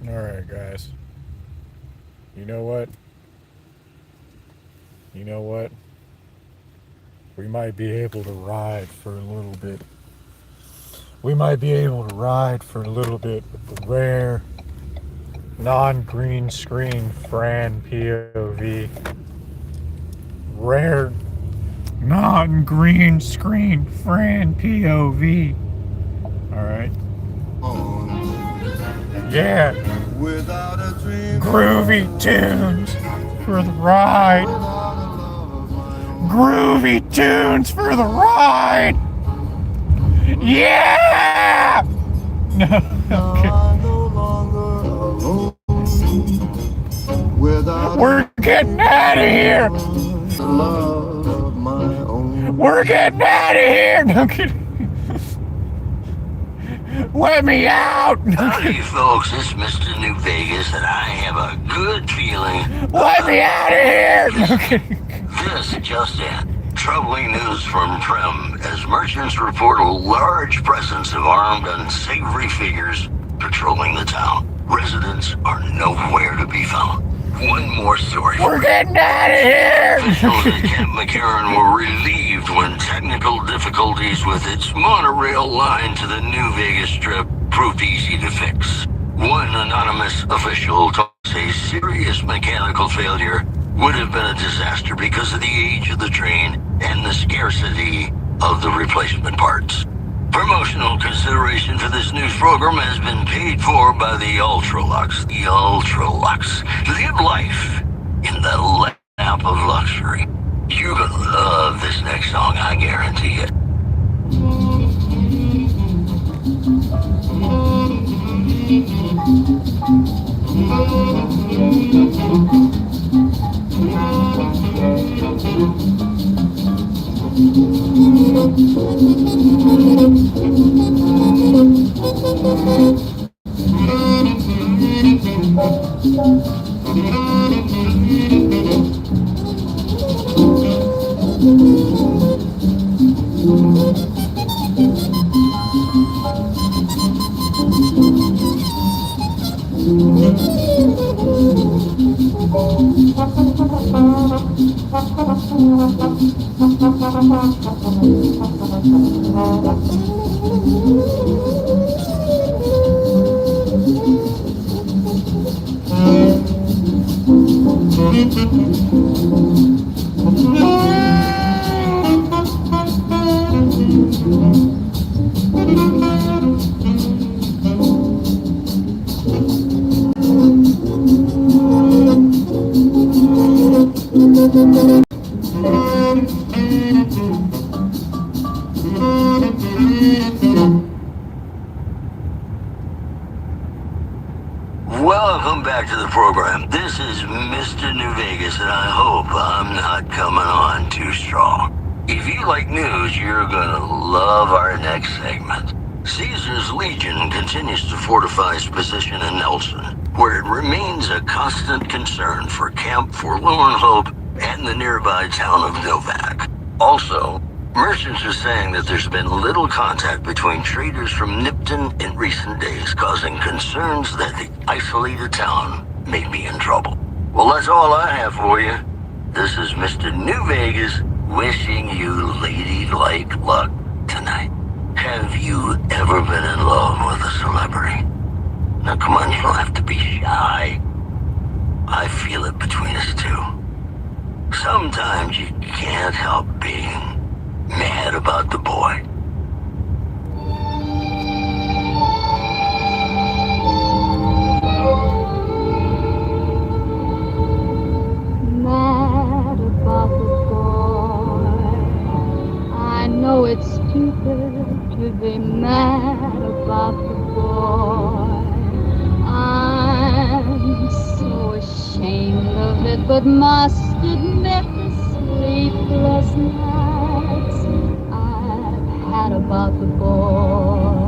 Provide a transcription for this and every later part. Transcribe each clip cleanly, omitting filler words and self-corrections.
Alright, guys. You know what? You know what? We might be able to ride for a little bit. We might be able to ride for a little bit with the rare, non green screen Fran POV. Rare, non green screen Fran POV. Alright? Yeah. Without a dream. Groovy tunes for the ride. Groovy tunes for the ride. Yeah. No. Okay. We're getting out of here. We're getting out of here. No kidding. Let me out! Howdy, folks. It's Mr. New Vegas, and I have a good feeling. Let me out of here! This just in. Troubling news from Prem as merchants report a large presence of armed, unsavory figures patrolling the town. Residents are nowhere to be found. One more story. We're getting out of here! Officials at Camp McCarran were relieved when technical difficulties with its monorail line to the New Vegas Strip proved easy to fix. One anonymous official told us a serious mechanical failure would have been a disaster because of the age of the train and the scarcity of the replacement parts. Promotional consideration for this news program has been paid for by the Ultralux. The Ultralux. Live life in the lap of luxury. You're gonna love this next song, I guarantee it. Welcome back to the program. This is Mr. New Vegas, and I hope I'm not coming on too strong. If you like news, you're gonna love our next segment. Caesar's Legion continues to fortify its position in Nelson, where it remains a constant concern for Camp Forlorn Hope and the nearby town of Novak. Also, merchants are saying that there's been little contact between traders from Nipton in recent days, causing concerns that the isolated town may be in trouble. Well, that's all I have for you. This is Mr. New Vegas wishing you ladylike luck tonight. Have you ever been in love with a celebrity? Now come on, you don't have to be shy. I feel it between us two. Sometimes you can't help being mad about the boy. Mad about the boy. I know it's stupid to be mad about the boy. I'm so ashamed of it, but must admit the sleepless nights I've had about the boy.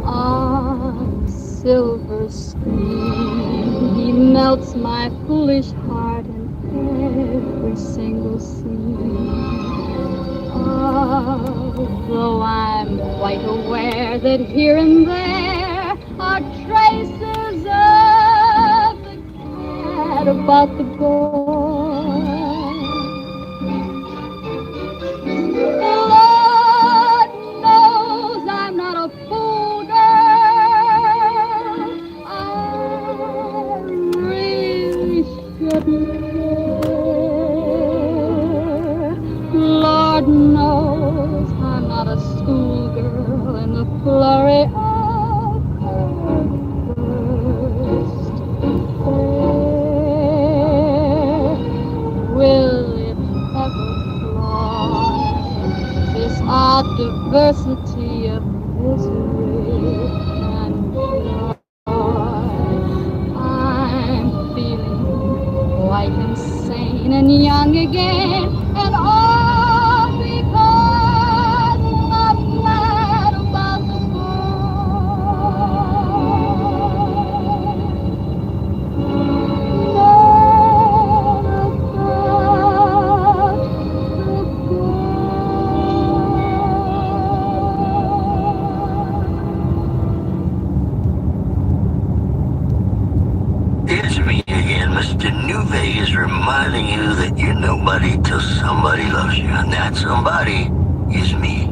On silver screen, he melts my foolish heart in every single scene. Although I'm quite aware that here and there are traces of the cat about the boy. Lord knows I'm not a fool, girl. I really shouldn't care. Lord knows I'm not a schoolgirl in the flurry of her first affair. Will it ever fly, this odd diversity of misery and joy? I'm feeling quite insane and young again, and all because I'm glad about the It's me again, Mr. New Vegas, reminding you that you're nobody till somebody loves you, and that somebody is me.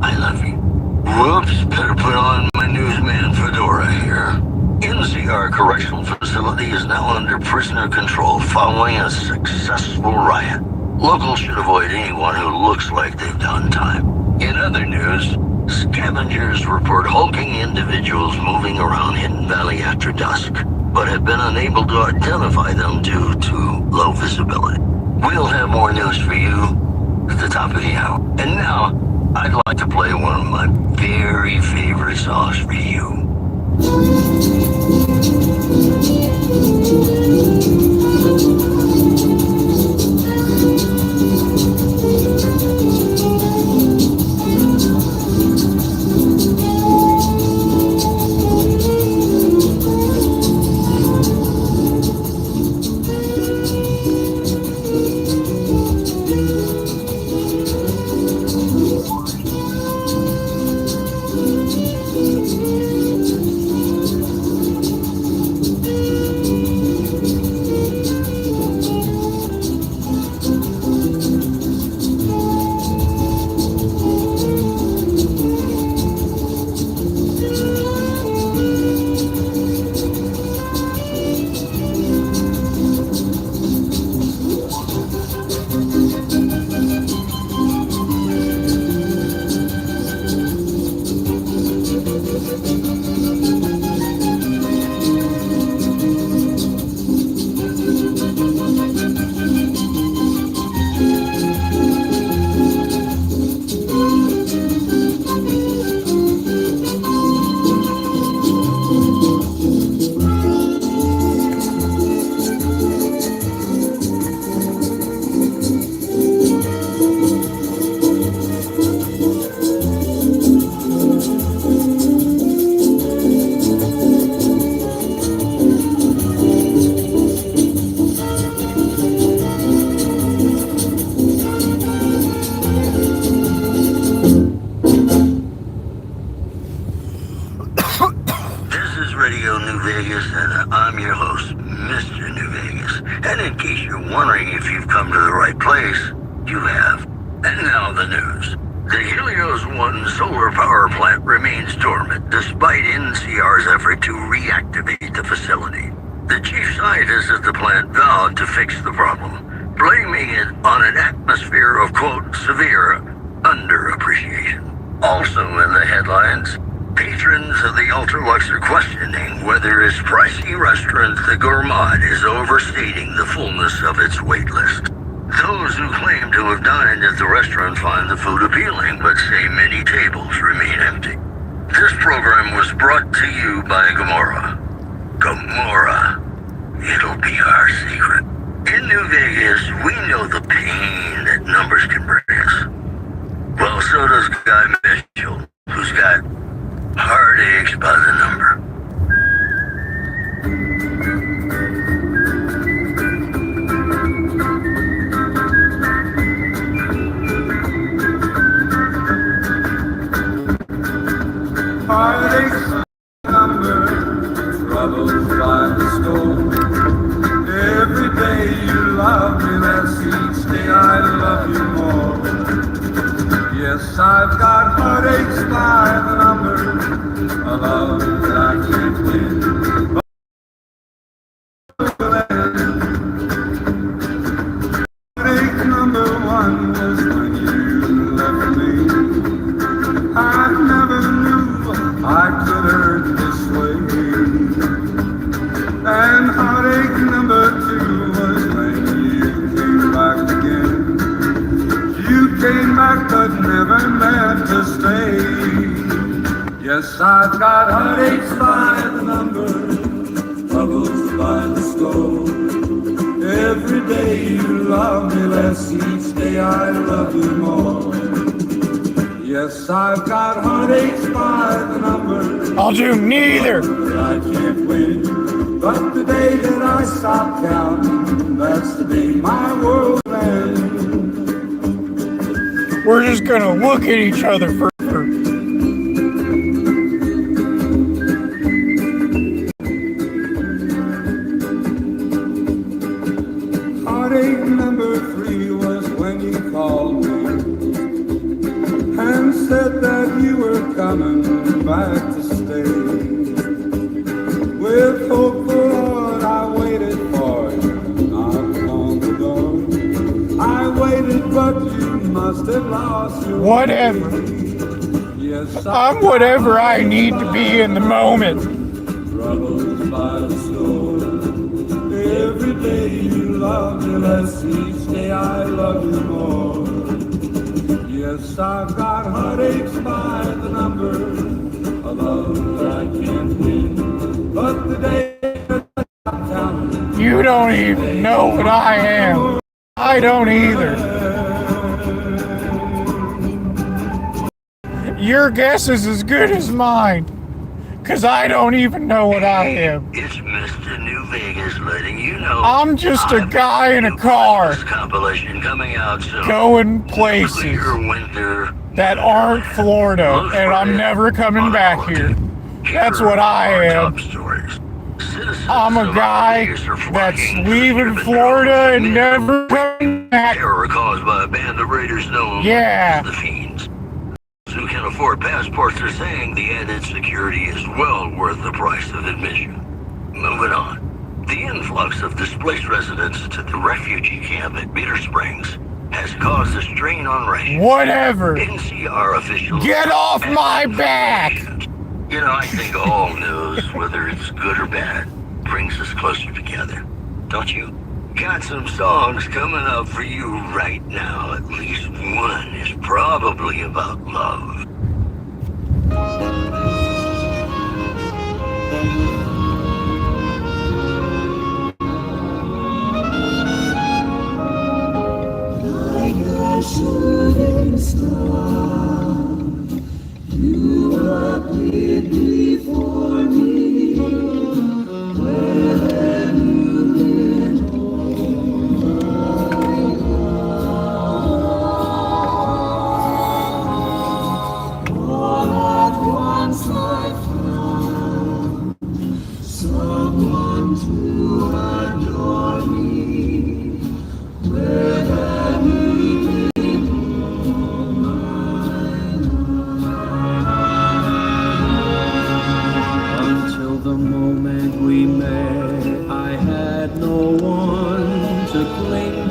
I love you. Whoops, better put on my newsman fedora here. NCR Correctional Facility is now under prisoner control following a successful riot. Locals should avoid anyone who looks like they've done time. In other news, scavengers report hulking individuals moving around Hidden Valley after dusk, but have been unable to identify them due to low visibility. We'll have more news for you at the top of the hour. And now, I'd like to play one of my very favorite songs for you. Radio New Vegas, and I'm your host, Mr. New Vegas. And in case you're wondering if you've come to the right place, you have. And now the news. The Helios 1 solar power plant remains dormant despite NCR's effort to reactivate the facility. The chief scientist at the plant vowed to fix the problem, blaming it on an atmosphere of, quote, severe underappreciation. Also in the headlines, patrons of the Ultralux are questioning whether its pricey restaurant, the Gourmand, is overstating the fullness of its wait list. Those who claim to have dined at the restaurant find the food appealing, but say many tables remain empty. This program was brought to you by Gomorrah. Gomorrah. It'll be our secret. In New Vegas, we know the pain that numbers can bring us. Well, so does Guy Mitchell, who's got heartaches by the number. Yes, I've got heartaches by the number, a love that I can't win. Heartache number one was when you left me. I never knew I could hurt this way. And heartache number two was when you came back again. You came back but never meant to stay. Yes, I've got heartaches by the number, troubles by the score. Every day you love me less, each day I love you more. Yes, I've got heartaches by the number. I'll do neither. I can't win, but the day that I stop counting, that's the day my world ends. We're just gonna look at each other for. Heartache number three was when you called me and said that you were coming back to stay. With hopeful heart I waited for you, knocked on the door. I waited, but you must have lost your Whatever. way. Yes, I'm whatever I need to be in the moment. troubles by the score. Every day you love me less, each day I love you more. Yes, I've got heartaches by the number, a love that I can't win. But the day that I count, You don't even know what I am. I don't either. Your guess is as good as mine. Cause I don't even know what I am. It's Mr. New Vegas letting you know. I'm just a guy in a car This compilation coming out soon. going places Clear winter. that aren't Florida, and I'm never coming back here. That's what I am. I'm a guy that's leaving Florida and never coming back. Terror caused by a band of raiders known Yeah. as the Fiends. Those who can afford passports are saying the added security is well worth the price of admission. Moving on. The influx of displaced residents to the refugee camp at Bitter Springs has caused a strain on rations. Whatever. NCR officials... Get off my back! You know, I think all news, whether it's good or bad, brings us closer together. Don't you? Got some songs coming up for you right now. At least one is probably about love. Like a shooting star, you appeared before me. When you did all at once I found someone to adore me. Where have you been until the moment we met? I had no one to cling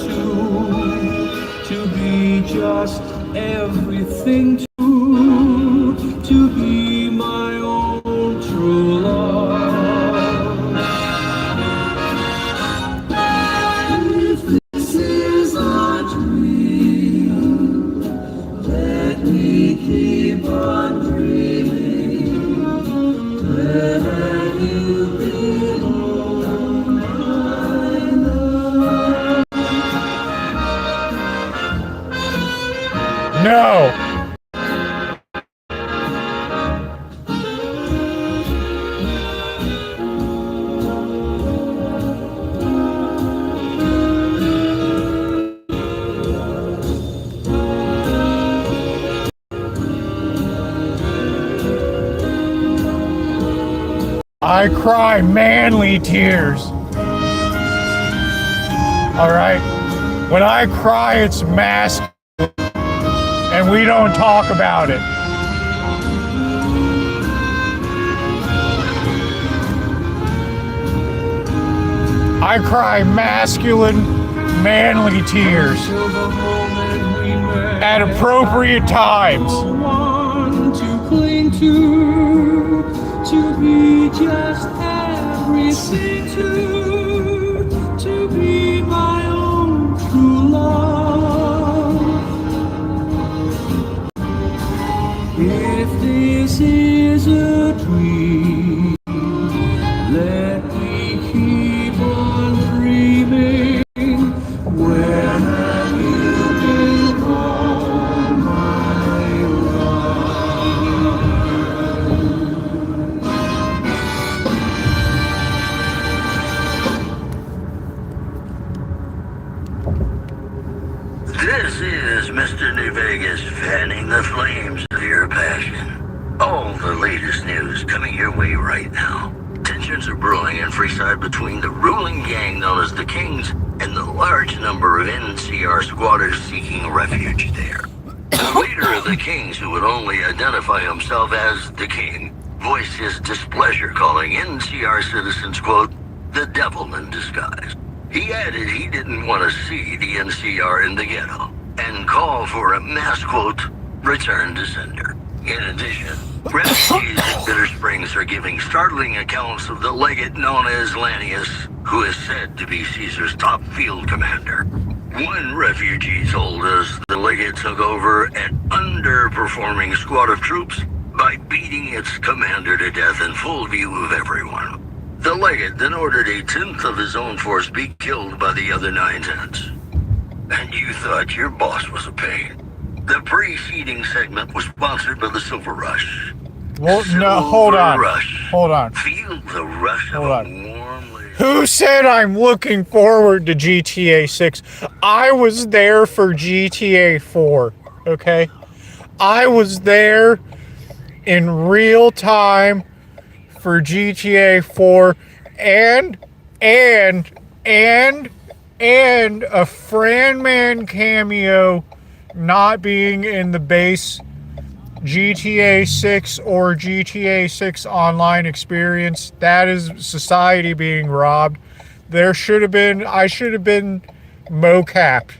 to be just everything to be my own true love. If this is our dream, let me keep on dreaming. Where have you been, oh my love? No. I cry manly tears. Alright? When I cry, it's masculine. and we don't talk about it. I cry masculine, manly tears at appropriate times. One to cling to be just everything to be my own true love. If this is a dream, let me keep on dreaming. Where have you been all my This is Mr. New Vegas fanning the flames of your passion. All the latest news coming your way right now. Tensions are brewing in Freeside between the ruling gang known as the Kings and the large number of NCR squatters seeking refuge there. The leader of the Kings, who would only identify himself as the King, voiced his displeasure, calling NCR citizens, quote, the devil in disguise. He added he didn't want to see the NCR in the ghetto, and called for a mass, quote, return to sender. In addition, refugees at Bitter Springs are giving startling accounts of the legate known as Lanius, who is said to be Caesar's top field commander. One refugee told us the legate took over an underperforming squad of troops by beating its commander to death in full view of everyone. The legate then ordered a tenth of his own force be killed by the other 9/10. And you thought your boss was a pain. The preceding segment was sponsored by the Silver Rush. Well, no, hold Silver on. Rush. Hold on. Feel the rush Hold of on. a warm lady. Who said I'm looking forward to GTA 6? I was there for GTA 4, okay? I was there in real time for GTA 4 and a Fran Man cameo not being in the base GTA 6 or GTA 6 online experience. That is society being robbed. I should have been mocapped.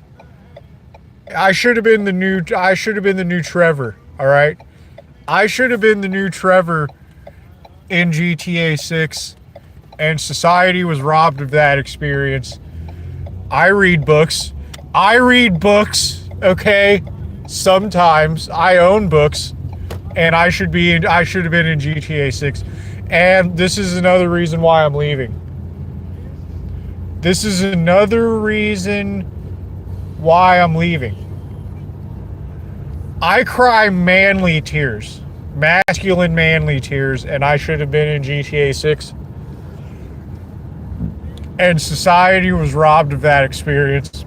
I should have been the new Trevor, all right? I should have been the new Trevor in GTA 6, and society was robbed of that experience. I read books, okay? Sometimes I own books, and I should have been in GTA 6. And this is another reason why I'm leaving. This is another reason why I'm leaving. I cry manly tears, masculine manly tears, and I should have been in GTA 6. And society was robbed of that experience.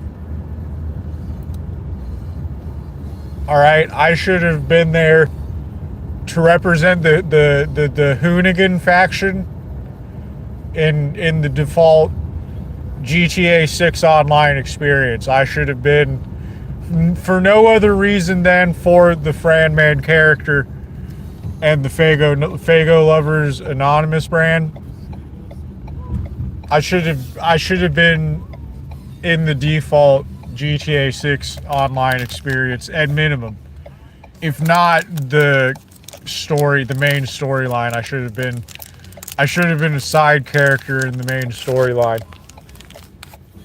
All right, I should have been there to represent the Hoonigan faction in the default GTA 6 online experience. I should have been, for no other reason than for the Fran Man character and the Fago Lovers Anonymous brand. I should have been in the default GTA 6 online experience at minimum. If not the main storyline, I should have been a side character in the main storyline.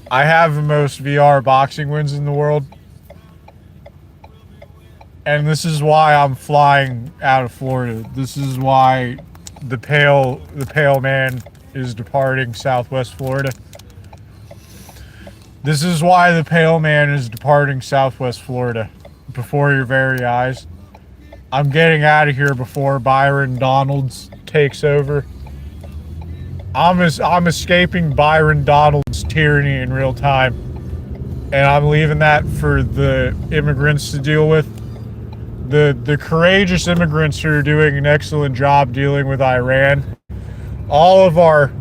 I have the most VR boxing wins in the world. And this is why I'm flying out of Florida. This is why the pale man is departing Southwest Florida. This is why the pale man is departing Southwest Florida before your very eyes. I'm getting out of here before Byron Donalds takes over. I'm escaping Byron Donalds' tyranny in real time. And I'm leaving that for the immigrants to deal with. The courageous immigrants who are doing an excellent job dealing with Iran. All of our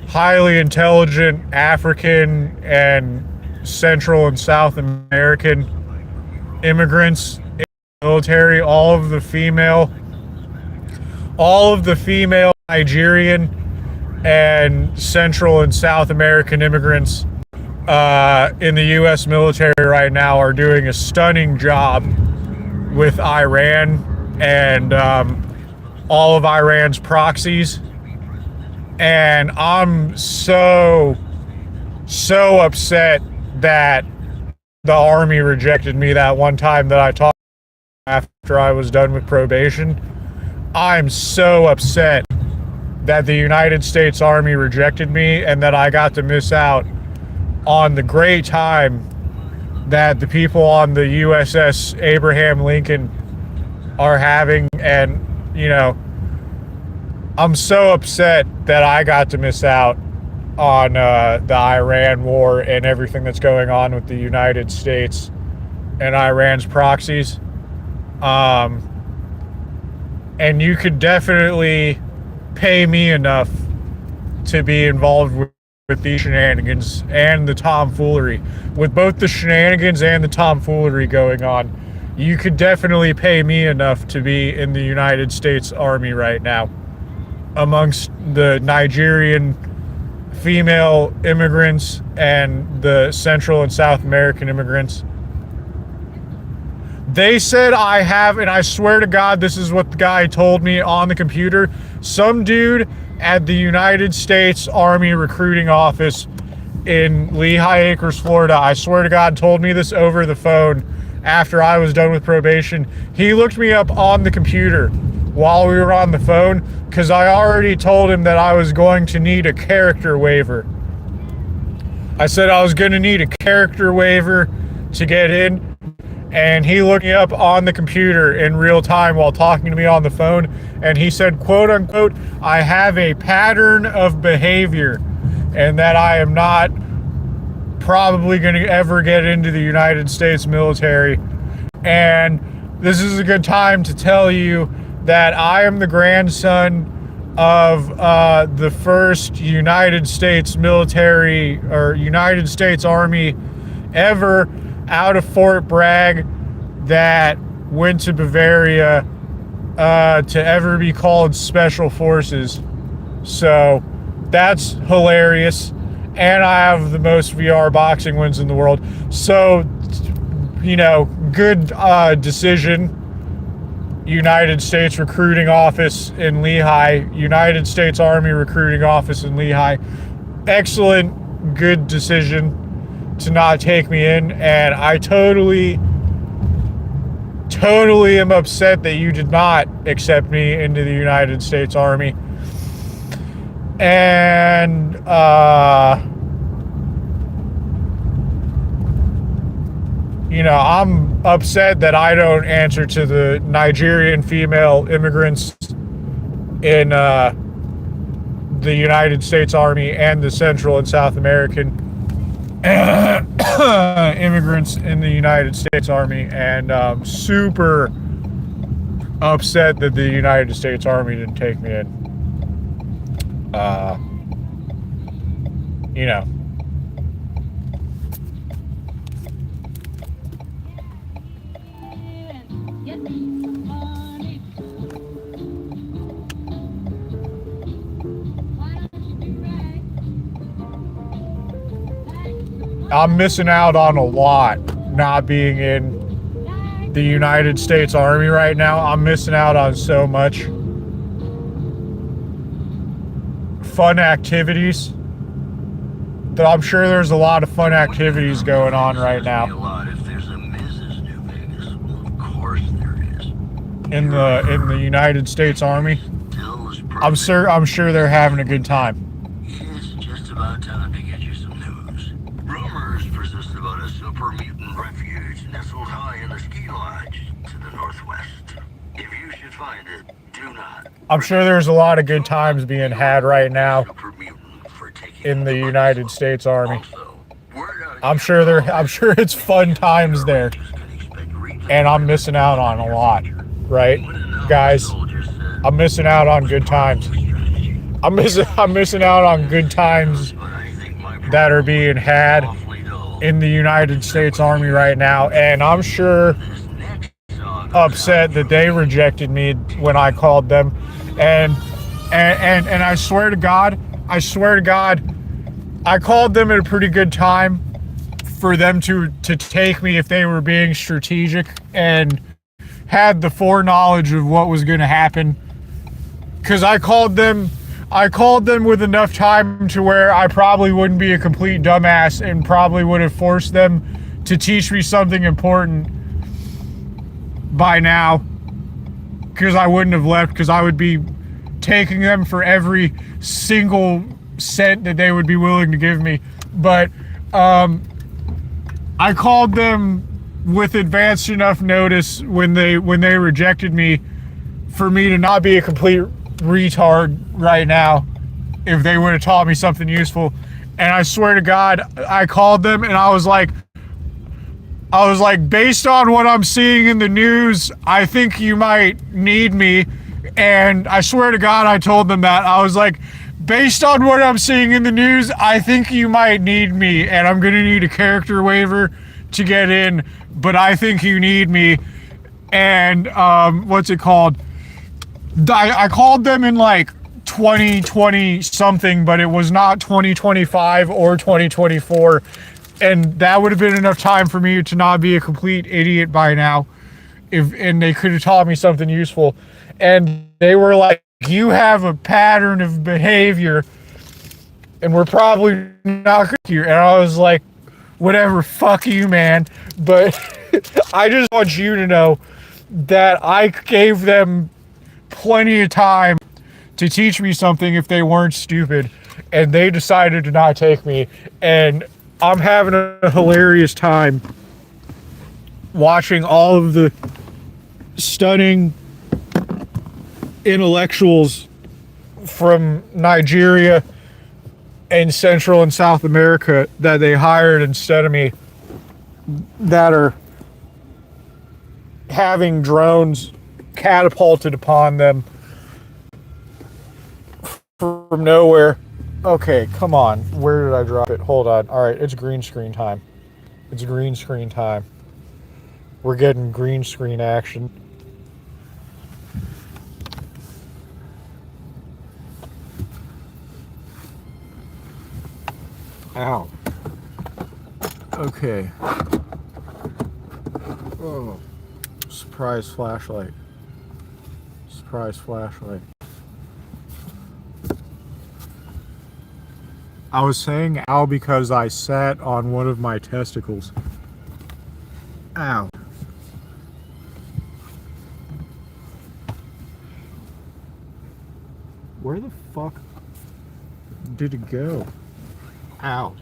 highly intelligent African and Central and South American immigrants in the military, all of the female Nigerian and Central and South American immigrants in the U.S. military right now are doing a stunning job with Iran and all of Iran's proxies. And I'm so upset that the Army rejected me that one time that I talked after I was done with probation. I'm so upset that the United States Army rejected me and that I got to miss out on the great time that the people on the USS Abraham Lincoln are having. And, you know, I'm so upset that I got to miss out on the Iran war and everything that's going on with the United States and Iran's proxies. And you could definitely pay me enough to be involved with these shenanigans and the tomfoolery. With both the shenanigans and the tomfoolery going on, you could definitely pay me enough to be in the United States Army right now, amongst the Nigerian female immigrants and the Central and South American immigrants. They said I have, and I swear to God, this is what the guy told me on the computer. Some dude at the United States Army recruiting office in Lehigh Acres, Florida, I swear to God, told me this over the phone after I was done with probation. He looked me up on the computer while we were on the phone because I already told him that I was going to need a character waiver. I said I was going to need a character waiver to get in. And he looked me up on the computer in real time while talking to me on the phone. And he said, quote unquote, I have a pattern of behavior and that I am not probably going to ever get into the United States military. And this is a good time to tell you that I am the grandson of the first United States military or United States Army ever out of Fort Bragg that went to Bavaria to ever be called Special Forces. So that's hilarious. And I have the most VR boxing wins in the world. So, you know, good decision. United States Recruiting Office in Lehigh, United States Army Recruiting Office in Lehigh. Excellent, good decision to not take me in, and I totally am upset that you did not accept me into the United States Army. And you know, I'm upset that I don't answer to the Nigerian female immigrants in the United States Army and the Central and South American immigrants in the United States Army, and super upset that the United States Army didn't take me in. You know. I'm missing out on a lot not being in the United States Army right now. I'm missing out on so much fun activities. But I'm sure there's a lot of fun activities going on right now. In the United States Army. I'm sure they're having a good time. It's just about time to get you some news. Rumors persist about a super mutant refuge nestled high in the ski lodge to the northwest. If you should find it, do not. I'm sure there's a lot of good times being had right now in the United States Army. I'm sure it's fun times there. And I'm missing out on a lot, right? Guys, I'm missing out on good times. I'm missing out on good times that are being had in the United States Army right now, and I'm sure upset that they rejected me when I called them. And I swear to God, I called them at a pretty good time for them to take me if they were being strategic and had the foreknowledge of what was going to happen. Because I called them with enough time to where I probably wouldn't be a complete dumbass and probably would have forced them to teach me something important by now. Because I wouldn't have left, because I would be taking them for every single cent that they would be willing to give me. But I called them with advanced enough notice when they rejected me for me to not be a complete retard right now if they would have taught me something useful. And I swear to God, I called them and I was like, based on what I'm seeing in the news, I think you might need me. And I swear to God, I told them that. I was like, based on what I'm seeing in the news, I think you might need me, and I'm gonna need a character waiver to get in, but I think you need me. And what's it called? I called them in like 2020 something, but it was not 2025 or 2024, and that would have been enough time for me to not be a complete idiot by now, and they could have taught me something useful. And they were like, you have a pattern of behavior and we're probably not good here. And I was like, whatever, fuck you, man. But I just want you to know that I gave them plenty of time to teach me something if they weren't stupid, and they decided to not take me. And I'm having a hilarious time watching all of the stunning intellectuals from Nigeria and Central and South America that they hired instead of me that are having drones catapulted upon them from nowhere. Okay, come on. Where did I drop it? Hold on. All right, it's green screen time. It's green screen time. We're getting green screen action. Ow. Okay. Oh. Surprise flashlight. Surprise flashlight. I was saying ow because I sat on one of my testicles. Ow. Where the fuck did it go? Ow.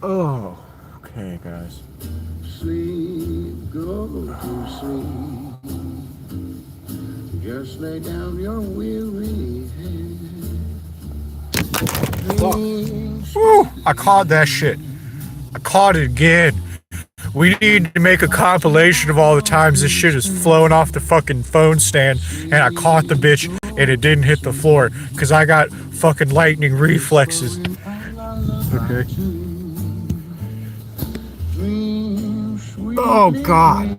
Oh, okay, guys. Sleep, go to sleep. Just lay down your weary head. Woo! I caught that shit. I caught it again. We need to make a compilation of all the times this shit is flowing off the fucking phone stand and I caught the bitch and it didn't hit the floor because I got fucking lightning reflexes. Okay. Oh god.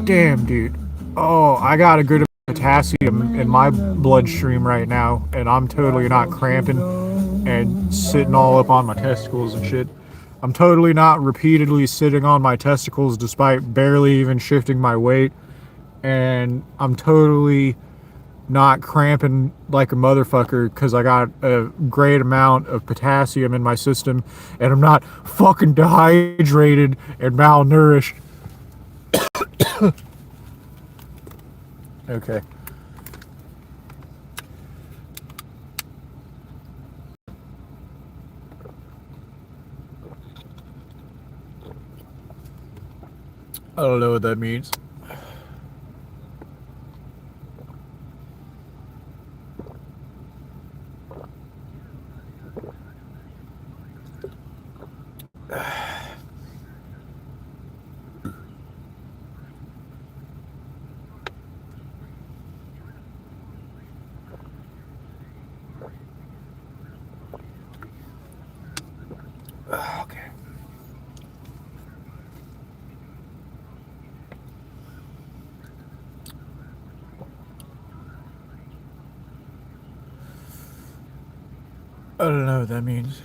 Damn, dude. Oh, I got a good amount of potassium in my bloodstream right now, and I'm totally not cramping and sitting all up on my testicles and shit. I'm totally not repeatedly sitting on my testicles despite barely even shifting my weight. And I'm totally not cramping like a motherfucker because I got a great amount of potassium in my system and I'm not fucking dehydrated and malnourished. Okay. I don't know what that means. Okay. I don't know what that means.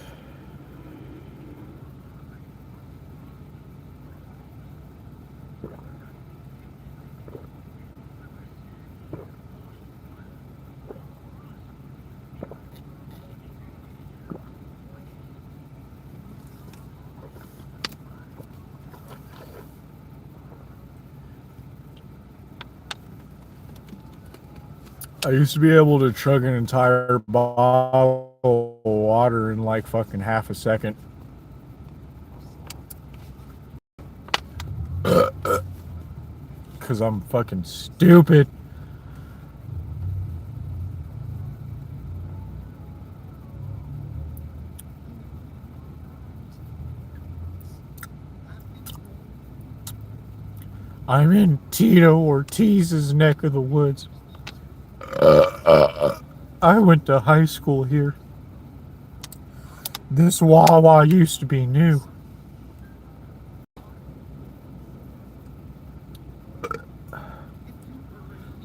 I used to be able to chug an entire bottle of water in like fucking half a second. Because I'm fucking stupid. I'm in Tito Ortiz's neck of the woods. I went to high school here. This Wawa used to be new.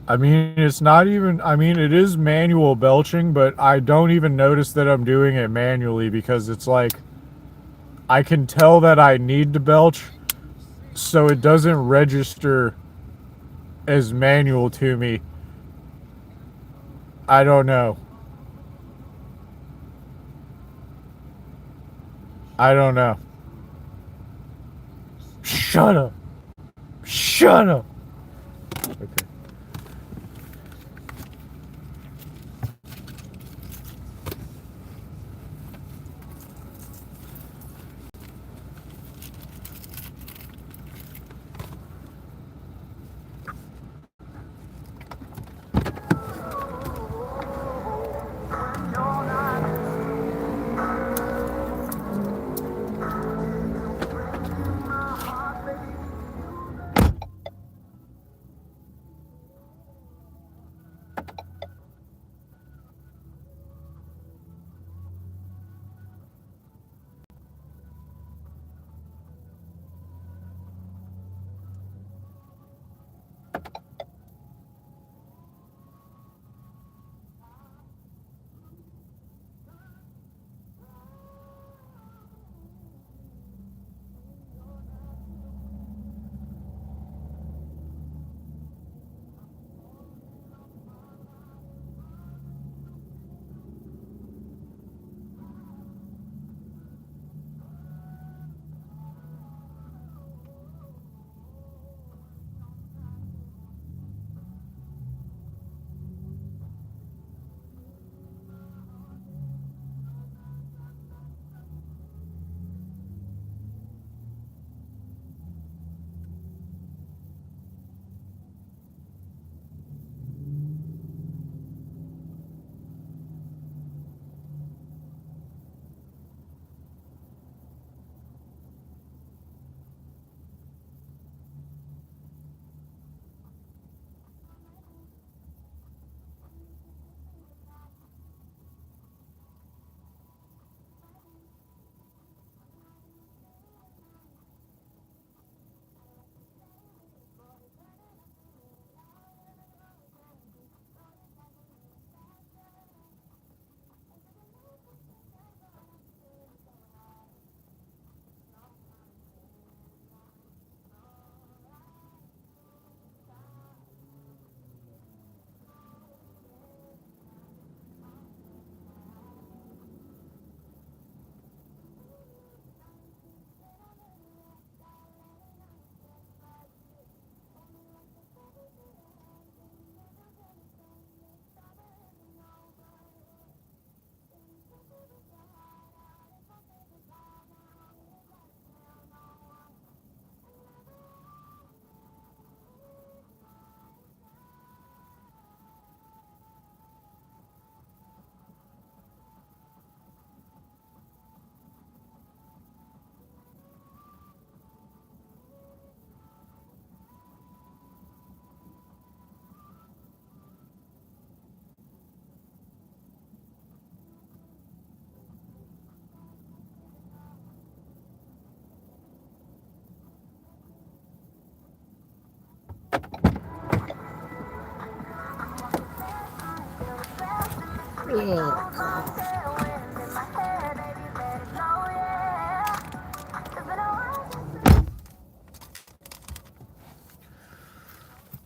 I mean, it's not even, I mean, it is manual belching, but I don't even notice that I'm doing it manually because it's like, I can tell that I need to belch, so it doesn't register as manual to me. I don't know. I don't know. Shut up. Shut up. Okay.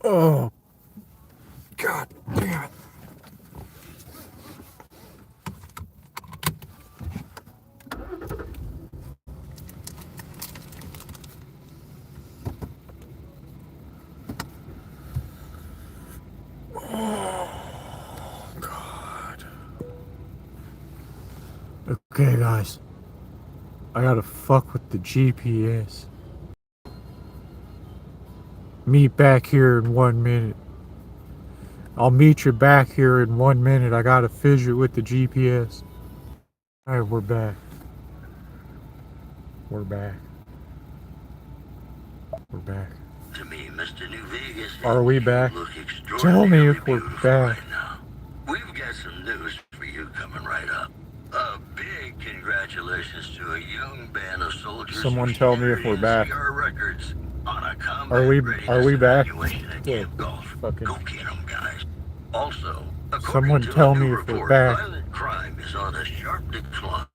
Oh, God damn it. God. Okay, guys. I gotta fuck with the GPS. Meet back here in 1 minute. I'll meet you back here in 1 minute. I gotta fidget with the GPS. Alright, we're back. We're back. We're back. To me, Mr. New Vegas, Are we back? you look Tell me extraordinarily if we're beautiful back. right now. We've got some news for you coming right up. A big congratulations to a young band of soldiers. Someone who tell me shattered if we're back. NCR records on a combat Are we readiness back? evaluation at Yeah, Camp Golf. fucking- Go get 'em, guys. Also, according Someone to tell a new me if we're report, back. violent crime is on a sharp decline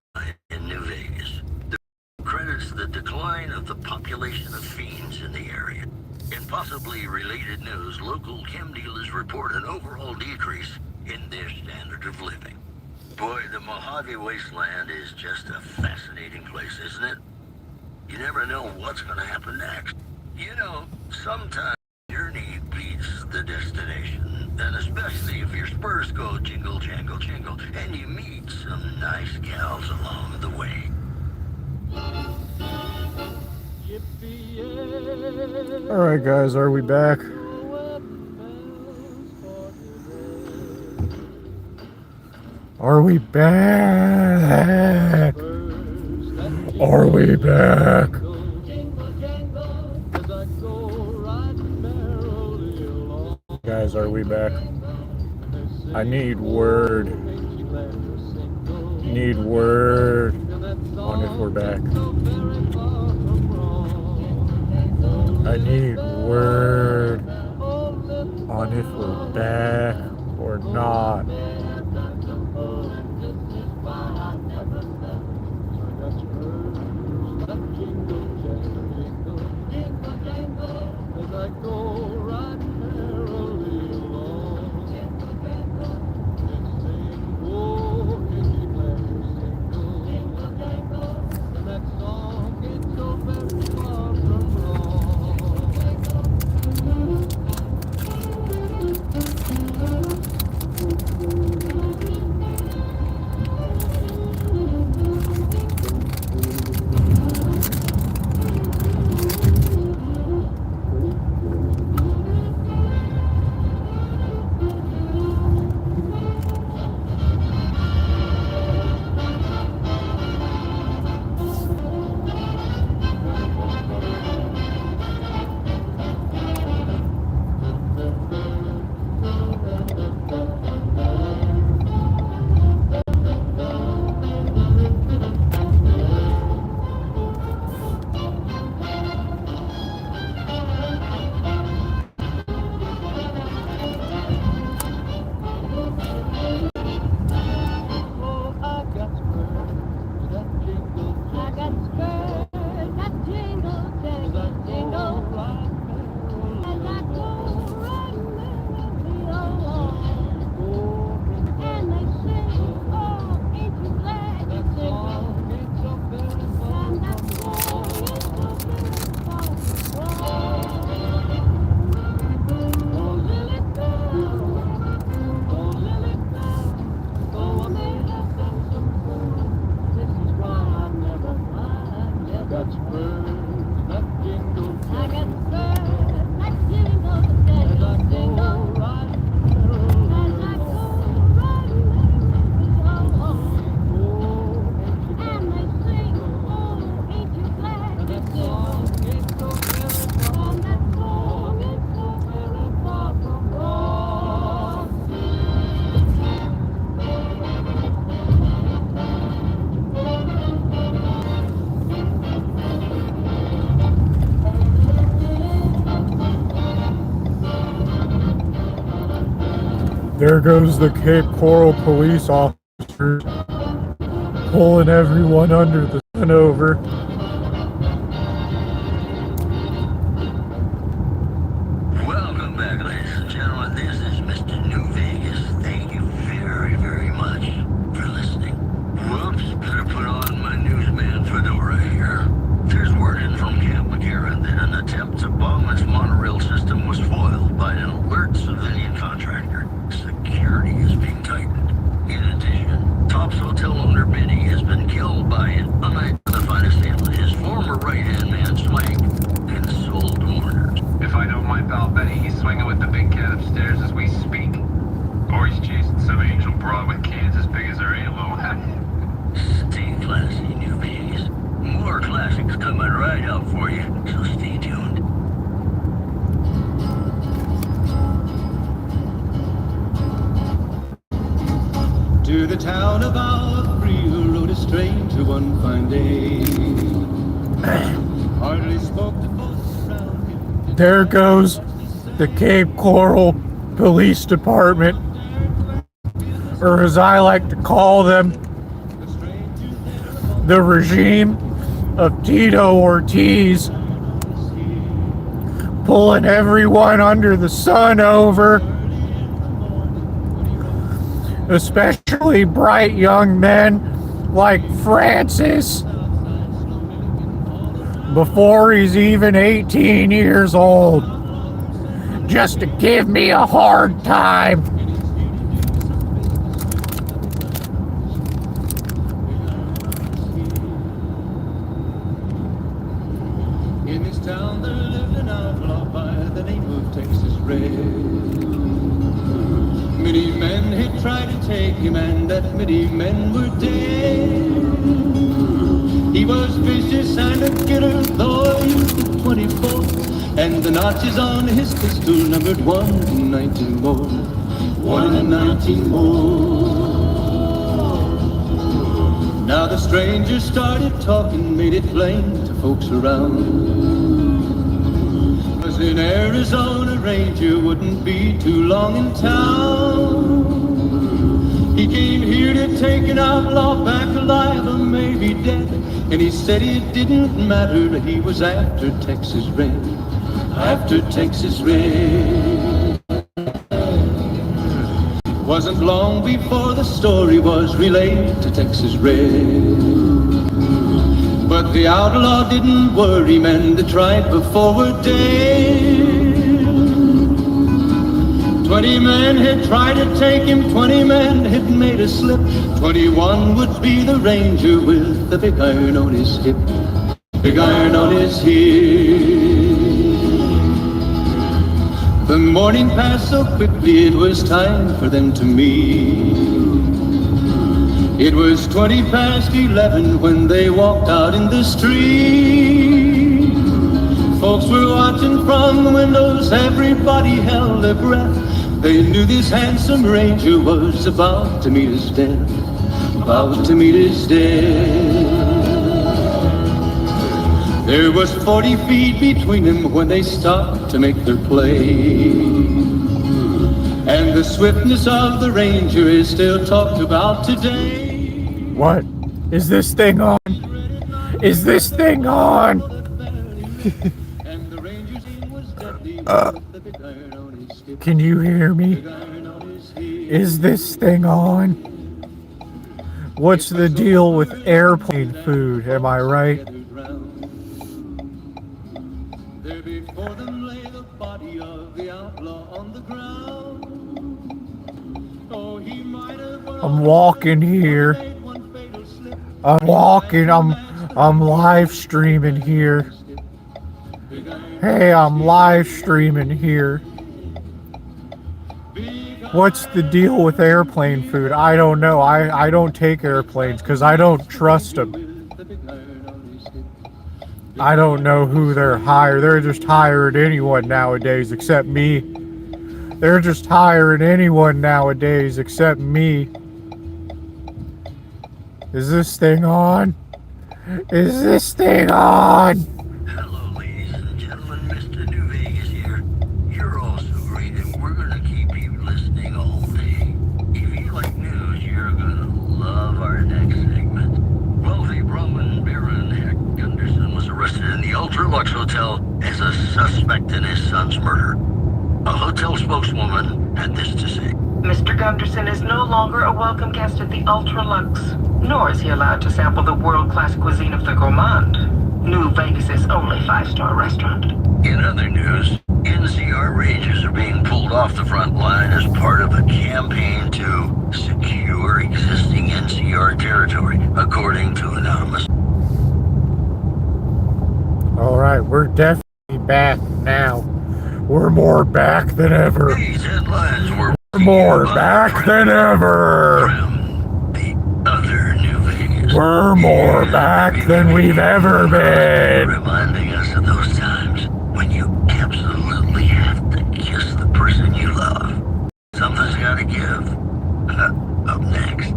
in New Vegas. The credits the decline of the population of fiends in the area. In possibly related news, local chem dealers report an overall decrease in their standard of living. Boy, the Mojave Wasteland is just a fascinating place, isn't it? You never know what's going to happen next. You know, sometimes the journey beats the destination, and especially if your spurs go jingle, jangle, jingle, and you meet some nice gals along the way. Alright, guys, are we back? Are we back? Are we back? Guys, are we back? I need word. Need word on if we're back. I need word on if we're back or not. There goes the Cape Coral police officers pulling everyone under the sun over. Welcome back, ladies and gentlemen. This is Mr. New Vegas. Thank you very, very much for listening. Whoops, better put on my newsman fedora here. There's word in from Camp McCarran that an attempt to bomb its monorail system was foiled by an alert civilian contractor. Security is being tightened. In addition, Top's hotel owner Benny has been killed by an unidentified assailant. His former right-hand man Swank and sold mourners. If I know my pal Benny, he's swinging with the big cat upstairs as we speak. Or he's chasing some angel broad with cans as big as her halo. Stay classy, New Vegas. More classics coming right up for you, so stay tuned. To the town of Alfreel rode a stranger one fine day. Hardly spoke the folks around him. There goes the Cape Coral Police Department, or as I like to call them, the regime of Tito Ortiz, pulling everyone under the sun over, especially bright young men like Francis, before he's even 18 years old, just to give me a hard time. In this town there lived an outlaw by the name of Texas Red. Many men had tried to take him, and that many men were dead. He was vicious and a killer, though he was 24, and the notches on his pistol numbered 1 in 19 more. 1 in 19 more. Now the stranger started talking, made it plain to folks around. 'Cause in Arizona, Ranger wouldn't be too long in town. He came here to take an outlaw back alive or maybe dead. And he said it didn't matter, he was after Texas Red. After Texas Red. Wasn't long before the story was relayed to Texas Red. But the outlaw didn't worry, men that tried before were dead. 20 men had tried to take him, 20 men had made a slip. 21 would be the Ranger with the big iron on his hip. Big iron on his hip. The morning passed so quickly, it was time for them to meet. It was 20 past 11 when they walked out in the street. Folks were watching from the windows, everybody held their breath. They knew this handsome Ranger was about to meet his death. About to meet his death. There was 40 feet between them when they stopped to make their play. And the swiftness of the Ranger is still talked about today. What? Is this thing on? Is this thing on? And the Ranger's aim was deadly with the big iron on his hip. Can you hear me? Big iron on his hip. Is this thing on? What's the deal with airplane food? Am I right? There before them lay the body of the outlaw on the ground. Oh, he might have I'm walking here. I'm walking. I'm live streaming here. Hey, I'm live streaming here. What's the deal with airplane food? I don't know. I don't take airplanes because I don't trust them. I don't know who they're hired. They're just hiring anyone nowadays except me. They're just hiring anyone nowadays except me. Is this thing on? Is this thing on? Hello, ladies and gentlemen. Mr. New Vegas here. You're also great, and we're gonna keep you listening all day. woman had this to say. Mr. Gunderson is no longer a welcome guest at the Ultra Lux, nor is he allowed to sample the world-class cuisine of the Gourmand, New Vegas' only 5-star restaurant. In other news, NCR Rangers are being pulled off the front line as part of a campaign to secure existing NCR territory, according to Anonymous. All right, we're definitely back now. We're more back than ever. These headlines were More back than ever. from the other New Vegas. We're more back than we've ever been. Reminding us of those times when you absolutely have to kiss the person you love. Something's gotta give. Up next.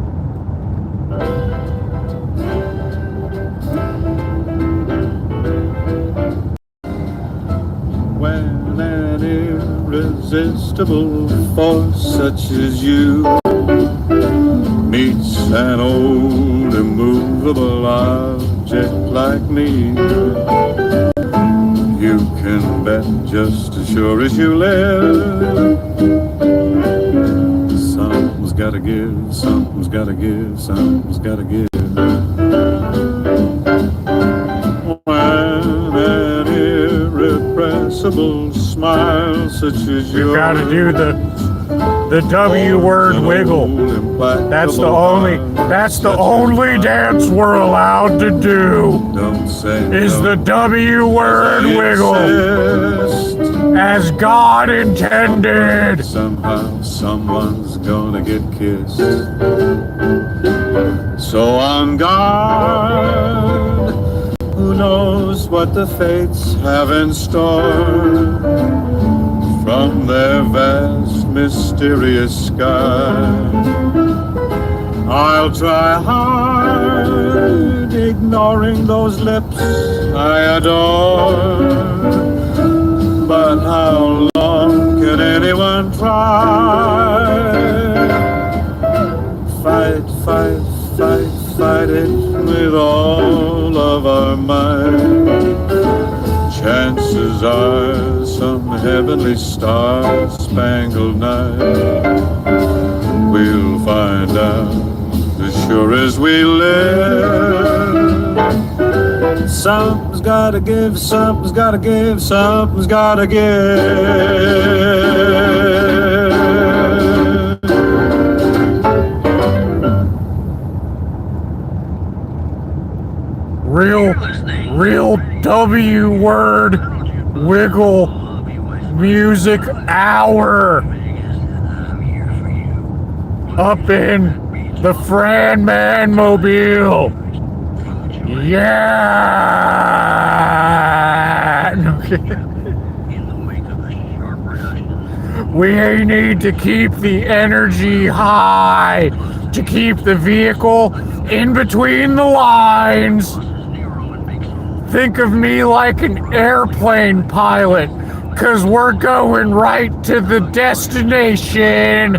When an irresistible force such as you meets an old immovable object like me, you can bet just as sure as you live, something's gotta give, something's gotta give, something's gotta give. When an irrepressible smile such as You yours, gotta do the W word wiggle. That's the only dance we're allowed to do. Don't say Is no. the W word wiggle Insist. as God intended. Somehow someone's gonna get kissed. So on guard, who knows what the fates have in store from their vast mysterious sky. I'll try hard, ignoring those lips I adore. But how long can anyone try? Fight, fight, fight, fight it with all of our might. Chances are some heavenly star-spangled night we'll find out as sure as we live. Something's gotta give, something's gotta give, something's gotta give. Real W word wiggle music hour up in the Fran Man Mobile. Yeah. We need to keep the energy high to keep the vehicle in between the lines. Think of me like an airplane pilot, 'cause we're going right to the destination.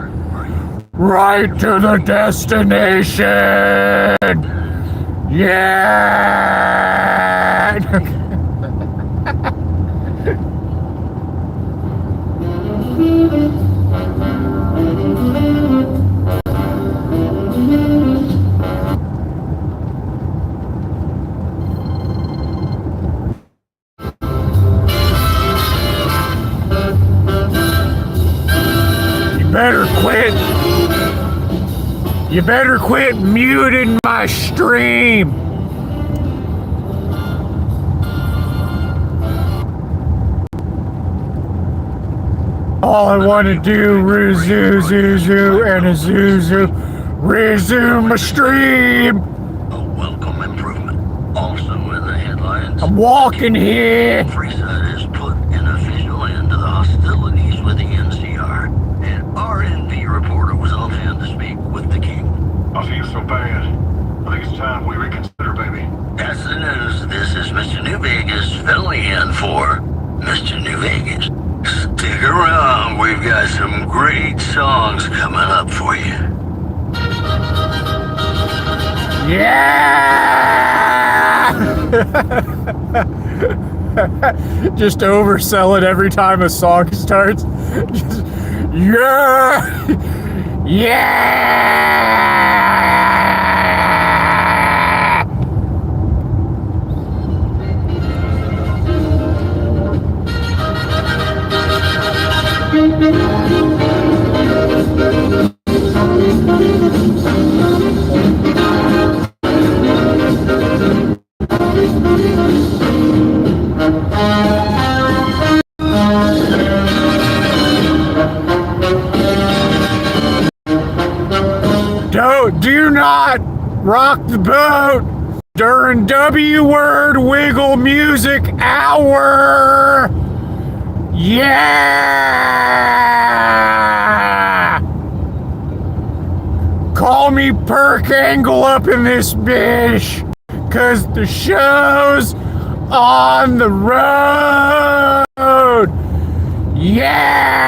Right to the destination. Yeah. You better quit muting my stream. All I want to do, zoo, and a zoo, resume my stream. A welcome improvement. Also in the headlines, I'm walking here. Freeside has put an official end to the hostilities with the NCR. An RNP reporter was on hand to speak with the king. I feel so bad. I think it's time we reconsider, baby. That's the news. This is Mr. New Vegas filling in for Mr. New Vegas. Stick around. We've got some great songs coming up for you. Yeah! Just oversell it every time a song starts. Yeah! Yeah! Do not rock the boat during W Word Wiggle Music Hour. Yeah! Call me Perk Angle up in this bitch, 'cause the show's on the road. Yeah!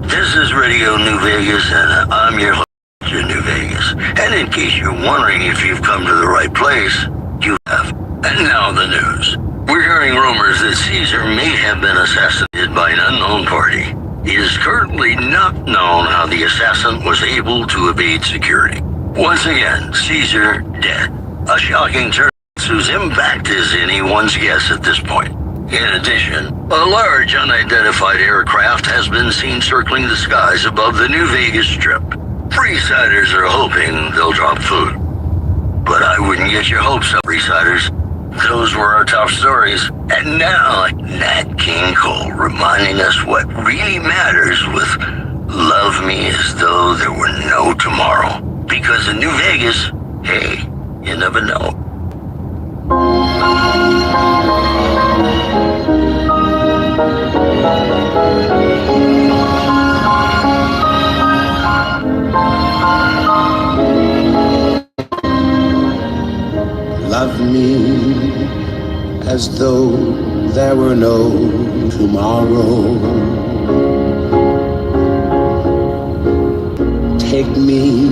This is Radio New Vegas, and I'm your host, Mr. New Vegas. And in case you're wondering if you've come to the right place, you have. And now the news. We're hearing rumors that Caesar may have been assassinated by an unknown party. It is currently not known how the assassin was able to evade security. Once again, Caesar dead. A shocking turn whose impact is anyone's guess at this point. In addition, a large unidentified aircraft has been seen circling the skies above the New Vegas Strip. Freesiders are hoping they'll drop food. But I wouldn't get your hopes up, Freesiders. Those were our top stories. And now, Nat King Cole reminding us what really matters with Love Me As Though There Were No Tomorrow. Because in New Vegas, hey, you never know. Love me as though there were no tomorrow. Take me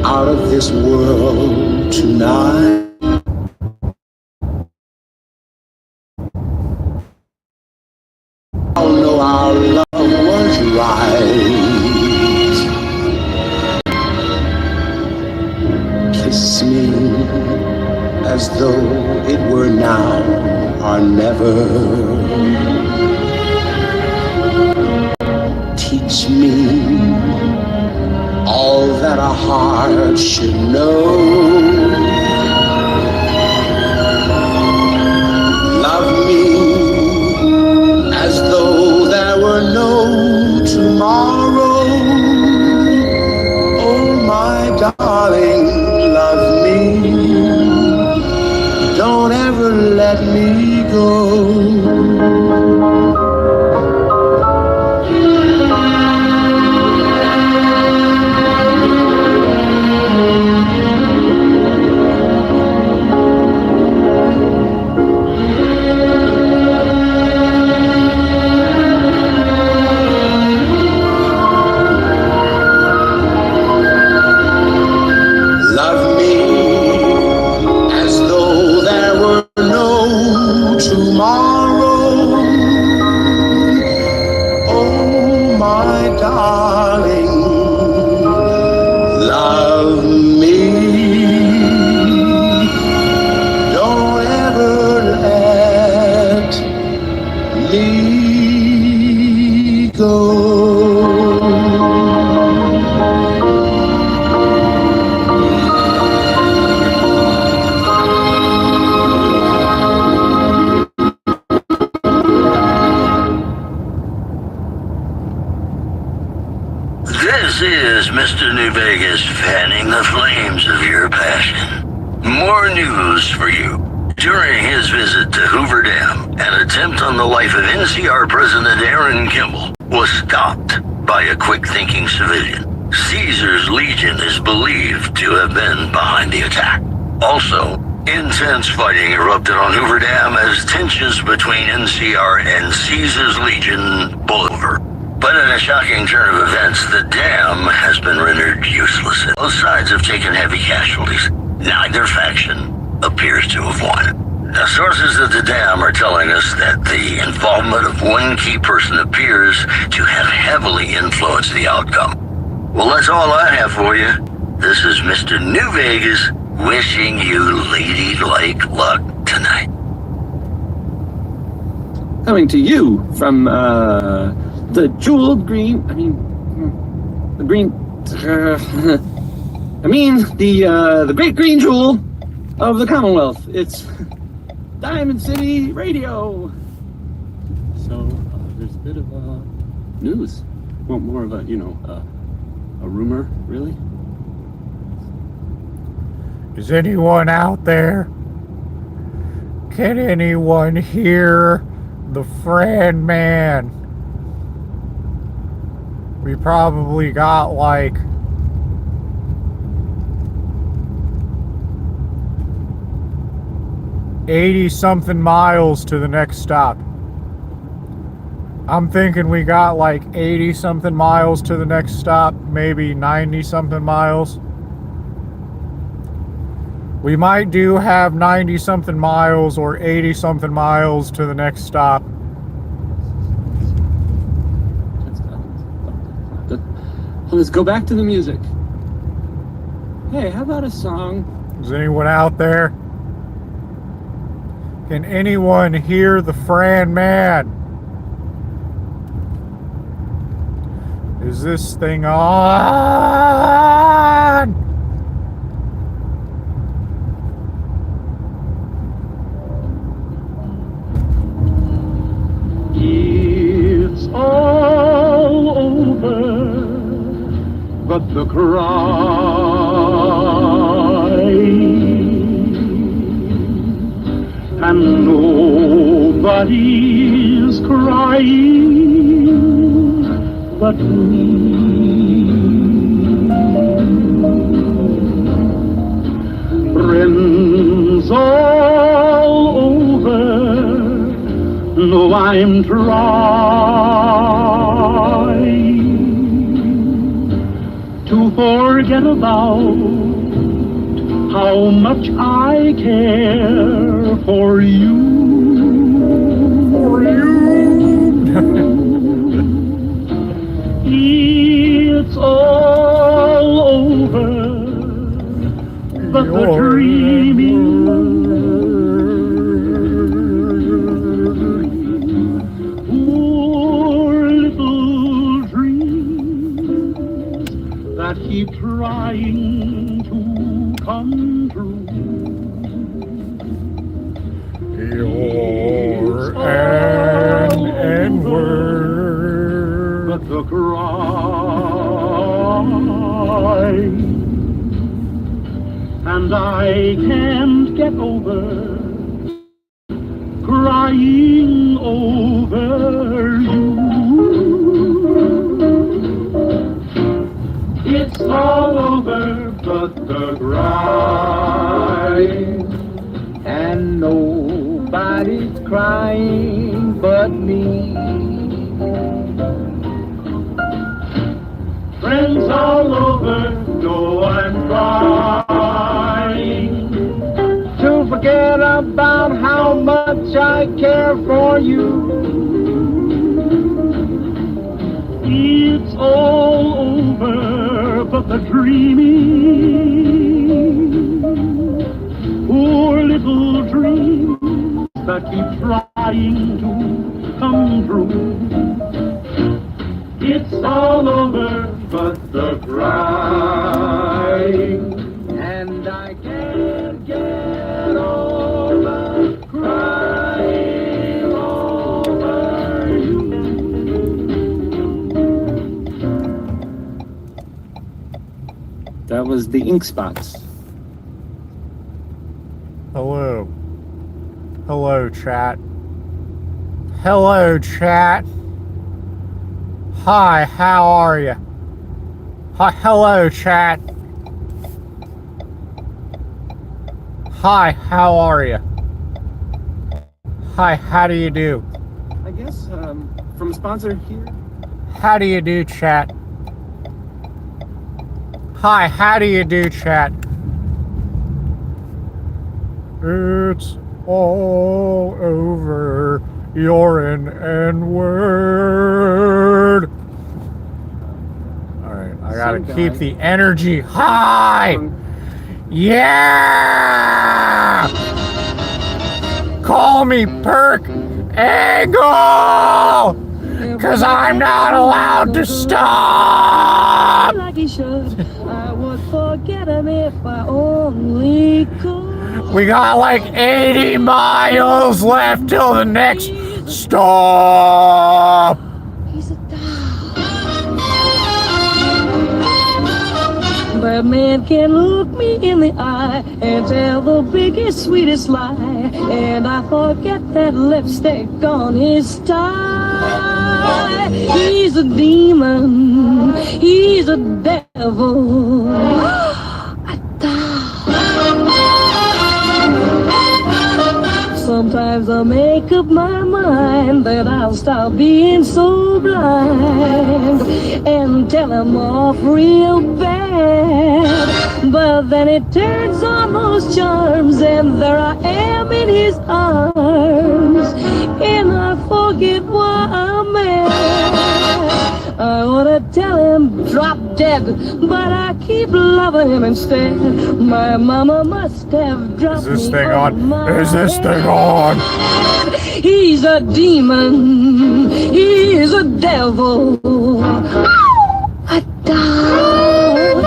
out of this world tonight. I'll know our love was right. Kiss me as though it were now or never. Teach me all that a heart should know. Love me as though there were no tomorrow. Oh, my darling, love me. Don't ever let me go. This is Mr. New Vegas fanning the flames of your passion. More news for you. During his visit to Hoover Dam, an attempt on the life of NCR President Aaron Kimball was stopped by a quick-thinking civilian. Caesar's Legion is believed to have been behind the attack. Also, intense fighting erupted on Hoover Dam as tensions between NCR and Caesar's Legion boiled over. But in a shocking turn of events, the dam has been rendered useless. Both sides have taken heavy casualties. Neither faction appears to have won. Now, sources at the dam are telling us that the involvement of one key person appears to have heavily influenced the outcome. Well, that's all I have for you. This is Mr. New Vegas wishing you ladylike luck tonight. Coming to you from the jeweled green. The green. The great green jewel of the Commonwealth. It's Diamond City Radio. So there's a bit of news. Well, more of a a rumor, really. Is anyone out there? Can anyone hear the Fran Man? We probably got like 80-something miles to the next stop. I'm thinking we got like 80-something miles to the next stop, maybe 90-something miles. We might do have 90-something miles or 80-something miles to the next stop. Let's go back to the music. Hey, how about a song? Is anyone out there? Can anyone hear the Fran Man? Is this thing on? It's all over, but the crying, and nobody's crying but me. Friends all over know I'm trying to forget about how much I care for you. It's all over, but the dreaming, poor little dreams that keep trying to come true. You're an N-word, but the crying, and I can't get over crying over you. It's all over, but the crying, and nobody's crying but me. Friends all over know I'm trying to forget about how much I care for you. It's all over, but the dreaming, poor little dreams that keep trying to come true. It's all over, but the crying, and I can't get over crying over you. That was the Ink Spots. Hello. Hello, chat. Hello, chat. Hi, how are you? Hi, hello, chat. Hi, how are you? Hi, how do you do? I guess from a sponsor here. How do you do, chat? Hi, how do you do, chat? It's all over. You're an N-word. Alright, I gotta Some keep guy. the energy high. Yeah! Call me Perk Angle! Cause I'm not allowed to stop! Like he should, I would forget him if I only could. We got like 80 miles left till the next stop! He's a dog. But man can look me in the eye and tell the biggest, sweetest lie. And I forget that lipstick on his tie. He's a demon. He's a devil. A dog. Sometimes I make up my mind that I'll stop being so blind and tell him off real bad. But then it turns on those charms and there I am in his arms and I forget why I'm mad. I wanna tell him drop dead, but I keep loving him instead. My mama must have dropped me. Is this thing on? my Is this thing head. on? He's a demon. He's a devil. A dog.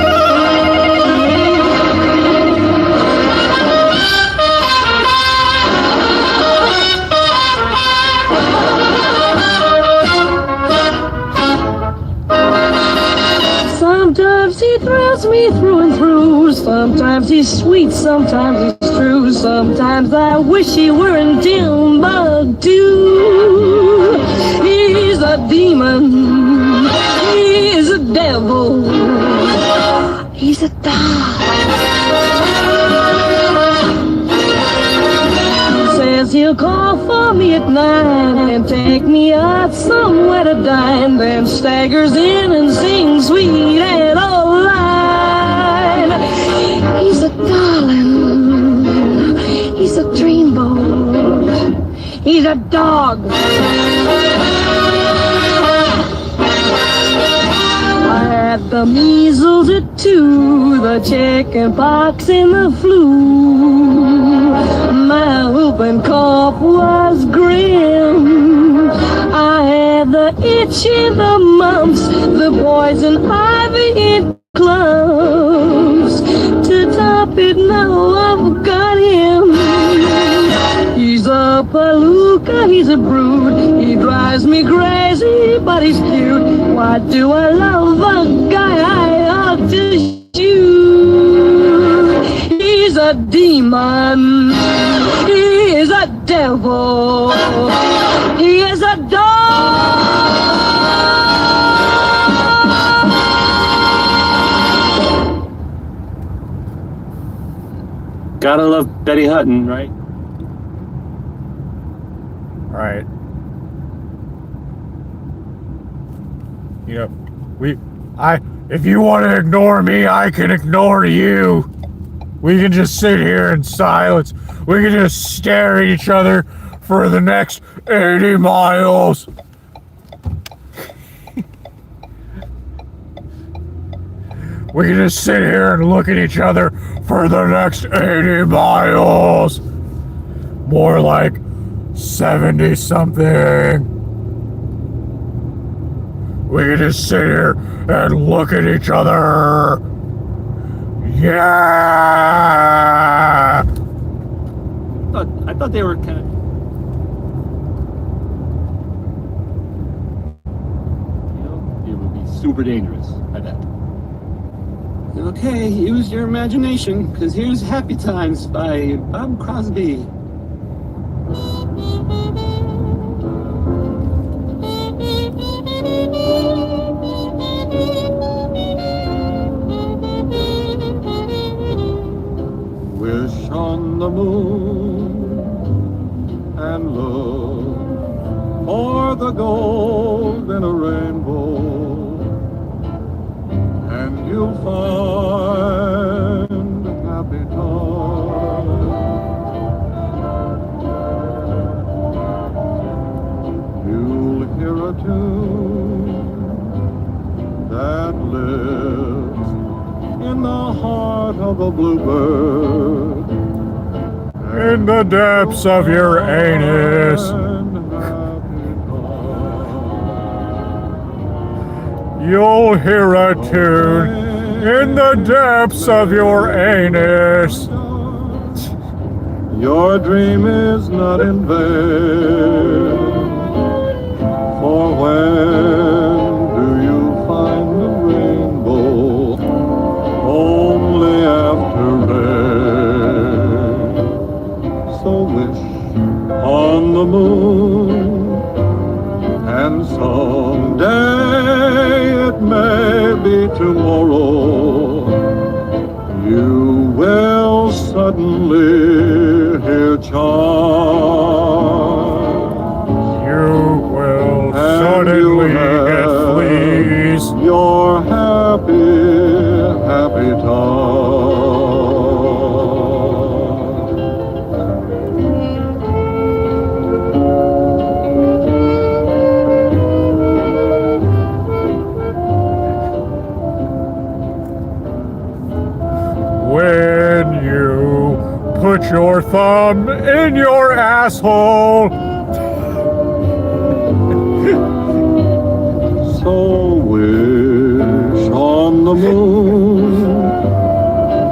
Sometimes he thrills me through and through. Sometimes he's sweet, sometimes he's true. Sometimes I wish he were in Timbuktu. He's a demon. He's a devil. He's a dog. Says he'll call for me at 9 and take me out somewhere to dine. Then staggers in and sings sweet and old line. He's a darling. He's a dreamboat. He's a dog. I had the measles at 2, the chicken pox and the flu. My whooping cough was grim. I had the itch and the mumps, the poison ivy in clumps. To top it now I've got him. He's a palooka, he's a brood. He drives me crazy, but he's cute. Why do I love a guy I ought to shoot? He's a demon. He is a devil. He is a dog. Gotta love Betty Hutton, right? Alright. You know, if you want to ignore me, I can ignore you. We can just sit here in silence. We can just stare at each other for the next 80 miles. We can just sit here and look at each other for the next 80 miles. More like 70 something. We can just sit here and look at each other. Yeah. I thought they were kind of. You know, it would be super dangerous. I bet. Okay, use your imagination, because here's Happy Times by Bob Crosby. on the moon and look for the gold in a rainbow, and you'll find happy times. You'll hear a tune that lives in the heart of a bluebird, in the depths of your anus. You'll hear a tune in the depths of your anus. Your dream is not in vain, for when do you find the rainbow? Only after rain. So wish on the moon, and someday, it may be tomorrow, you will suddenly hear chimes. You will suddenly get fleas. Your happy, happy time. When you put your thumb in your asshole. So wish on the moon,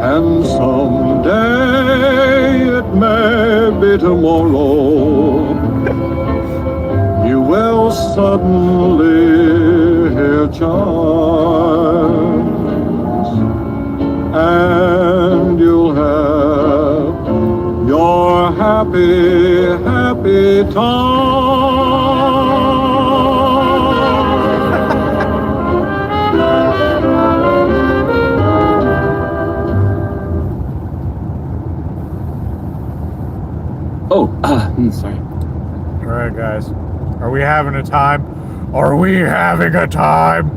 and someday, it may be tomorrow, you will suddenly hear chimes, and you'll have your happy, happy time. Sorry. All right, guys. Are we having a time? Are we having a time?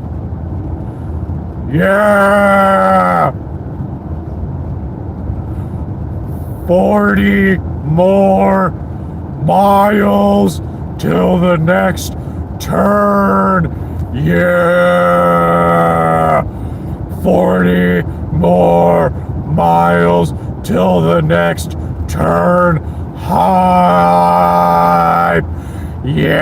Yeah! 40 more miles till the next turn. Yeah! 40 more miles till the next turn. Hype! Yeah!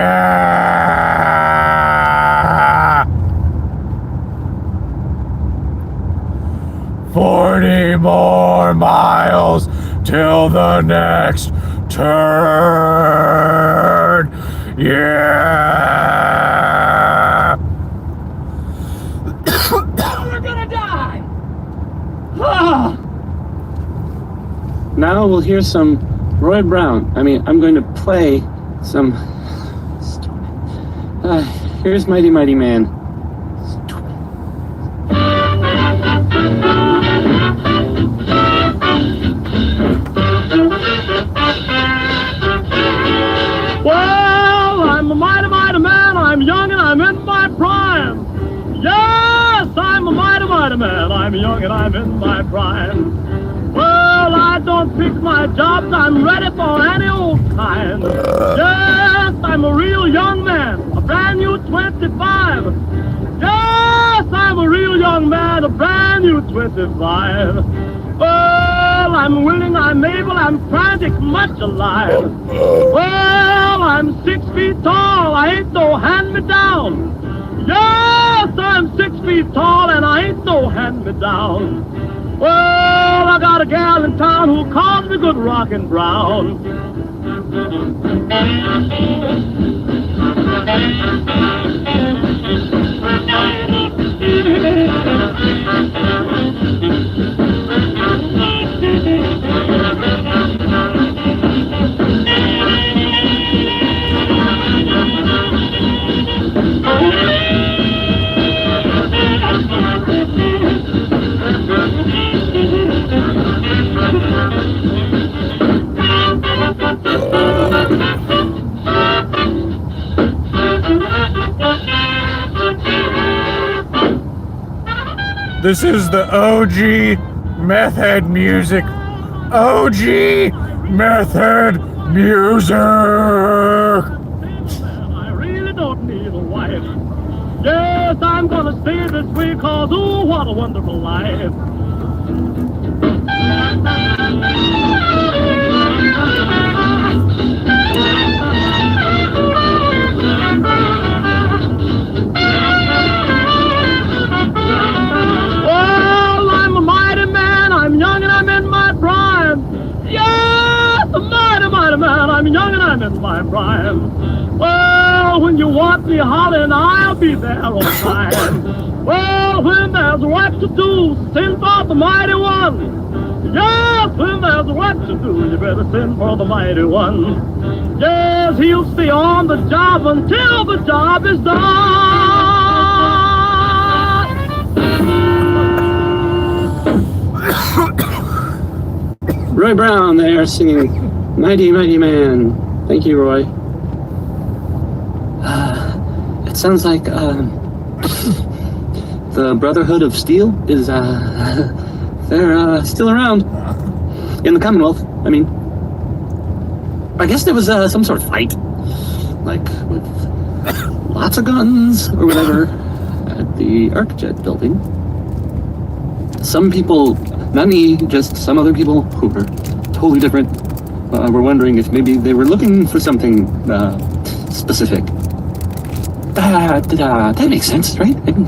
40 more miles till the next turn. Yeah! We're gonna die! Now we'll hear some Roy Brown. I'm going to play some. Here's Mighty Mighty Man. Well, I'm a mighty, mighty man. I'm young and I'm in my prime. Yes, I'm a mighty, mighty man. I'm young and I'm in my prime. Well, I don't pick my jobs. I'm ready for any old kind. Yes, I'm a real young man, a brand new 25. Yes, I'm a real young man, a brand new 25. Well, I'm willing, I'm able, I'm frantic, much alive. Well, I'm 6 feet tall, I ain't no hand-me-down. Yes, I'm 6 feet tall and I ain't no hand-me-down. Well, I got a gal in town who calls me Good Rockin' Brown. This is the OG meth head music. OG meth head music. I really don't need a wife. Yes, I'm gonna stay this way, cause oh, what a wonderful life. Well, I'm a mighty man, I'm young and I'm in my prime. Yes, a mighty, mighty man, I'm young and I'm in my prime. Well, when you want me hollering, I'll be there on time. Well, when there's work to do, send for the mighty one. Yes, when there's work to do, you better send for the mighty one. Yes, he'll stay on the job until the job is done. Roy Brown there singing Mighty, Mighty Man. Thank you, Roy. It sounds like the Brotherhood of Steel is they're still around in the Commonwealth. I mean, I guess there was some sort of fight, like with lots of guns or whatever at the ArcJet building. Some people, not me, just some other people who were totally different, were wondering if maybe they were looking for something specific. That makes sense, right? I mean,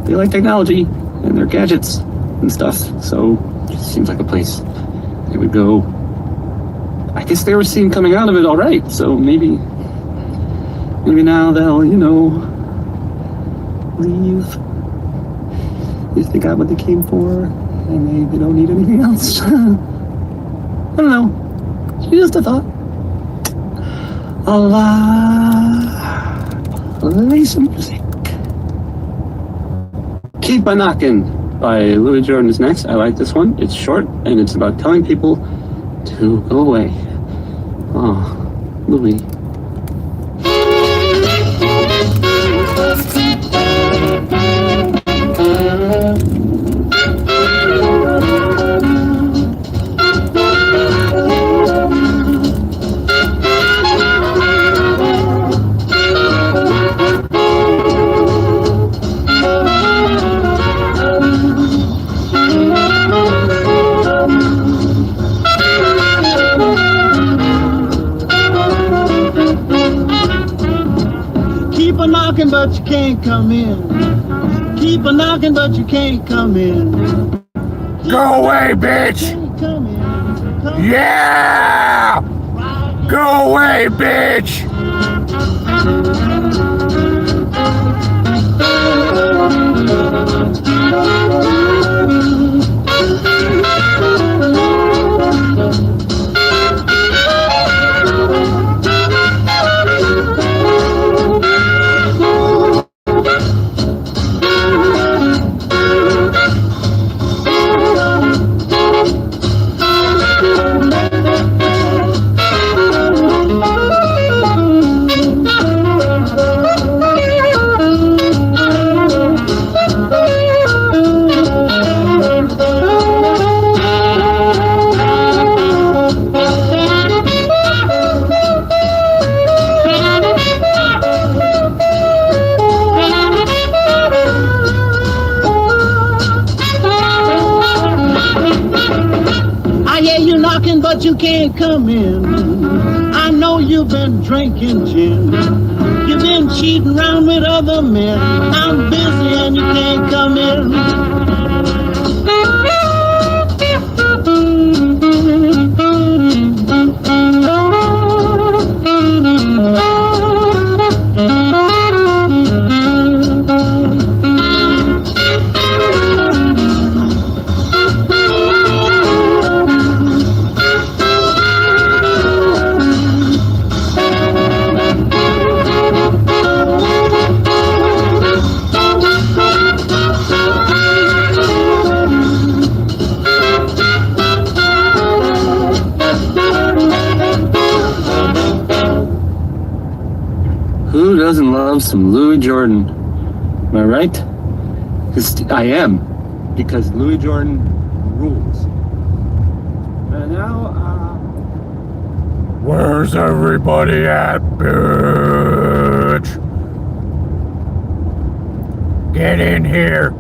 they like technology and their gadgets and stuff, so it seems like a place they would go. I guess they were seen coming out of it all right, so maybe now they'll, leave if they got what they came for and they don't need anything else. I don't know. Just a thought. I'll play some music. Keep a Knockin' by Louis Jordan is next. I like this one. It's short and it's about telling people to go away. Oh, Louis. Keep a knocking, but you can't come in. Keep a knocking, but you can't come in. Go away, bitch! Come in. Yeah! Go away, bitch! But you can't come in. I know you've been drinking gin. You've been cheating around with other men. I'm busy and you can't come in. Who doesn't love some Louis Jordan? Am I right? I am, because Louis Jordan rules. And now, Where's everybody at, bitch? Get in here.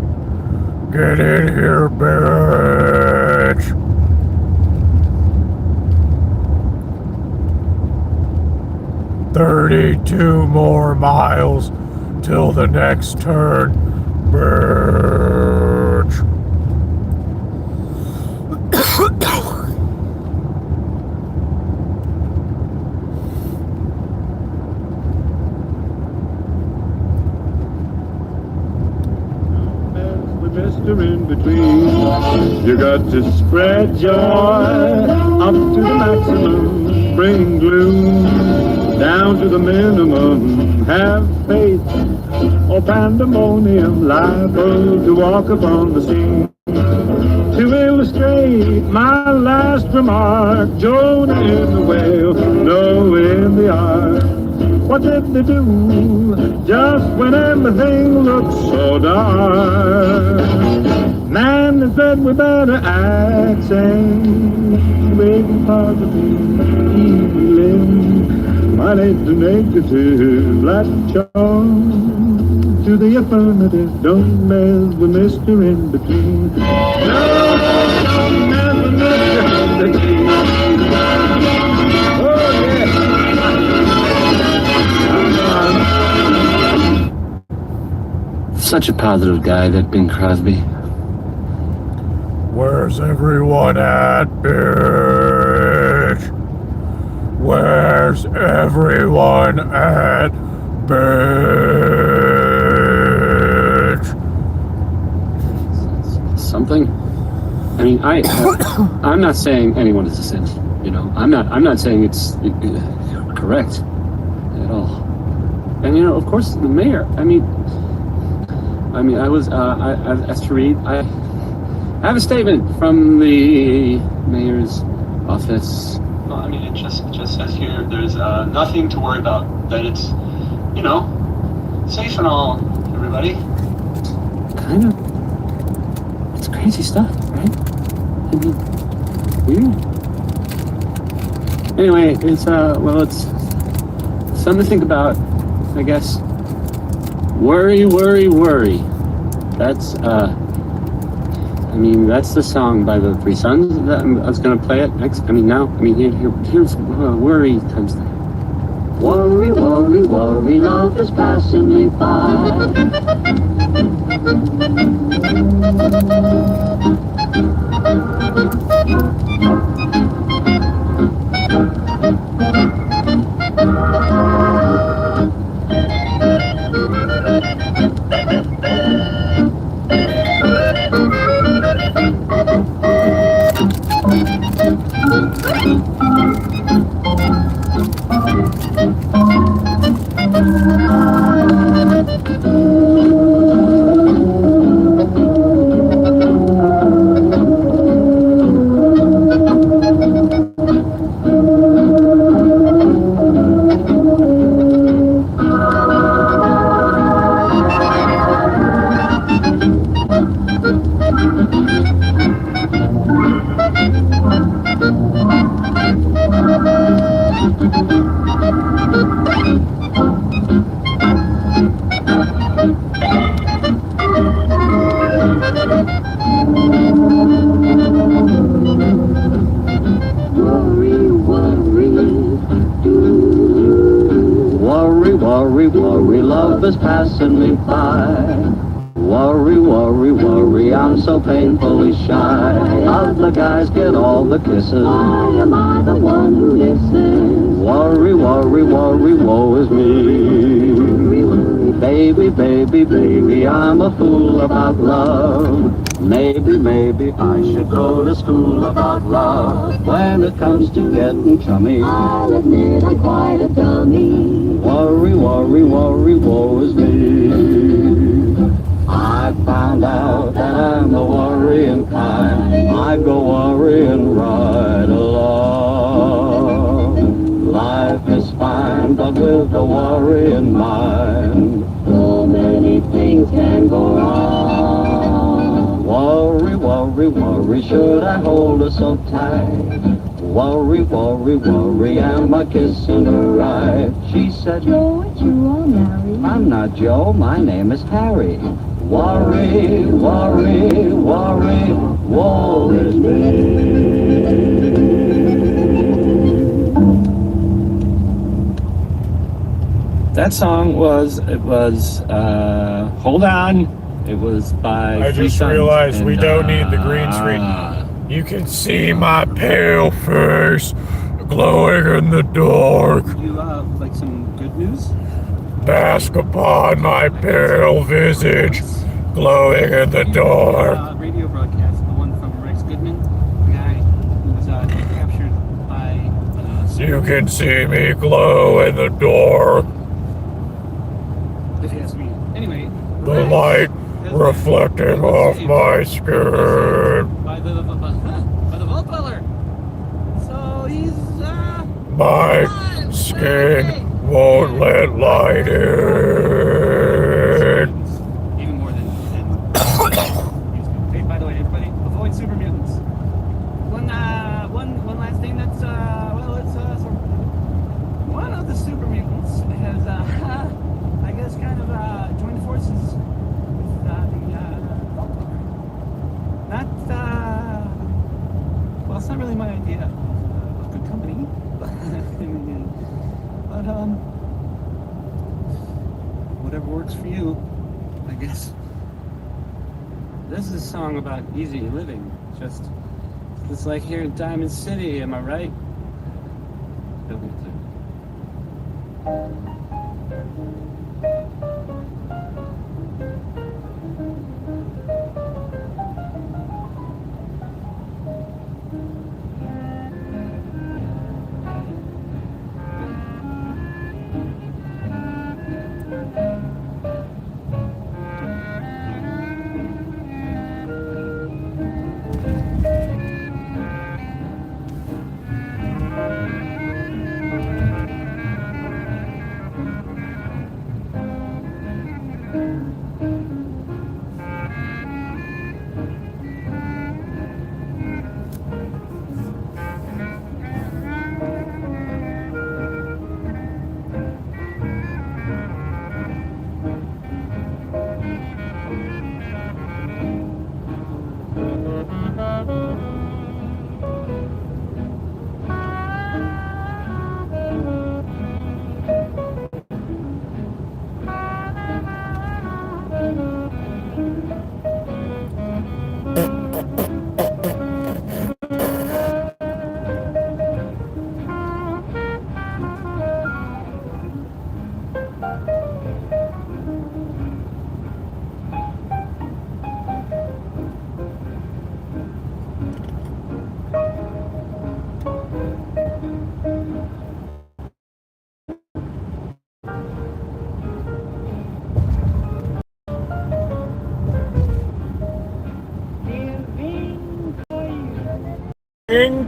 Get in here, bitch. "32 more miles till the next turn, bitch." Mr. In Between, you got to spread joy up to the maximum, bring gloom down to the minimum, have faith or pandemonium, liable to walk upon the scene. To illustrate my last remark, Jonah in the whale, Noah in the ark. What did they do just when everything looked so dark? Man has said we better act sane, waiting for the healing. My nature negative, black charm to the affirmative. Don't mess with Mr. In Between. No, don't mess with Mr. In Between. Oh, yeah. such a positive guy, that Bing Crosby. Where's everyone at, bitch? Where's everyone at, bitch? Something. I mean, I'm not saying anyone is a sin. You know, I'm not saying it's correct at all. And you know, of course, the mayor. I mean, I asked to read. I have a statement from the mayor's office. Well, I mean, it just says here there's nothing to worry about. That it's, you know, safe and all, everybody. Kind of. It's crazy stuff, right? I mean, weird. Anyway, it's it's something to think about, I guess. Worry, worry, worry. That's that's the song by the Three Sons. I was gonna play it next. Here's worry comes there. Worry, worry, worry, love is passing me by. Worry, worry, love is passing me by. Worry, worry, worry, I'm so painfully shy. Other guys get all the kisses. Why am I the one who listens? Worry, worry, worry, woe is me. Worry, worry, baby, baby, baby, I'm a fool about love. Maybe, maybe I should go to school about love. When it comes to getting chummy, I'll admit I'm quite a dummy. Worry, worry, worry, woe is me. I found out that I'm the worrying kind. I go worrying right along. Life is fine, but with the worrying mind. So many things things can go wrong. Worry, worry, worry, should I hold her so tight? Worry, worry, worry, am I kissing her right? She said, Joe, aren't you all married? I'm not Joe, my name is Harry. Worry, worry, worry, woe is me. That song was Hold On. It was by I Three just Sons, realized we and, don't need the green screen. You can see my pale face glowing in the dark. You like some good news? Bask upon my pale visage glowing in the dark. Radio broadcast, the one from Rex Goodman, the guy who was captured by. You can see me glow in the dark. If you ask me. Anyway. The light reflecting off my skin. By the vault dweller. So he's My skin won't let light in. even more than hey, by the way, everybody, avoid super mutants. One last thing that's one of the super mutants has I guess kind of joined forces with the vault dweller. Not well, it's not really my idea of good company, but whatever works for you, I guess. This is a song about easy living. It's like here in Diamond City, am I right?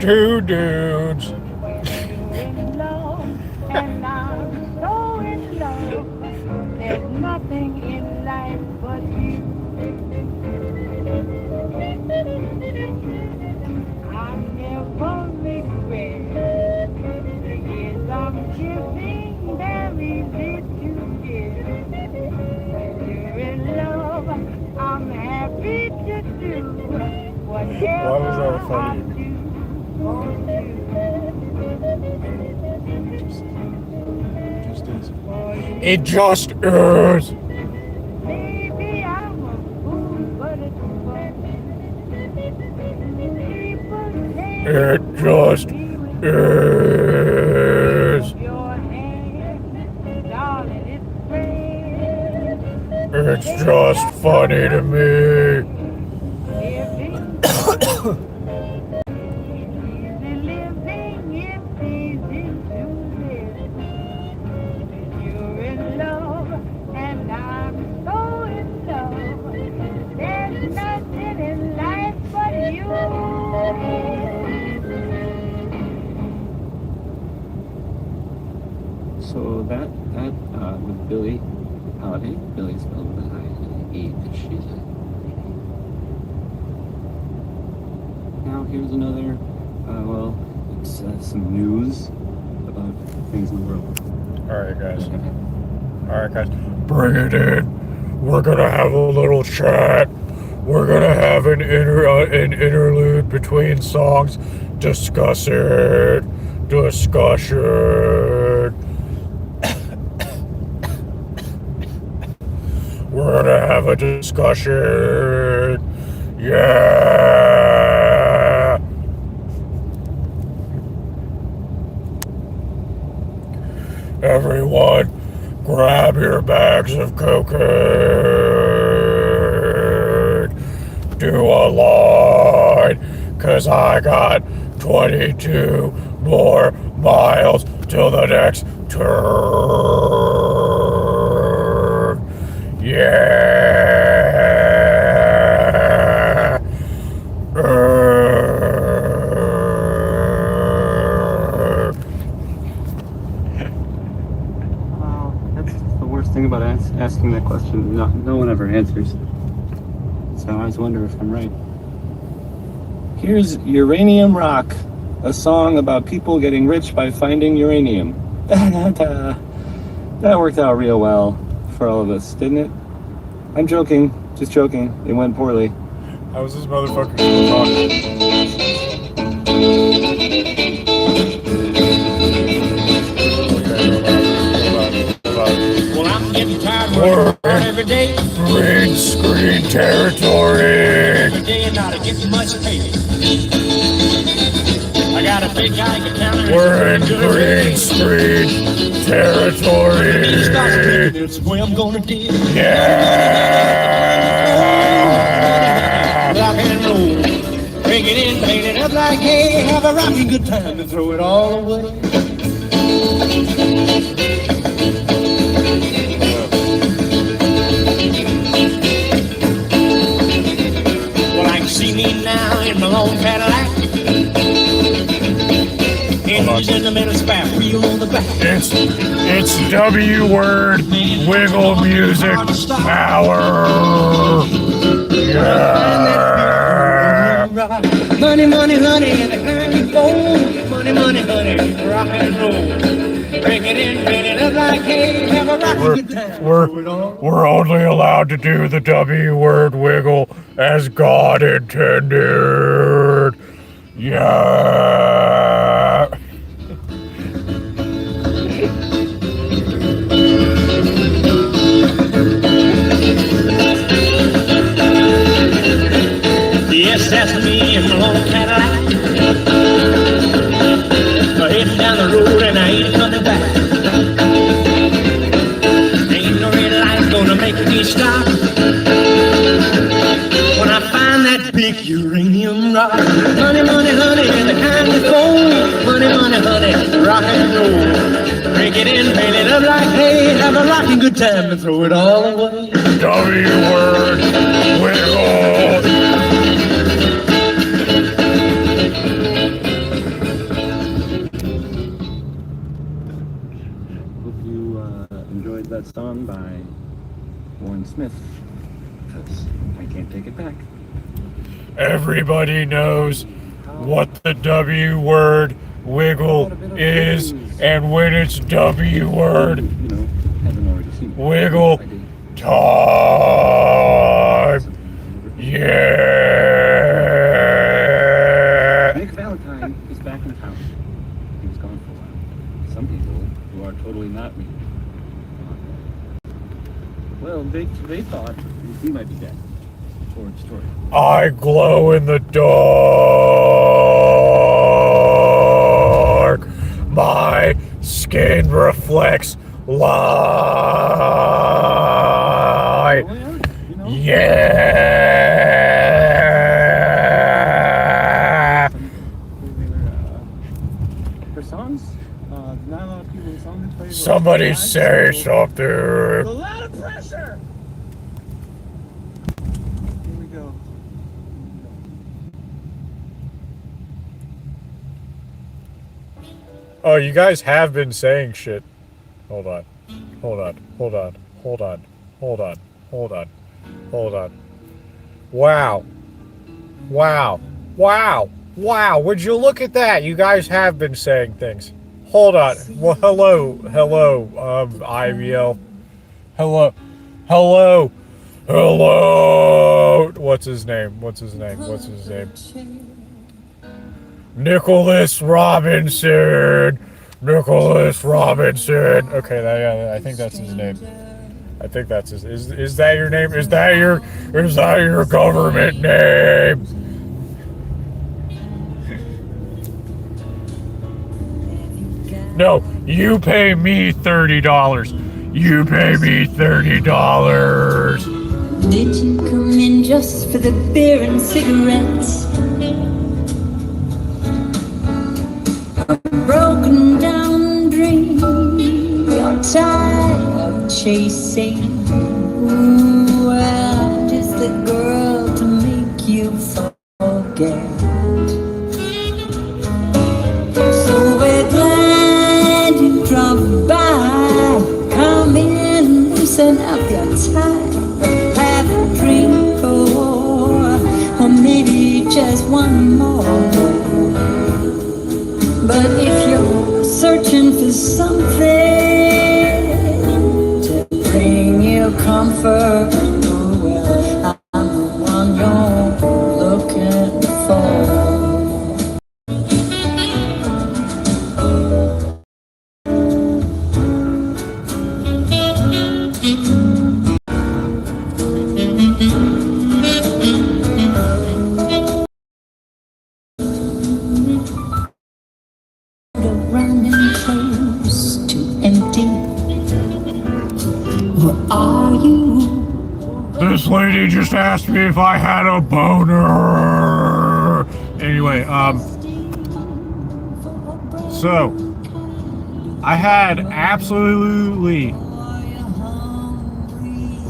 Two dudes. In love, and I'm so in love. There's nothing in life but you. I never regret the years I'm giving. They're easy to give. When you're in love, I'm happy to do whatever Why was that funny? I do. It just is. Maybe I'm a fool, but it's fun. People say It just is. your hand, darling, it's It's just funny to me. So that with Billie Holiday, Billy spelled with an I. eat if she's a... Now here's another, it's some news about things in the world. Alright, guys. Bring it in. We're gonna have a little chat. We're gonna have an interlude between songs. Discuss it. We're gonna have a discussion. Yeah. Everyone, grab your bags of cocaine. Do a line, 'cause I got 22 more miles till the next turn. Yeah. That's the worst thing about asking that question. No one ever answers. So I always wonder if I'm right. Here's Uranium Rock, a song about people getting rich by finding uranium. That worked out real well for all of us, didn't it? I'm joking, just joking. It went poorly. How was this motherfucker still talking? Well, I'm getting tired We're working hard every day. green screen territory. Every day and not getting much pay. I got a big guy can count. We're in green screen territory. That's the way I'm gonna do. Yeah. Rock and roll. Bring it in, paint it up like hay. Have a rocking good time and throw it all away. Well, I can see me now in my long Cadillac. Engines in the middle, spare wheel on the back. It's W word wiggle music power. Yeah. Money, money, honey, and the kind of gold. Money, money, honey, rock and roll. Bring it in, bring it up like hay. Have a rocking good time. We're only allowed to do the W word wiggle as God intended. Yeah. Yes, that's me in my long Cadillac. Heading down the road and I ain't coming back. Ain't no red light gonna make me stop. When I find that big uranium rock. Money, money, honey, and the kind of gold. Money, money, honey, rock and roll. Break it in, paint it up like hay. Have a rocking good time and throw it all away. W word wiggle. Enjoyed that song by Warren Smith, because I can't take it back. Everybody knows what the W word wiggle is, and when it's W word wiggle time. Yeah. Nick Valentine is back in town. He was gone for a while. Some people who are totally not me. Well, they thought he might be dead. Forward story. I glow in the dark. My skin reflects light. Yeah. For songs, not a lot of people in songs play. Somebody say something. A lot of pressure. Here we go. Oh, you guys have been saying shit. Hold on. Hold on. Wow. Wow. Wow. Wow. Would you look at that? You guys have been saying things. Hold on. Well, hello. Hello, IBL. Hello. Hello. Hello. What's his name? What's his name? What's his name? Nicholas Robinson. Nicholas Robinson. Okay, yeah, I think that's his name. I think that's his. Is that your name? Is that your government name? No, you pay me $30. You pay me $30. Did you come in just for the beer and cigarettes? A broken down dream you're tired of chasing. Ooh, I'm just the girl to make you forget. So we're glad you dropped by. Come in, loosen up your tie. Have a drink or maybe just one more. But if you're searching for something to bring you comfort, oh well, I'm the one you're looking for. Running close to empty. Where are you? This lady just asked me if I had a boner. Anyway, so I had absolutely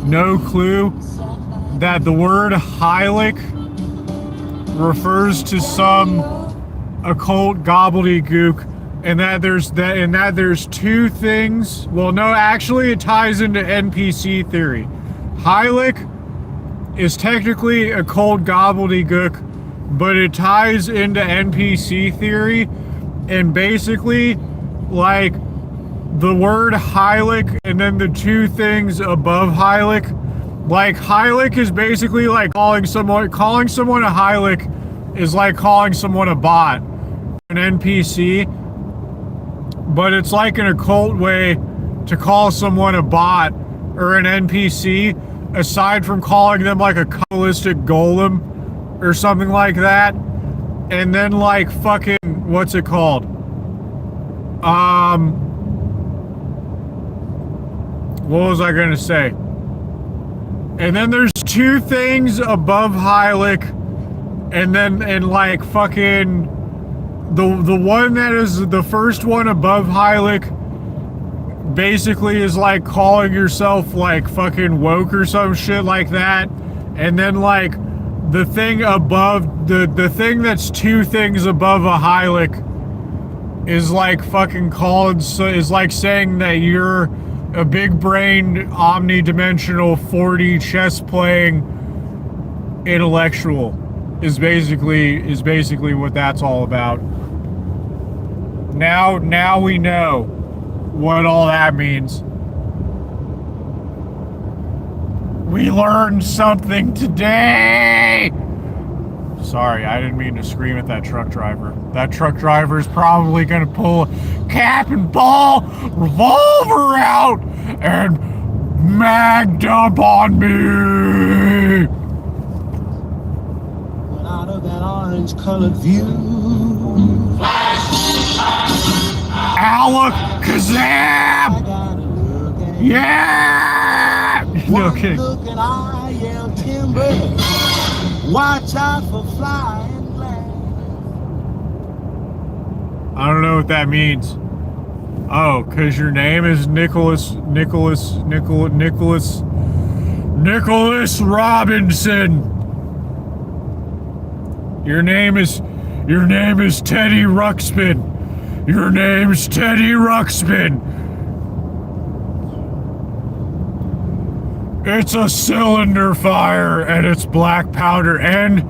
no clue that the word Heilig refers to some occult gobbledygook, and that there's two things. Well, no, actually it ties into NPC theory. Heilig is technically occult gobbledygook, but it ties into NPC theory, and basically, like, the word Heilig and then the two things above Heilig, like, Heilig is basically like calling someone a Heilig is like calling someone a bot, an NPC, but it's like an occult way to call someone a bot or an NPC, aside from calling them like a Kabbalistic golem or something like that. And then, like, fucking, what's it called? What was I gonna say? And then there's two things above Heilig, and like fucking the one that is the first one above Heilig basically is like calling yourself like fucking woke or some shit like that. And then like the thing above the thing that's two things above a Heilig is like fucking is like saying that you're a big-brained, omnidimensional, 4D chess-playing intellectual is basically what that's all about. Now we know what all that means. We learned something today! Sorry, I didn't mean to scream at that truck driver. That truck driver is probably gonna pull a cap and ball revolver out and mag dump on me! Out of that orange-colored view. Alakazam! Yeah! No kidding. Look and I yell timber. Watch out for flying glass. I don't know what that means. Oh, cause your name is Nicholas Robinson. Your name is Teddy Ruxpin. Your name's Teddy Ruxpin. It's a cylinder fire and it's black powder, and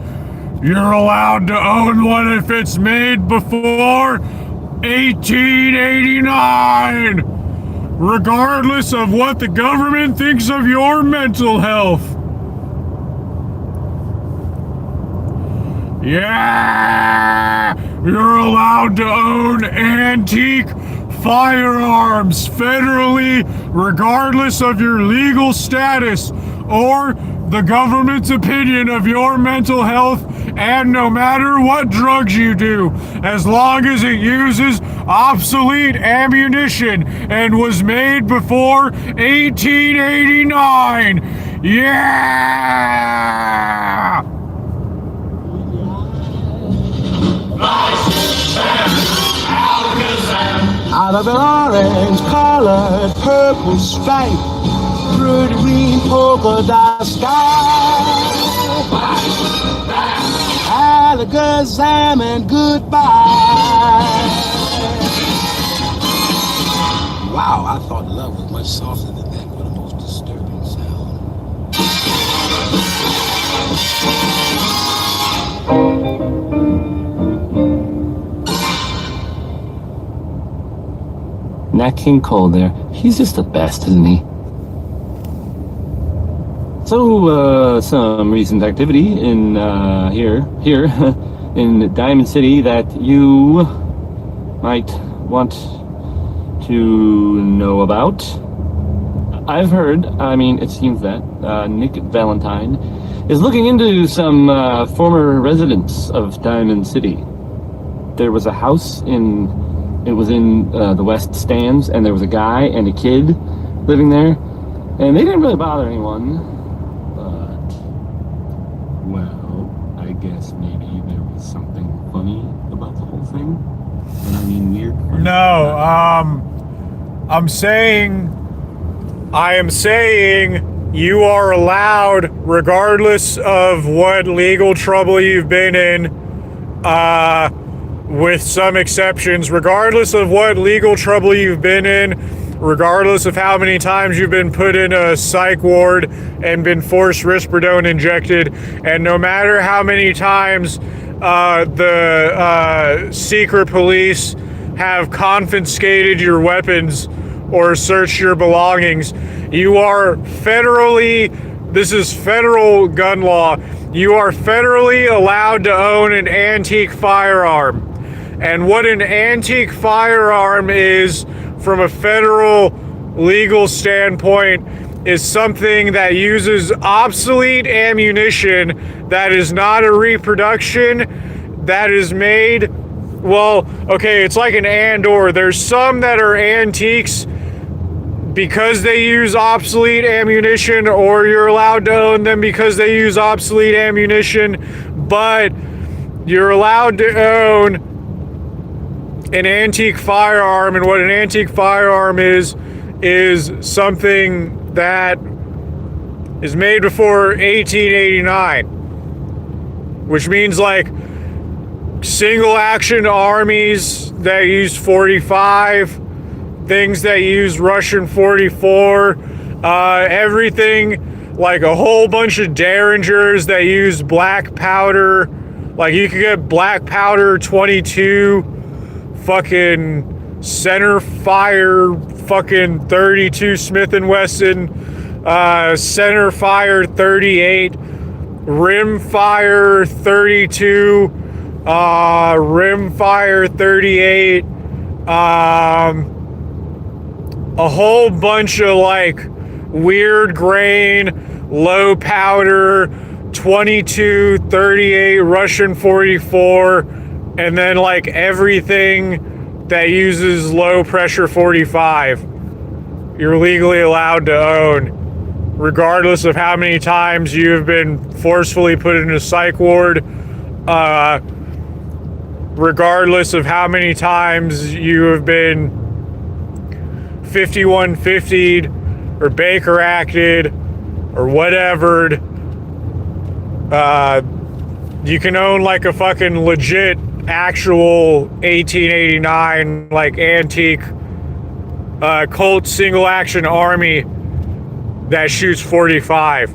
you're allowed to own one if it's made before 1889, regardless of what the government thinks of your mental health. Yeah! You're allowed to own antique firearms federally, regardless of your legal status or the government's opinion of your mental health, and no matter what drugs you do, as long as it uses obsolete ammunition and was made before 1889. Yeah! Out of an orange-colored purple stripe, pretty green polka dot sky. Alakazam and goodbye. Wow, I thought love was much softer than that. What a most disturbing sound. Nat King Cole there. He's just the best, isn't he? So, some recent activity in, here, in Diamond City that you might want to know about. I've heard, it seems that, Nick Valentine is looking into some, former residents of Diamond City. There was a house it was in the West Stands, and there was a guy and a kid living there, and they didn't really bother anyone, but, well, I guess maybe there was something funny about the whole thing. And I mean weird. No, I am saying you are allowed, regardless of what legal trouble you've been in, with some exceptions, regardless of what legal trouble you've been in, regardless of how many times you've been put in a psych ward and been forced risperidone injected, and no matter how many times the secret police have confiscated your weapons or searched your belongings, you are this is federal gun law, you are federally allowed to own an antique firearm. And what an antique firearm is, from a federal legal standpoint, is something that uses obsolete ammunition that is not a reproduction, that is made, well, okay, it's like an and/or. There's some that are antiques because they use obsolete ammunition, or you're allowed to own them because they use obsolete ammunition, but you're allowed to own an antique firearm. And what an antique firearm is something that is made before 1889, which means like single action armies that use 45, things that use Russian 44, everything, like a whole bunch of Derringers that use black powder. Like you could get black powder 22, fucking center fire fucking 32 Smith & Wesson, center fire 38, rim fire 32, rim fire 38, a whole bunch of like weird grain, low powder, 22, 38, Russian 44, and then like everything that uses low pressure 45, you're legally allowed to own, regardless of how many times you've been forcefully put in a psych ward, regardless of how many times you have been 5150'd or Baker acted or whatever. You can own like a fucking legit actual 1889 like antique Colt single action army that shoots 45.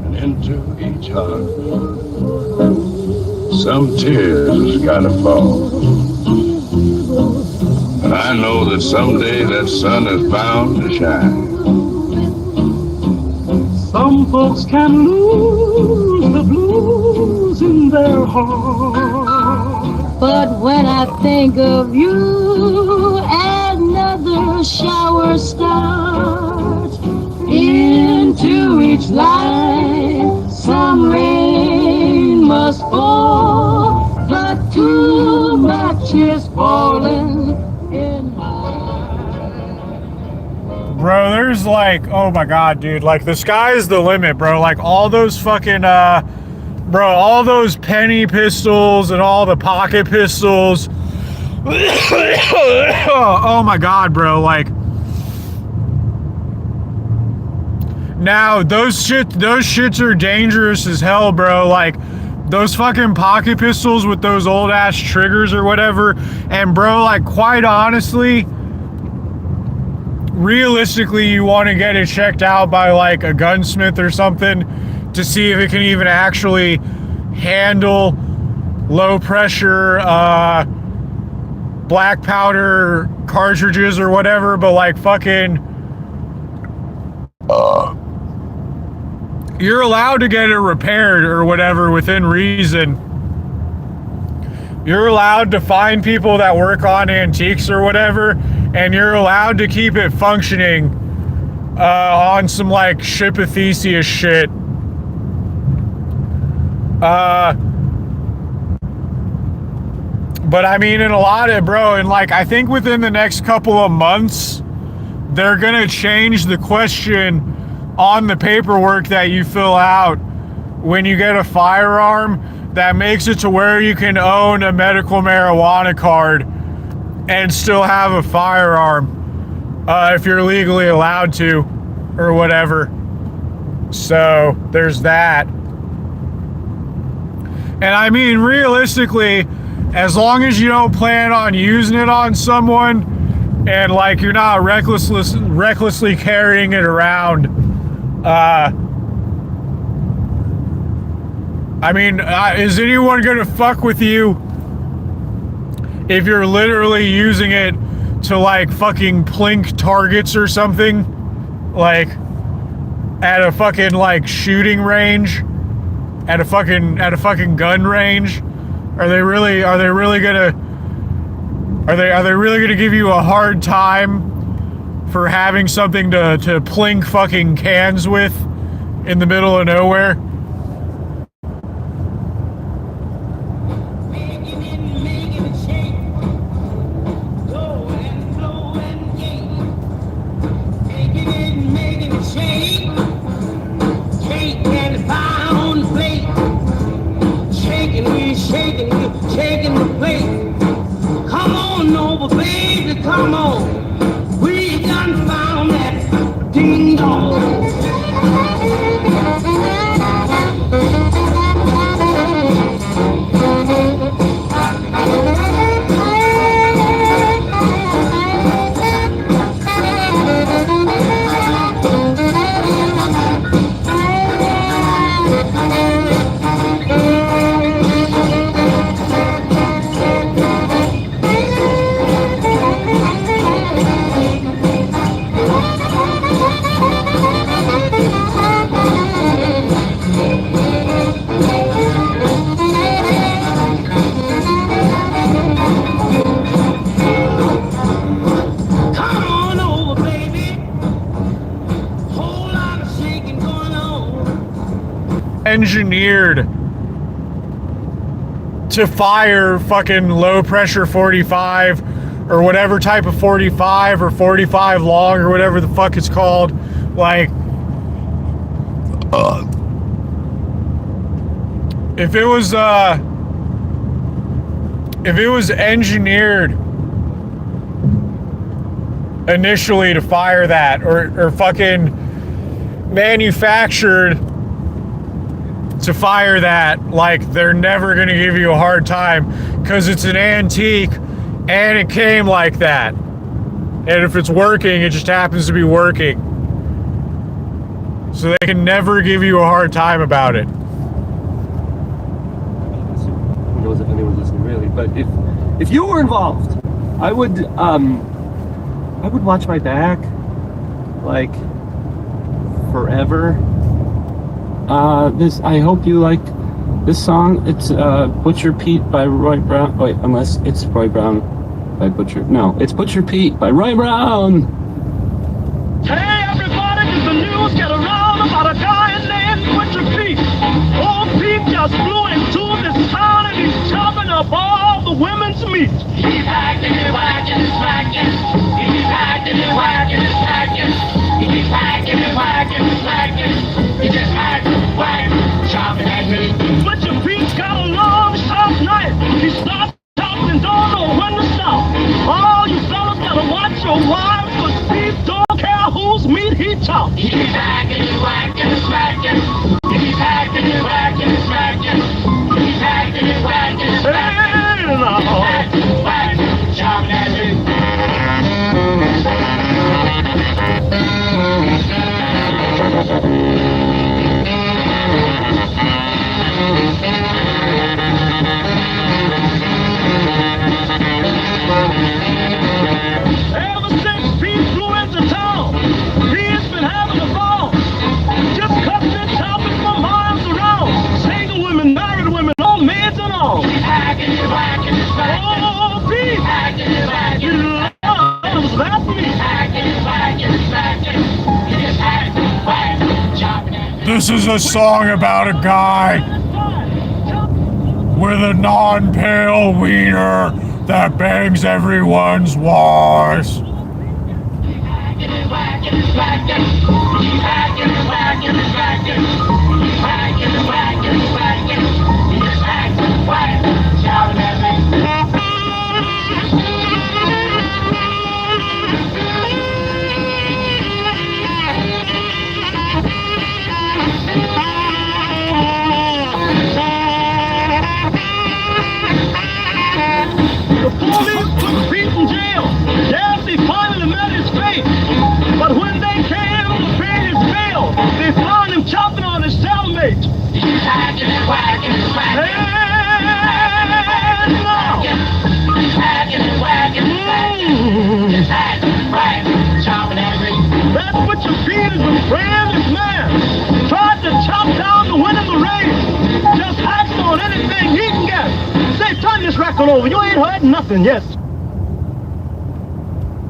And into each heart, some tears gotta fall. And I know that someday that sun is bound to shine. Some folks can lose the blues in their heart. But when I think of you, another shower starts. Into each line, some rain must fall. But too much is falling in Bro, there's like, oh my god, dude, like the sky's the limit, bro. Like all those fucking bro, all those penny pistols and all the pocket pistols. Oh my god, bro, like now those shits are dangerous as hell, bro. Like those fucking pocket pistols with those old ass triggers or whatever. And bro, like quite honestly, realistically, you want to get it checked out by like a gunsmith or something to see if it can even actually handle low pressure black powder cartridges or whatever. But like fucking you're allowed to get it repaired or whatever within reason. You're allowed to find people that work on antiques or whatever, and you're allowed to keep it functioning on some like Ship of Theseus shit. But I mean, in a lot of, bro, and like I think within the next couple of months, they're gonna change the question on the paperwork that you fill out when you get a firearm that makes it to where you can own a medical marijuana card and still have a firearm if you're legally allowed to or whatever. So there's that. And I mean, realistically, as long as you don't plan on using it on someone and like you're not recklessly carrying it around, I mean, is anyone gonna fuck with you if you're literally using it to like fucking plink targets or something? Like at a fucking like shooting range, at a fucking gun range? Are they really gonna give you a hard time for having something to plink fucking cans with in the middle of nowhere? Shaking the plate. Come on over, baby, come on. We done found that ding dong. Engineered to fire fucking low pressure 45 or whatever type of 45 or 45 long or whatever the fuck it's called. Like if it was engineered initially to fire that or fucking manufactured to fire that, like they're never going to give you a hard time because it's an antique and it came like that. And if it's working, it just happens to be working. So they can never give you a hard time about it. Who knows if anyone's listening really? But if you were involved, I would watch my back, like, forever. I hope you like this song. It's Butcher Pete by Roy Brown. Wait, unless it's Roy Brown by Butcher. No, it's Butcher Pete by Roy Brown. Hey everybody, did the news get around about a guy named Butcher Pete? Old Pete just flew into this town and he's chopping up all the women's meat. He's hacking and whacking and smacking. He's hacking and whacking and smacking. He's hacking and whacking and smacking. He just hacks, whacks, chopping at me. Butcher Pete's got a long, sharp knife. He starts chopping and don't know when to stop. All you fellas gotta watch your wives, 'cause Pete don't care whose meat he chops. He's hacking and whacking and smacking. He's hacking and whacking and smacking. He's hacking and whacking and smacking. He's hacking, whacking, chopping at me. Ever since Pete flew into town, he's been having a ball. Just cutting and chopping my arms around. Single women, married women, all maids and all. He's hacking and whacking and smacking. Oh, Pete! Hacking and whacking and smacking. It was that Pete. Hacking and whacking and smacking. He just hacking, whacking, chopping at me. This is a song about a guy with a non-pale wiener that bangs everyone's wives. He's hacking and whacking and smacking. He's hacking and whacking and smacking. He's hacking and whacking and smacking. He just hacks, whacks, shouting at me. The police put Pete in jail. Yes, they finally met his fate. But when they came to pay his bail, they found him chopping on his cellmate. He's hacking and whacking and smacking. And now, he's hacking and whacking and smacking. He's hacking, whacking, chopping at me. That's what your Pete is a brilliant man. Tried to chop down the wind in the rain. Just hacks on anything he can get. Say, turn this record over. You ain't heard nothing yet.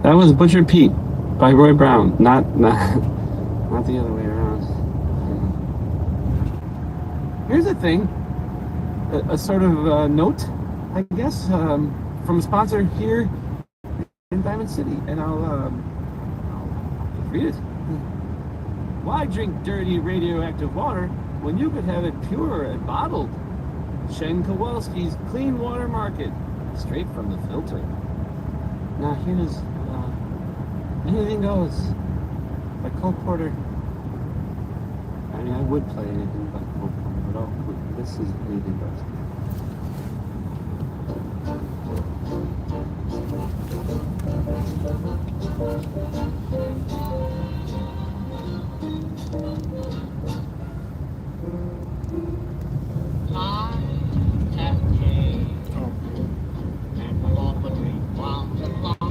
That was Butcher Pete by Roy Brown, not the other way around. Here's the thing, a sort of note, I guess, from a sponsor here in Diamond City, and I'll read it. Why drink dirty radioactive water when you could have it pure and bottled? Shen Kowalski's Clean Water Market, straight from the filter. Now here's Anything Goes by Cole Porter. I mean, I would play anything by Cole Porter, but this is Anything Goes.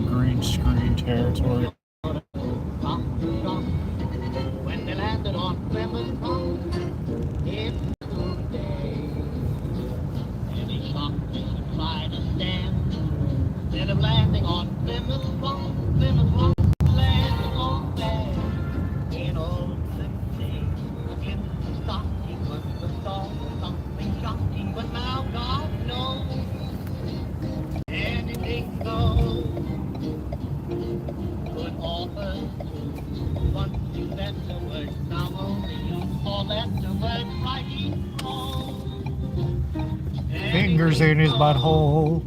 Green screen territory. When they landed on Plymouth Rock, it was a good day. And he stopped to try to stand. Instead of landing on Plymouth Rock landed on land. In old Plymouth days, in the stocking was the stall of something shocking, but now God knows anything goes. Good authors, once you let the word now only you or let the word right Fingers in his butthole.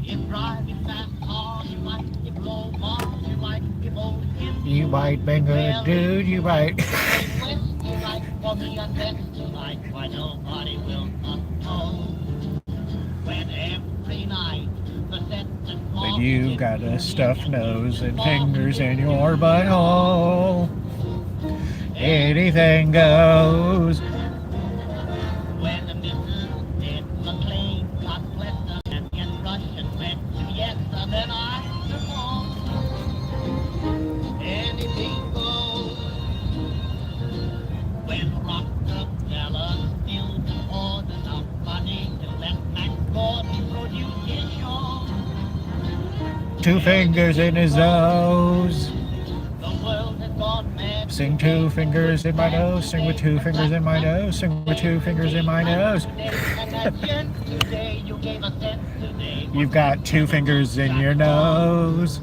If driving fast car, you might get low bar, you might get old again. You might bang a dude, you might. You might for the unbest tonight, why nobody will not know. When every night the set and They And you've got a stuffed nose and fingers in your butthole. Anything goes. Two fingers in his nose. Sing two fingers in my nose. Sing with two fingers in my nose. Sing with two fingers in my nose. You've got two fingers in your nose.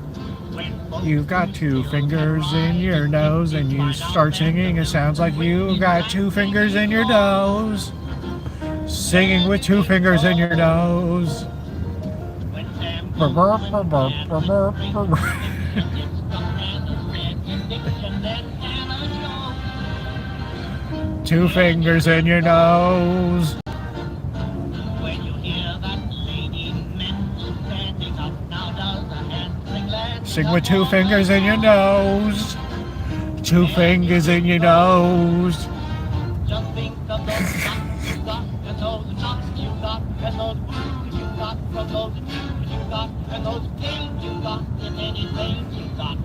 You've got two fingers in your nose, and you start singing. It sounds like you got two fingers in your nose. Singing with two fingers in your nose. Two fingers in your nose. Sing with two fingers in your nose. Two fingers in your nose.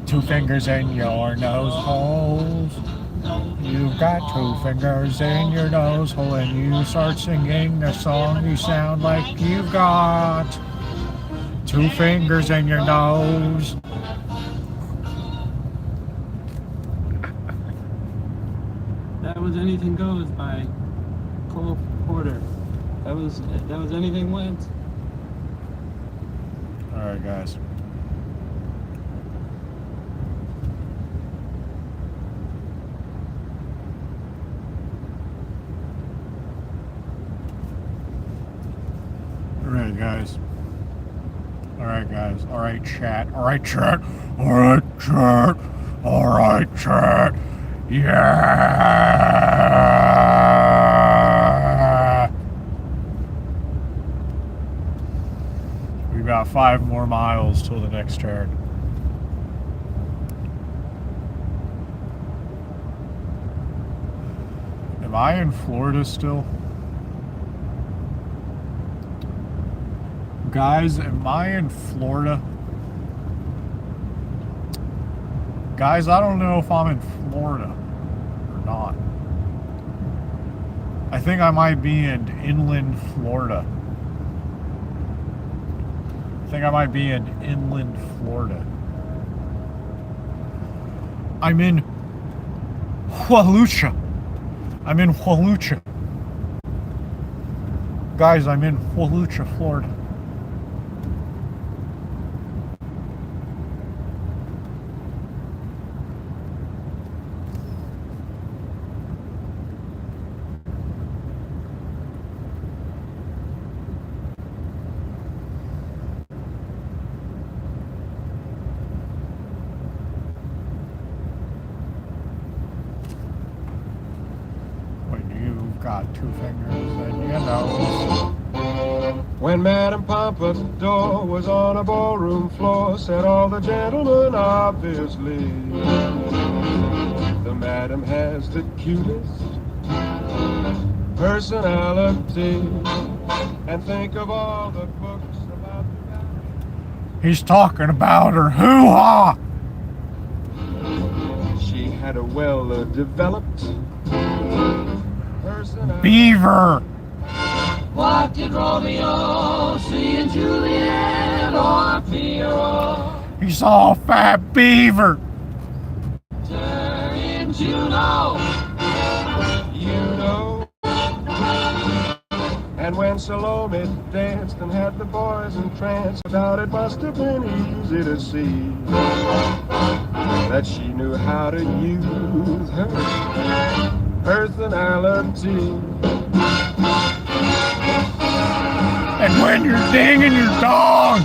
Two fingers in your nose holes. You've got two fingers in your nose hole, and you start singing a song. You sound like you've got two fingers in your nose. That was Anything Goes by Cole Porter. That was Anything Went. All right, guys. All right, guys. All right, guys. All right, chat. All right, chat. All right, chat. All right, chat. Yeah. We've got 5 more miles till the next turn. Am I in Florida still? Guys, am I in Florida? Guys, I don't know if I'm in Florida or not. I think I might be in inland Florida. I think I might be in inland Florida. I'm in Hualucha. I'm in Hualucha. Guys, I'm in Hualucha, Florida. Got two fingers in your nose. When Madame Pompadour was on a ballroom floor, said all the gentlemen obviously, the madam has the cutest personality. And think of all the books about the guy. He's talking about her hoo-ha! She had a well-developed beaver. What did Romeo see in Juliet or Pierrot? He saw a fat beaver. In Juno, you know. And when Salome danced and had the boys entranced, I doubt it must have been easy to see that she knew how to use her personality. And when you're dinging your dog,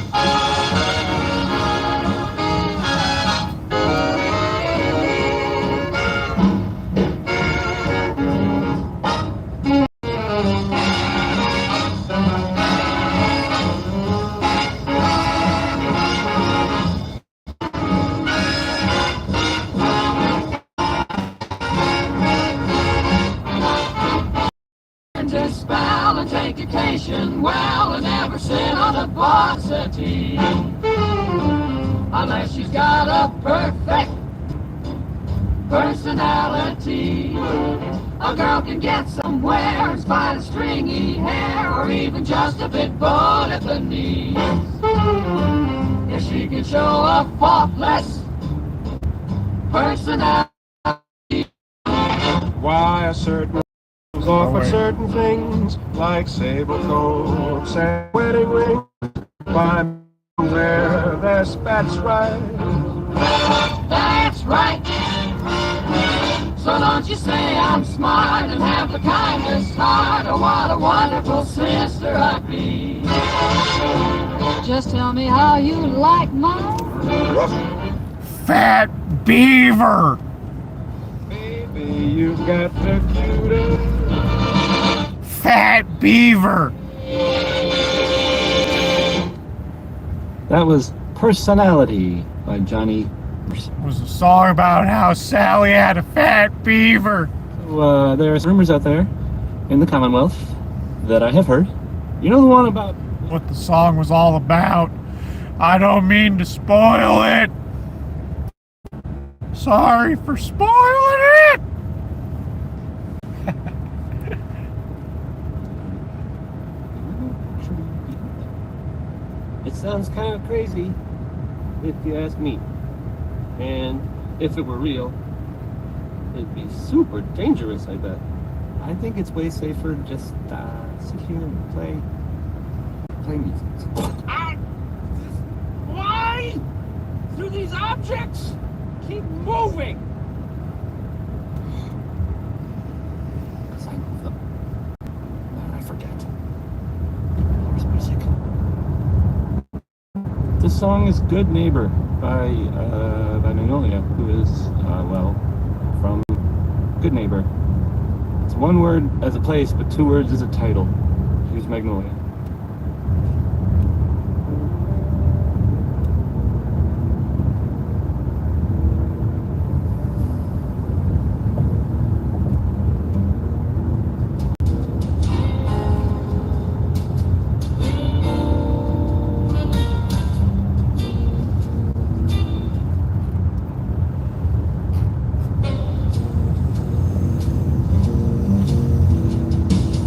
out of varsity. Unless she's got a perfect personality. A girl can get somewhere as fine as stringy hair, or even just a bit bowed at the knees. If she can show a faultless personality. Why a certain was offered certain things like sable coats and wedding rings. Why wear their spats right? That's right. So don't you say I'm smart and have the kindest heart. Oh, what a wonderful sister I'd be. Just tell me how you like my Fat beaver. Baby, you got the cutest. Fat beaver. That was Personality by Johnny. It was a song about how Sally had a fat beaver. So, there are rumors out there in the Commonwealth that I have heard. You know the one about what the song was all about. I don't mean to spoil it. Sorry for spoiling it. It sounds kind of crazy, if you ask me. And if it were real, it'd be super dangerous, I bet. I think it's way safer to just sit here and play music. Why do these objects keep moving? Because I move them. And I forget. There's music. This song is Good Neighbor by Magnolia, who is, from Good Neighbor. It's one word as a place, but two words as a title. Here's Magnolia.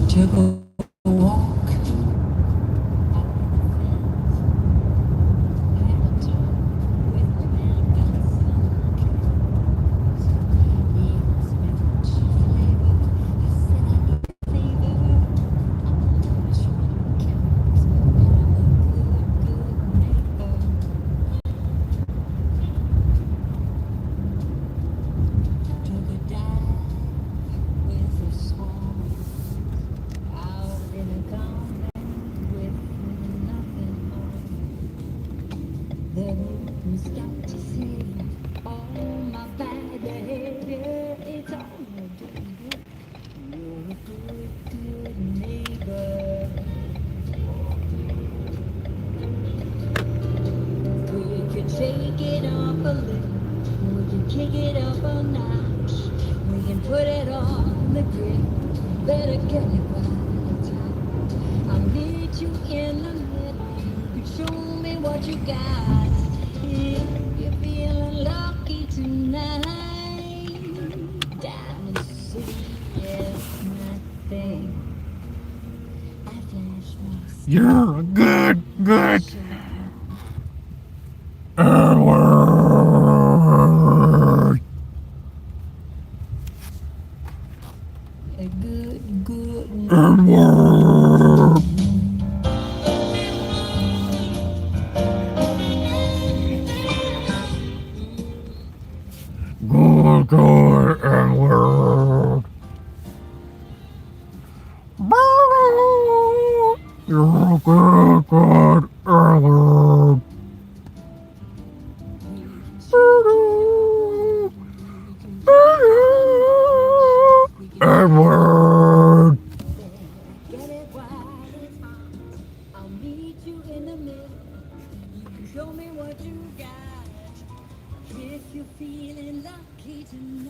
Took a walk. Take it up a little, we can kick it up a notch. We can put it on the grill, better get it right time. I'll meet you in the middle, you can show me what you got. If you're feeling lucky tonight, Diamond City is my thing. I flash my You're a good word. a good Word. Good and word. You're good and word. Edward. Get it right, it's fine. I'll meet you in the middle. You can show me what you got. If you're feeling lucky tonight.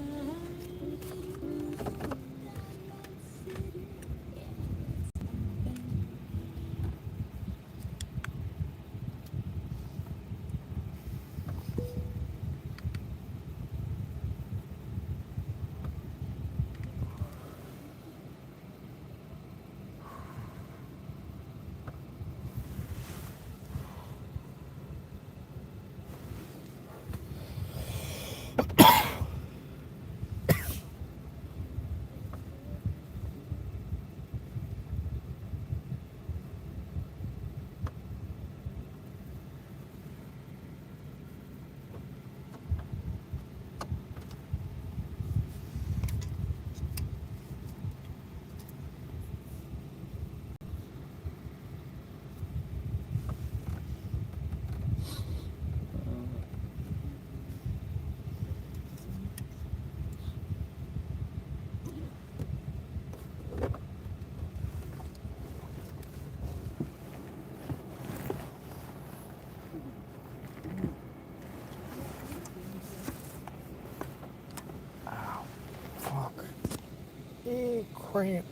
cramp.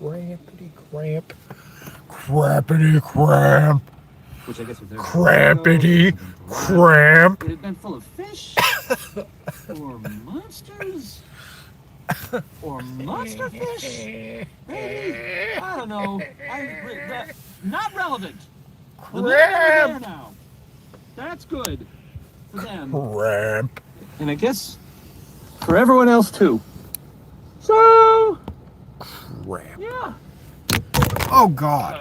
Crampity cramp. Crampity cramp. Which I guess was there. Crampity cramp. Could it have been full of fish? Or monsters? Or monster fish? Maybe? I don't know. Not relevant. The men are there now. That's good for them. Cramp. And I guess for everyone else too. So, Cramp. yeah. Oh God.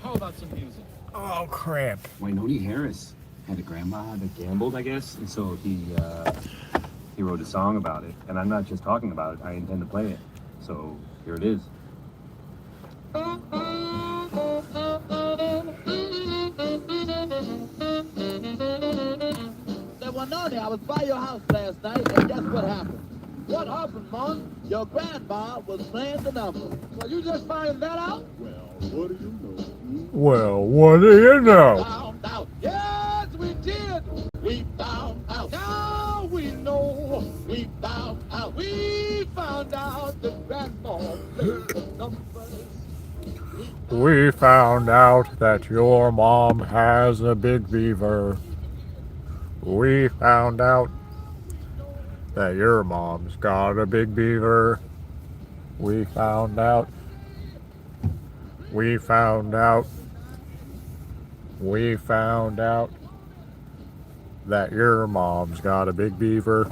How about some music? Oh cramp. Wainoni Harris had a grandma that gambled, I guess, and so he wrote a song about it. And I'm not just talking about it; I intend to play it. So here it is. Say, Wainoni, I was by your house last night, and guess what happened? What happened, Mon? Your grandma was playing the number. So you just finding that out? Well, what do you know? Well, what do you know? Found out. Yes, we did. We found out. Now we know. We found out. We found out that grandma played the numbers. We found out that your mom has a big beaver. We found out that your mom's got a big beaver. We found out. We found out. We found out that your mom's got a big beaver.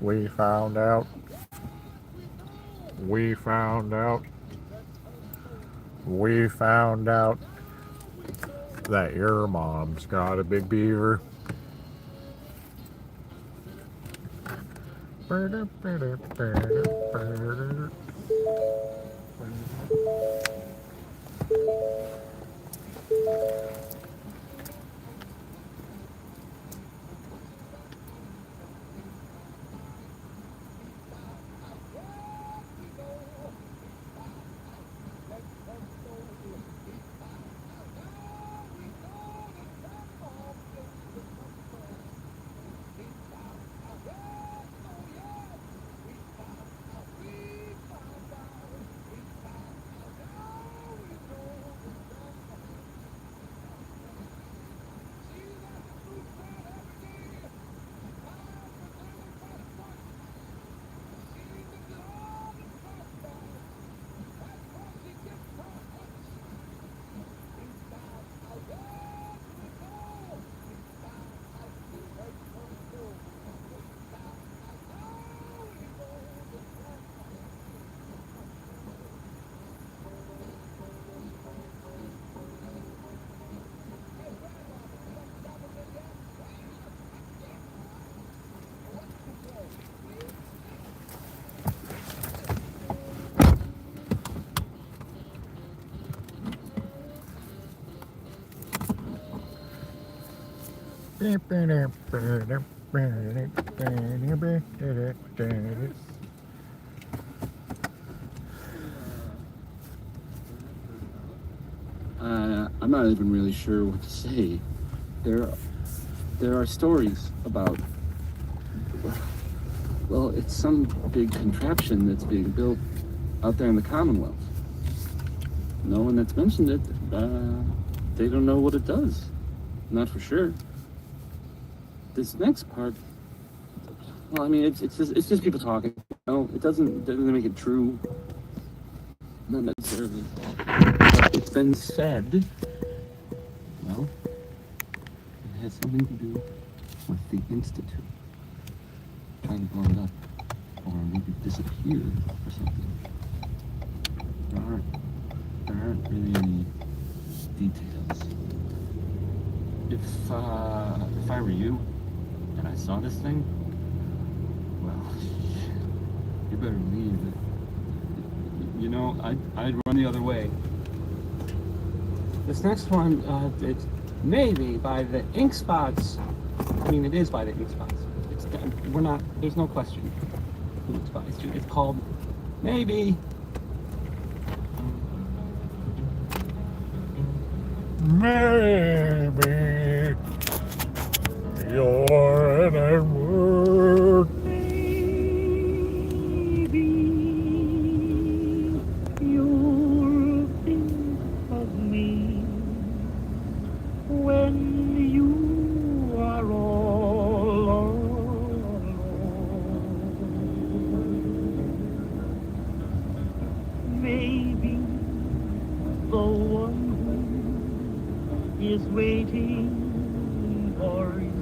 We found out. We found out. We found out that your mom's got a big beaver. I'm not even really sure what to say. There are stories about, well, it's some big contraption that's being built out there in the Commonwealth. No one that's mentioned it, they don't know what it does. Not for sure. This next part, well, I mean, it's just people talking. No, it doesn't make it true. Not necessarily. But it's been said. Well, it has something to do with the Institute. Trying to blow it up. Or maybe disappear or something. There aren't really any details. If I were you, and I saw this thing, well, you better leave. You know, I'd run the other way. This next one, it's maybe by the ink spots. I mean, it is by the ink spots. There's no question who it's by. It's called Maybe. Maybe you're an N-word. the one who is waiting for you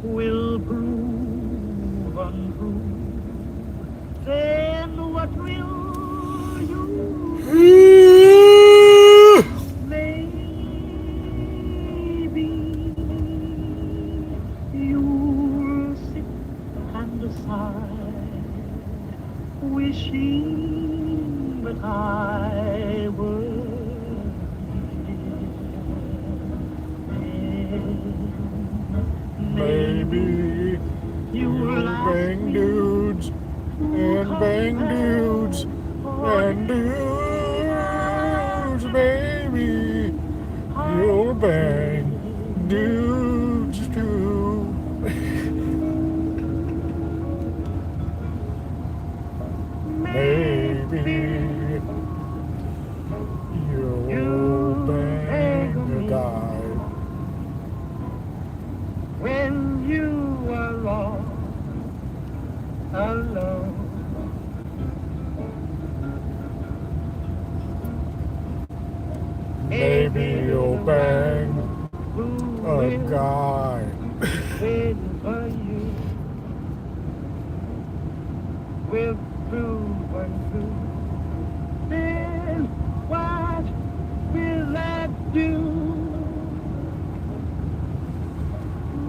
will prove untrue, then what will you do? Maybe you'll sit and decide, wishing that I were Maybe you'll bang dudes and bang dudes and dudes, baby. You'll bang dudes too. Maybe you'll bang a guy when you are all alone. Maybe you'll bang a guy. Waiting for you will prove untrue. Then what will that do?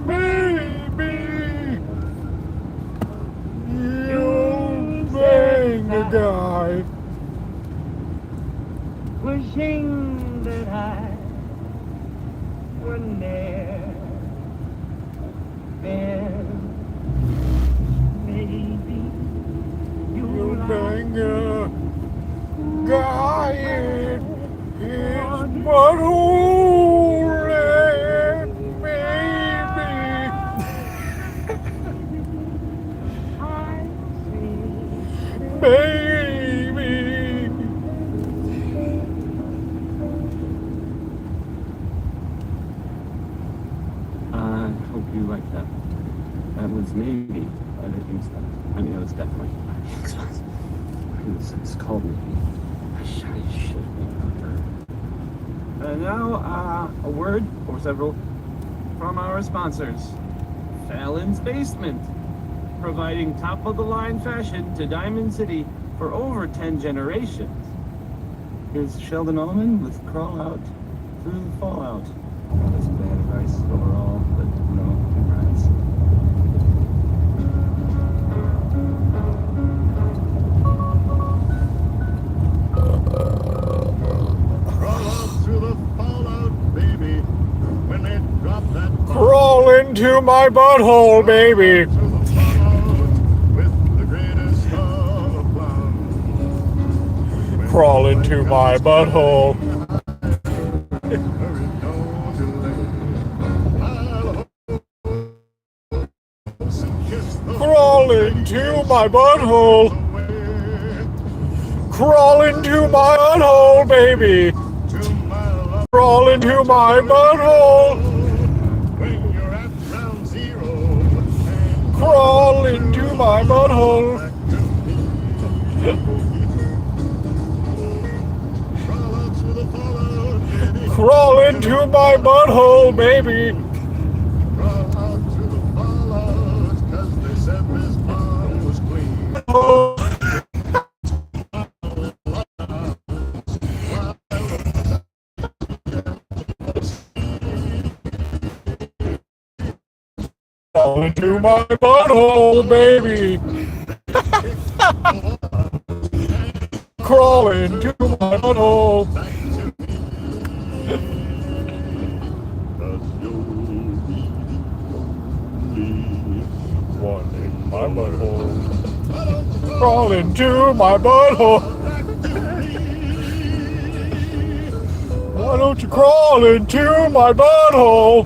Maybe you'll bang a guy. Wishing that I were near. Then maybe You'll bang a guy in his butthole and maybe baby. I hope you like that. That was maybe other things that I mean, it was definitely. It's called me. I should have been now, a word or several from our sponsors. Fallon's Basement, providing top-of-the-line fashion to Diamond City for over 10 generations. Here's Sheldon Ullman with Crawl Out Through the Fallout. That's bad advice overall, but no, congrats. Crawl into my butthole, baby. Crawl into my butthole. Crawl into my butthole. Crawl into my butthole, baby. Crawl into my butthole. Crawl into my butthole. Crawl into my butthole, baby. Crawl into my butthole, baby. Crawl into my butthole. One in my butthole. Crawl into my butthole. Why don't you crawl into my butthole?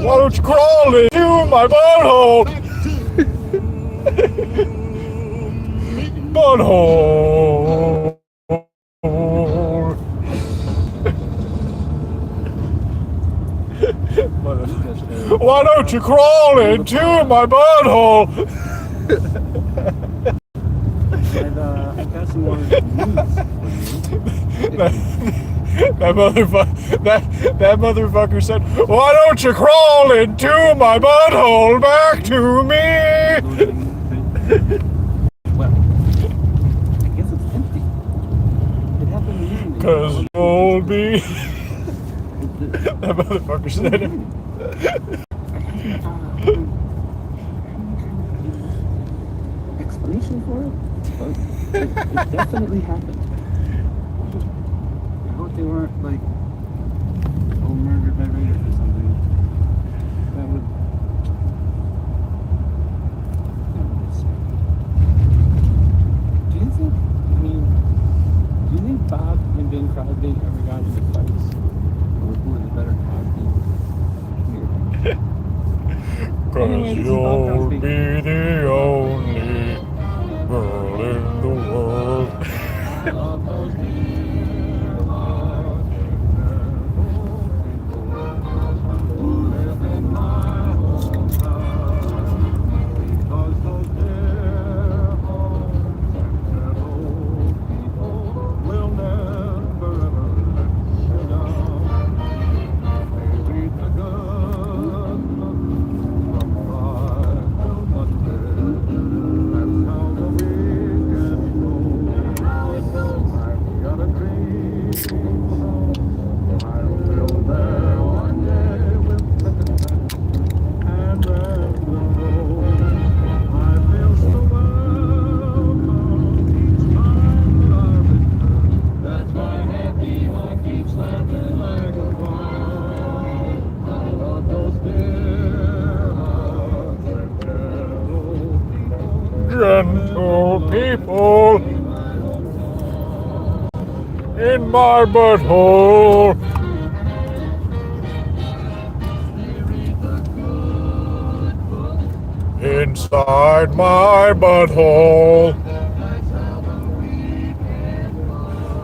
Why don't you crawl into my butthole? Butthole. Why don't you crawl into my butthole? I've got some more news that motherfucker said, "Why don't you crawl into my butthole back to me?" Well, I guess it's empty. It happened recently. 'Cause you'll be. That motherfucker said it. Explanation for it? But it definitely happened. I hope they weren't like murdered by raiders or something. That would. Do you think? I mean, do you think Bob and Bing Crosby ever got into fights? Or who was the better Cosby? 'Cause you'll be the only girl in the world. Gentle people in my butthole. Inside my butthole.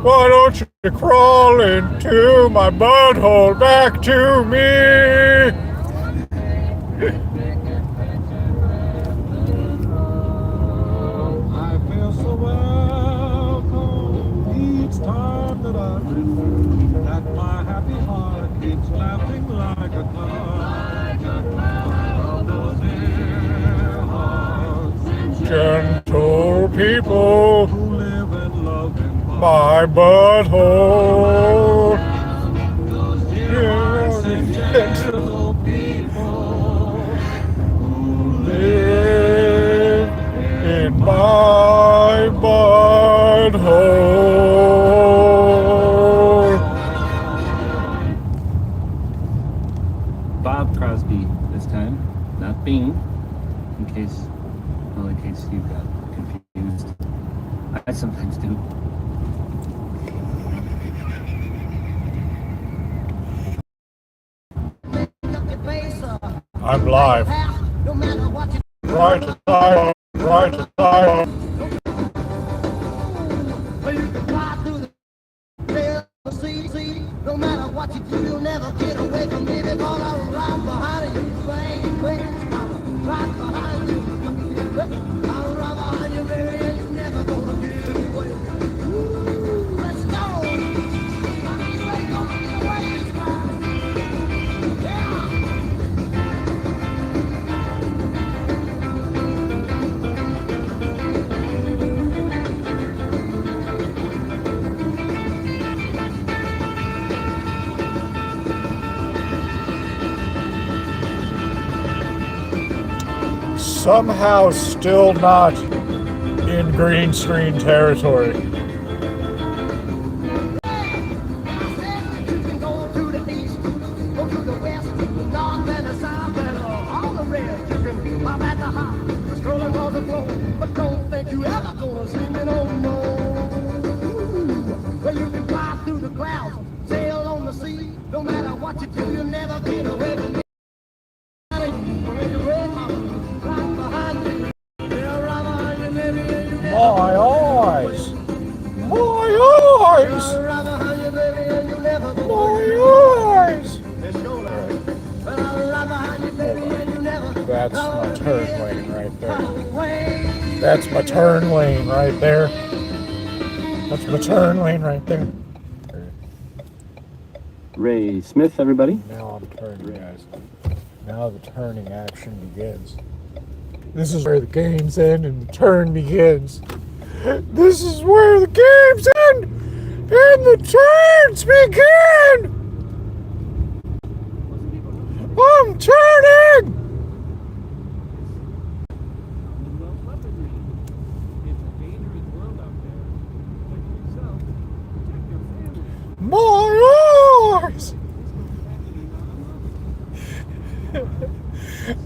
Why don't you crawl into my butthole back to me? Time that I live, that my happy heart keeps laughing like a cloud. Gentle people Who live and love in my butthole. gentle people who Live in my butthole. Bob Crosby this time, not Bing, in case you got confused. I sometimes do. I'm live. Right to side, right to side. No matter what you do, you'll never get away from me because I'm right behind you. Bang, bang, I'm right behind you. I'm right behind you, baby, and you're never gonna get away. Ooh, let's go. You ain't gonna get away this time. Yeah. Somehow still not in green screen territory. No matter what you do, you'll never get away from me. My eyes! My eyes! My eyes! That's my turn lane right there. That's my turn lane right there. That's my turn lane right there. Ray Smith, everybody. Now I'm turning, guys. Now the turning action begins. This is where the games end and the turn begins. This is where the games end and the turns begin. I'm turning. My eyes!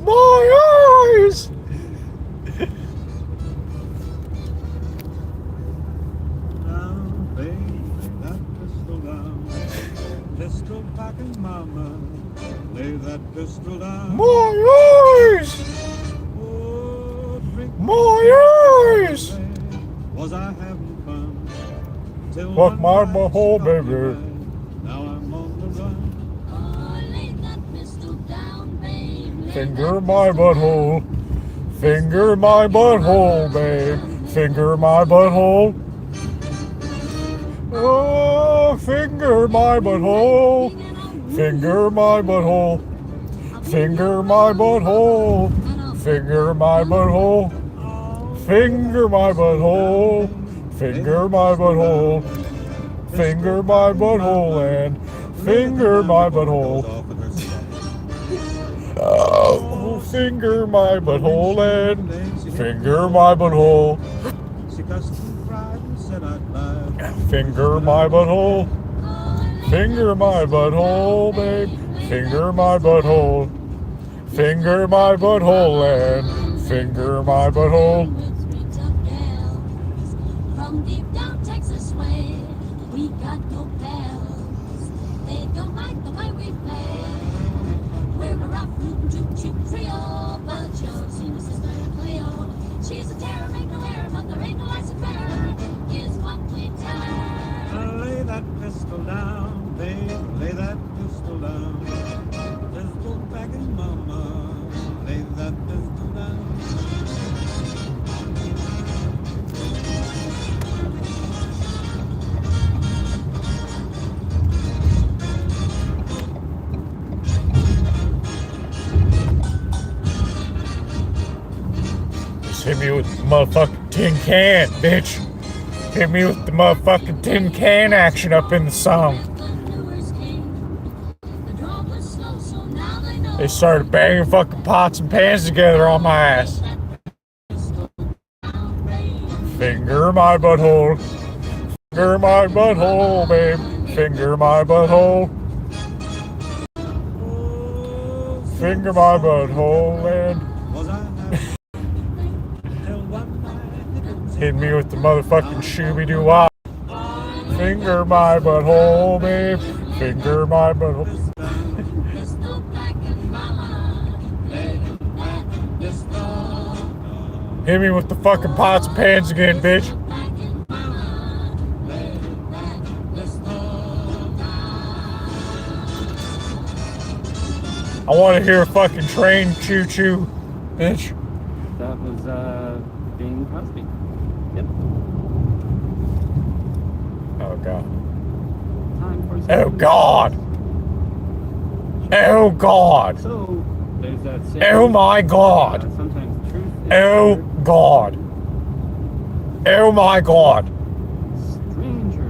My eyes! Pistol packing mama, lay that pistol down. My eyes! My eyes! Was I having fun? Till Fuck my butthole, baby. now I'm on the run. Finger my butthole. Finger my butthole, babe. Finger my butthole. Oh, finger my butthole. Finger my butthole. Finger my butthole. Finger my butthole. Finger my butthole. Finger my butthole. Finger my butthole and finger my butthole. Oh, finger my butthole and finger my butthole. Finger my butthole. Finger my butthole, babe. Finger my butthole. Finger my butthole and finger my butthole. From deep down Texas way, we got no pals. They don't like the way we play. We're a rough, rootin', toot-toot trio, but you'll see my sister Cleo. She's a terror, make no error, but there ain't no license bearer, is what we tell her. Lay that pistol down, babe, lay that pistol down. Pistol packing mama, lay that pistol down. Just hit me with the motherfucking tin can, bitch. Hit me with the motherfucking tin can action up in the song. They started banging fucking pots and pans together on my ass. Finger my butthole. Finger my butthole, babe. Finger my butthole. Finger my butthole and hit me with the motherfucking shooby-doo-wop. Finger my butthole, babe. Finger my butthole. Hit me with the fucking pots and pans again, bitch. I want to hear a fucking train choo-choo, bitch. That was Bing Crosby. Yep. Oh god. Time for some Oh god. Oh god. So there's that saying, Oh my god. sometimes truth is Oh god. Oh my god. stranger.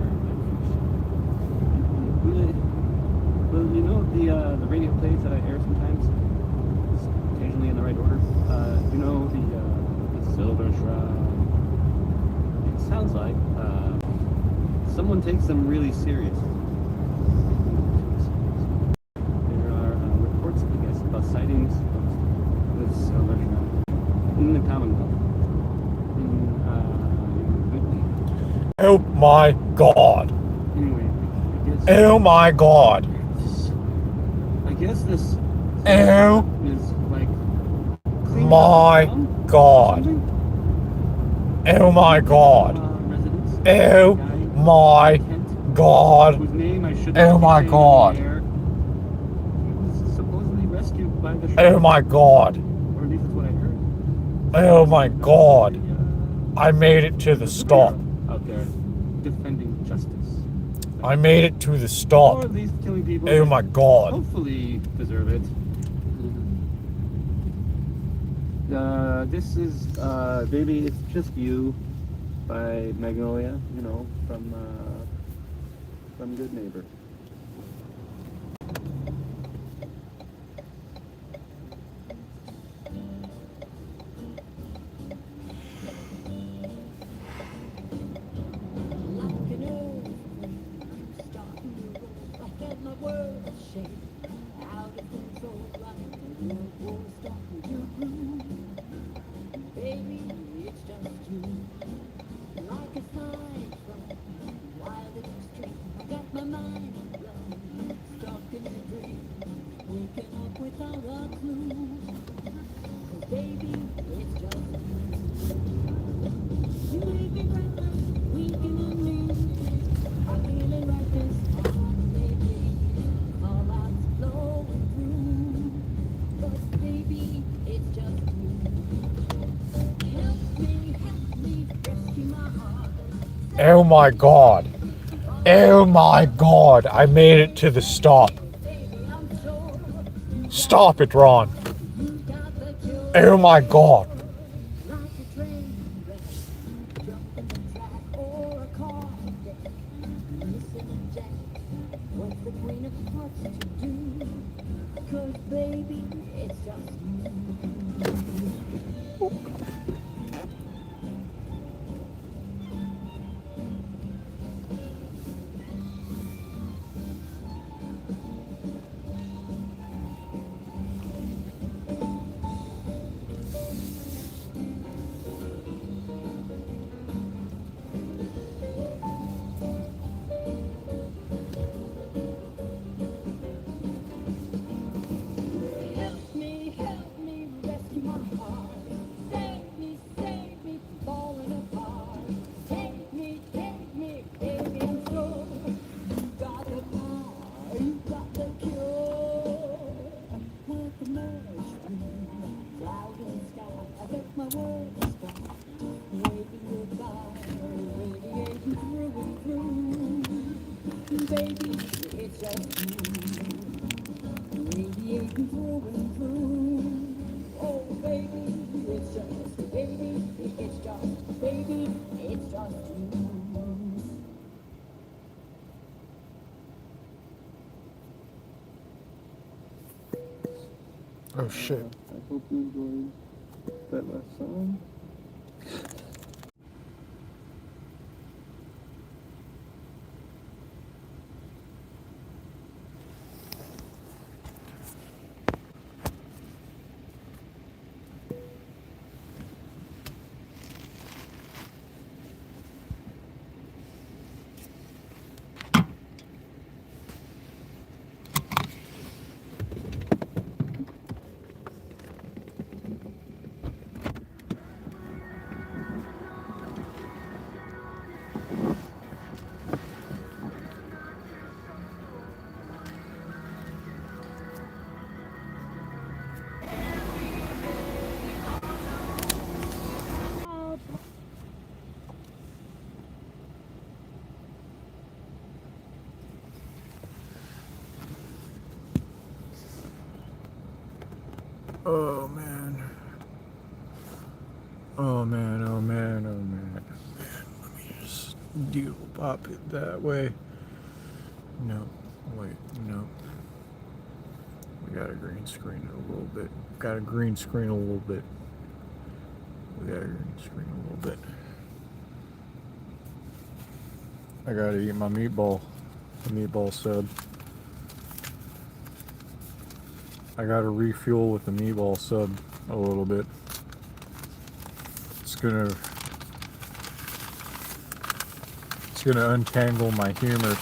Well, you know the radio plays that I air sometimes, occasionally in the right order. You know the Silver Shroud. It sounds like someone takes them really serious. There are reports, I guess, about sightings of the Silver Shroud in the Commonwealth. Oh my god. Anyway, I guess. Oh my god. I guess this Oh is like my god. Oh my god. Oh my god. whose name I should Oh my god. He was supposedly rescued by the Oh my god. or at least that's what I heard. Oh my god. I made it to the stop. Out there defending justice. I made it to the Or stop. at least killing people. Oh my god. Hopefully deserve it. This is Baby It's Just You by Magnolia, you know, from Good Neighbor. Oh my god. Oh my god. I made it to the stop. Stop it, Ron. Oh my god. Oh shit. I hope you enjoyed that last song. Oh man. Oh man, oh man, oh man. Let me just deal pop it that way. No, wait, no. We got a green screen a little bit. Got a green screen a little bit. We got a green screen a little bit. I gotta eat my meatball. The meatball sub. I gotta refuel with the meatball sub a little bit. It's gonna untangle my humor.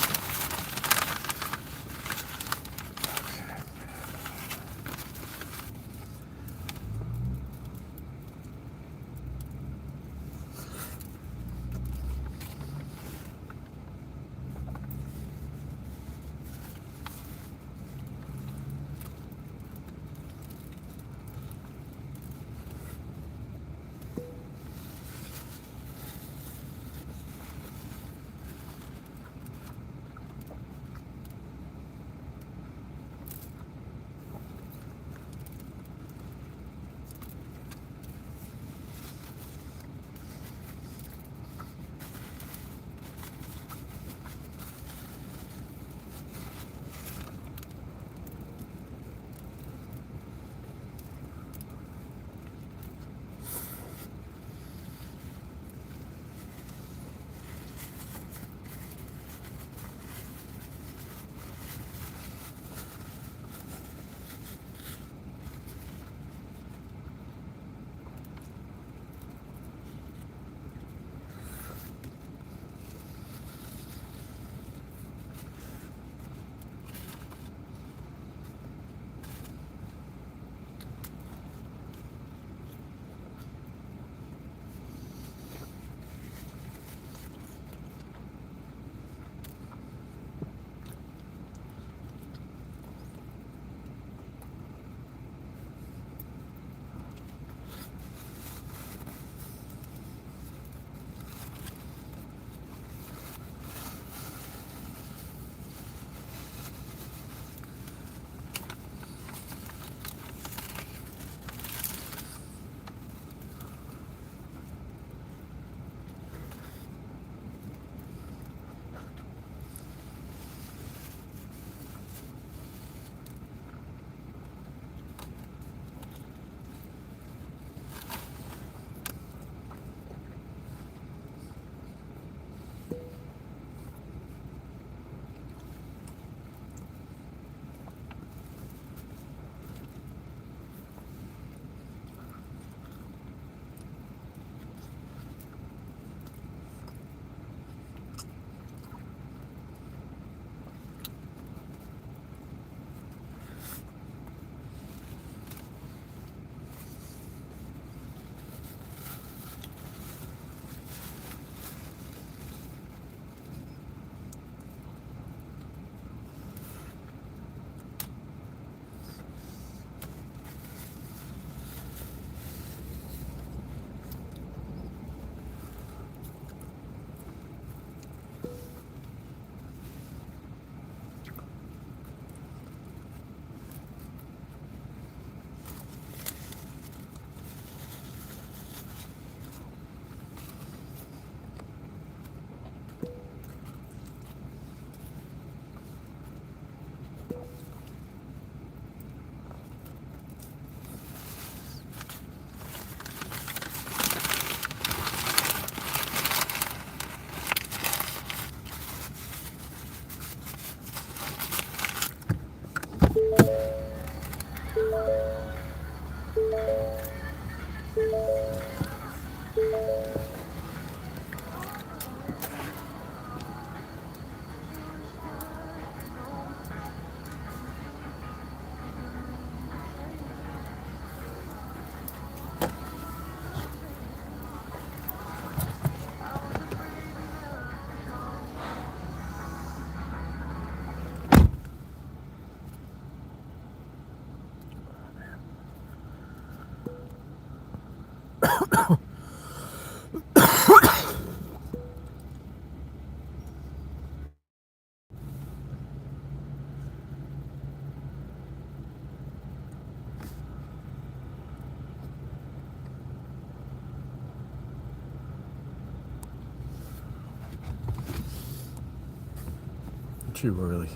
too early.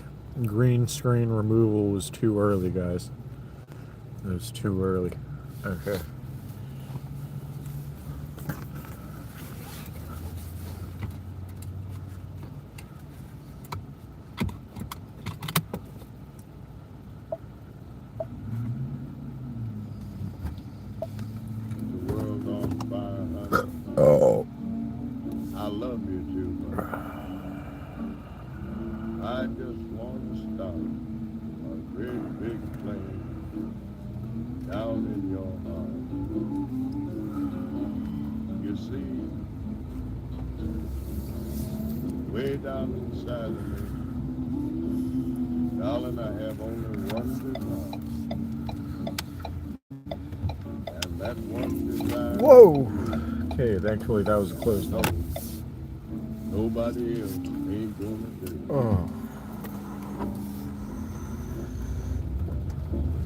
Green screen removal was too early, guys. It was too early. Okay. The world on fire, honey. Oh. I love you too much. I just want to start a great big flame down in your heart. You see, way down inside of me, darling, I have only one desire. And that one desire. Whoa! Okay, thankfully that was a closed door. Nobody else ain't gonna do it. Oh.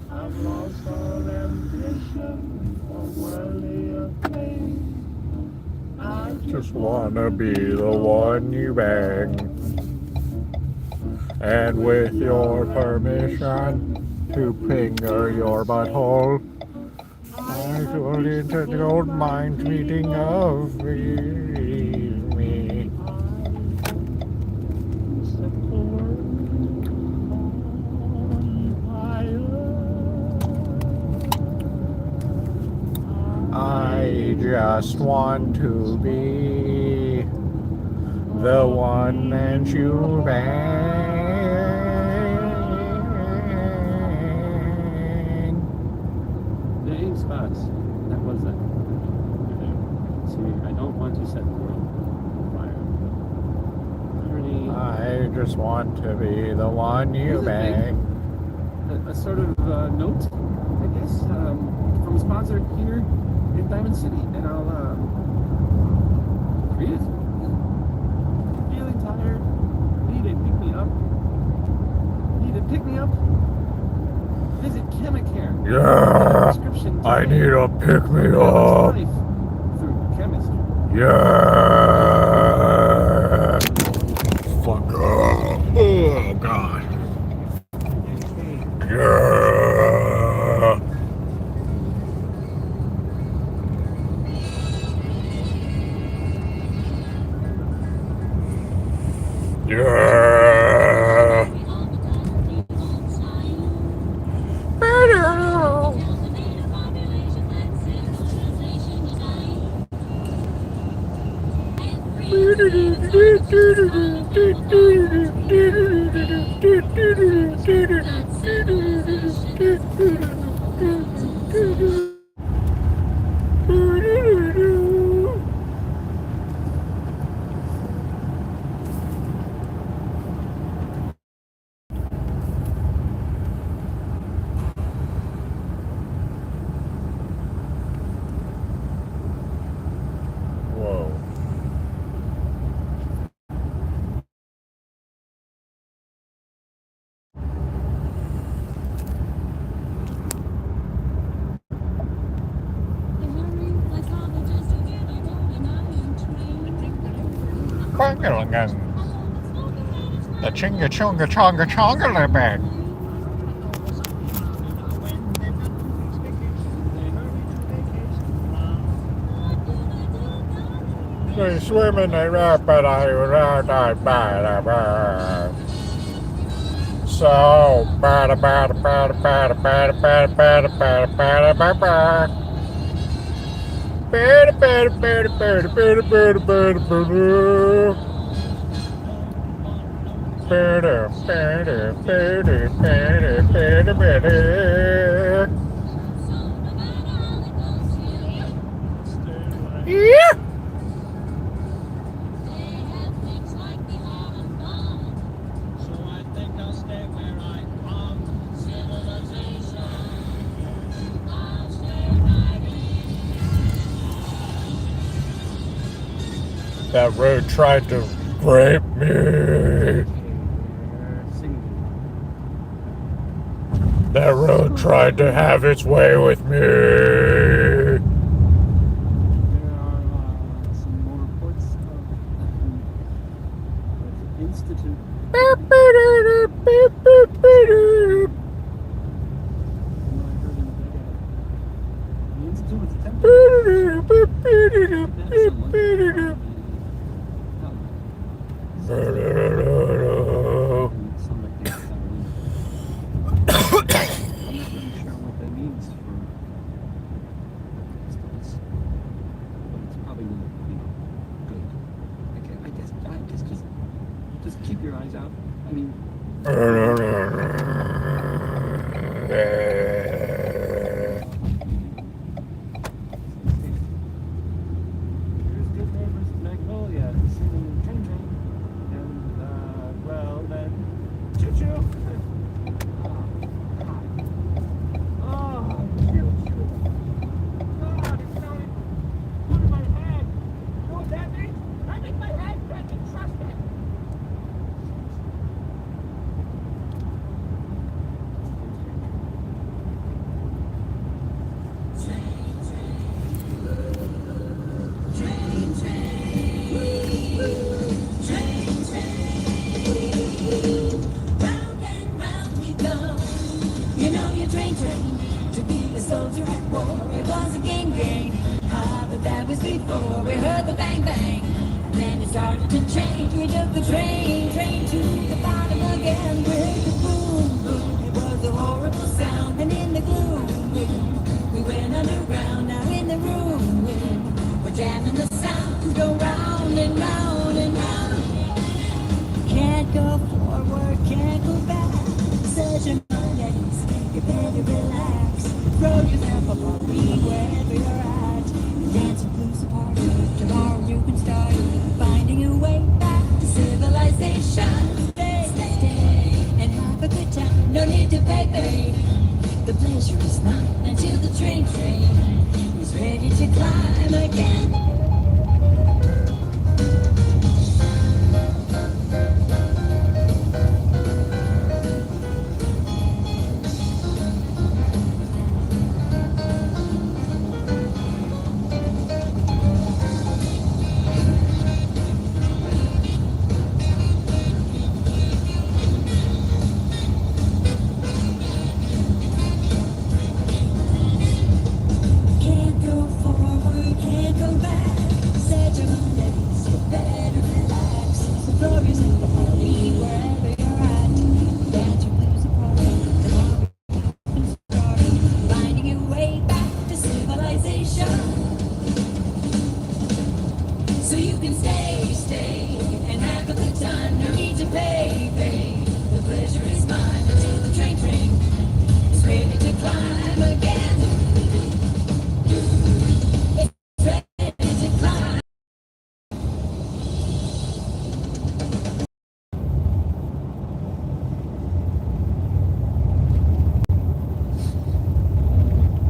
I've lost all ambition for worldly things. I Just wanna be the one you bang. And with your permission to finger your butthole, I don't mind meeting of me. I just want to be the one that you bang. Name spots. That was that. See, I don't want to set the world on fire. I just want to be the one you bang. A sort of note, I guess, from a sponsor here in Diamond City, and I'll read it. Feeling tired, need a pick-me-up. Need a pick-me-up? Visit Chemicare. Yeah, Prescription I today. need a pick-me-up. Life through chemistry. Yeah. Fuck off. Oh, God. Yeah. Yeah. Whoa. Bangalangan. The chinga chunga chonga chonga bag. They swim in the rapid, so bada bada bada bada bada bada bada bada bada bada bada. Bada bada bada bada bada bada bada bada. Bada bada bada bada bada bada. Yeah. That road tried to rape me. That road tried to have its way with me. There are some more reports of Institute. Just keep your eyes out. I mean, here's good neighbors Magnolia singing Train Train. And, well, then, choo choo. Oh, choo choo. God, it's going under my head. You know what that means? I think my head doesn't trust it. You know your train to be a soldier at war. It was a gang, but that was before we heard the bang bang. Then it started to change. We took the train to the bottom again. We heard the boom, boom. It was a horrible sound, and in the gloom, we went underground. Now in the room, we're jamming the sound, go round and round and round. Can't go forward, can't go back. Such a you better relax. Throw yourself upon me wherever you're at. Dance and blues apart. Tomorrow you can start finding your way back to civilization. Stay and have a good time. No need to pay. The pleasure is mine until the train is ready to climb again. So you can stay and have a good time. No need to pay. The pleasure is mine until the train is ready to climb again. It's ready to climb.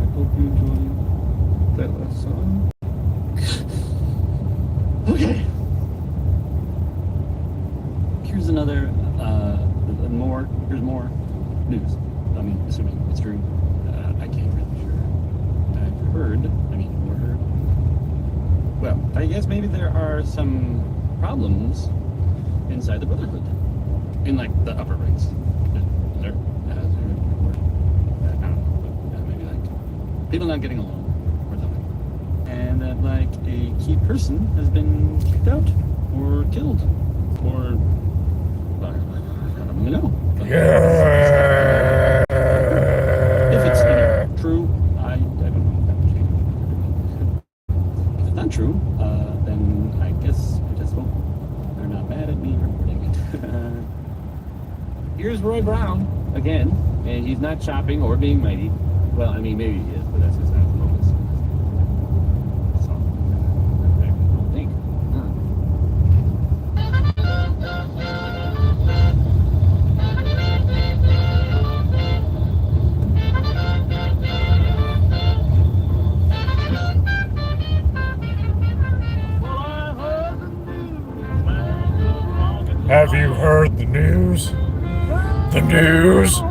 I hope you enjoyed that last song. Okay. Here's another, here's more news. I mean, assuming it's true. I can't really sure. I've heard, well, I guess maybe there are some problems inside the Brotherhood. In, like, the upper ranks. I don't know, but maybe, like, people not getting along. And that, like, a key person has been kicked out or killed or I don't really know. Yeah. If it's true, I don't know. If it's not true, then I guess I just hope they're not mad at me for reporting it. Here's Roy Brown again, and he's not chopping or being mighty. Well, I mean, maybe he is, but that's just not the focus. Have you heard the news? The news?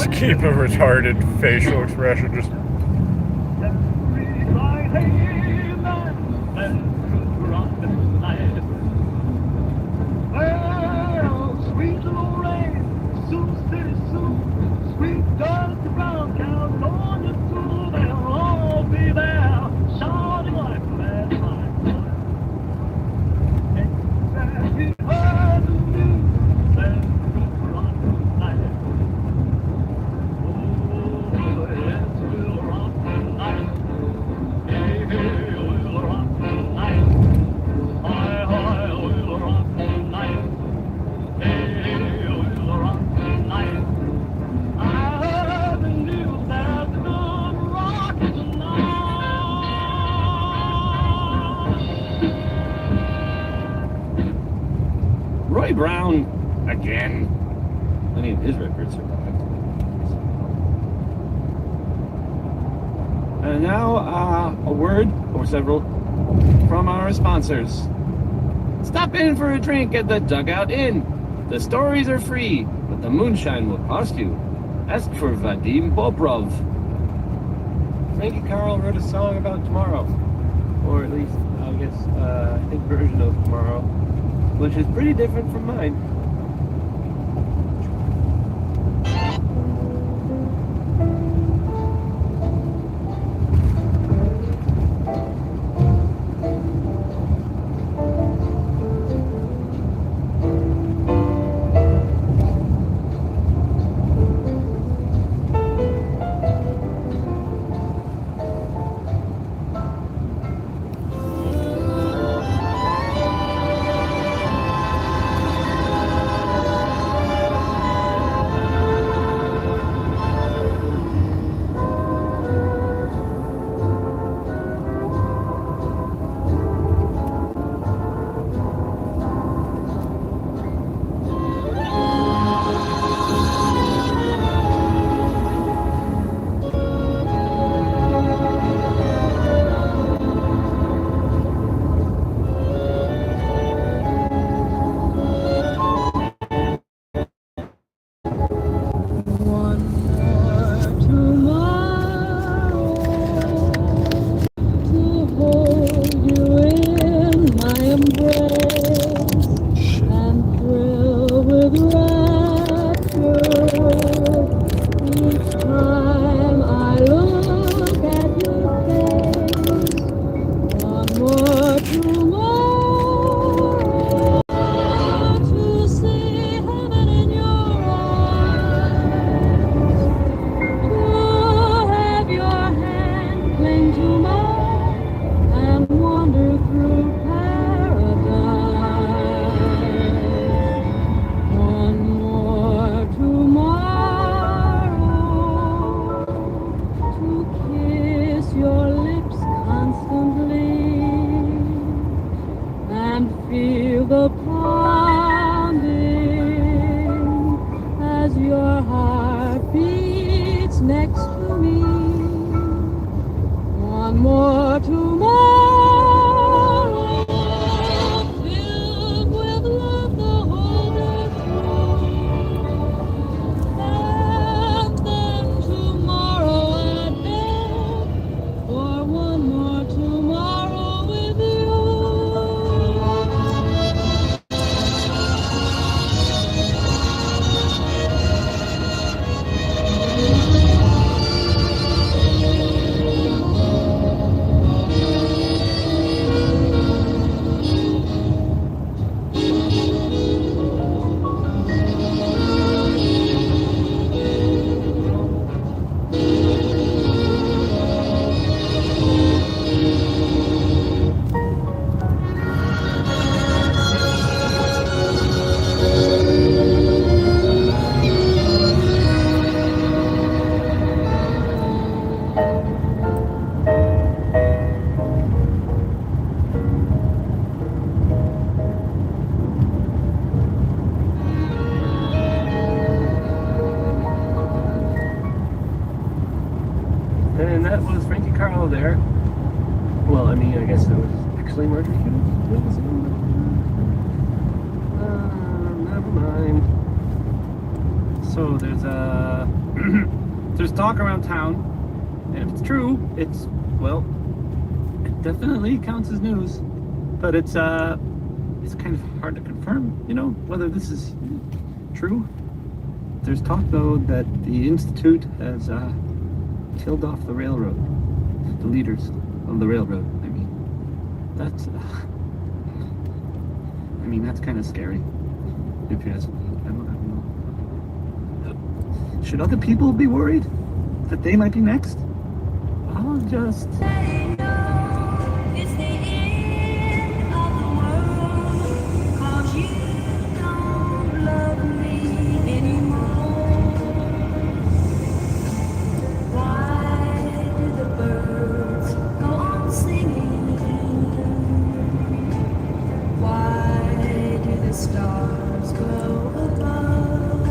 Just keep a retarded facial expression. Just Well, sweet little rain, Sioux City Sioux, sweet Dusty Brown, California too, they'll all be there, shouting like mad lions. Exactly heard the news, and rock tonight. Oh, yes, we'll rock tonight. Hey, hey, we'll rock tonight. Hi, hi, we'll rock tonight. Hey, we'll rock tonight. I heard the news that the good rock tonight. Roy Brown, again. Many of his records survived. And now, a word, or several, from our sponsors. Stop in for a drink at the Dugout Inn. The stories are free, but the moonshine will cost you. Ask for Vadim Bobrov. Frankie Carl wrote a song about tomorrow. Or at least, I guess, his version of tomorrow. Which is pretty different from mine. And that was Frankie Carlo there. Well, I mean, I guess it was actually Marjorie Hughes. Never mind. So there's there's talk around town, and if it's true, it's, well, it definitely counts as news. But it's kind of hard to confirm, whether this is true. There's talk, though, that the Institute has killed off the railroad, the leaders of the railroad. That's kind of scary. If you ask me, I don't know. Should other people be worried that they might be next? I'll just... Stars glow above.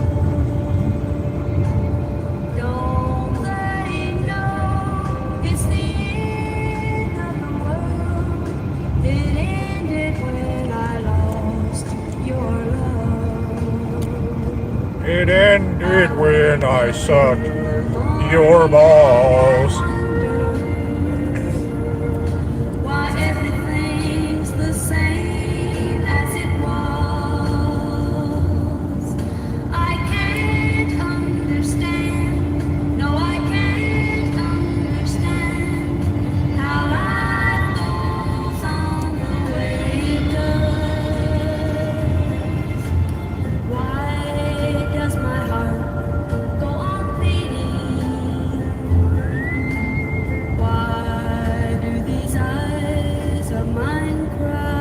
Don't they know it's the end of the world? It ended when I lost your love. It ended when I sucked your balls. Why everything's the same as it was. I can't understand. No, I can't understand how life goes on the way it does. Why does my heart go on beating? Why do these eyes of mine cry?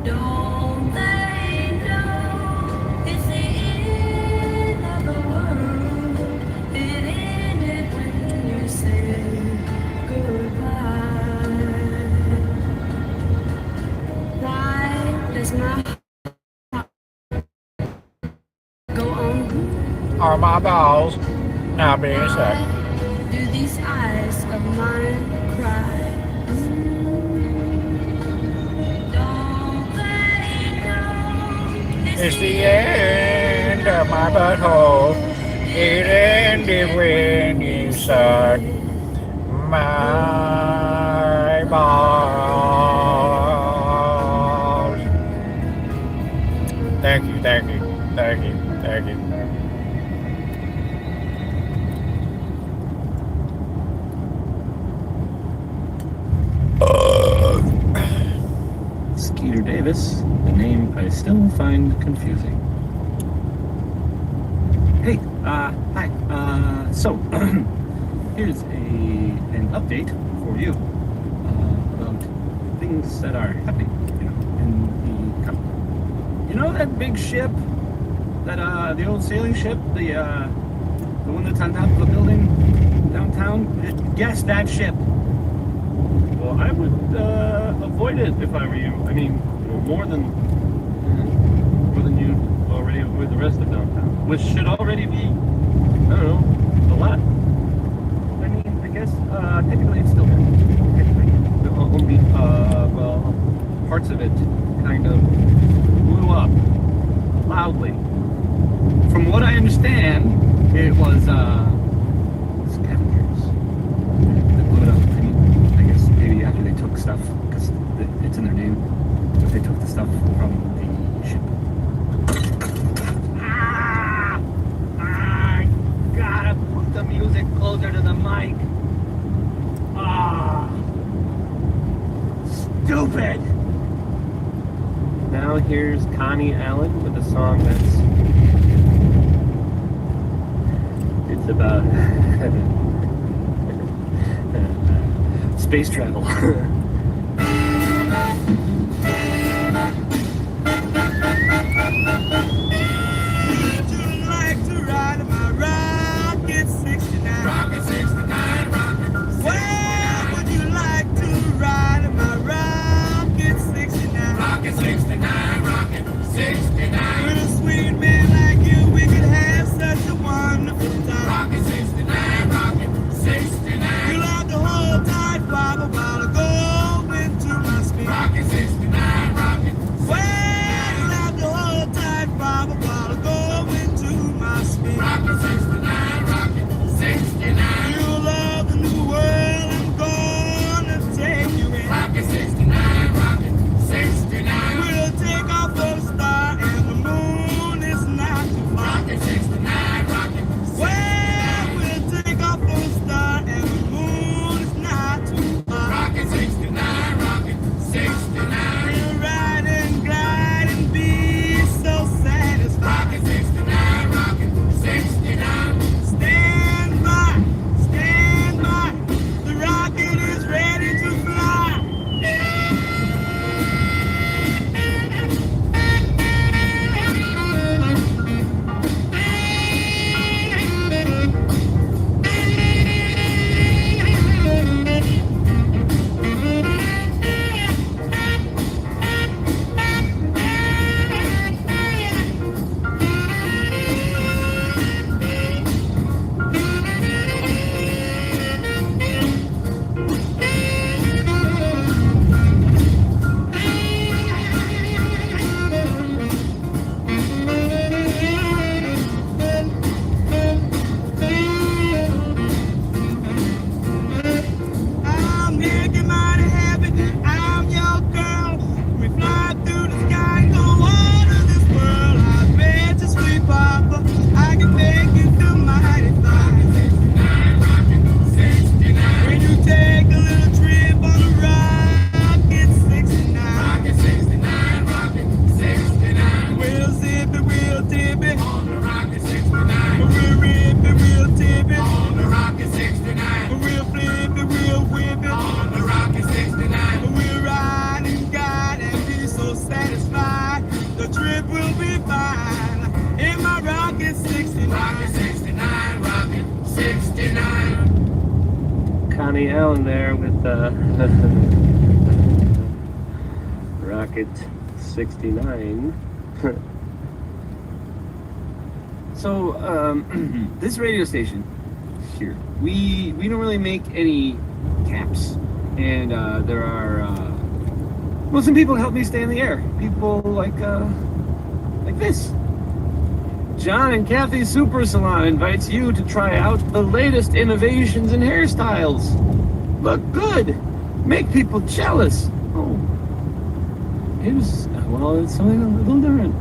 Don't they know it's the end of the world? It ended when you said goodbye. Why does my heart go on? Are my balls not being sucked? Do these eyes of mine cry? Don't they know It's the end of my butthole. It ended when you sucked my balls. Thank you, thank you, thank you, thank you. Skeeter Davis, a name I still find confusing. Hey, hi. So, here's an update for you about things that are happening, in the company. You know that big ship, that the old sailing ship, the one that's on top of the building downtown? Yes, that ship. Well, I would avoid it if I were you. I mean, more than you already avoid the rest of downtown, which should already be, I don't know, a lot. I mean, I guess technically it's still there. Only, well, parts of it kind of blew up loudly. From what I understand, it was scavengers that blew it up. I mean, I guess maybe after they took stuff, because it's in their name, but they took the stuff from the ship. I gotta put the music closer to the mic. Stupid! Now here's Connie Allen with a song that's... It's about... space travel. Rockin' 69, rockin' 69. You love the new world, I'm gonna take you in. Rockin' 69, rockin' 69. We'll take off the star and the moon is not too far. Rockin' 69, rockin' 69. Well, we'll take off the star and the moon is not too far. Rockin' 69, rockin' 69. We'll ride and glide and be so satisfied. Rockin' 69, rockin' 69. Stand by, the rocket is ready to fly. I'm making mighty happy, I'm your girl. We fly through the sky, go all of this world. I bet you, sweet papa, I can take you to mighty far. When you take a little trip on a rocket 69. Rockin' 69, rockin' 69. We'll zip it, we'll tip it. On the Rockin' 69. We'll rip it, we'll tip it. On the Rockin' 69. We'll flip it, we'll whip it. On the Rockin' 69. We'll ride and guide and be so satisfied. The trip will be fine in my rocket 69. Rockin' 69, rockin' 69. Connie Allen there with Rocket 69. So, this radio station here, we don't really make any caps, and there are well, some people help me stay in the air. People like this. John and Kathy's Super Salon invites you to try out the latest innovations in hairstyles. Look good, make people jealous. Oh, it's something a little different.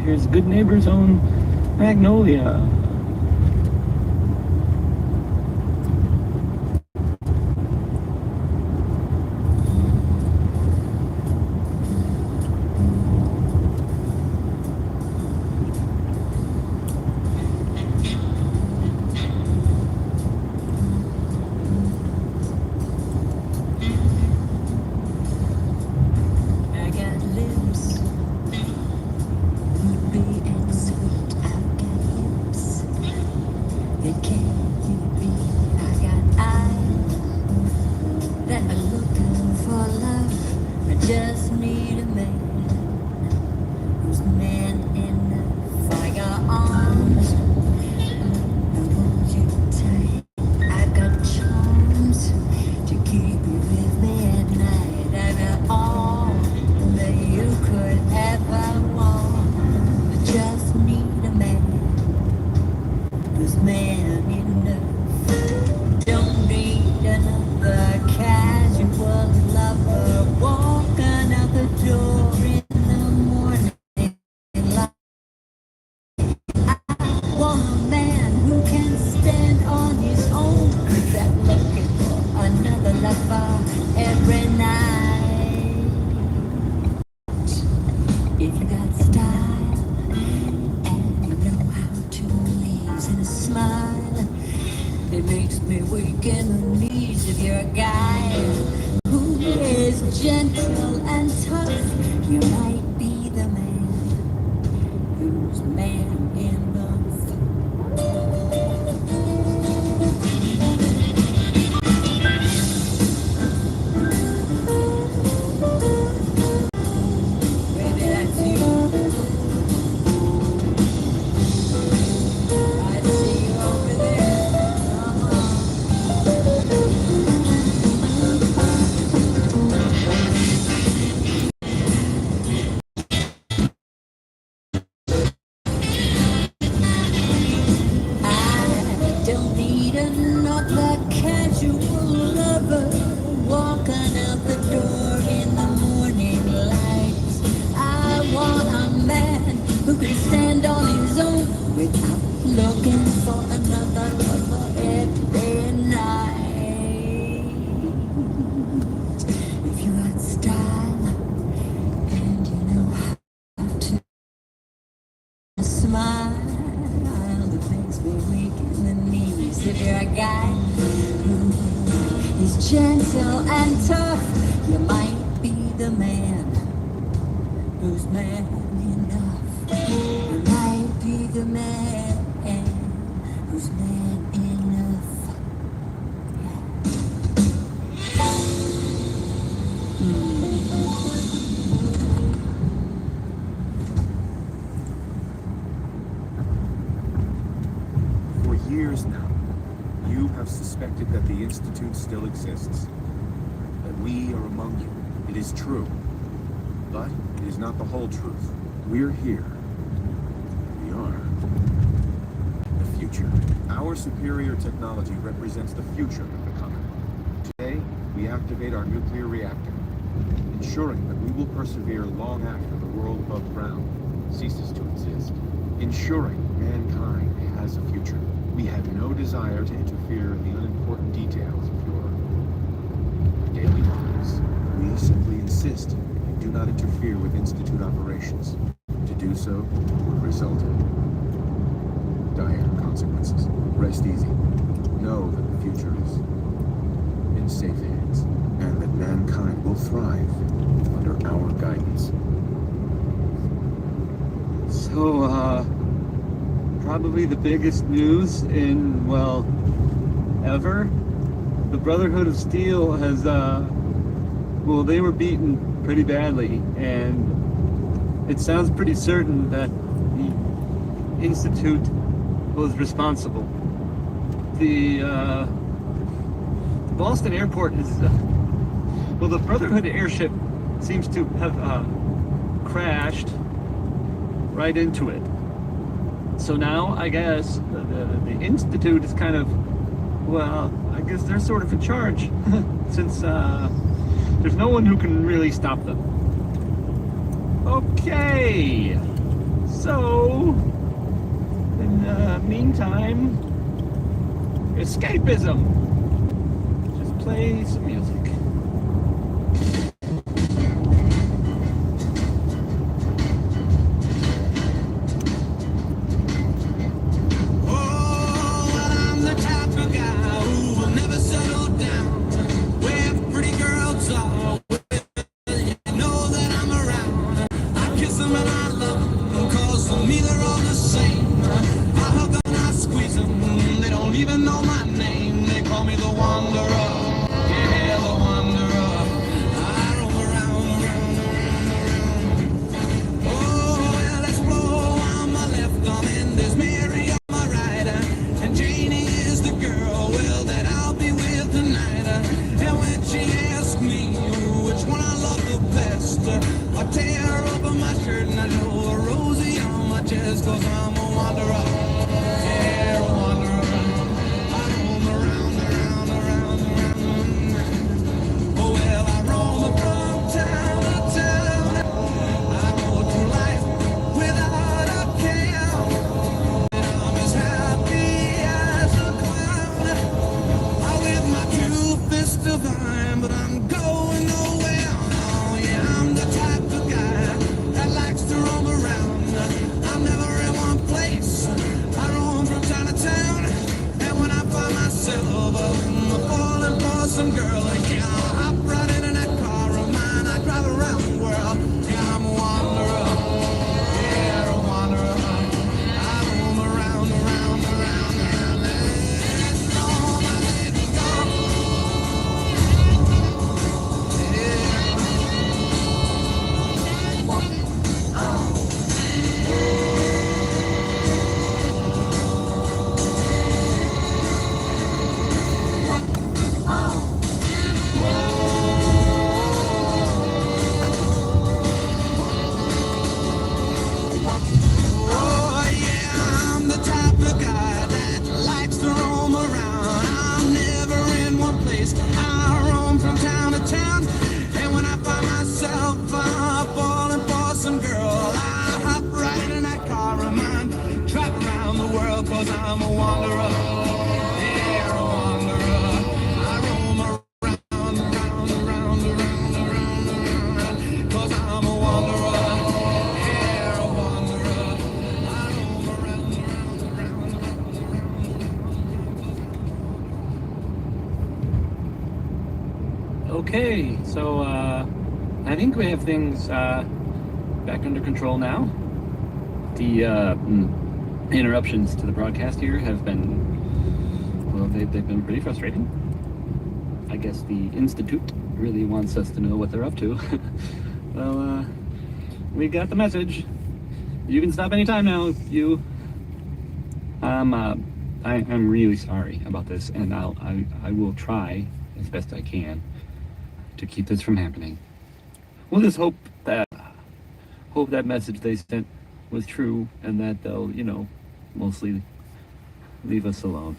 Here's Good Neighbor's own Magnolia. I got lips, big and sweet. I've got hips that can't be beat. I got eyes that are looking for love. I just need a man who's man enough. I got arms that hold you tight. I've got charms to keep you with me at night. I got all that you could ever want. I just need a man who's man enough. Don't need another casual lover walking out the door in the morning. I want a man who can stand on his own without looking for another lover every night. If you got style and you know how to please in a smile, it makes me weak in the knees. If you're a guy who is gentle and tough, you might be the man who's man enough. Maybe that's you. I see you over there. Come on. walking out the door in the morning light. I want a man who can stand on his own without looking for another lover every day and night. If you got style and you know how to smile, that makes me weak in the knees. If you're a guy who is gentle and tough, you might be the man who's man enough. You might be the man who's man enough. For years now, you have suspected that the Institute still exists. That we are among you. It is true. But it is not the whole truth. We're here. We are the future. Our superior technology represents the future of the Common. Today, we activate our nuclear reactor, ensuring that we will persevere long after the world above ground ceases to exist. Ensuring mankind has a future. We have no desire to interfere in the unimportant details of your daily lives. We simply insist you do not interfere with Institute operations. To do so would result in dire consequences. Rest easy. Know that the future is in safe hands, and that mankind will thrive under our guidance. So, probably the biggest news in, well, ever. The Brotherhood of Steel has, well, they were beaten pretty badly, and it sounds pretty certain that the Institute was responsible. The Boston airport is, well, the Brotherhood airship seems to have crashed right into it. So now, I guess, the Institute is kind of, well, I guess they're sort of in charge, since there's no one who can really stop them. Okay, so, in the meantime, escapism. Just play some music. Even know my name, they call me the Wanderer. Yeah, the Wanderer. I roam around. Oh, well, let's roll on my left arm, and there's Mary on my right. And Janie is the girl, well, that I'll be with tonight. And when she asks me which one I love the best, I tear open my shirt and I know a Rosie on my chest, 'cause I'm a wanderer. Yeah, a wanderer. Divine, but I'm going nowhere. Oh yeah, I'm the type of guy that likes to roam around. I'm never in one place. I roam from town to town, and when I find myself falling for some girl, yeah, I'll hop right in that car of mine. I drive around the world. Yeah, I'm a wanderer. Yeah, a wanderer. I roam around. Okay, so I think we have things back under control now. The interruptions to the broadcast here have been, well, they've been pretty frustrating. I guess the Institute really wants us to know what they're up to. Well, we got the message. You can stop anytime now. I'm really sorry about this, and I will try as best I can to keep this from happening. We'll just hope that message they sent was true, and that they'll, mostly leave us alone.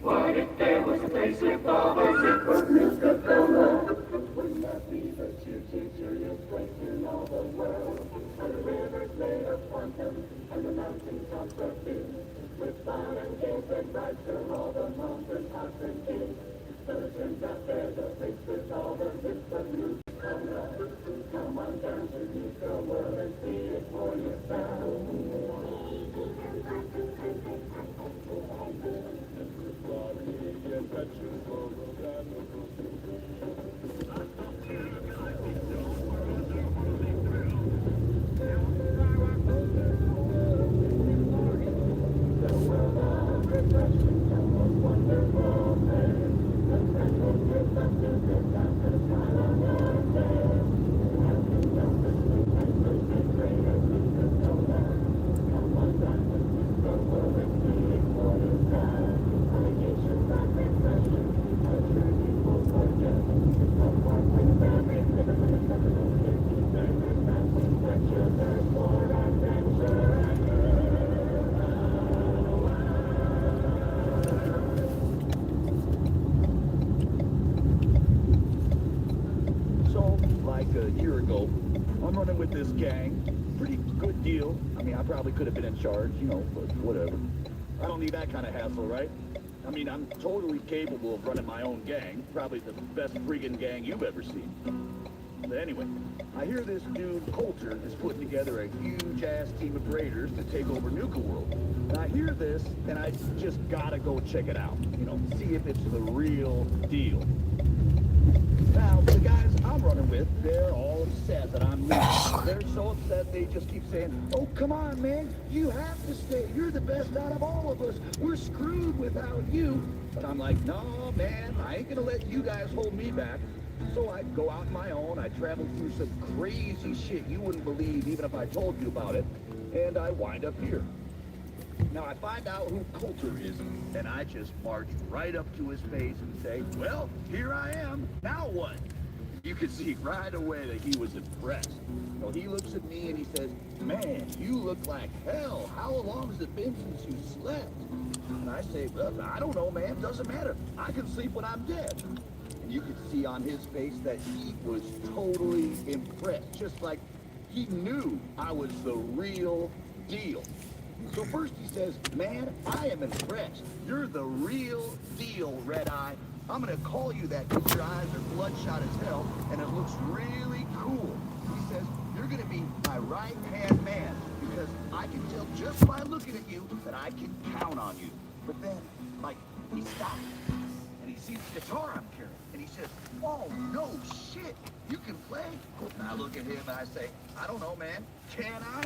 What if there was a place with all the zipper news could go? Wouldn't that be the cheeriest place in all the world? And the rivers made of quantum, and the mountain tops are filled with fun and games and rides for all the moms and pops and kids. But it turns out there's a place with all the zipper news could come on down to News World and see it for yourself. This gang, pretty good deal. I mean, I probably could have been in charge, but whatever. I don't need that kind of hassle, right? I mean, I'm totally capable of running my own gang, probably the best friggin' gang you've ever seen. But anyway, I hear this dude Coulter is putting together a huge-ass team of raiders to take over Nuka World. And I hear this, and I just gotta go check it out. See if it's the real deal. Now, the guys I'm running with, they're all upset that I'm leaving. They're so upset they just keep saying, "Oh, come on, man, you have to stay. You're the best out of all of us. We're screwed without you." But I'm like, "No, man, I ain't gonna let you guys hold me back." So I go out on my own. I travel through some crazy shit you wouldn't believe even if I told you about it. And I wind up here. Now, I find out who Coulter is, and I just march right up to his face and say, "Well, here I am. Now what?" You could see right away that he was impressed. So he looks at me and he says, "Man, you look like hell. How long has it been since you slept?" And I say, "Well, I don't know, man. Doesn't matter. I can sleep when I'm dead." And you could see on his face that he was totally impressed, just like he knew I was the real deal. So first he says, "Man, I am impressed. You're the real deal, Red Eye. I'm gonna call you that because your eyes are bloodshot as hell, and it looks really cool." He says, "You're gonna be my right-hand man, because I can tell just by looking at you that I can count on you." But then, he stops, and he sees the guitar I'm carrying, and he says, "Oh, no shit, you can play?" And I look at him and I say, "I don't know, man. Can I?"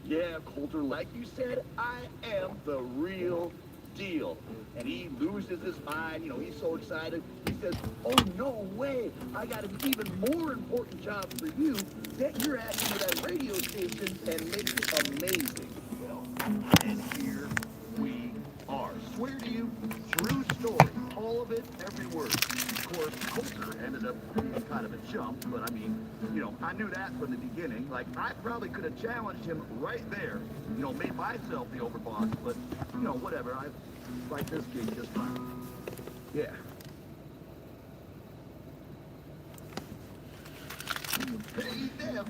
"Yeah, Coulter, like you said, I am the real deal." And he loses his mind, he's so excited. He says, "Oh, no way, I got an even more important job for you. Get your ass into that radio station and make it amazing." And here we are. Swear to you, true story, all of it, every word. Of course, Coulter ended up being kind of a chump, but I mean, I knew that from the beginning. I probably could have challenged him right there, made myself the overboss, but, whatever, I like this gig just fine. Yeah.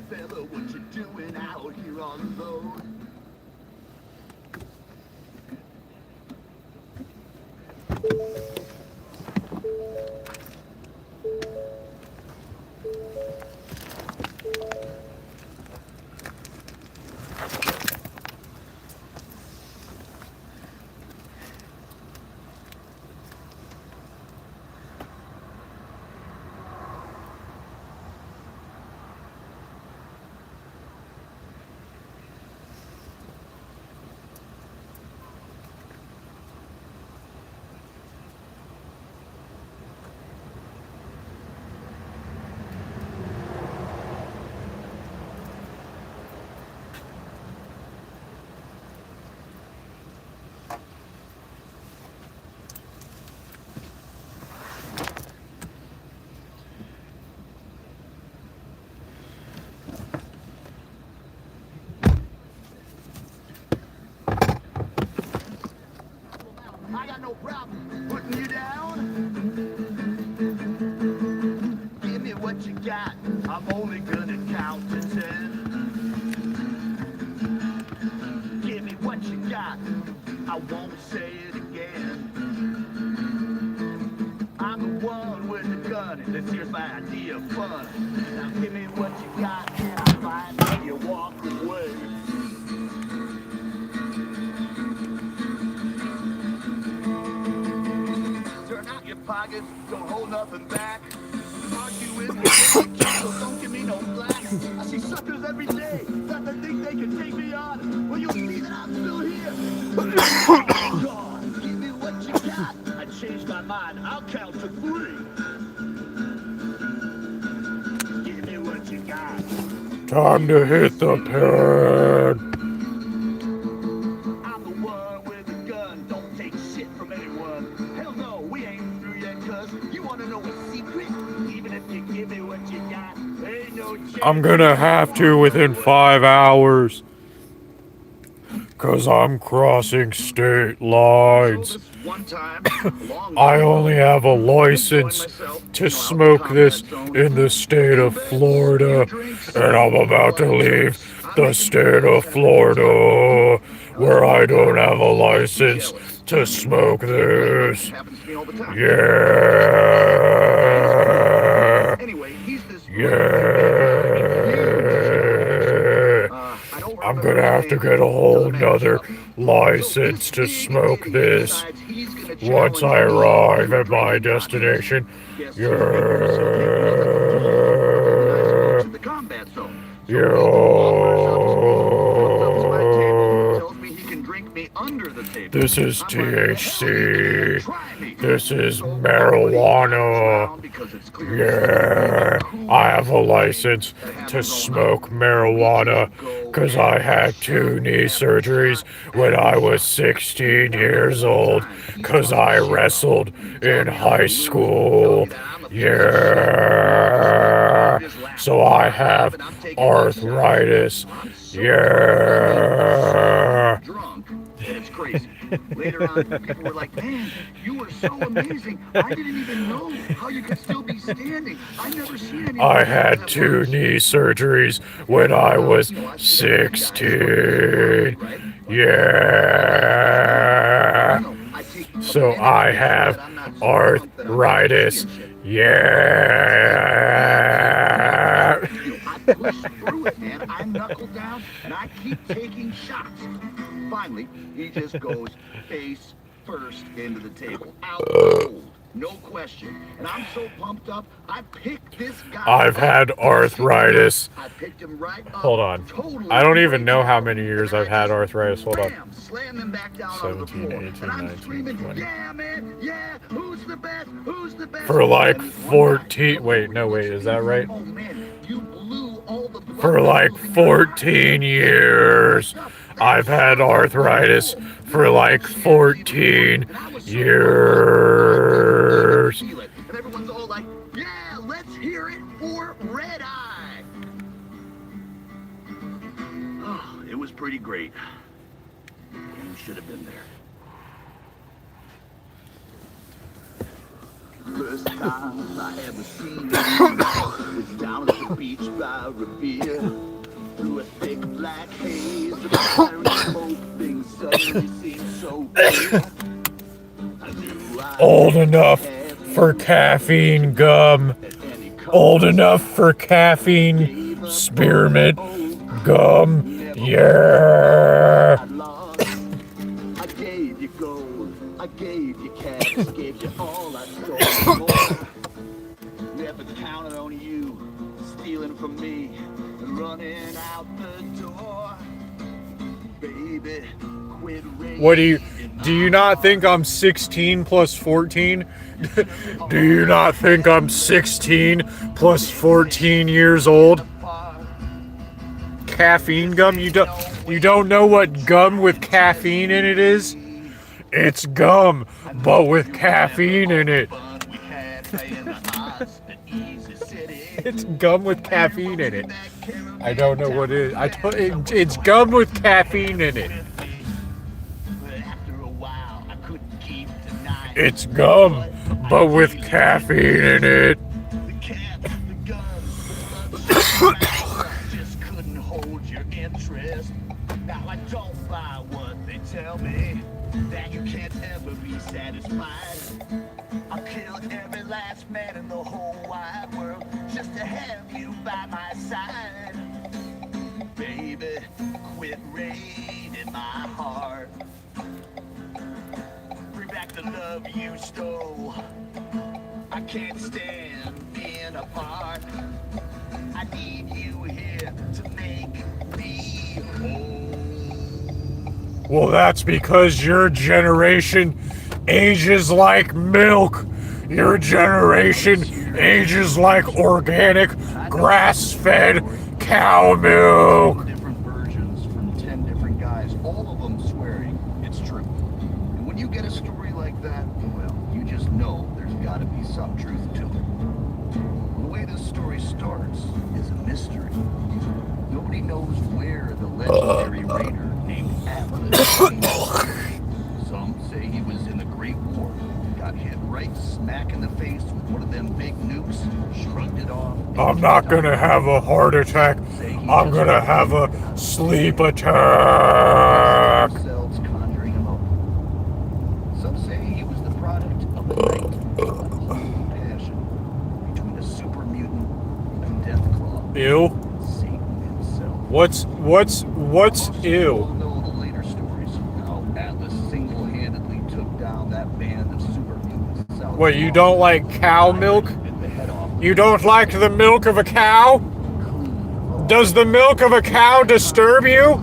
there, fella, what you doing out here on the road? I got no problem putting you down. Give me what you got. I'm only gonna count to 10. Give me what you got. I won't say it again. I'm the one with the gun, and this here's my idea of fun. Now give me what you got, and I'll find how you walk away. Pockets don't hold nothing back. Argue with me, so don't give me no flack. I see suckers every day that they think they can take me on. Well, you'll see that I'm still here. Oh, God, give me what you got. I changed my mind. I'll count to 3. Give me what you got. Time to hit the pad. I'm the one with the gun. Don't take shit from anyone. Hell no, we ain't. You wanna know a secret? Even if you give me what you got, ain't no chance. I'm gonna have to within 5 hours. 'Cause I'm crossing state lines. I only have a license to smoke this in the state of Florida. And I'm about to leave the state of Florida, where I don't have a license to smoke this. Yeah. Yeah. I'm gonna have to get a whole nother license to smoke this once I arrive at my destination. Yeah. Yeah. This is THC. This is marijuana. Yeah, I have a license to smoke marijuana because I had 2 knee surgeries when I was 16 years old because I wrestled in high school. Yeah, so I have arthritis. Yeah. It's crazy. Later on, people were like, man, you were so amazing. I didn't even know how you could still be standing. I've never seen anything. I had 2 knee surgeries when I was 16. Yeah. So I have arthritis. Yeah. I push through it, man. I knuckle down and I keep taking shots. Finally, he just goes face first into the table. Out cold. No question. And I'm so pumped up, I picked this guy. I've had arthritis. I picked him right up. Hold on. I don't even know how many years I've had arthritis. Hold on. 17, 18, 19, 20. Yeah, man. Yeah. Who's the best? Who's the best? For like 14. Wait, no, wait. Is that right? Oh, man. You blew all the blood. For like 14 years. I've had arthritis for like 14 years. And everyone's all like, yeah, let's hear it for Red Eye. Oh, it was pretty great. You should have been there. First time I ever seen you was down at the the beach by Revere. Through a thick black haze, the fiery smoke things suddenly seemed so clear. I knew I Old enough for caffeine gum. Old enough for caffeine spearmint gum. Yeah. I gave you gold, I gave you cash, gave you all I stole more. Never counted on you, stealing from me and running out the door. Baby, quit What do you not think I'm 16 plus 14? Do you not think I'm 16 plus 14 years old? Caffeine gum? You don't know what gum with caffeine in it is? It's gum, but with caffeine in it. It's gum with caffeine in it. I don't know what it is. It's gum with caffeine in it. It's gum, but with caffeine in it. just couldn't hold your interest. Now I don't buy what they tell me, that you can't ever be satisfied. I'll kill every last man in the whole wide world just to have you by my side. Baby, quit raiding my heart. Bring back the love you stole. I can't stand being apart. I need you here to make me whole. Well, that's because your generation ages like milk. Your generation ages like organic, grass-fed cow milk. Different versions from 10 different guys, all of them swearing it's true. And when you get a story like that, well, you just know there's got to be some truth to it. The way this story starts is a mystery. Nobody knows where the legendary raider named Atlas came from. Some say he was in the Great War, got hit right smack in the face with one of them big nukes, shrugged it off. I'm not gonna have a heart attack. I'm gonna have a sleep attack. Themselves conjuring him up. Some say he was the product of the night, a passion between a super mutant and Deathclaw. Ew. Satan himself. What's ew? Know the later stories, how Atlas single-handedly took down that band of super mutants. South What, you don't like cow milk? You don't like the milk of a cow? Does the milk of a cow disturb you?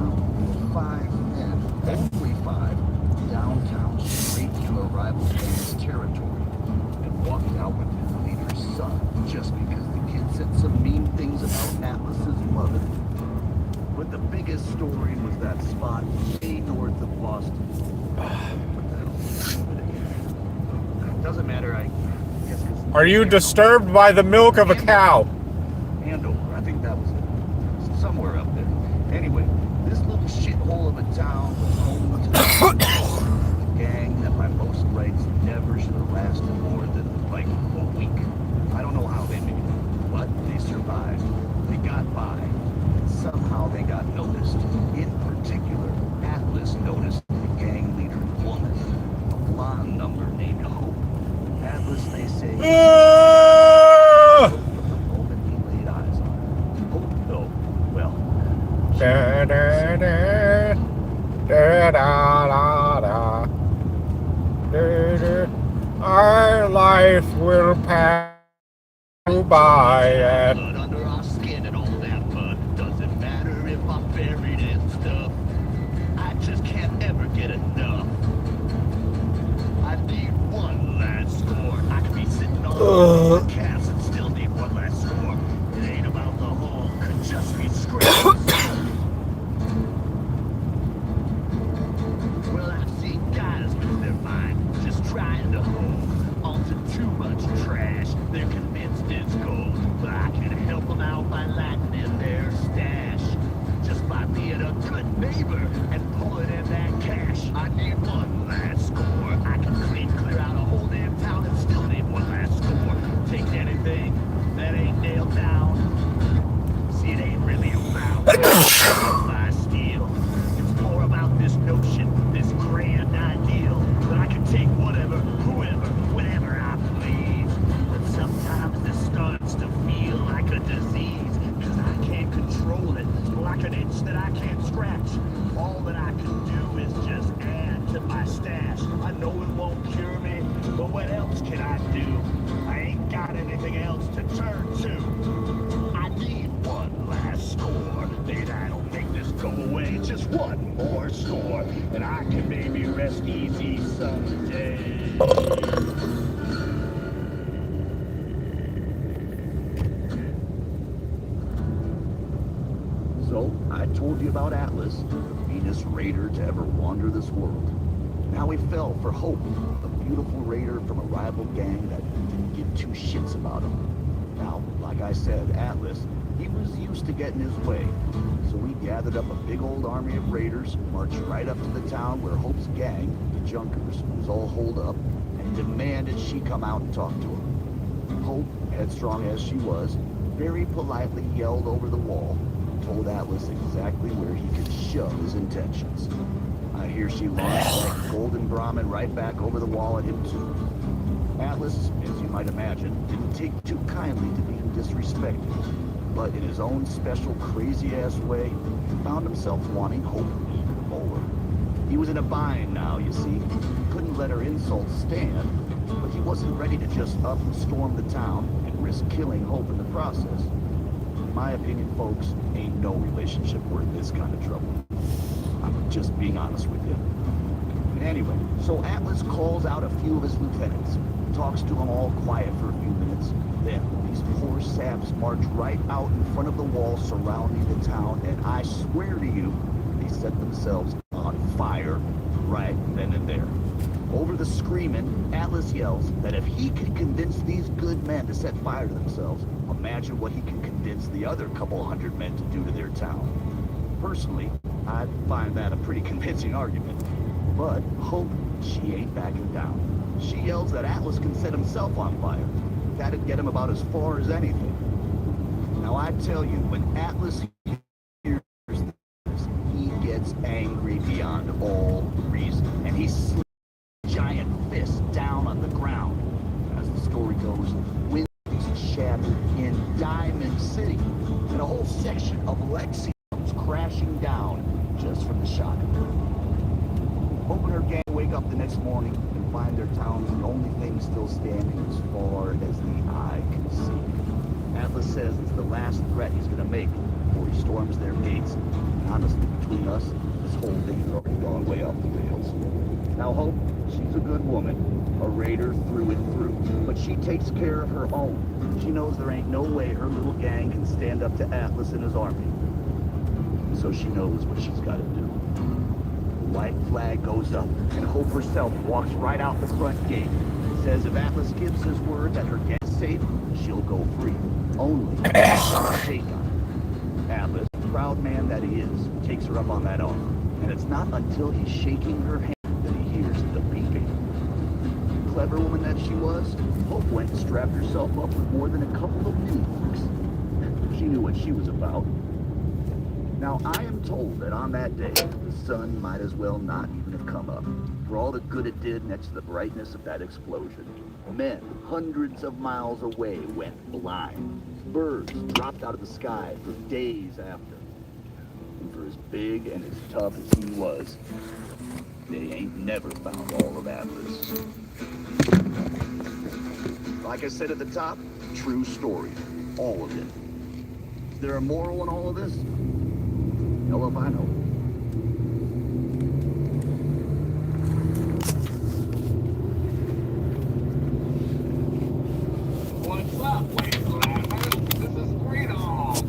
5 men, only 5, downtown straight to a rival band's territory and walked out with his leader's son just because the kid said some mean things about Atlas's mother. But the biggest story was that spot way north of Boston. Doesn't matter, I guess. Are you disturbed by the milk of a cow? Andover, I think that was it. Somewhere up there. Anyway, this little shithole of a town was home to the gang that by most rights never should have lasted more than like a week. I don't know how they made it, but they survived. They got by. And somehow they got noticed. In particular, Atlas noticed the gang leader's woman, a blonde number named Hope. Atlas, they say, the moment he laid eyes on her. Hope, though, well, Da da da da da da da. Da, da. Our life will pass by. blood under our skin and all that, but doesn't matter if I'm buried in stuff. I just can't ever get enough. I need one last score. I could be sitting on the cast and still need one last score. It ain't about the whole, could just be screaming. Well, I've seen guys lose their mind just trying to hold onto too much trash. They're convinced it's gold, but I can help them out by lighting in their stash. Just by being a good neighbor and pulling in that cash. I need one last score. I can clear out a whole damn town and still need one last score. Last deal. It's more about this notion, this grand ideal, that I can take whatever, whoever, whenever I please. But sometimes this starts to feel like a disease, because I can't control it, like an itch that I can't scratch. All that I can do is just add to my stash. I know it won't cure me, but what else can I do? I ain't got anything else to turn to. I need one last score. Maybe that'll make this go away. Just one more score, and I can maybe rest easy someday. So, I told you about Atlas, the meanest raider to ever wander this world. Now he fell for Hope, a beautiful raider from a rival gang that didn't give two shits about him. Now, like I said, Atlas, he was used to getting his way. So he gathered up a big old army of raiders, marched right up to the town where Hope's gang, the Junkers, was all holed up, and demanded she come out and talk to him. Hope, headstrong as she was, very politely yelled over the wall, told Atlas exactly where he could shove his intentions. I hear she launched like Golden Brahmin right back over the wall at him too. Atlas, as you might imagine, didn't take too kindly to being disrespected, but in his own special crazy-ass way, he found himself wanting Hope even more. He was in a bind now, you see. He couldn't let her insults stand, but he wasn't ready to just up and storm the town and risk killing Hope in the process. In my opinion, folks, ain't no relationship worth this kind of trouble. I'm just being honest with you. Anyway, so Atlas calls out a few of his lieutenants, talks to them all quiet for a few minutes. Then these poor saps march right out in front of the wall surrounding the town, and I swear to you, they set themselves on fire right then and there. Over the screaming, Atlas yells that if he can convince these good men to set fire to themselves, imagine what he can convince the other couple hundred men to do to their town. Personally, I find that a pretty convincing argument. But Hope, she ain't backing down. She yells that Atlas can set himself on fire. That'd get him about as far as anything. Now I tell you, when Atlas hears this, he gets angry beyond all reason. And he slams a giant fist down on the ground. As the story goes, windows shattered in Diamond City, and a whole section of Lexi comes crashing down just from the shock. Hope and her gang wake up the next morning and find their town the only thing still standing as far as the eye can see. Atlas says it's the last threat he's gonna make before he storms their gates. And honestly, between us, this whole thing has already gone way off the rails. Now Hope, she's a good woman, a raider through and through, but she takes care of her own. She knows there ain't no way her little gang can stand up to Atlas and his army. So she knows what she's gotta do. White flag goes up, and Hope herself walks right out the front gate. Says if Atlas gives his word that her gang's safe, she'll go free. Only shake on it. Atlas, proud man that he is, takes her up on that offer. And it's not until he's shaking her hand that he hears the beeping. Clever woman that she was, Hope went and strapped herself up with more than a couple of mini-hooks. She knew what she was about. Now, I am told that on that day, the sun might as well not even have come up, for all the good it did next to the brightness of that explosion. Men hundreds of miles away went blind. Birds dropped out of the sky for days after. And for as big and as tough as he was, they ain't never found all of Atlas. Like I said at the top, true story, all of it. Is there a moral in all of this? Hell if I know. What's up, Wastelanders? This is Greedo.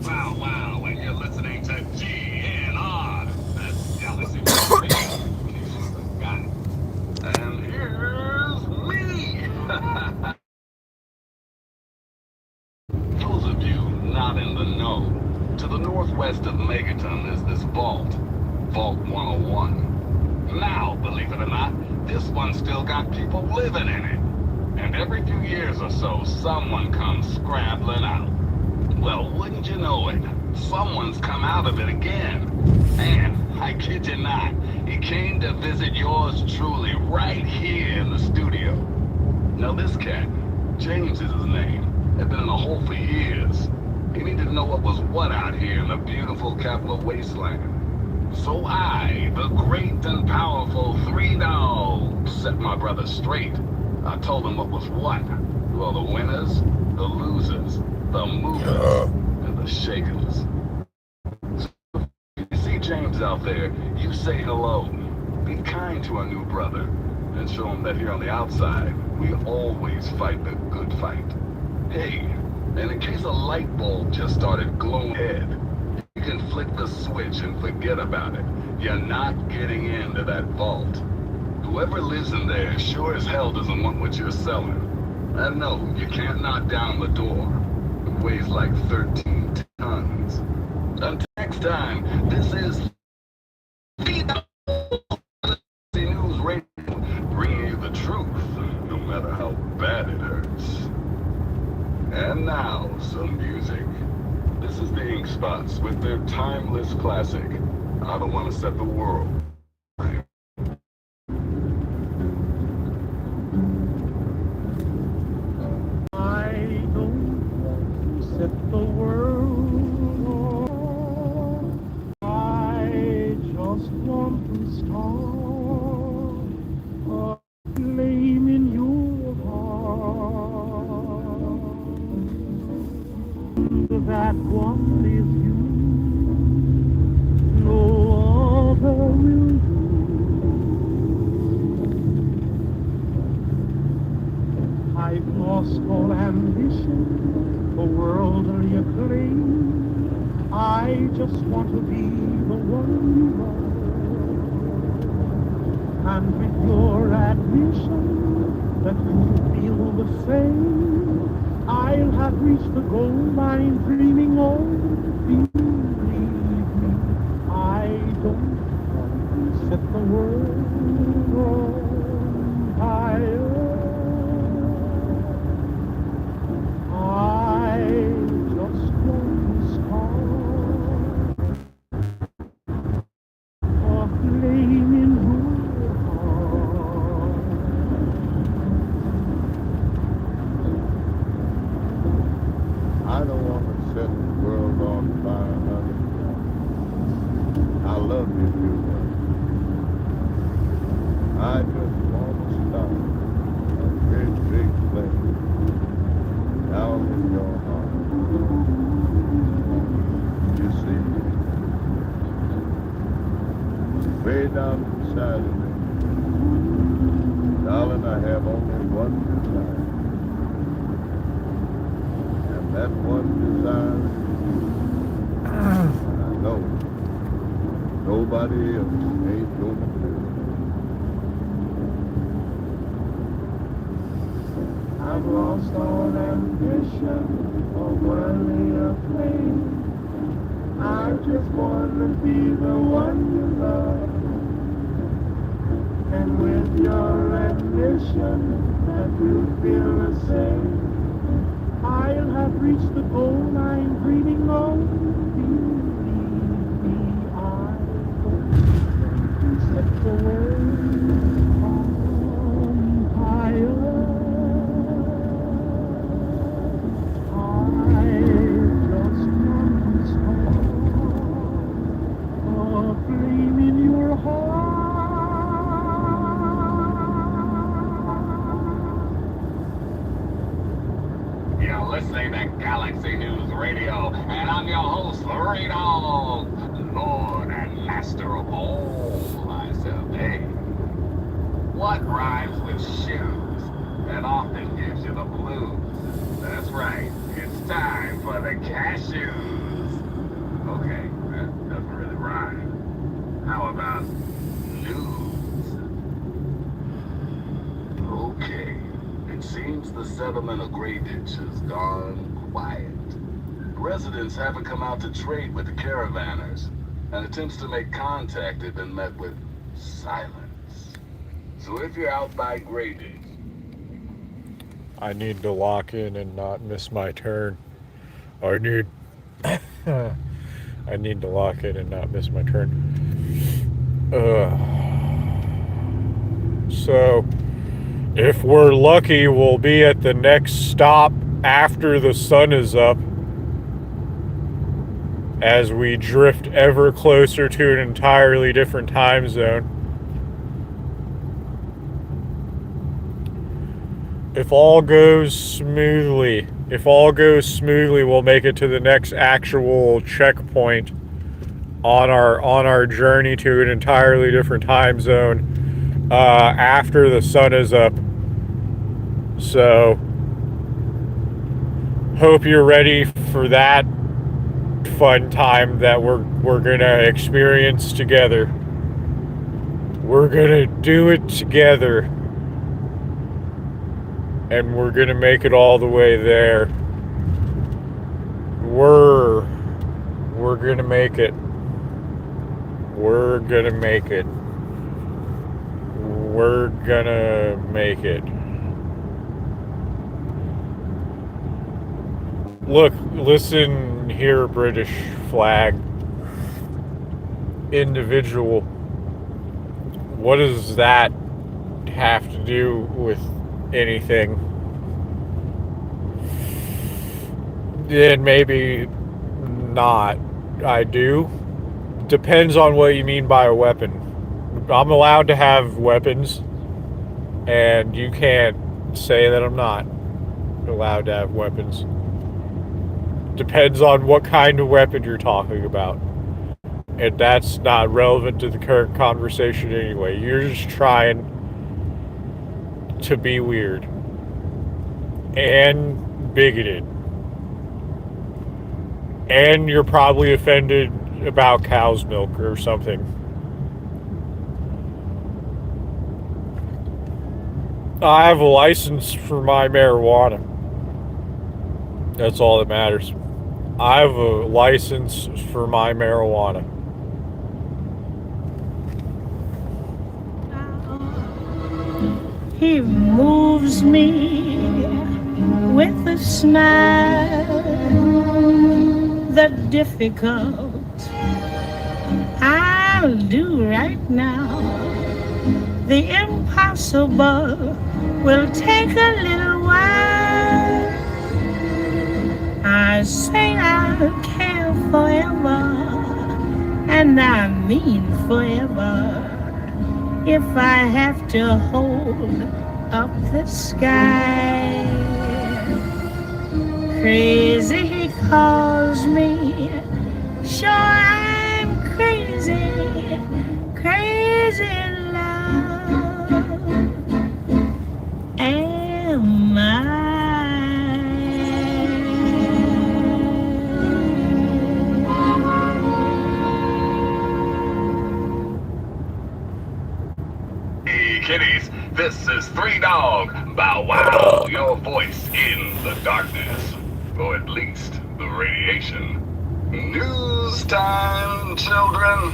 Wow, wow, and you're listening to GNR. That's Galaxy Radio. And here's me. Those of you not in the know, to the northwest of Megaton is this vault, Vault 101. Now, believe it or not, this one's still got people living in it. And every few years or so, someone comes scrabbling out. Well, wouldn't you know it, Someone's come out of it again. And I kid you not, he came to visit yours truly right here in the studio. Now this cat, James is his name, had been in a hole for years. He needed to know what was what out here in the beautiful capital wasteland. So I, the great and powerful Three Dogs, set my brother straight. I told him what was what. Well, the winners, the losers, the movers, and the shakers. So if you see James out there, you say hello. Be kind to our new brother, and show him that here on the outside, we always fight the good fight. Hey, and in case a light bulb just started glowing ahead, you can flick the switch and forget about it. You're not getting into that vault. Whoever lives in there sure as hell doesn't want what you're selling. And no, you can't knock down the door. It weighs like 13 tons. Until next time, this is News Radio, bringing you the truth, no matter how bad it hurts. And now, some music. This is the Ink Spots with their timeless classic, I Don't Want to Set the World. I don't want to set the world on. I just want to start a flame in your heart. That one is you, no other will do. I've lost all ambition for worldly acclaim. I just want to be the one you love. And with your admission that you feel the same, I'll have reached the goal I'm dreaming of. Believe me, I don't want to set the world on fire. I just want to start a flame in your heart. I don't want to set the world on fire, honey. I love you too much. I just want to start a great big flame down in your heart. You see, way down inside of me, darling, I have only one desire. And that one desire is you. And I know nobody else ain't gonna do it. I've lost all ambition for worldly acclaim. I just want to be the one you love. And with your admission that you feel the same, I'll have reached the goal I'm dreaming of. Believe me, I don't set the world on fire. I just want to start a flame in your heart. You're listening to Galaxy News Radio, and I'm your host, Three Dogs, Lord and Master of all myself. Hey, what rhymes with shoes and often gives you the blues? That's right, it's time for the cashews. Okay, that doesn't really rhyme. How about news? Okay, it seems the settlement of Grey Ditch has gone quiet. Residents haven't come out to trade with the caravanners, and attempts to make contact have been met with silence. So if you're out by Grey Ditch, I need to lock in and not miss my turn. I need I need to lock in and not miss my turn. So, if we're lucky, we'll be at the next stop after the sun is up, as we drift ever closer to an entirely different time zone. If all goes smoothly, we'll make it to the next actual checkpoint on our journey to an entirely different time zone after the sun is up. So, hope you're ready for that fun time that we're gonna experience together. We're gonna do it together. And we're gonna make it all the way there. We're gonna make it. We're gonna make it. We're gonna make it. Look, listen here, British flag individual. What does that have to do with anything? Then maybe not. I do. Depends on what you mean by a weapon. I'm allowed to have weapons, and you can't say that I'm not allowed to have weapons. Depends on what kind of weapon you're talking about. And that's not relevant to the current conversation anyway. You're just trying to be weird and bigoted. And you're probably offended about cow's milk or something. I have a license for my marijuana. That's all that matters. I have a license for my marijuana. He moves me with a smile. The difficult I'll do right now. The impossible will take a little while. I say I'll care forever, and I mean forever. If I have to hold up the sky, crazy he calls me. Sure I'm crazy, crazy in love. Am I? Kitties, this is Three Dog Bow Wow, your voice in the darkness, or at least the radiation. News time, children.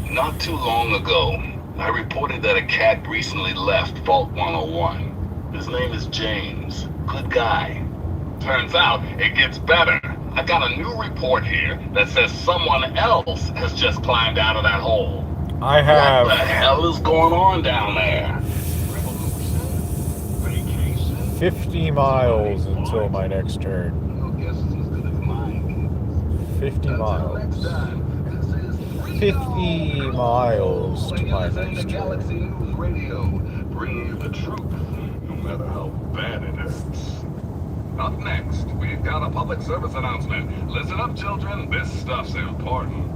Not too long ago, I reported that a cat recently left Vault 101. His name is James. Good guy. Turns out it gets better. I got a new report here that says someone else has just climbed out of that hole. I have. What the hell is going on down there? 50 miles until my next turn. 50 miles. 50 miles to my next turn. Bringing you the truth, no matter how bad it is. Up next, we've got a public service announcement. Listen up, children. This stuff's important.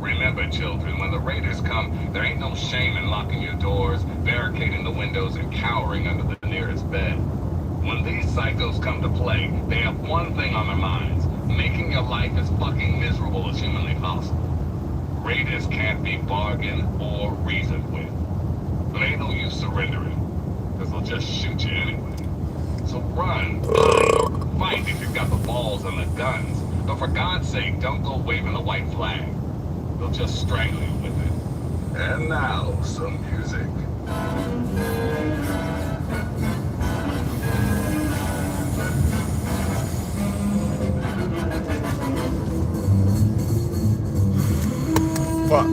Remember, children, when the raiders come, there ain't no shame in locking your doors, barricading the windows, and cowering under the nearest bed. When these psychos come to play, they have one thing on their minds: making your life as fucking miserable as humanly possible. Raiders can't be bargained or reasoned with. But ain't no use surrendering, because they'll just shoot you anyway. So run, fight if you've got the balls and the guns. But for God's sake, don't go waving the white flag. They'll just strangle you with it. And now, some music. Fuck.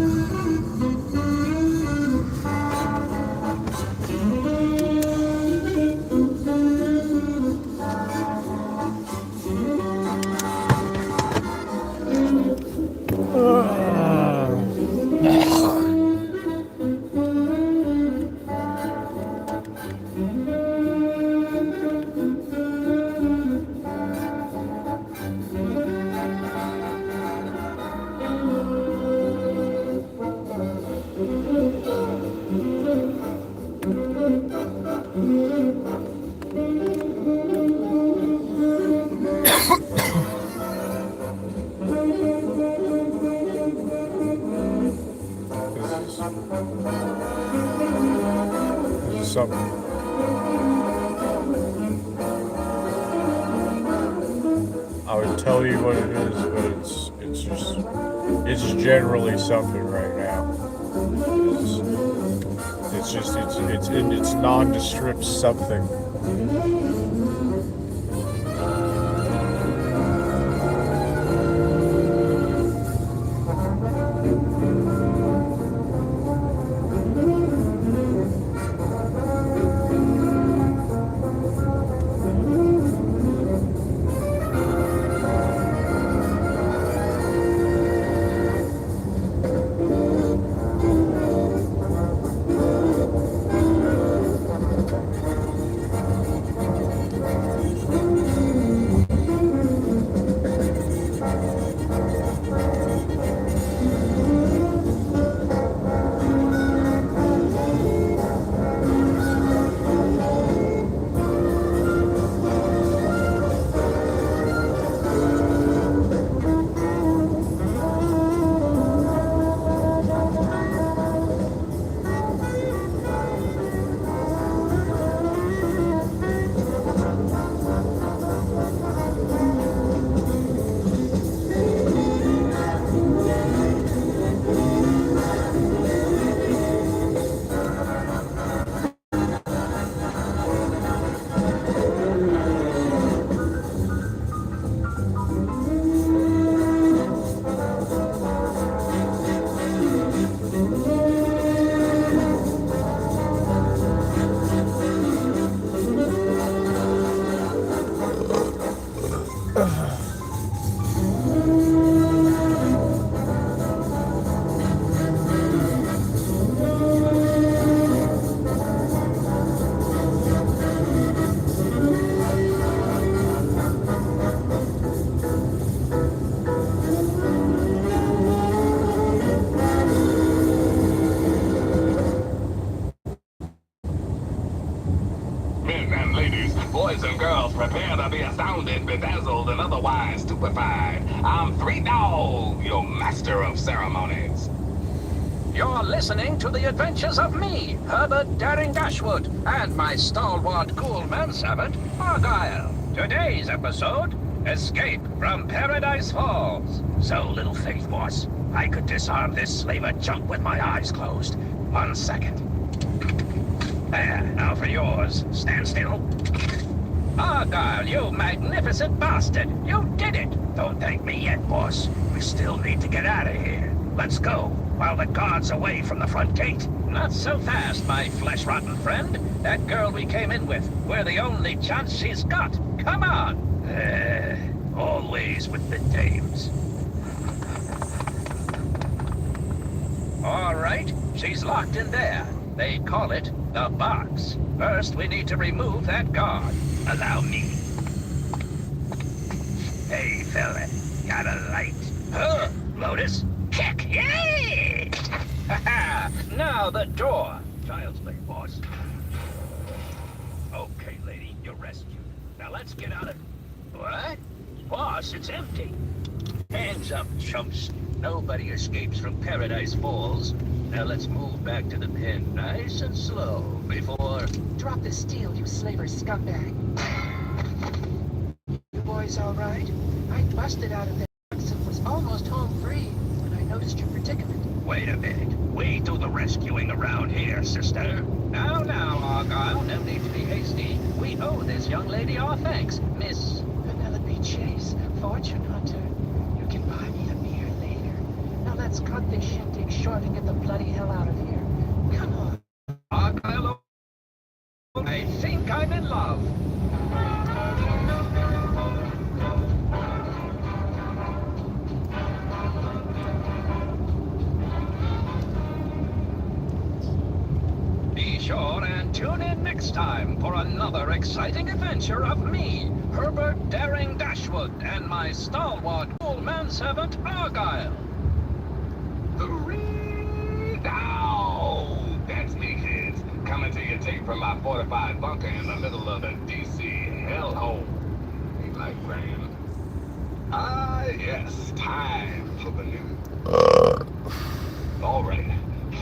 This is something. I would tell you what it is, but it's generally something right now. It's nondescript something. Men and ladies, boys and girls, prepare to be astounded, bedazzled, and otherwise stupefied. I'm Three Dog, your master of ceremonies. You're listening to the adventures of me, Herbert Daring Dashwood, and my stalwart ghoul manservant, Argyle. Today's episode, Escape from Paradise Falls. So, Little Faith Boss, I could disarm this slaver junk with my eyes closed. 1 second. There, now for yours. Stand still. Argyle, you magnificent bastard! You did it! Don't thank me yet, boss. We still need to get out of here. Let's go, while the guard's away from the front gate. Not so fast, my flesh-rotten friend. That girl we came in with, we're the only chance she's got. Come on! Always with the dames. All right, she's locked in there. They call it the box. First, we need to remove that guard. Allow me. Hey, fella, got a light? Huh, Lotus? Heck, yay! Now the door. Child's play, boss. Okay, lady, you're rescued. Now let's get out of... What? Boss, it's empty. Hands up, chumps. Nobody escapes from Paradise Falls. Now let's move back to the pen nice and slow before... Drop the steel, you slaver scumbag. You boys all right? I busted out of there and was almost home free when I noticed your predicament. Wait a minute. We do the rescuing around here, sister. Now, Argyle, no need to be hasty. We owe this young lady our thanks, Miss... Penelope Chase, fortune hunter. You can buy me a beer later. Now let's Let's cut this shindig short and get the bloody hell out of here. Come on. Argyle, I think I'm in love. Be sure and tune in next time for another exciting adventure of me, Herbert Daring Dashwood, and my stalwart old manservant Argyle. Down! That's me, kids. Coming to you tape from my fortified bunker in the middle of the DC hellhole. Ain't like rain. Ah, yes, time for the news. All right.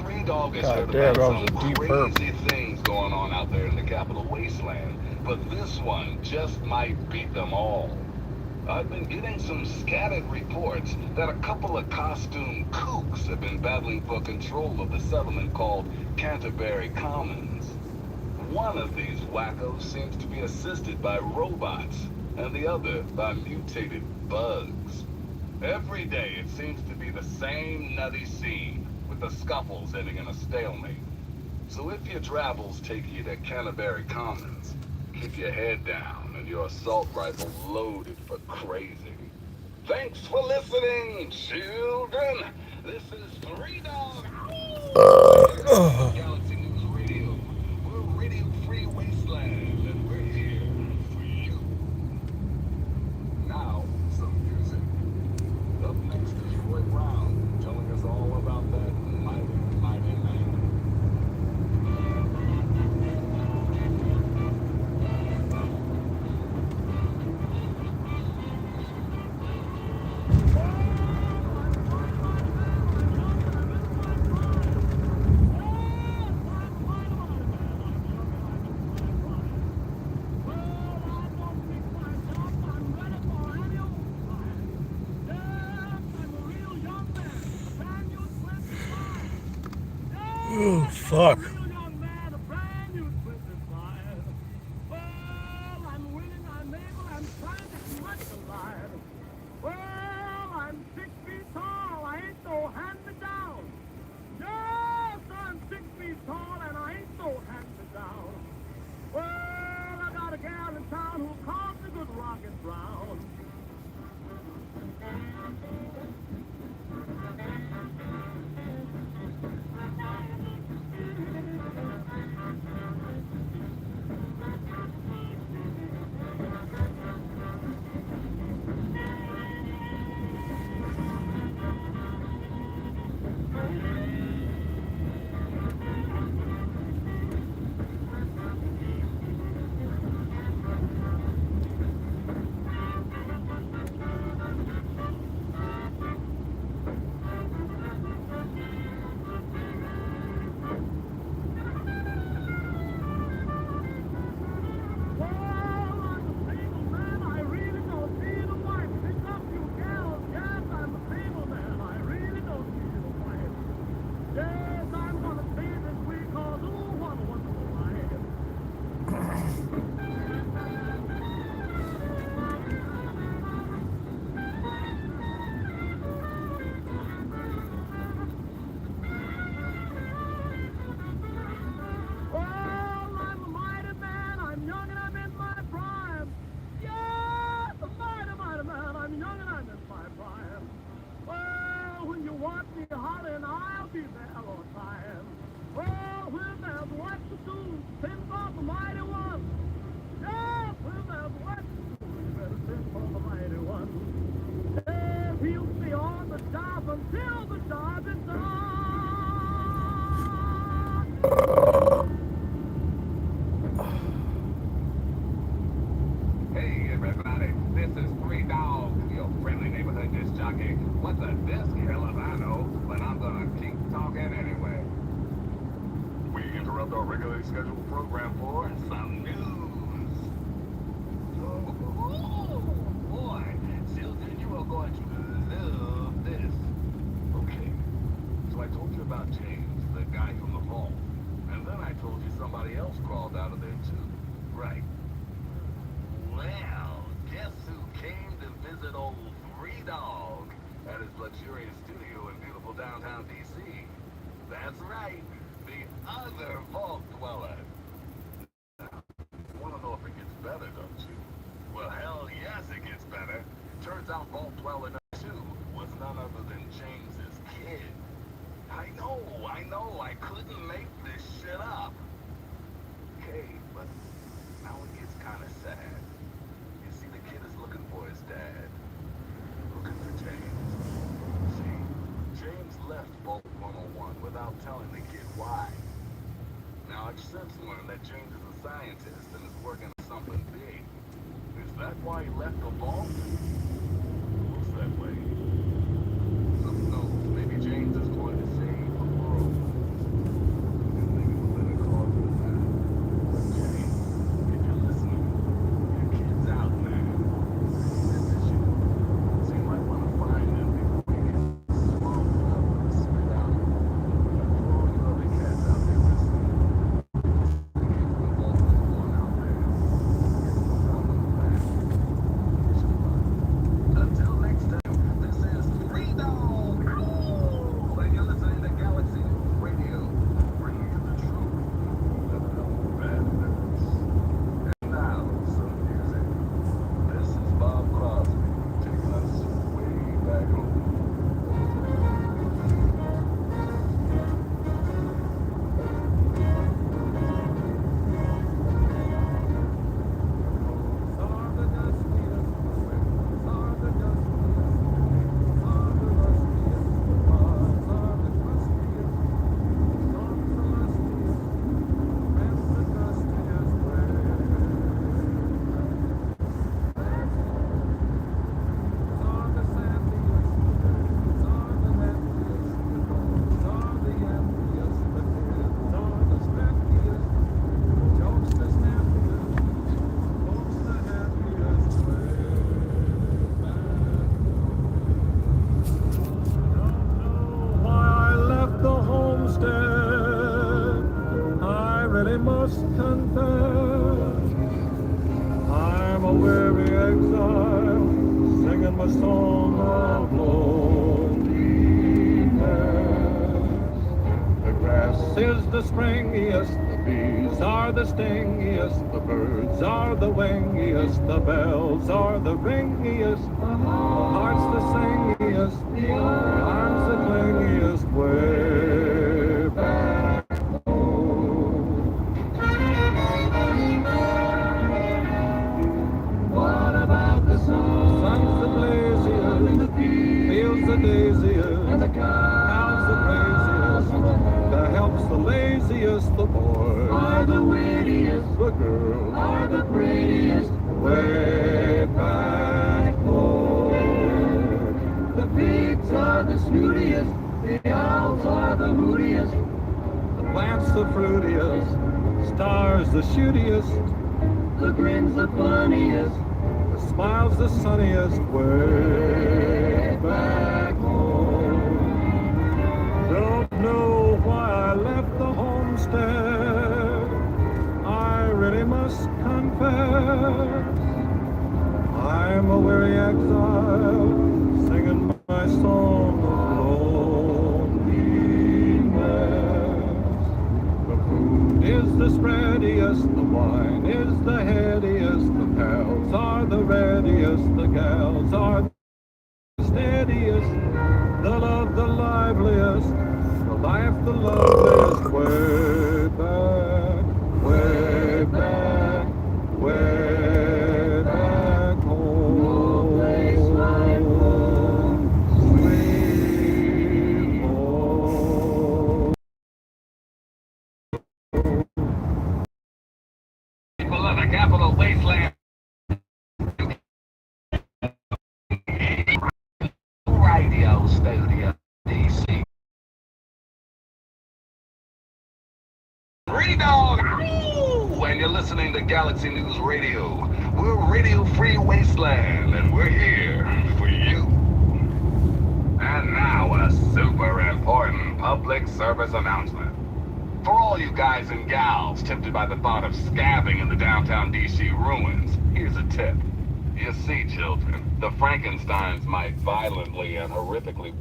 Three Dog has heard damn, about that was some a deep burp. crazy things going on out there in the capital wasteland, but this one just might beat them all. I've been getting some scattered reports that a couple of costume kooks have been battling for control of the settlement called Canterbury Commons. One of these wackos seems to be assisted by robots, and the other by mutated bugs. Every day it seems to be the same nutty scene, with the scuffles ending in a stalemate. So if your travels take you to Canterbury Commons, keep your head down and your assault rifle loaded for crazy. Thanks for listening, children. This is Three Dog. Galaxy News Radio. We're Radio Free Wasteland, and we're here for you. Now, some music. Up next is Roy Brown, telling us all about that mighty man. Oh, fuck. Hey everybody, this is Three Dog, your friendly neighborhood disc jockey. What the disc hell if I know, but I'm gonna keep talking anyway. We interrupt our regularly scheduled program for some news. Oh, boy, children, you are going to love this. Okay, so I told you about James, the guy from the vault, and then I told you somebody else crawled out of there too, right? Well, guess who came to visit old Three Dog at his luxurious studio in beautiful downtown D.C. That's right, the other Vault Dweller. Now, you want to know if it gets better, don't you? Well, hell yes, it gets better. Turns out Vault Dweller #2 was none other than James's kid. I know, I couldn't make this shit up. Okay, but now it gets kind of sad. You see, the kid is looking for his dad. Looking for James. See, James left Vault 101 without telling the kid why. Now, I've since learned that James is a scientist and is working on something big. Is that why he left the vault? Looks that way. Who knows? Maybe James is going to save the world. And maybe we'll let it call for that. James, if you're listening, your kid's out, man. He misses you. So you might want to find him before he gets swallowed up with a spit out. For all you other cats out there listening, the kid from the vault was born out there. Until next time, this is Free Dog. And you're listening to Galaxy News Radio, bringing you the truth. Never know bad news. And now, some music. This is Bob Crosby, taking us way back home. Why I left the homestead, I really must confess. I'm a weary exile, singing my song of loneliness. The grass is the springiest, the bees are the stingiest, the birds are the wingiest, the bells are the ringiest, the heart's the singiest, the arms the clingiest, way back home. What about the sun? Sun's the blaziest, fields the daisiest, and the cows the craziest, the help's the laziest, the boys are the wittiest, the girls are the prettiest, way back home. The pigs are the snootiest, the owls are the moodiest, the plants the fruitiest, stars the shootiest, the grin's the funniest, the smile's the sunniest, way back home. Don't know why I left the homestead, I really must confess. I'm a weary exile, singing my song of loneliness. The food is the spreadiest, the wine is the headiest, the pals are the readiest, the gals are the steadiest, the love the liveliest, the life the loveliest, way back, way back, way back home. No place like home, sweet home. People of the capital wasteland. Radio Studio, DC. Free Dog! And you're listening to Galaxy News Radio. We're Radio Free Wasteland, and we're here for you. And now a super important public service announcement. For all you guys and gals tempted by the thought of scabbing in the downtown DC ruins, here's a tip. You see, children, the Frankensteins might violently and horrifically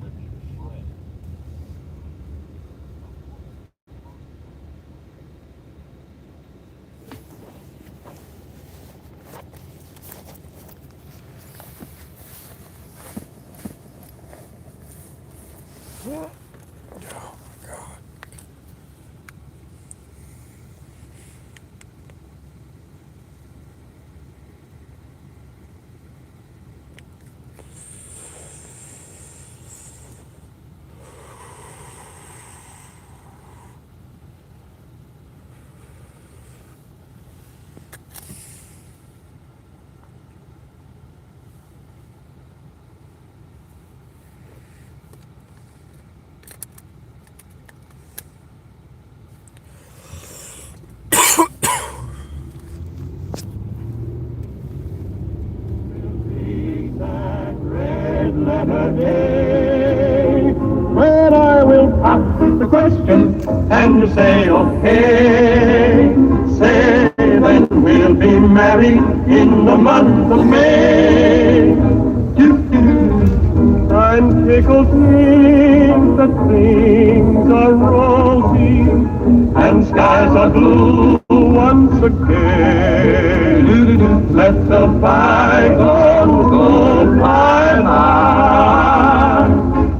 When I will pop the question and you say okay, say then we'll be married in the month of May. I'm tickled pink that things are rosy and skies are blue once again. Let the bygones go by.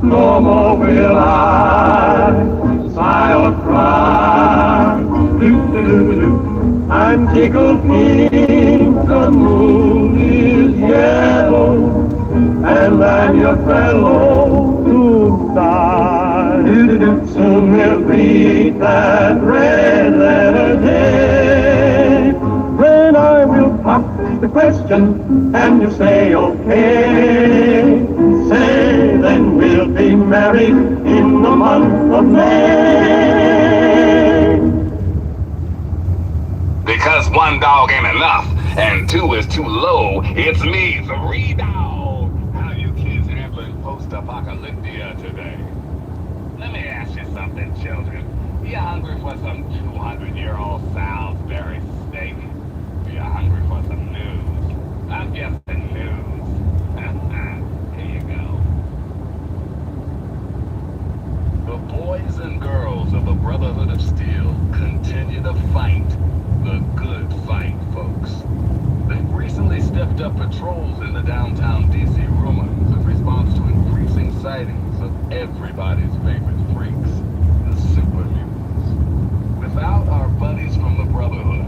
No more will I sigh or cry. I'm tickled pink, the moon is yellow, and I'm your fellow to die. Soon we'll read that red letter day, when I will pop the question and you say okay. Say then we'll be married in the month of May. Because one dog ain't enough, and two is too low, it's me, 3 Dog. How you kids handling post-apocalyptia today? Let me ask you something, children. You hungry for some 200-year-old Salisbury steak? You hungry for some news? I'm guessing news. Here you go. The boys and girls of the Brotherhood of Steel continue to fight. The good fight, folks. They've recently stepped up patrols in the downtown D.C. ruins in response to increasing sightings of everybody's favorite freaks, the super mutants. Without our buddies from the Brotherhood,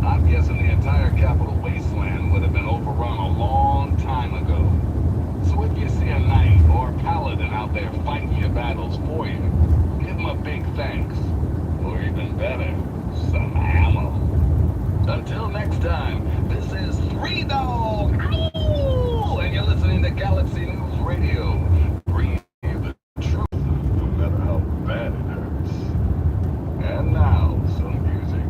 I'm guessing the entire Capital Wasteland would have been overrun a long time ago. So if you see a knight or paladin out there fighting your battles for you, give them a big thanks. Or even better, some ammo. Until next time, this is 3 Dog, Ow! And you're listening to Galaxy News Radio. Breathe the truth, no matter how bad it hurts. And now, some music.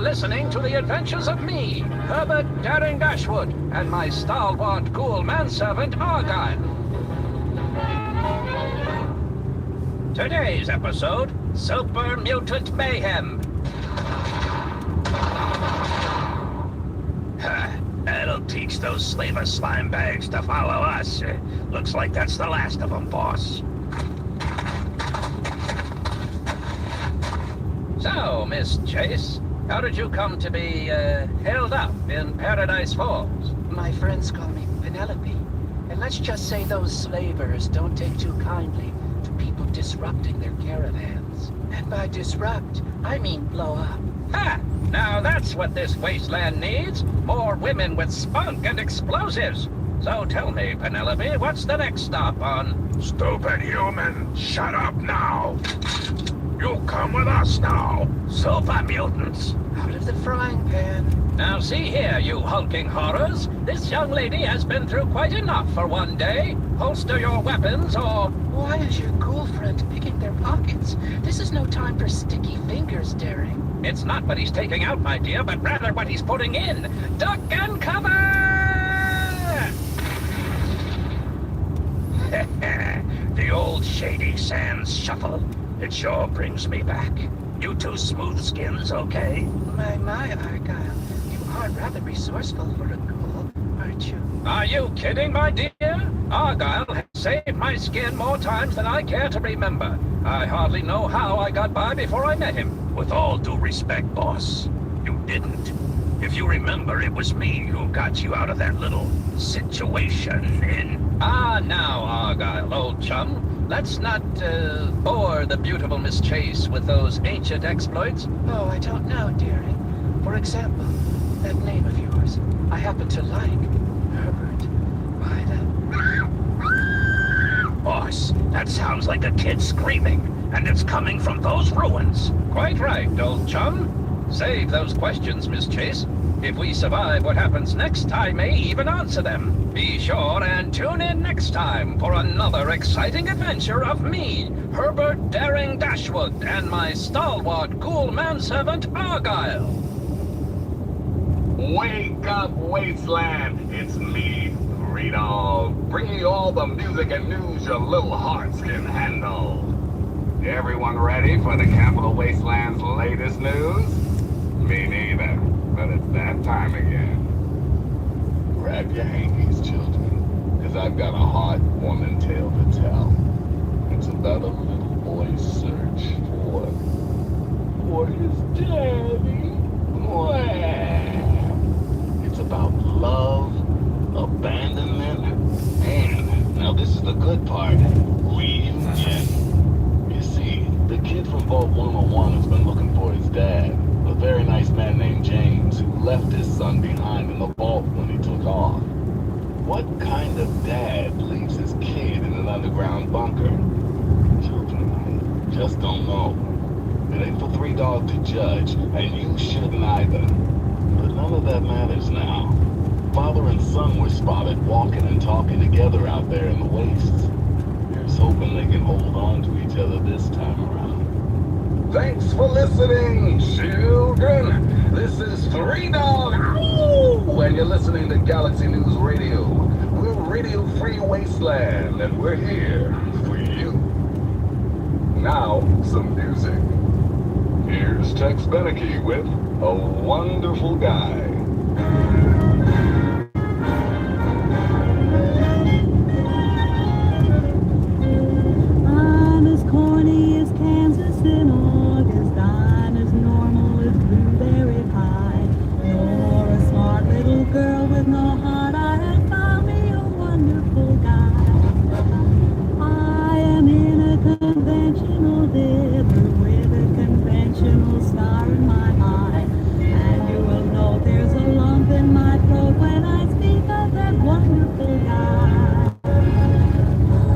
listening to the adventures of me, Herbert Daring Dashwood, and my stalwart ghoul manservant, Argyle. Today's episode, Super Mutant Mayhem. That'll teach those slaver slime bags to follow us. Looks like that's the last of them, boss. So, Miss Chase, how did you come to be, held up in Paradise Falls? My friends call me Penelope. And let's just say those slavers don't take too kindly to people disrupting their caravans. And by disrupt, I mean blow up. Ha! Now that's what this wasteland needs. More women with spunk and explosives. So tell me, Penelope, what's the next stop on... Stupid human, shut up now. You come with us now. Super mutants. Out of the frying pan. Now see here, you hulking horrors. This young lady has been through quite enough for one day. Holster your weapons or... Why is your ghoul friend picking their pockets? This is no time for sticky fingers, Daring. It's not what he's taking out, my dear, but rather what he's putting in. Duck and cover! The old Shady Sands shuffle. It sure brings me back. You two smooth skins, okay? My, Argyle. You are rather resourceful for a ghoul, aren't you? Are you kidding, my dear? Argyle has saved my skin more times than I care to remember. I hardly know how I got by before I met him. With all due respect, boss, you didn't. If you remember, it was me who got you out of that little situation in... Ah, now, Argyle, old chum, let's not, bore the beautiful Miss Chase with those ancient exploits. Oh, I don't know, Daring. For example, that name of yours, I happen to like. Herbert. Why the... Boss, that sounds like a kid screaming, and it's coming from those ruins. Quite right, old chum. Save those questions, Miss Chase. If we survive what happens next, I may even answer them. Be sure and tune in next time for another exciting adventure of me, Herbert Daring Dashwood, and my stalwart ghoul manservant, Argyle. Wake up, Wasteland! It's me, Rito, bringing you all the music and news your little hearts can handle. Everyone ready for the Capital Wasteland's latest news? Me neither, but it's that time again. Grab your hankies, children, because I've got a heartwarming tale to tell. It's about a little boy's search for his daddy. It's about love, abandonment, and, now this is the good part, reunion. You see, the kid from Vault 101 has been looking for his dad, a very nice man named James, who left his son behind in the vault when he took off. What kind of dad leaves his kid in an underground bunker? Children, I just don't know. It ain't for three dogs to judge, and you shouldn't either. But none of that matters now. Father and son were spotted walking and talking together out there in the wastes. Here's hoping they can hold on to each other this time around. Thanks for listening, children. This is Three Dog, and you're listening to Galaxy News Radio. We're Radio Free Wasteland, and we're here for you. Now, some music. Here's Tex Beneke with A Wonderful Guy. I'm as corny as Kansas in August. I'm as normal as Blueberry Pie. You're a smart little girl with no heart. I have found me a wonderful guy. I am in a conventional dinner with a conventional star in my eye. And you will know there's a lump in my throat when I speak of that wonderful guy.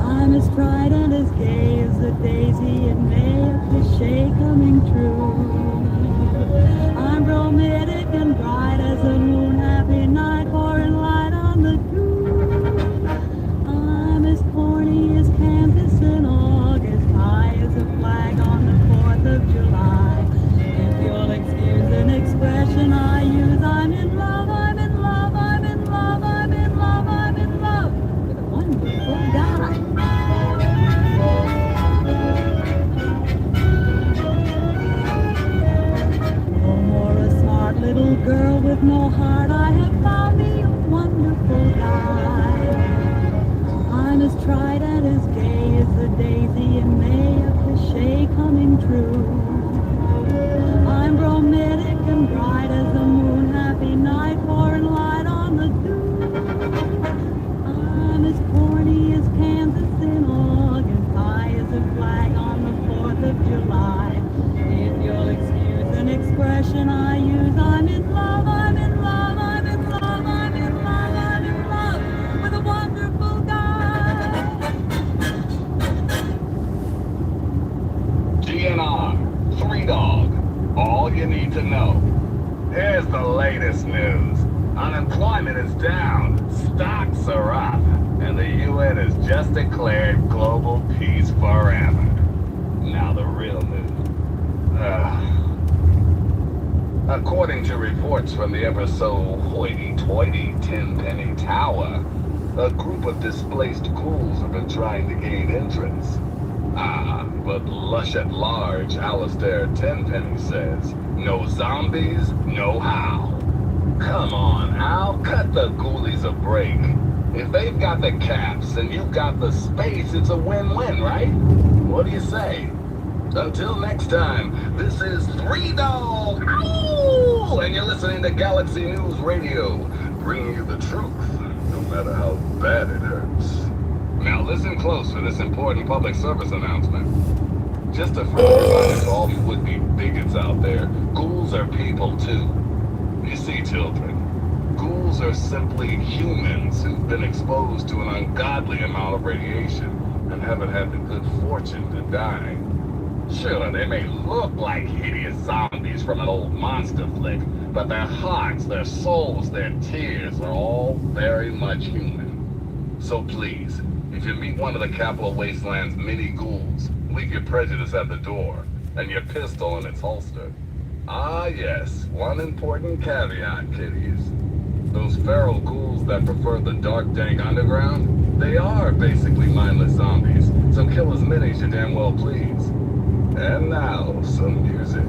I'm as bright and as gay as a daisy in May, a cliche coming true. I'm romantic and bright as a moon, happy night, pouring light on the dew. I'm as corny as Kansas in August, high as a flag on the 4th of July. If you'll excuse an expression, Stocks are up, and the UN has just declared global peace forever. Now the real news. According to reports from the ever so hoity-toity Tenpenny Tower, a group of displaced ghouls have been trying to gain entrance. But Lush at Large, Alistair Tenpenny says, no zombies, no how. Come on, Al, cut the ghoulies a break. If they've got the caps and you've got the space, it's a win-win, right? What do you say? Until next time, this is Three Dog, Ow! And you're listening to Galaxy News Radio, bringing you the truth, no matter how bad it hurts. Now listen close for this important public service announcement. Just a friendly reminder to all you would-be bigots out there, ghouls are people too. You see, children, ghouls are simply humans who've been exposed to an ungodly amount of radiation and haven't had the good fortune to die. Sure, they may look like hideous zombies from an old monster flick, but their hearts, their souls, their tears are all very much human. So please, if you meet one of the Capital Wasteland's mini ghouls, leave your prejudice at the door and your pistol in its holster. Ah yes, one important caveat, kiddies. Those feral ghouls that prefer the dark, dank underground, they are basically mindless zombies, so kill as many as you damn well please. And now, some music.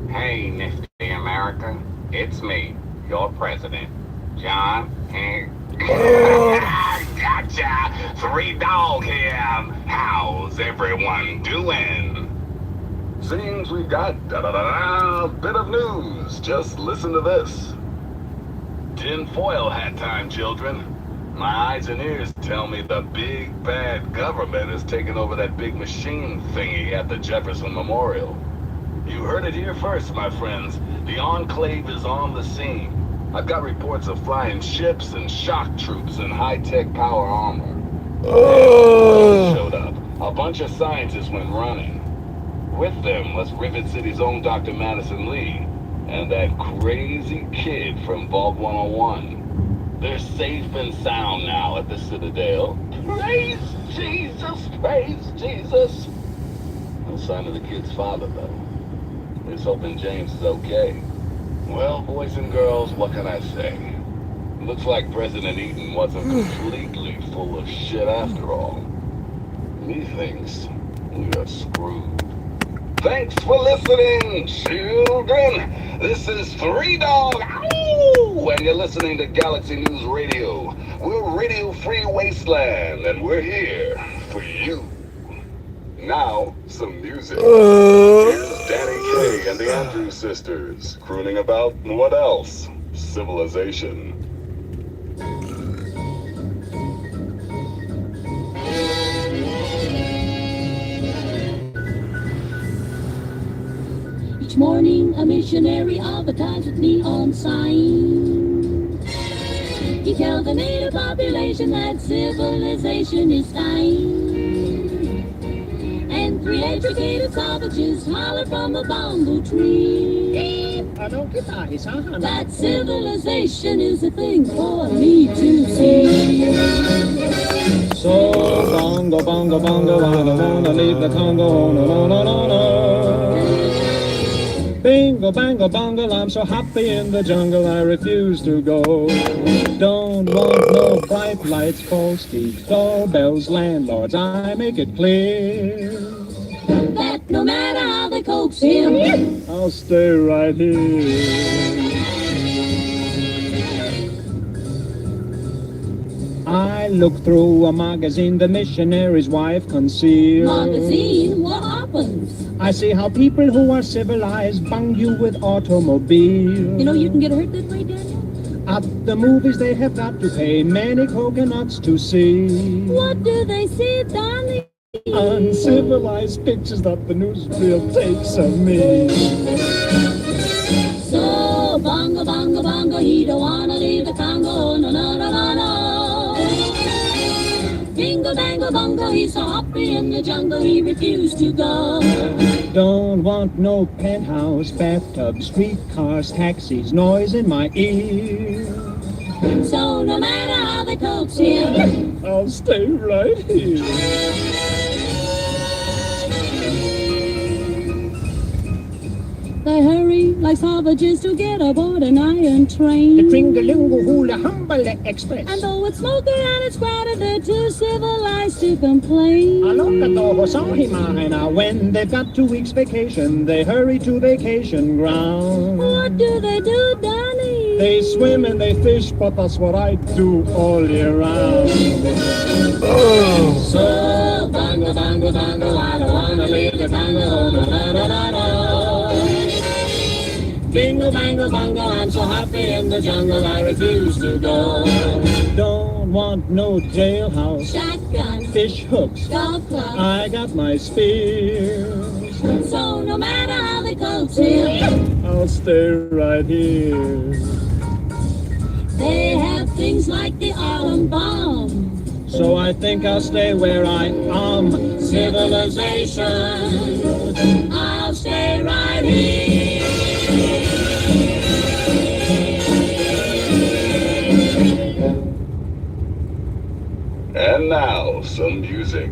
Hey, Nifty America, it's me, your president, John Gotcha! Three Dog here. How's everyone doing? Seems we got a bit of news. Just listen to this. Tinfoil hat time, children. My eyes and ears tell me the big bad government is taking over that big machine thingy at the Jefferson Memorial. You heard it here first, my friends. The Enclave is on the scene. I've got reports of flying ships and shock troops and high-tech power armor. Showed up. A bunch of scientists went running. With them was Rivet City's own Dr. Madison Lee and that crazy kid from Vault 101. They're safe and sound now at the Citadel. Praise Jesus! Praise Jesus! No sign of the kid's father, though. He's hoping James is okay. Well, boys and girls, what can I say? Looks like President Eden wasn't completely full of shit after all. He thinks we are screwed. Thanks for listening, children. This is Three Dog, ow! And you're listening to Galaxy News Radio. We're Radio Free Wasteland, and we're here for you. Now, some music. Here's Danny Kaye and the Andrews Sisters, crooning about what else? Civilization. Each morning a missionary advertised with neon signs. He tells the native population that civilization is dying. And three educated savages holler from a bamboo tree that civilization is a thing for me to see. So bongo, bongo, bongo, I don't wanna leave the Congo, no, no, no, no, no. Bingo, bango, bongo, I'm so happy in the jungle, I refuse to go. Don't want no bright lights, false teeth, doorbells, landlords, I make it clear that no matter how they coax him, I'll stay right here. I look through a magazine the missionary's wife concealed. Magazine, what happens? I see how people who are civilized bung you with automobiles. You know you can get hurt that way, Daniel? At the movies they have got to pay many coconuts to see. What do they see, darling? Uncivilized pictures that the newsreel takes of me. So, bongo, bongo, bongo, he don't wanna leave the Congo, no, no, no, no, no. Bingo, bango, bongo, he's so happy in the jungle, he refused to go. Don't want no penthouse, bathtub, streetcars, taxis, noise in my ear. So, no matter how they coax him, I'll stay right here. They hurry like savages to get aboard an iron train. The Tringalungo Hula Humbala Express. And though it's smoky and it's crowded, they're too civilized to complain. When they've got 2 weeks vacation, they hurry to vacation ground. What do they do, Donnie? They swim and they fish, but that's what I do all year round. So, bongo, bongo, bongo, I don't wanna leave the Congo, no, no, no, no, no. Bingo, bango, bongo, I'm so happy in the jungle, I refuse to go. Don't want no jailhouse, Shotgun, fish hooks, golf club, I got my spears. So no matter how they coax him, I'll stay right here. They have things like the atom bomb. So I think I'll stay where I am. Civilization, I'll stay right here. And now, some music.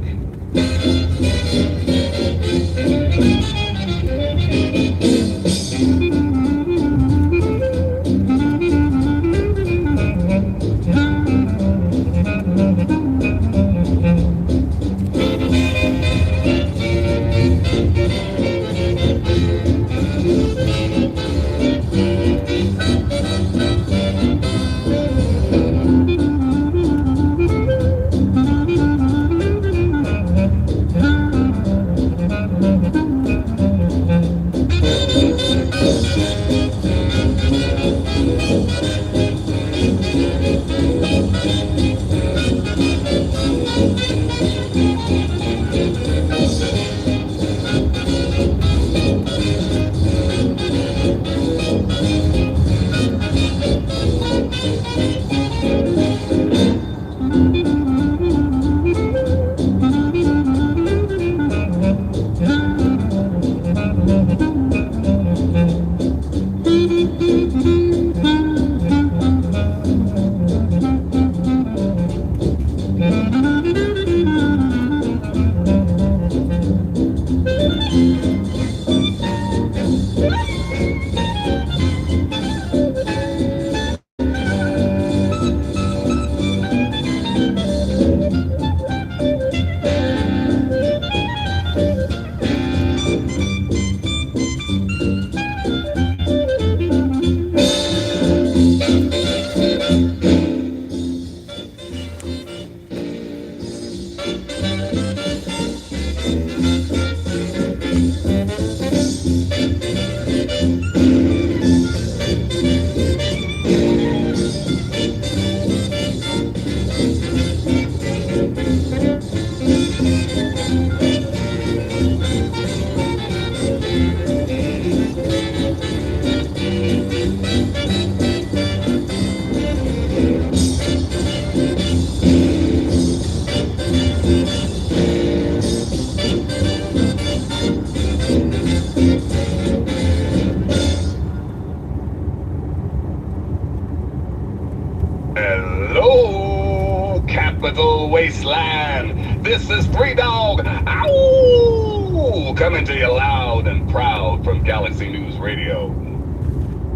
Hello, Capital Wasteland. This is Three Dog. Ow! Coming to you loud and proud from Galaxy News Radio.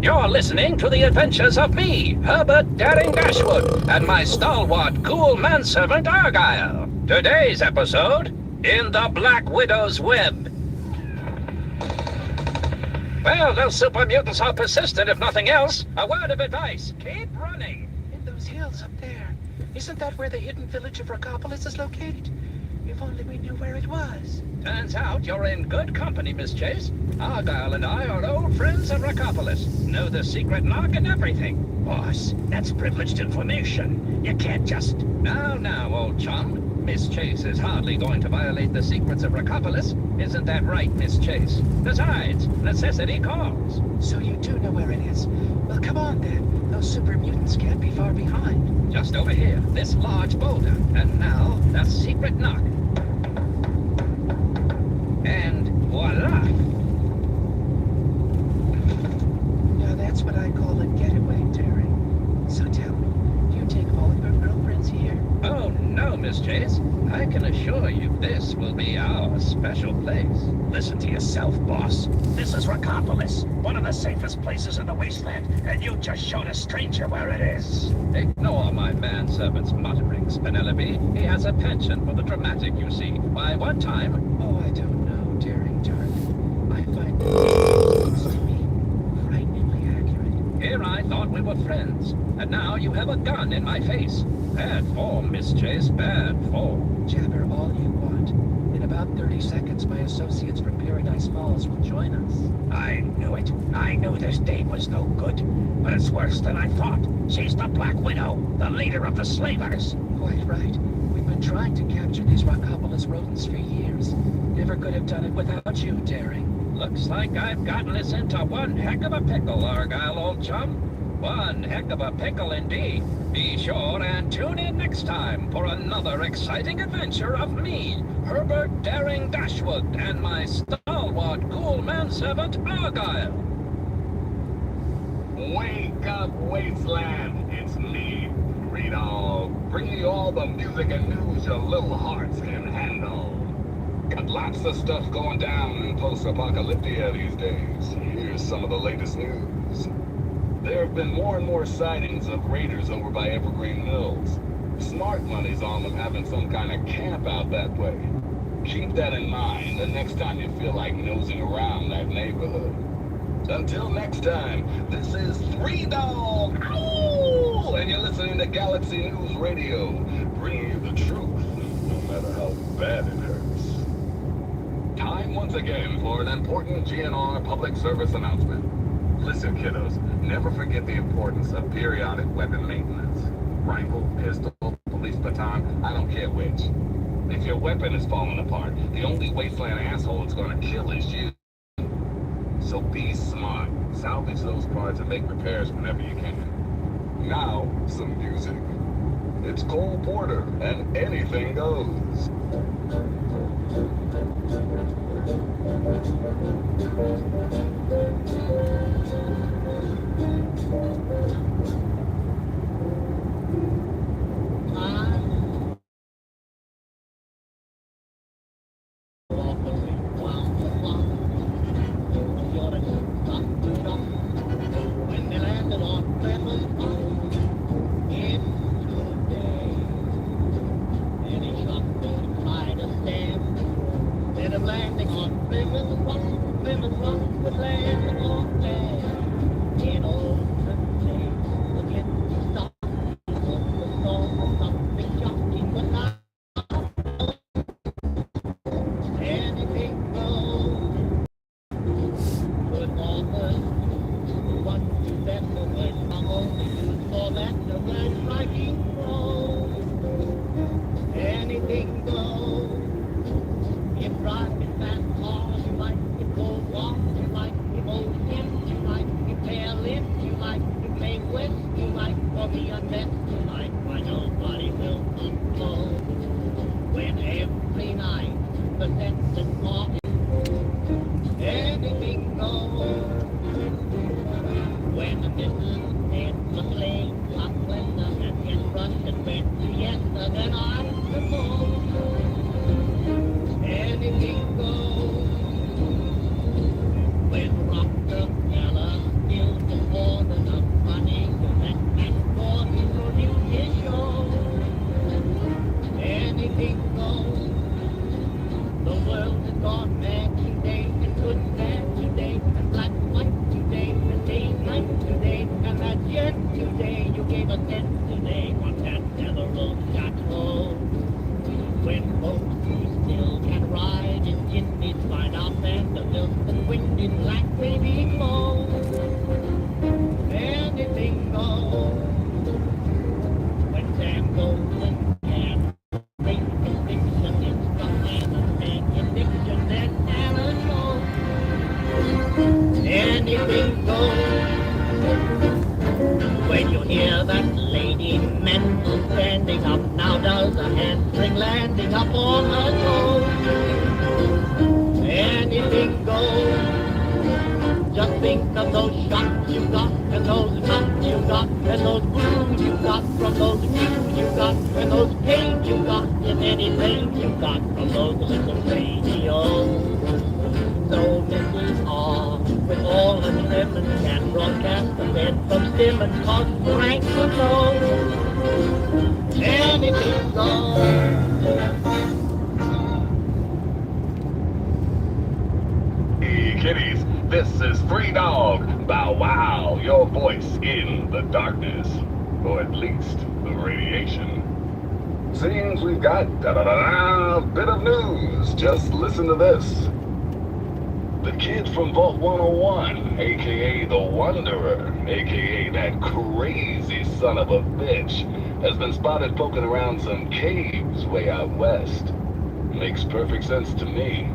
You're listening to the adventures of me, Herbert Daring Dashwood, and my stalwart, cool manservant Argyle. Today's episode, In the Black Widow's Web. Well, those super mutants are persistent, if nothing else. A word of advice, keep running. In those hills up there. Isn't that where the hidden village of Rockopolis is located? If only we knew where it was. Turns out you're in good company, Miss Chase. Argyle and I are old friends at Rockopolis. Know the secret knock and everything. Boss, that's privileged information. You can't just... Now, old chum. Miss Chase is hardly going to violate the secrets of Rockopolis. Isn't that right, Miss Chase? Besides, necessity calls. So you do know where it is. Well, come on then. Those super mutants can't be far behind. Just over here, this large boulder. And now, the secret knock. And voila! Now that's what I call a getaway, Terry. So tell me, do you take all of your girlfriends here? Oh, no, Miss Chase. I can assure you this will be our special place. Listen to yourself, boss. This is Rockopolis, one of the safest places in the wasteland, and you just showed a stranger where it is. Ignore my manservant's mutterings, Penelope. He has a penchant for the dramatic, you see. By one time... Oh, I don't know, Daring Dark. I find it to me frighteningly accurate. Here I thought we were friends, and now you have a gun in my face. Bad form, Miss Chase, bad form. Jabber all you want. In about 30 seconds, my associates from Paradise Falls will join us. I knew it. I knew this date was no good. But it's worse than I thought. She's the Black Widow, the leader of the slavers. Quite right. We've been trying to capture these Rockopolis rodents for years. Never could have done it without you, Daring. Looks like I've gotten us into one heck of a pickle, Argyle, old chum. One heck of a pickle indeed. Be sure and tune in next time for another exciting adventure of me, Herbert Daring Dashwood, and my stalwart cool manservant Argyle. Wake up, Wasteland. It's me, Three Dog, bringing you all the music and news your little hearts can handle. Got lots of stuff going down in post-apocalyptia these days. Here's some of the latest news. There have been more and more sightings of raiders over by Evergreen Mills. Smart money's on them having some kind of camp out that way. Keep that in mind the next time you feel like nosing around that neighborhood. Until next time, this is Three Dog, Ow! And you're listening to Galaxy News Radio, bringing you the truth, no matter how bad it hurts. Time once again for an important GNR public service announcement. Listen, kiddos, never forget the importance of periodic weapon maintenance. Rifle, pistol, police baton, I don't care which. If your weapon is falling apart, the only wasteland asshole it's gonna kill is you. So be smart. Salvage those parts and make repairs whenever you can. Now, some music. It's Cole Porter, and anything goes. When they landed on Plymouth Rock in today, and he shot me to try to stand. Instead of landing on Plymouth Rock would land on land. In old days, the getting started was the storm of something shocking, but now anything goes. If driving fast cars you like, if gold walks you like, if old hymns you like, if pale lips you like, if make west you like, or be unbest you like, why nobody will unfold. When every night the sentence walking, anything goes. When the distance is the flame, hot weather and get rushed and wet to yes, then I suppose anything goes. When Rockefeller steals the more than enough money to let and for to produce his show, anything goes. The world has gone mad today and good stand today and black white today and day night today and that yesterday you gave a cent today on that Devereaux chateau. When folks who still can ride in Indies find out that the milk and wind in black baby clothes, anything goes. When Sam goes and can think conviction is from and conviction and Anna shows, anything goes. When you hear that lady mental standing up, now does a hamstring landing up on her toes, anything goes. Just think of those shots you got, and those knocks you got, and those blues you got from those views you got, and those pains you got, and anything you got from those little radios. So Mrs. R, with all her ribbons, can broadcast the bed from Simmons, cause the ranks are low. Anything goes. Hey, kiddies, this is Free Dog, Bow Wow, your voice in the darkness, or at least the radiation. Seems we've got a bit of news. Just listen to this. The kid from Vault 101, aka the Wanderer, aka that crazy son of a bitch, has been spotted poking around some caves way out west. Makes perfect sense to me.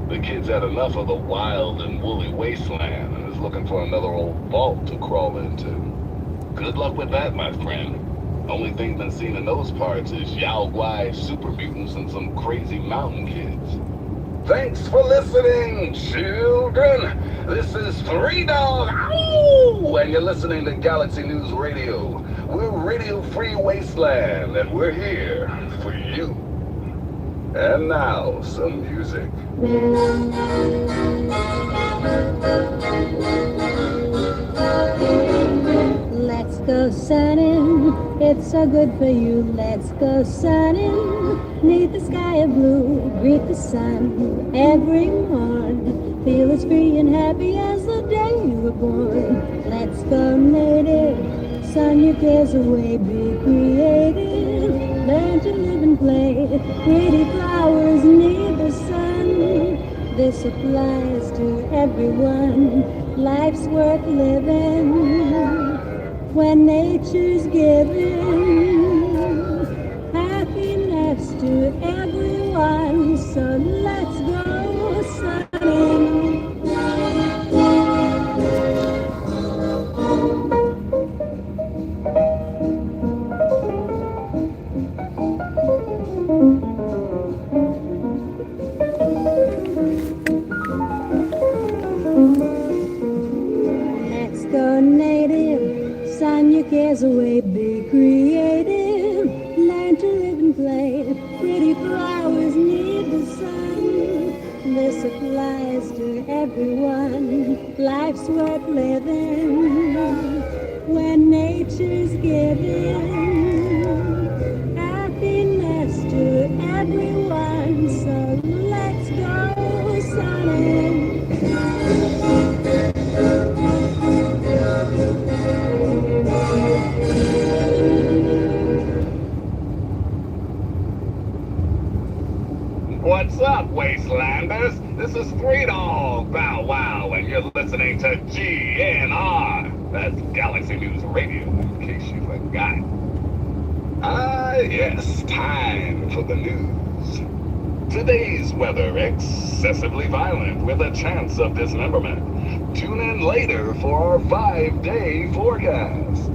The kid's had enough of the wild and woolly wasteland and is looking for another old vault to crawl into. Good luck with that, my friend. Only thing been seen in those parts is Yao Guai super mutants and some crazy mountain kids. Thanks for listening, children. This is Free Dog, ow! And you're listening to Galaxy News Radio. We're Radio Free Wasteland, and we're here for you. And now, some music. Let's go sunning, it's so good for you. Let's go sunning, neath the sky of blue. Greet the sun every morn. Feel as free and happy as the day you were born. Let's go native, sun your cares away. Be creative, learn to live and play. Pretty flowers need the sun. This applies to everyone. Life's worth living when nature's giving happiness to everyone. So let's go sunning. Let's go native, sun your cares away. Be creative, learn to live and play. Pretty flowers need the sun. This applies to everyone. Life's worth living when nature's giving happiness to everyone. So let's go sunning. What's up, Wastelanders? This is Free Dog, Bow Wow, and you're listening to GNR. That's Galaxy News Radio, in case you forgot. Ah, yes, time for the news. Today's weather excessively violent with a chance of dismemberment. Tune in later for our 5-day forecast.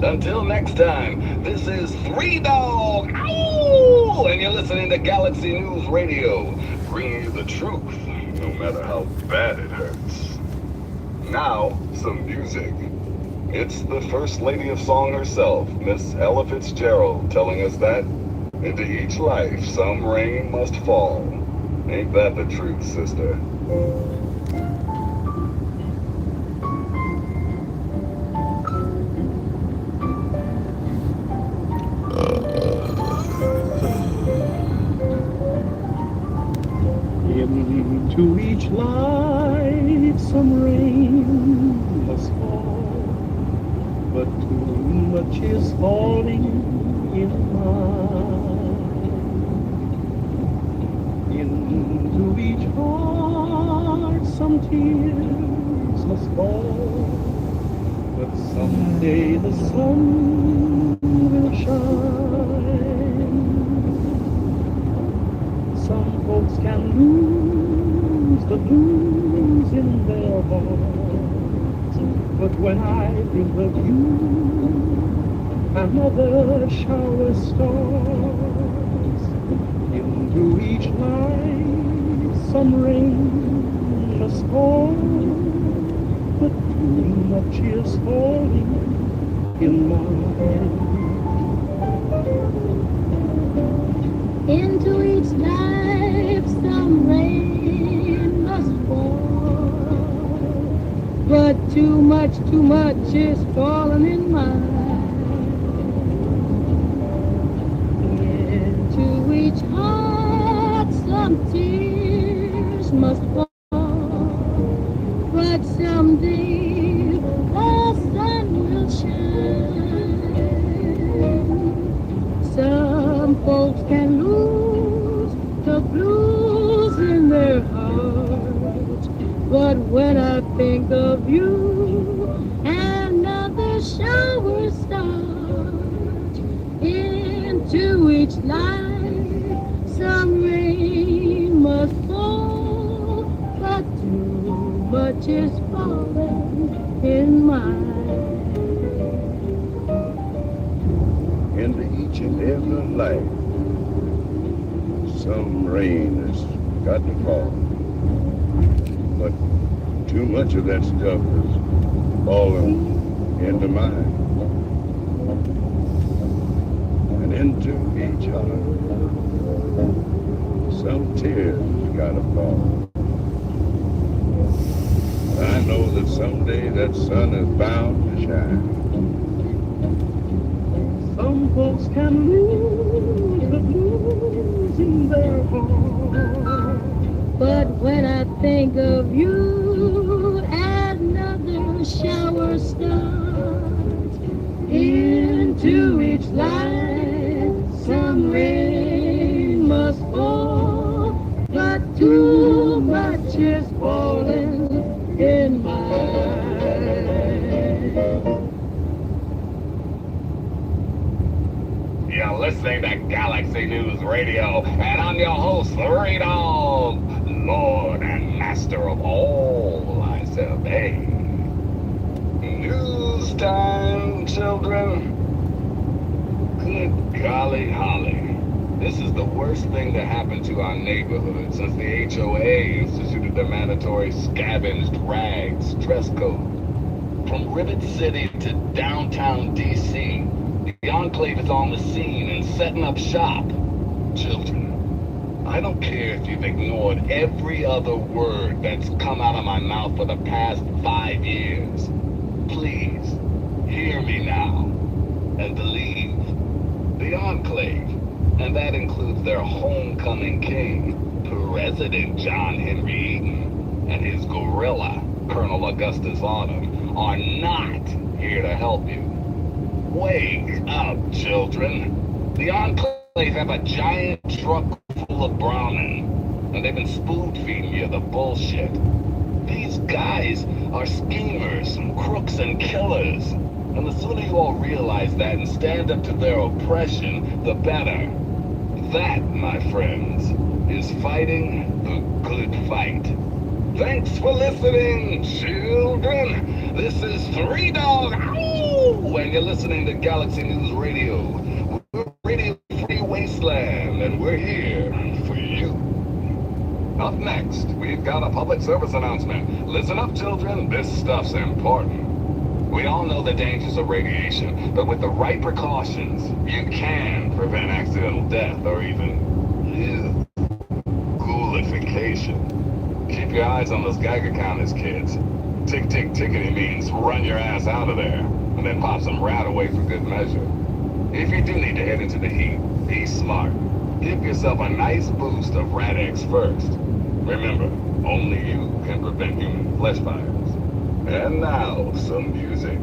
Until next time, this is Three Dog, ow! And you're listening to Galaxy News Radio, bringing you the truth, no matter how bad it hurts. Now, some music. It's the First Lady of Song herself, Miss Ella Fitzgerald, telling us that into each life some rain must fall. Ain't that the truth, sister? Into each life some rain must fall, but too much is falling in mine. Into each heart some tears must fall, but someday the sun will shine. Some folks can lose the blues in their hearts, but when I think of you, another shower starts. Into each life some rain must fall, but too much is falling in mine. Into each life some rain must fall, but too much is falling in mine. Into each heart some tears must fall, but someday the sun will shine. Some folks can lose the blues in their hearts, but when I think of you, another shower starts. Into each life some rain must fall, but too much is falling in mine. Into each and every life, some rain has got to fall. But too much of that stuff is falling into mine. And into each heart, some tears gotta fall. I know that someday that sun is bound to shine. Some folks can lose the blues in their heart, but when I think of you, another shower starts. Into each life some rain must fall, but too much is falling in mine. You're listening to Galaxy News Radio, and I'm your host, Three Dog, Lord and Master of all I obey. News time, children. Good golly holly. This is the worst thing that happened to our neighborhood since the HOA instituted the mandatory scavenged rags dress code. From Rivet City to downtown D.C., the Enclave is on the scene and setting up shop. Children, I don't care if you've ignored every other word that's come out of my mouth for the past 5 years. Please, hear me now and believe. The Enclave, and that includes their homecoming king, President John Henry Eaton, and his gorilla, Colonel Augustus Autumn, are not here to help you. Wake up, children. The Enclave have a giant truck full of Browning, and they've been spoon-feeding you the bullshit. These guys are schemers, crooks, and killers, And the sooner you all realize that and stand up to their oppression, the better. That, my friends, is fighting the good fight. Thanks for listening, children. This is Three Dog Ow! And you're listening to Galaxy News Radio. We're Radio Free Wasteland, and we're here for you. Up next, we've got a public service announcement. Listen up, children. This stuff's important. We all know the dangers of radiation, but with the right precautions, you can prevent accidental death or even ghoulification. Keep your eyes on those Geiger counters, kids. Tick, tick, tickety means run your ass out of there, and then pop some rat away for good measure. If you do need to head into the heat, be smart. Give yourself a nice boost of Rad-X first. Remember, only you can prevent human flesh fires. And now, some music.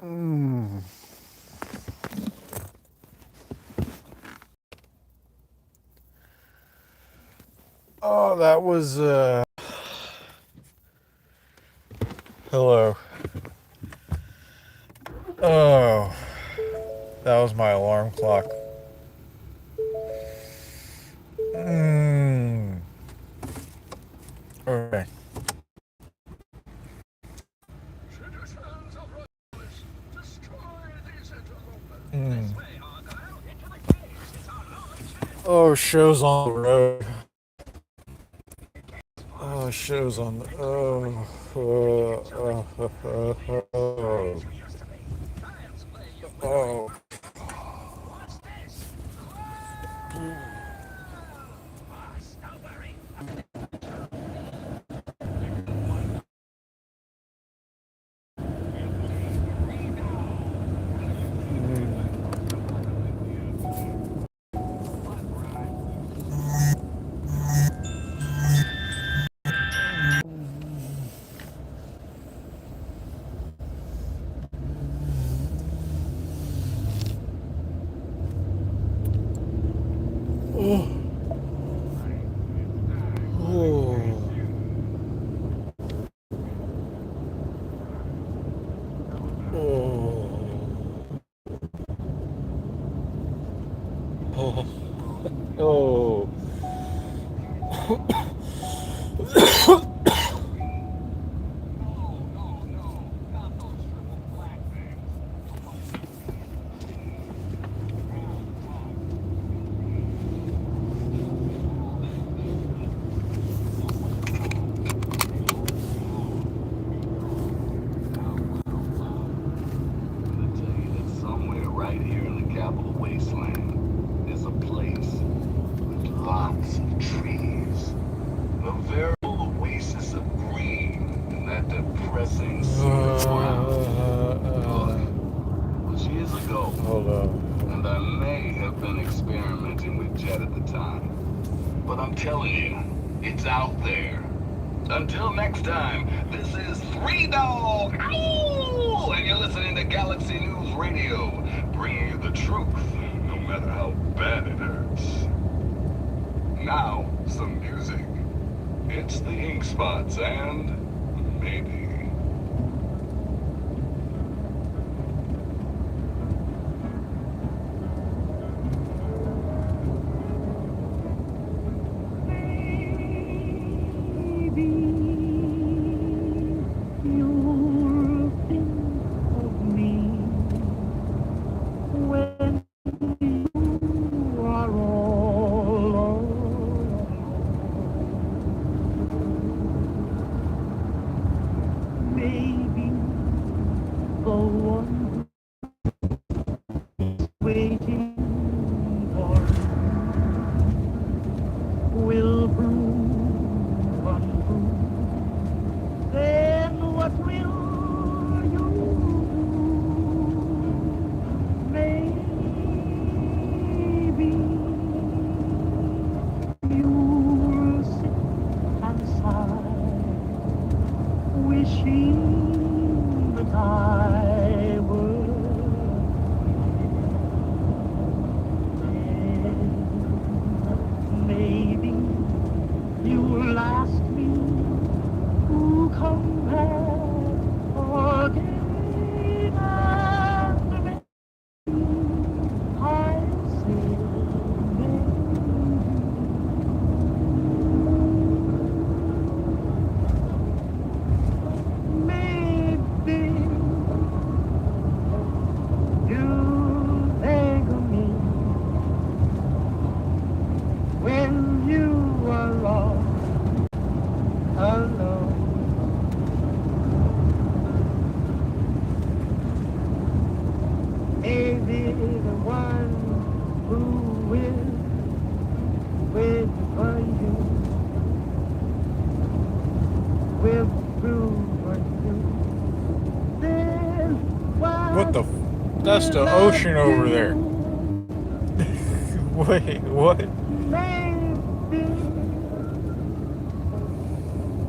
Oh, that was, hello. Oh, that was my alarm clock. Okay. Oh, shows on the road. Oh, shows on the. Oh. Somewhere right here in the Capital Wasteland is a place with lots of trees. A veritable oasis of green in that depressing sort Look, it was years ago. Hold on. And I may have been experimenting with Jet at the time. But I'm telling you, it's out there. Until next time, this is Three Dog, Ow! And you're listening to Galaxy News Radio, bringing you the truth, no matter how bad it hurts. Now, some music. It's the Ink Spots and maybe. That's the ocean over there. Wait, what?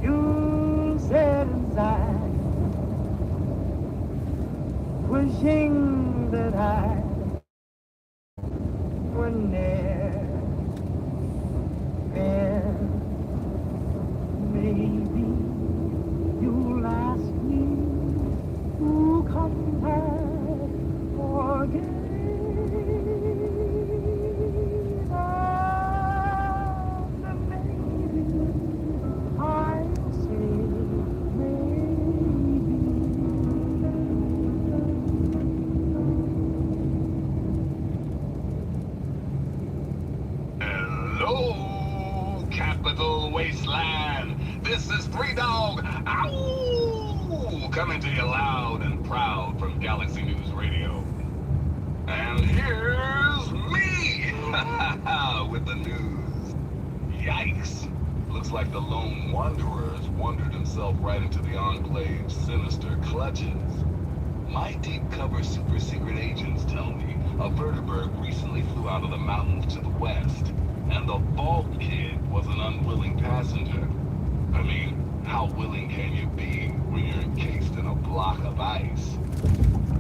You said inside, will wishing that I were near. And maybe you'll ask me to come back again. And maybe I'll say Hello, Capital Wasteland. This is Three Dog. Ow! Coming to you loud and proud from Galaxy News Radio. And here's me with the news. Yikes. Looks like the lone wanderer has wandered himself right into the Enclave's sinister clutches. My deep cover super secret agents tell me a vertibird recently flew out of the mountains to the west, and the Vault Kid was an unwilling passenger. I mean, how willing can you be when you're encased in a block of ice?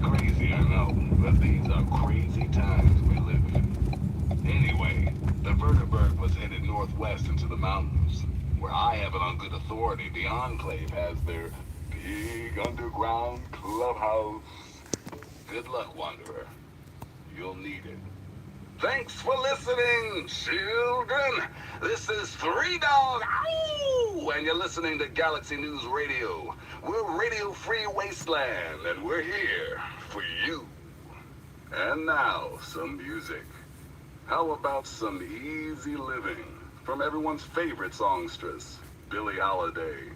Crazy, I know, but these are crazy times we live in. Anyway, the vertibird was headed northwest into the mountains, where I have it on good authority the Enclave has their big underground clubhouse. Good luck, Wanderer. You'll need it. Thanks for listening, children. This is Three Dog. Ow! And you're listening to Galaxy News Radio. We're Radio Free Wasteland, and we're here for you. And now, some music. How about some easy living from everyone's favorite songstress, Billie Holiday.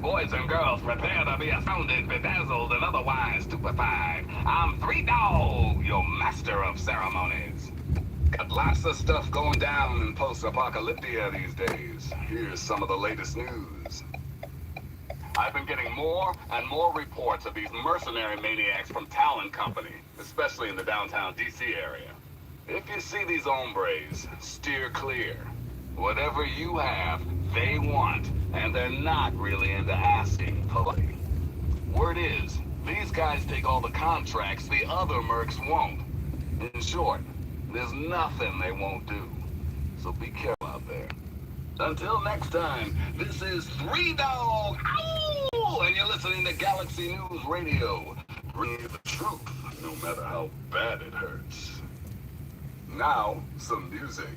Boys and girls, prepare to be astounded, bedazzled, and otherwise stupefied. I'm Three Dog, your master of ceremonies. Got lots of stuff going down in post-apocalyptia these days. Here's some of the latest news. I've been getting more and more reports of these mercenary maniacs from Talon Company, especially in the downtown DC area. If you see these hombres, steer clear. Whatever you have, they want, and they're not really into asking politely. Word is, these guys take all the contracts the other mercs won't. In short, there's nothing they won't do. So be careful out there. Until next time, this is Three Dog, ow! And you're listening to Galaxy News Radio, bringing you the truth, no matter how bad it hurts. Now, some music.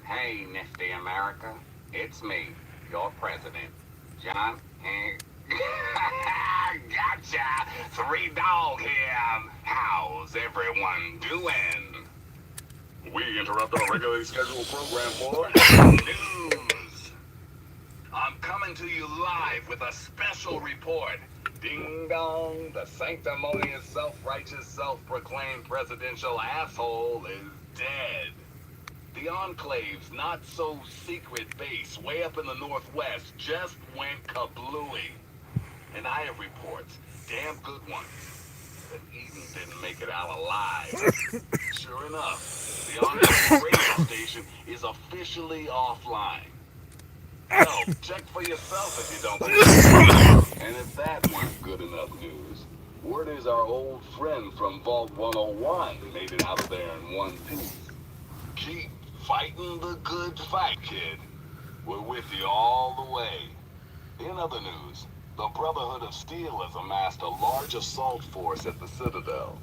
Hey, Nifty America. It's me, your president, John Gotcha! Three Dog here. How's everyone doing? We interrupt our regularly scheduled program for news. I'm coming to you live with a special report. Ding dong, the sanctimonious, self-righteous, self-proclaimed presidential asshole is dead. The Enclave's not-so-secret base way up in the Northwest just went kablooey. And I have reports, damn good ones, that Eden didn't make it out alive. Sure enough, the Enclave radio station is officially offline. Hell, check for yourself if you don't believe me. And if that weren't good enough news, word is our old friend from Vault 101 made it out of there in one piece. Keep fighting the good fight, kid. We're with you all the way. In other news, the Brotherhood of Steel has amassed a large assault force at the Citadel.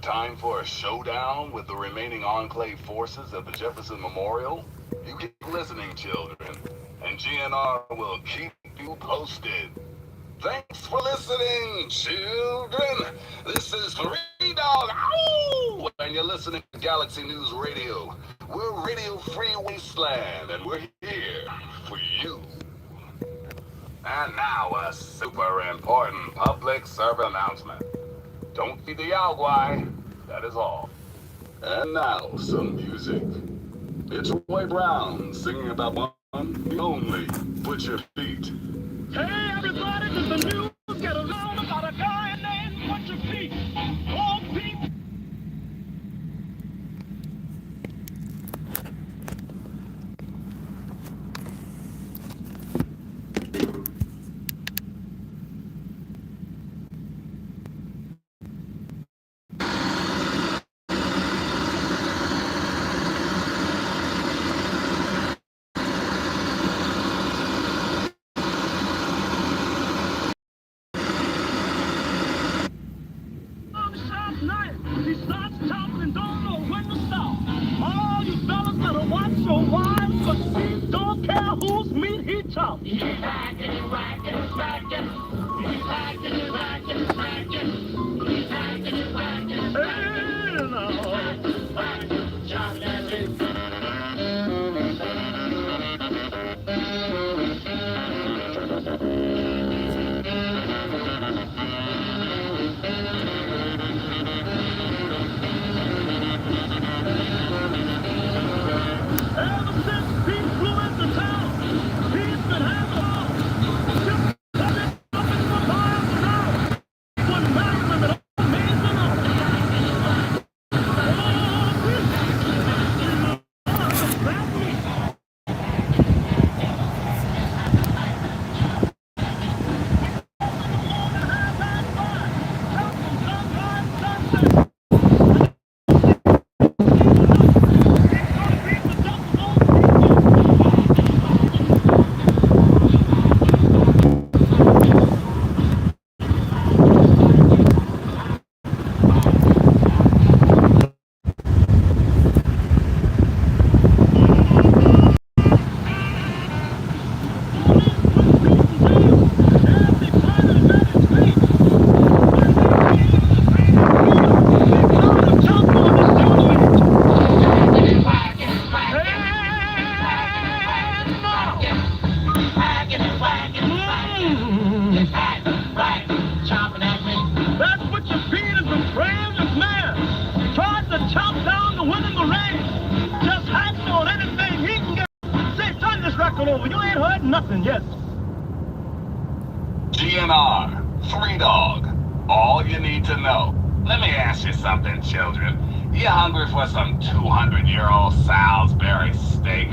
Time for a showdown with the remaining Enclave forces at the Jefferson Memorial? You keep listening, children, and GNR will keep you posted. Thanks for listening, children. This is Three Dog, ow! And you're listening to Galaxy News Radio. We're Radio Free Wasteland, and we're here for you. And now a super important public service announcement. Don't feed the Yaogwai, that is all. And now some music. It's Roy Brown singing about one, the only, Butcher Feet. Hey everybody, this is the news. Get along about a guy named Butcher Feet. Oh, Pete. Night, he starts talking and don't know when to stop. All you fellas better top. He's whacking and whacking and smacking. He's whacking and whacking and smacking. He's whacking and whacking and smacking. Whacking, chopping at me. Ever since Pete flew into town, he's been having all. Just coming up in the miles an hour. One man with all means and all. That's what your Pete has been praying this man. Tried to chop down the wind in the rain. Just hacking on anything he can get. Say, turn this record over. You ain't heard nothing yet. GNR, 3 Dog, all you need to know. Let me ask you something, children. You hungry for some 200-year-old Salisbury steak?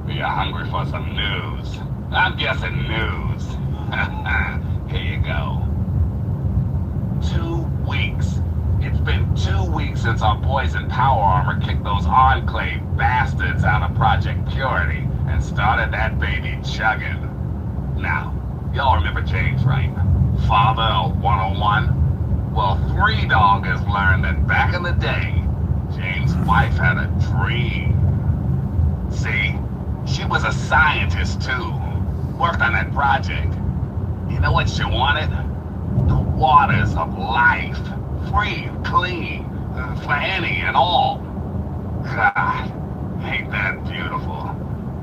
Or you hungry for some news? I'm guessing news. Here you go. 2 weeks. It's been 2 weeks since our boys in Power Armor kicked those Enclave bastards out of Project Purity and started that baby chugging. Now, y'all remember James, right? Father of 101? Well, 3 Dog has learned that back in the day, James' wife had a dream. See, she was a scientist too. Worked on that project. You know what she wanted? The waters of life. Free, clean, for any and all. God, ain't that beautiful?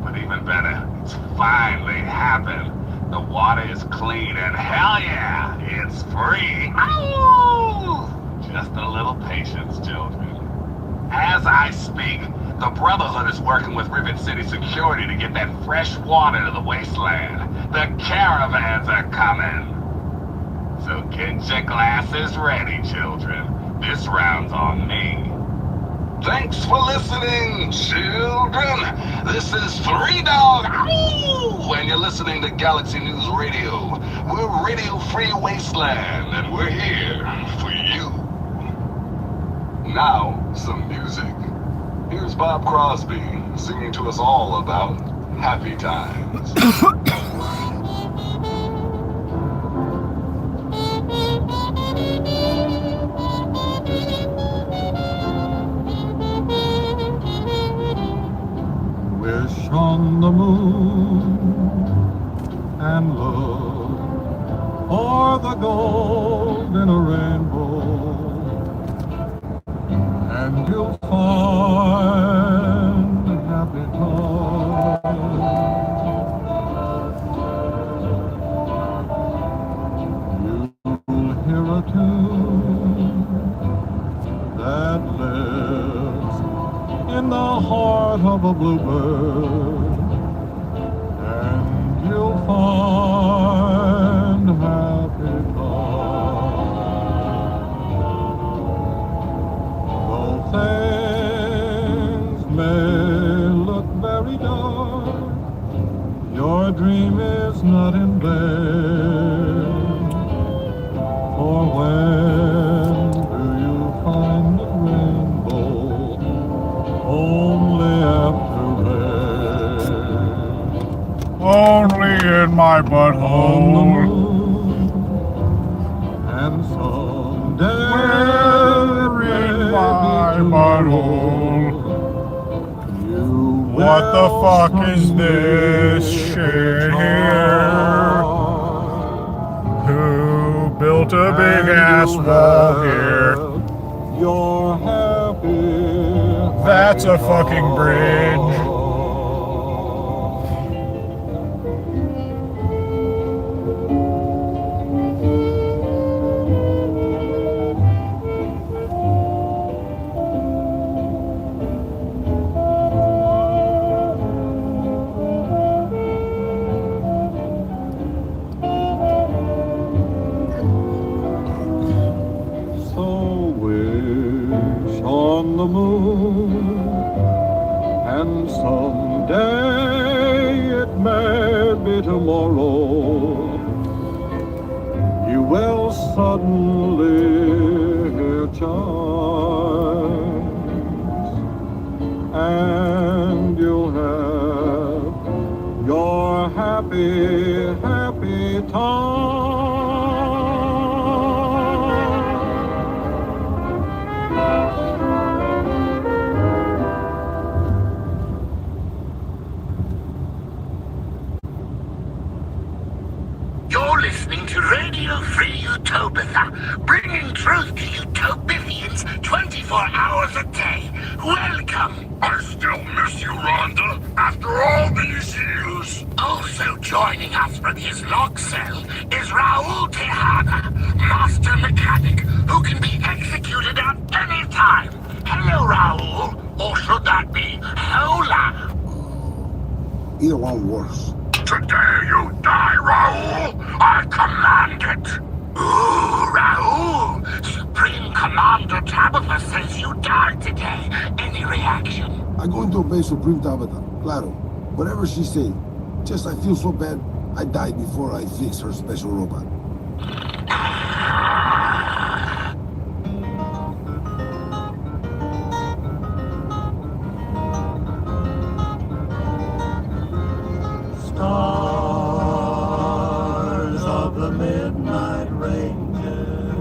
But even better, it's finally happened. The water is clean and hell yeah, it's free. Ow! Just a little patience, children. As I speak, the Brotherhood is working with Rivet City Security to get that fresh water to the wasteland. The caravans are coming. So get your glasses ready, children. This round's on me. Thanks for listening, children. This is 3 Dog, ow! And you're listening to Galaxy News Radio. We're Radio Free Wasteland, and we're here for you. Now, some music. Here's Bob Crosby singing to us all about happy times. Wish on the moon and look for the gold in a rainbow, and you'll find happy times. You'll hear a tune that lives in the heart of a bluebird, and you'll find happy times. Though things may look very dark, your dream is not in vain. For when do you find the rainbow? Only after rain. Only in my butthole. And someday in my butthole. What the fuck is this shit here? Who built a big ass wall here? You're happy. That's a fucking bridge. So wish on the moon, and someday it may be tomorrow. You will suddenly hear chimes, and you'll have your happy, happy time. You're listening to Radio Free Utopia, bringing truth to utopians 24 hours a day. Welcome. I still miss you, Rhonda, after all these years. Also joining us from his log cell is Raul Tejada, master mechanic, who can be executed at any time. Hello, Raul. Or should that be Hola? Either one works. Today you die, Raul. I command it. Ooh, Raul. Supreme Commander Tabitha says you died today. Any reaction? I go into obey Supreme Tabitha. Claro. Whatever she say. Just I feel so bad, I died before I fix her special robot. Stars of the Midnight Ranges,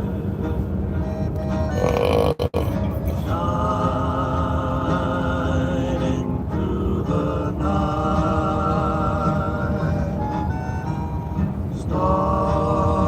shining through the night. Stars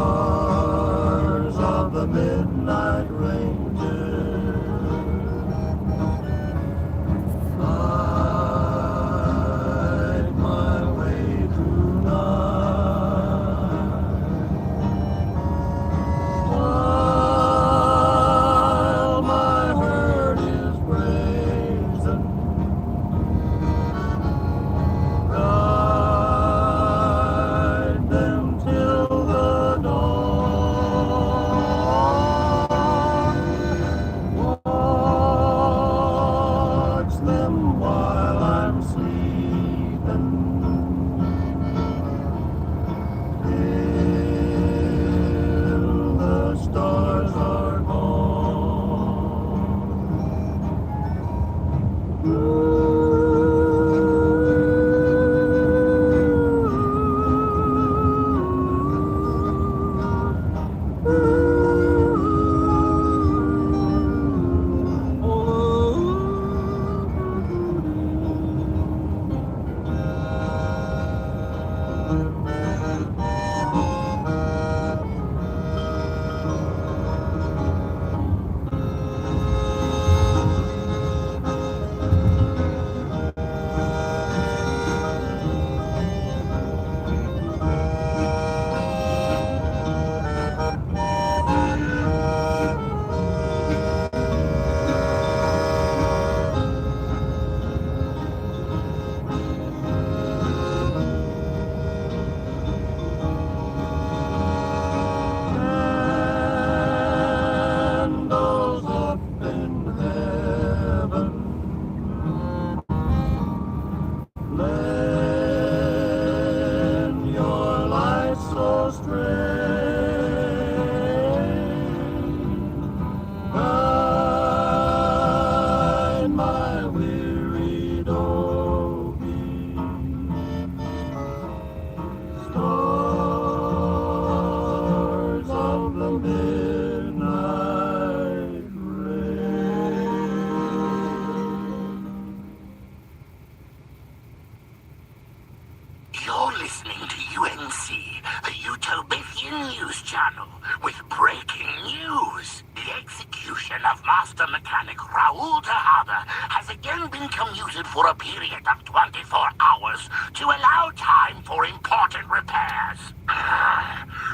mechanic Raul Tejada has again been commuted for a period of 24 hours to allow time for important repairs.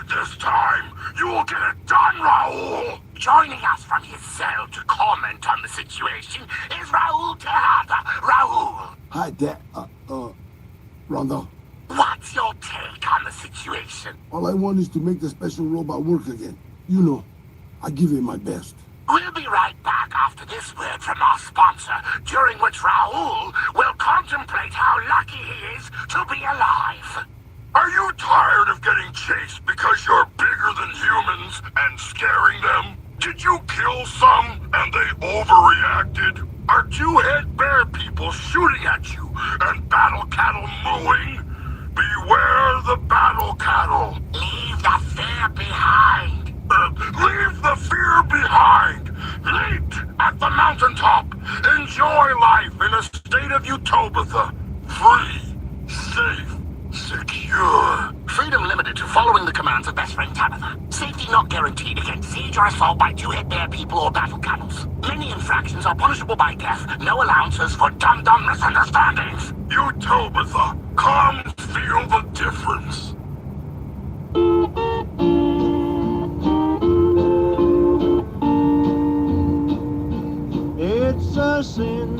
This time, you will get it done, Raul! Joining us from his cell to comment on the situation is Raul Tejada. Raul! Hi, Dad. Rondo. What's your take on the situation? All I want is to make the special robot work again. You know, I give it my best. We'll be right back after this word from our sponsor, during which Raul will contemplate how lucky he is to be alive. Are you tired of getting chased because you're bigger than humans and scaring them? Did you kill some and they overreacted? Are two-head bear people shooting at you and battle cattle mooing? Beware the battle cattle. Leave the fear behind. Leave the fear behind. Meet at the mountaintop. Enjoy life in a state of utopia. Free, safe, secure. Freedom limited to following the commands of best friend Tabitha. Safety not guaranteed against siege or assault by two-head bear people or battle cattle. Many infractions are punishable by death. No allowances for dumb misunderstandings. Utopia, come feel the difference. It's a sin,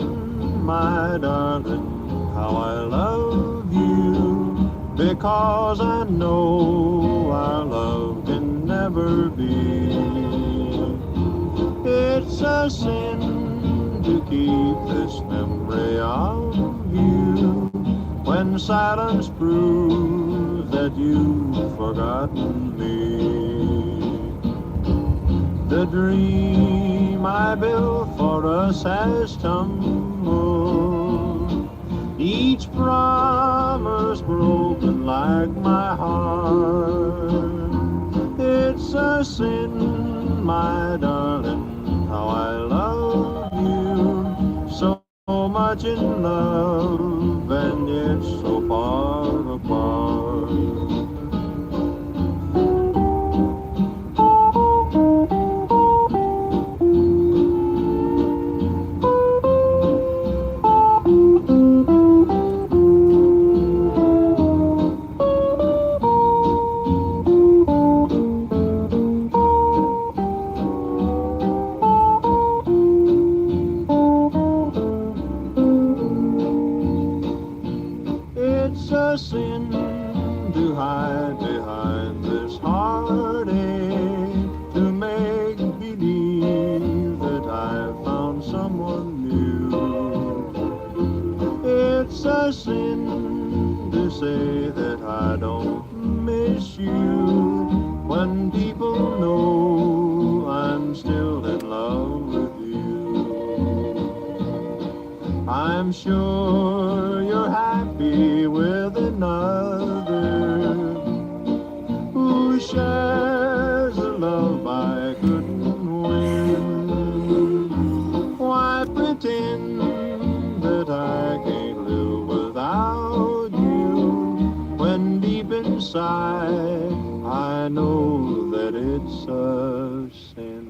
my darling, how I love you, because I know our love can never be. It's a sin to keep this memory of you, when silence proves that you've forgotten me. The dream I built for us has tumbled, each promise broken like my heart. It's a sin, my darling, how I love you, so much in love and yet so far apart. It's a sin to hide behind this heartache, to make believe that I've found someone new. It's a sin to say that I don't miss you, when people know I'm still in love with you. I'm sure you're happy with another who shares a love I couldn't win. Why pretend that I can't live without you, when deep inside I know that it's a sin.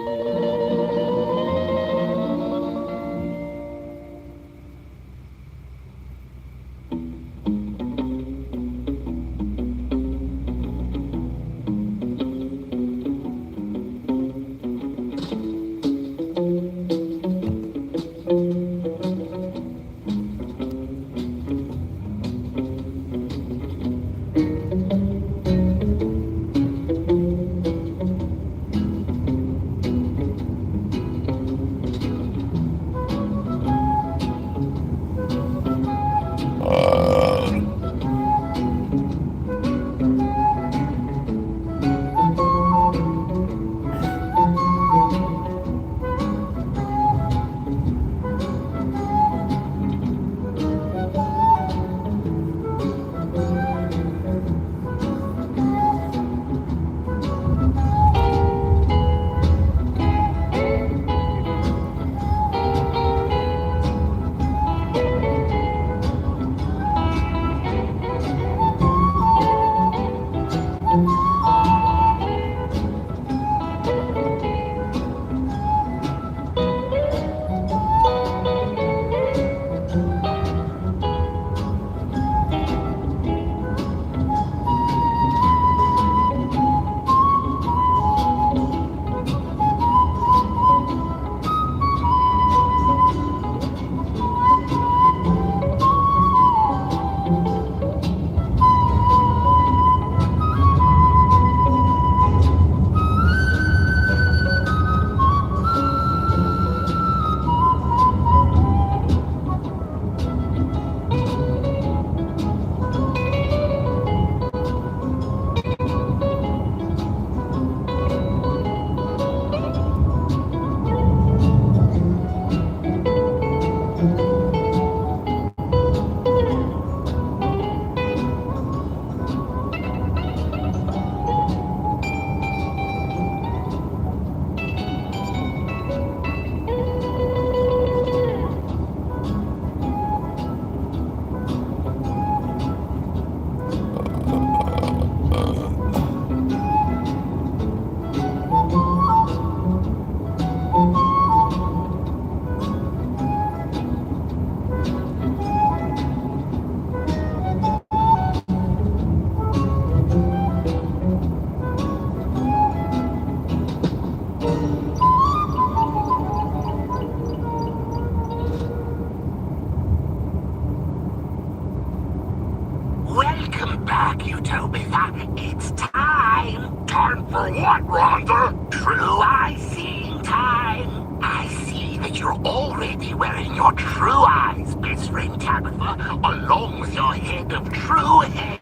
back, Utopia. It's time. Time for what, Rhonda? True eye-seeing time. I see that you're already wearing your true eyes, best friend Tabitha, along with your head of true hair.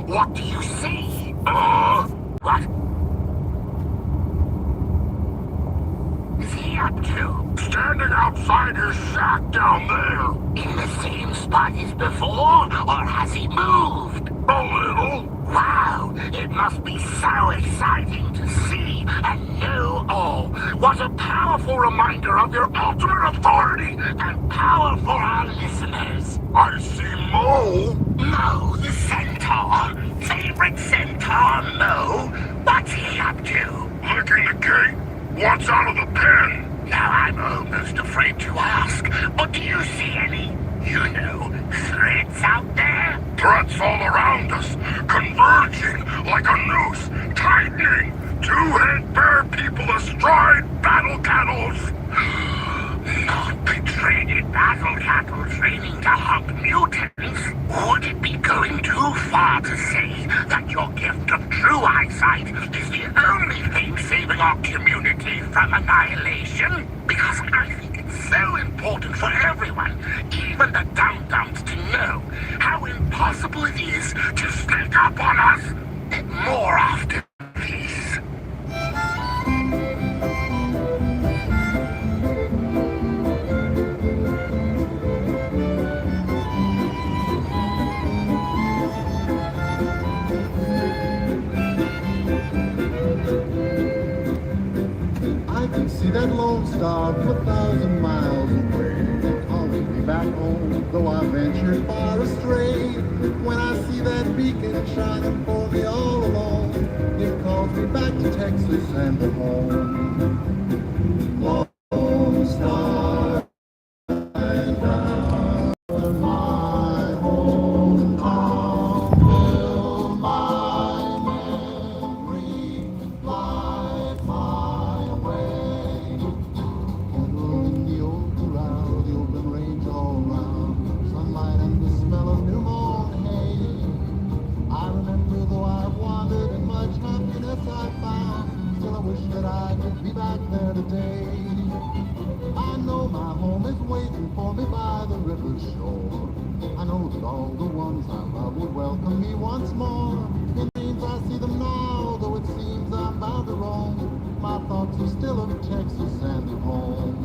What do you see? What is he up to? Standing outside his shack down there. In the same spot as before, or has he moved? A little. Wow, it must be so exciting to see and know all. What a powerful reminder of your ultimate authority and power for our listeners. I see Mo. Mo the centaur. Favorite centaur, Mo. What's he up to? Licking the gate. What's out of the pen? Now I'm almost afraid to ask, but do you see any, threads out there? Threats all around us, converging like a noose, tightening. Two-head bear people astride battle cattles. Not betrayed battle cattle training to hunt mutants. Would it be going too far to say that your gift of true eyesight is the only thing saving our community from annihilation? Because I think it's so important for everyone, even the dum-dums, to know how impossible it is to sneak up on us. More after this. See that lone star 1,000 miles away, calling me back home, though I ventured far astray. When I see that beacon shining for me all alone, it calls me back to Texas and to home. Lone star, and down my hometown, will my memory light my way. In the old corral, the open range all round, sunlight and the smell of new mown hay. I remember though I've wandered and much happiness I found, still I wish that I could be back there today. I know my home is waiting for me by the river's shore. I know that all the ones I love would welcome me once more. In dreams I see them now, though it seems I'm bound to roam. My thoughts are still of Texas and of home.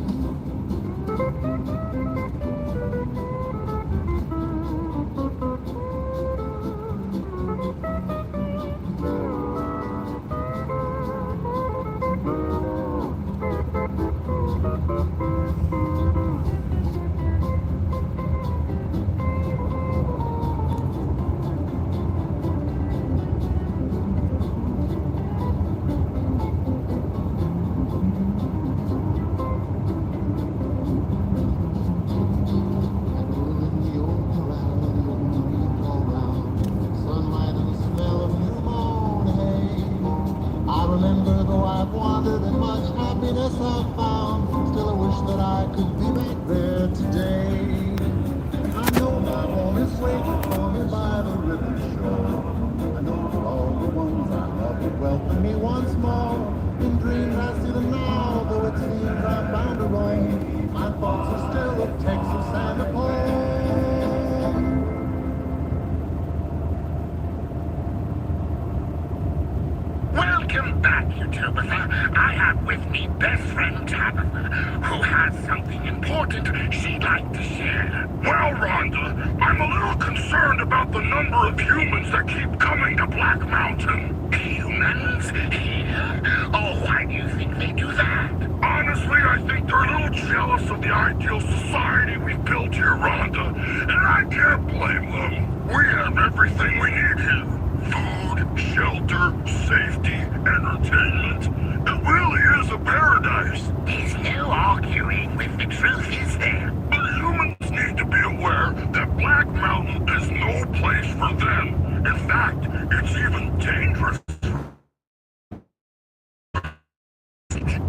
Welcome back, Utopia. I have with me best friend Tabitha, who has something important she'd like to share. Well, Rhonda, I'm a little concerned about the number of humans that keep coming to Black Mountain. Humans? Here? Oh, why do you think they do that? Honestly, I think they're a little jealous of the ideal society we've built here, Rhonda, and I can't blame them. We have everything we need here. Food, shelter, safety, entertainment. It really is a paradise. There's no arguing with the truth, is there? But humans need to be aware that Black Mountain is no place for them. In fact, it's even dangerous.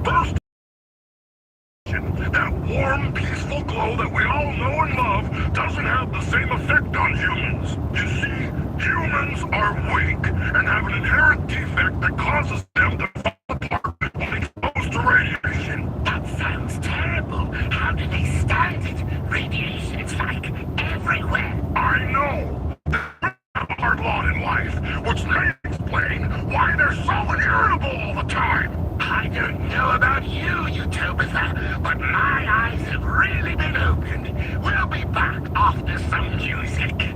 First, that warm, peaceful glow that we all know and love doesn't have the same effect on humans. You see, Humans are weak and have an inherent defect that causes them to fall apart when exposed to radiation. That sounds terrible. How do they stand it? Radiation's like everywhere. I know. There's a hard lot in life, which may explain why they're so irritable all the time. I don't know about you, Utopia, but my eyes have really been opened. We'll be back after some music.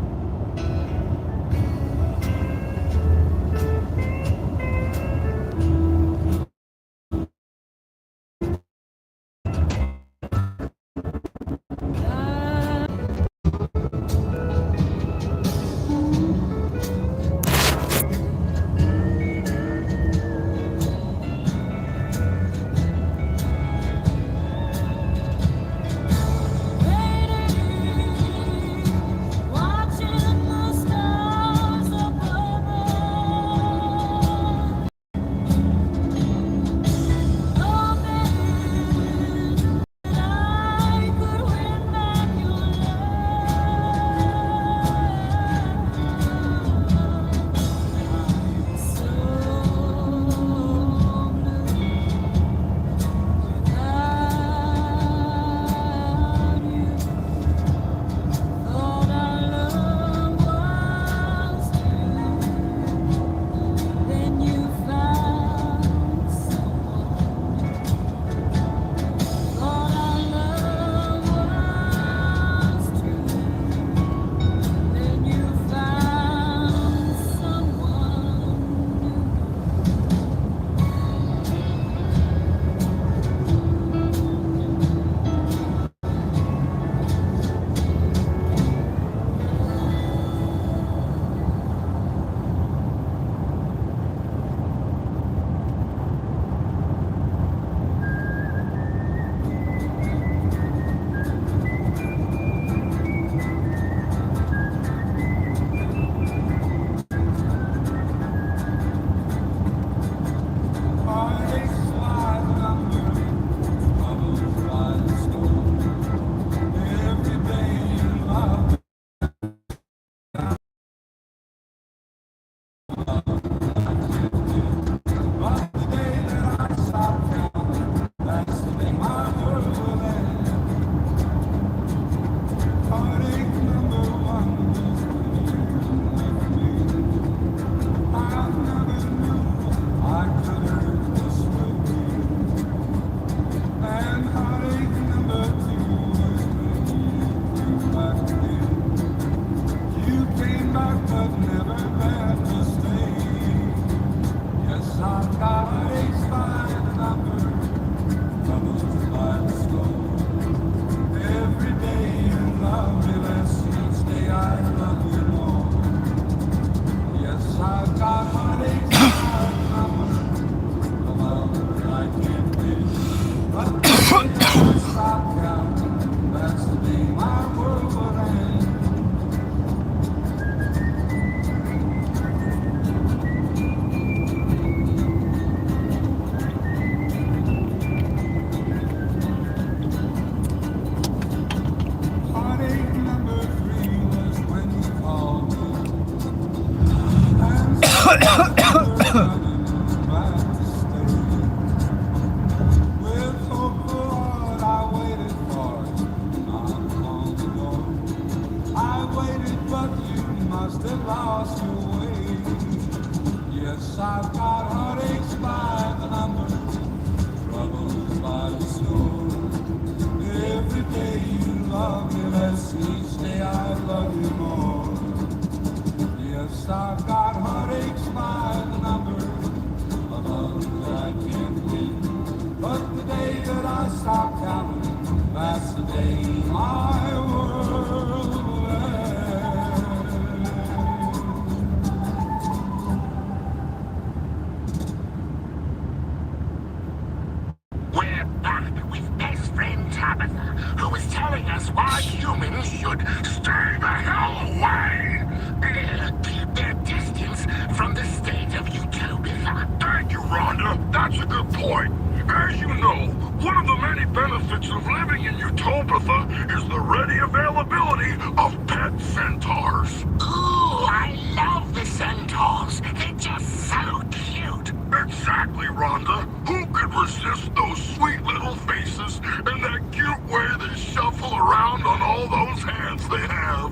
I love the centaurs. They're just so cute. Exactly, Rhonda. Who could resist those sweet little faces and that cute way they shuffle around on all those hands they have?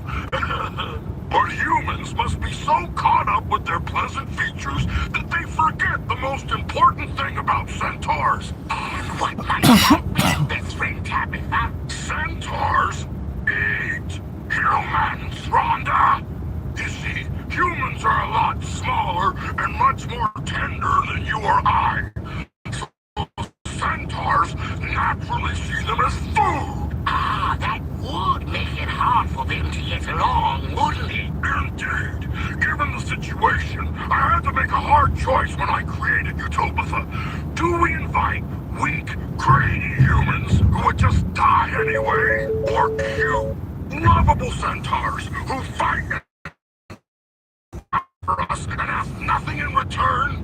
But humans must be so caught up with their pleasant features that they forget the most important thing about centaurs. And what might that be, best friend Tabitha? Centaurs eat humans, Rhonda! You see, humans are a lot smaller and much more tender than you or I. So centaurs naturally see them as food. Ah, that would make it hard for them to get along, wouldn't it? Indeed. Given the situation, I had to make a hard choice when I created Utopia. Do we invite weak, greedy humans who would just die anyway? Or cute, lovable centaurs who fight for us and ask nothing in return?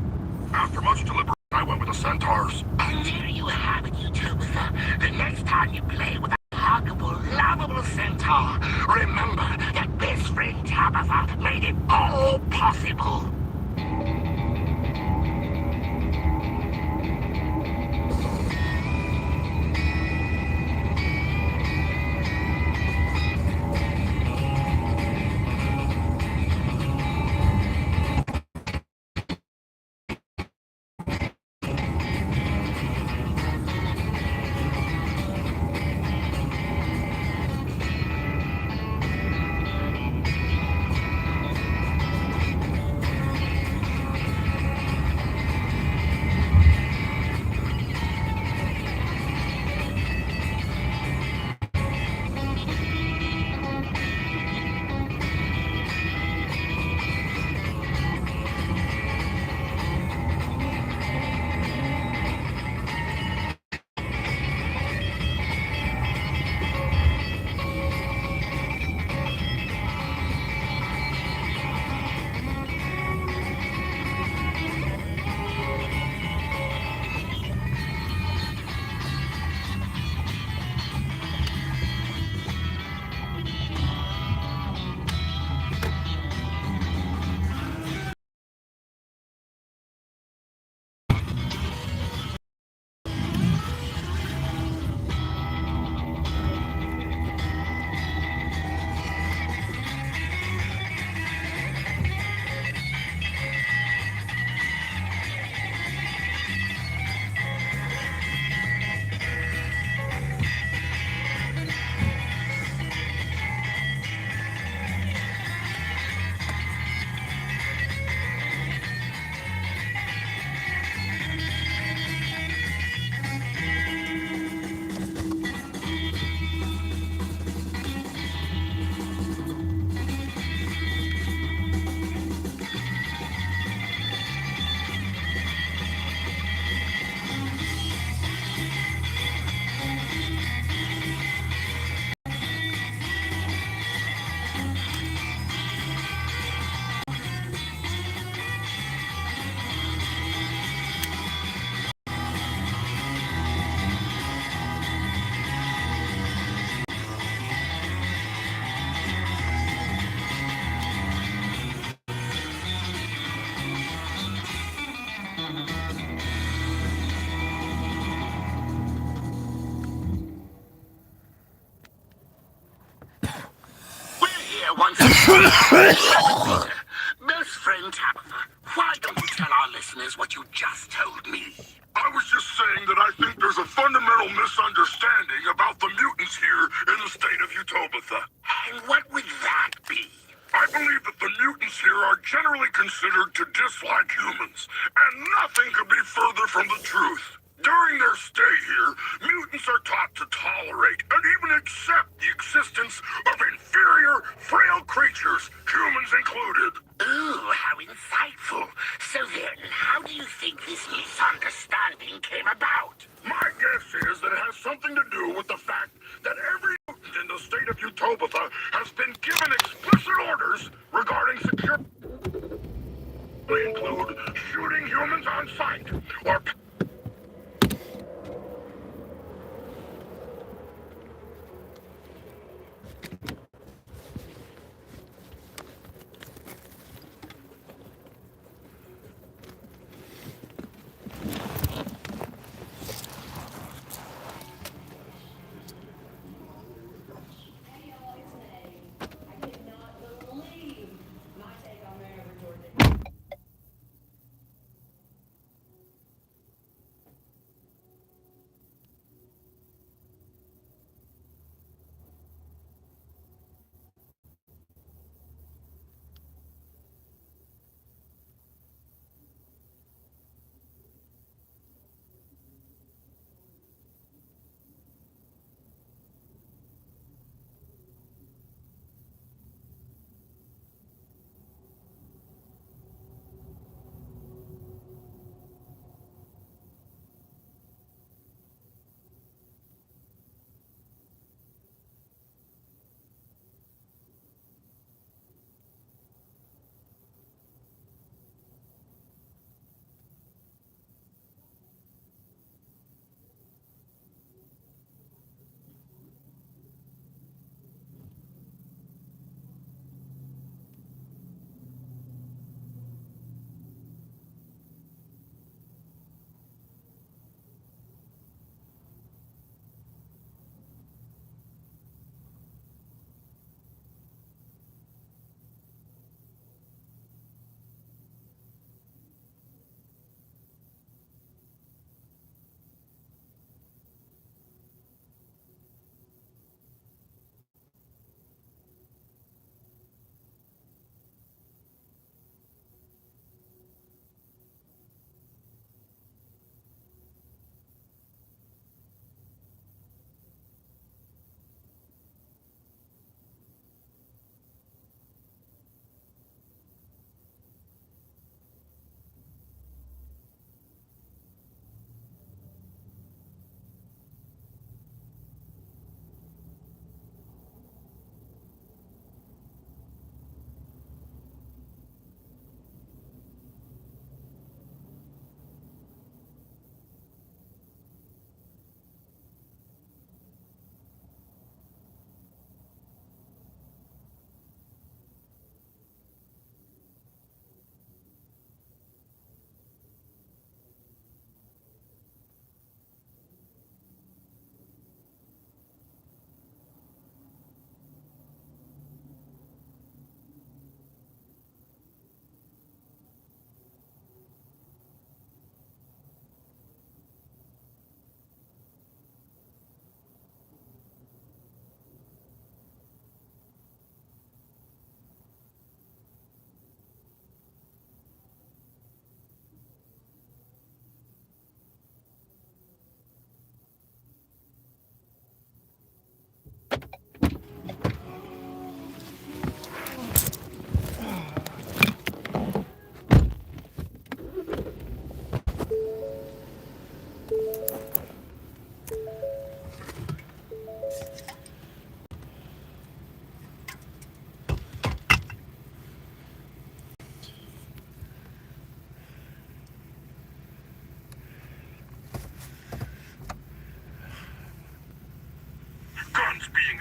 After much deliberation, I went with the centaurs. And there you have it, Utopia. The next time you play with a huggable, lovable centaur, remember that best friend Tabitha made it all possible. Once again. Best friend Tabitha, why don't you tell our listeners what you just told me? I was just saying that I think there's a fundamental misunderstanding about the mutants here in the state of Utopia. And what would that be? I believe that the mutants here are generally considered to dislike humans, and nothing could be further from the truth. During their stay here, mutants are taught to tolerate and even accept the existence of inferior, frail creatures, humans included. Ooh, how insightful. So then, how do you think this misunderstanding came about? My guess is that it has something to do with the fact that every mutant in the state of Utopia has been given explicit orders regarding security. They include shooting humans on sight, or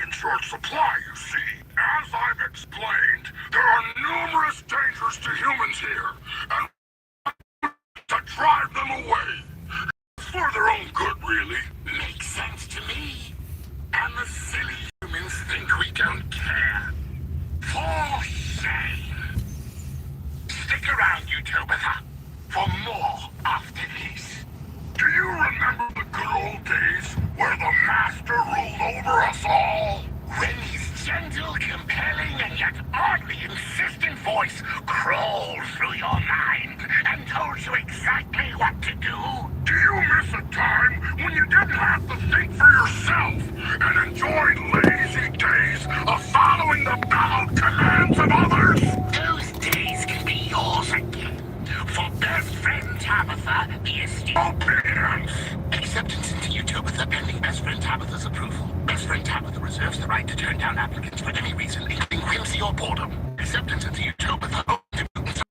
in short supply, you see. As I've explained, there are numerous dangers to humans here, and to drive them away. For their own good, really. Makes sense to me. And the silly humans think we don't care. For shame. Stick around, Utopia, for more after this. Do you remember the good old days where the Master ruled over us all? When his gentle, compelling, and yet oddly insistent voice crawled through your mind and told you exactly what to do? Do you miss a time when you didn't have to think for yourself and enjoyed lazy days of following the bellowed commands of others? Those days can be yours again. For best friend Tabitha, the estate. Obedience! Acceptance into Utopia pending best friend Tabitha's approval. Best friend Tabitha reserves the right to turn down applicants for any reason, including whimsy or boredom. Acceptance into Utopia open to mutants.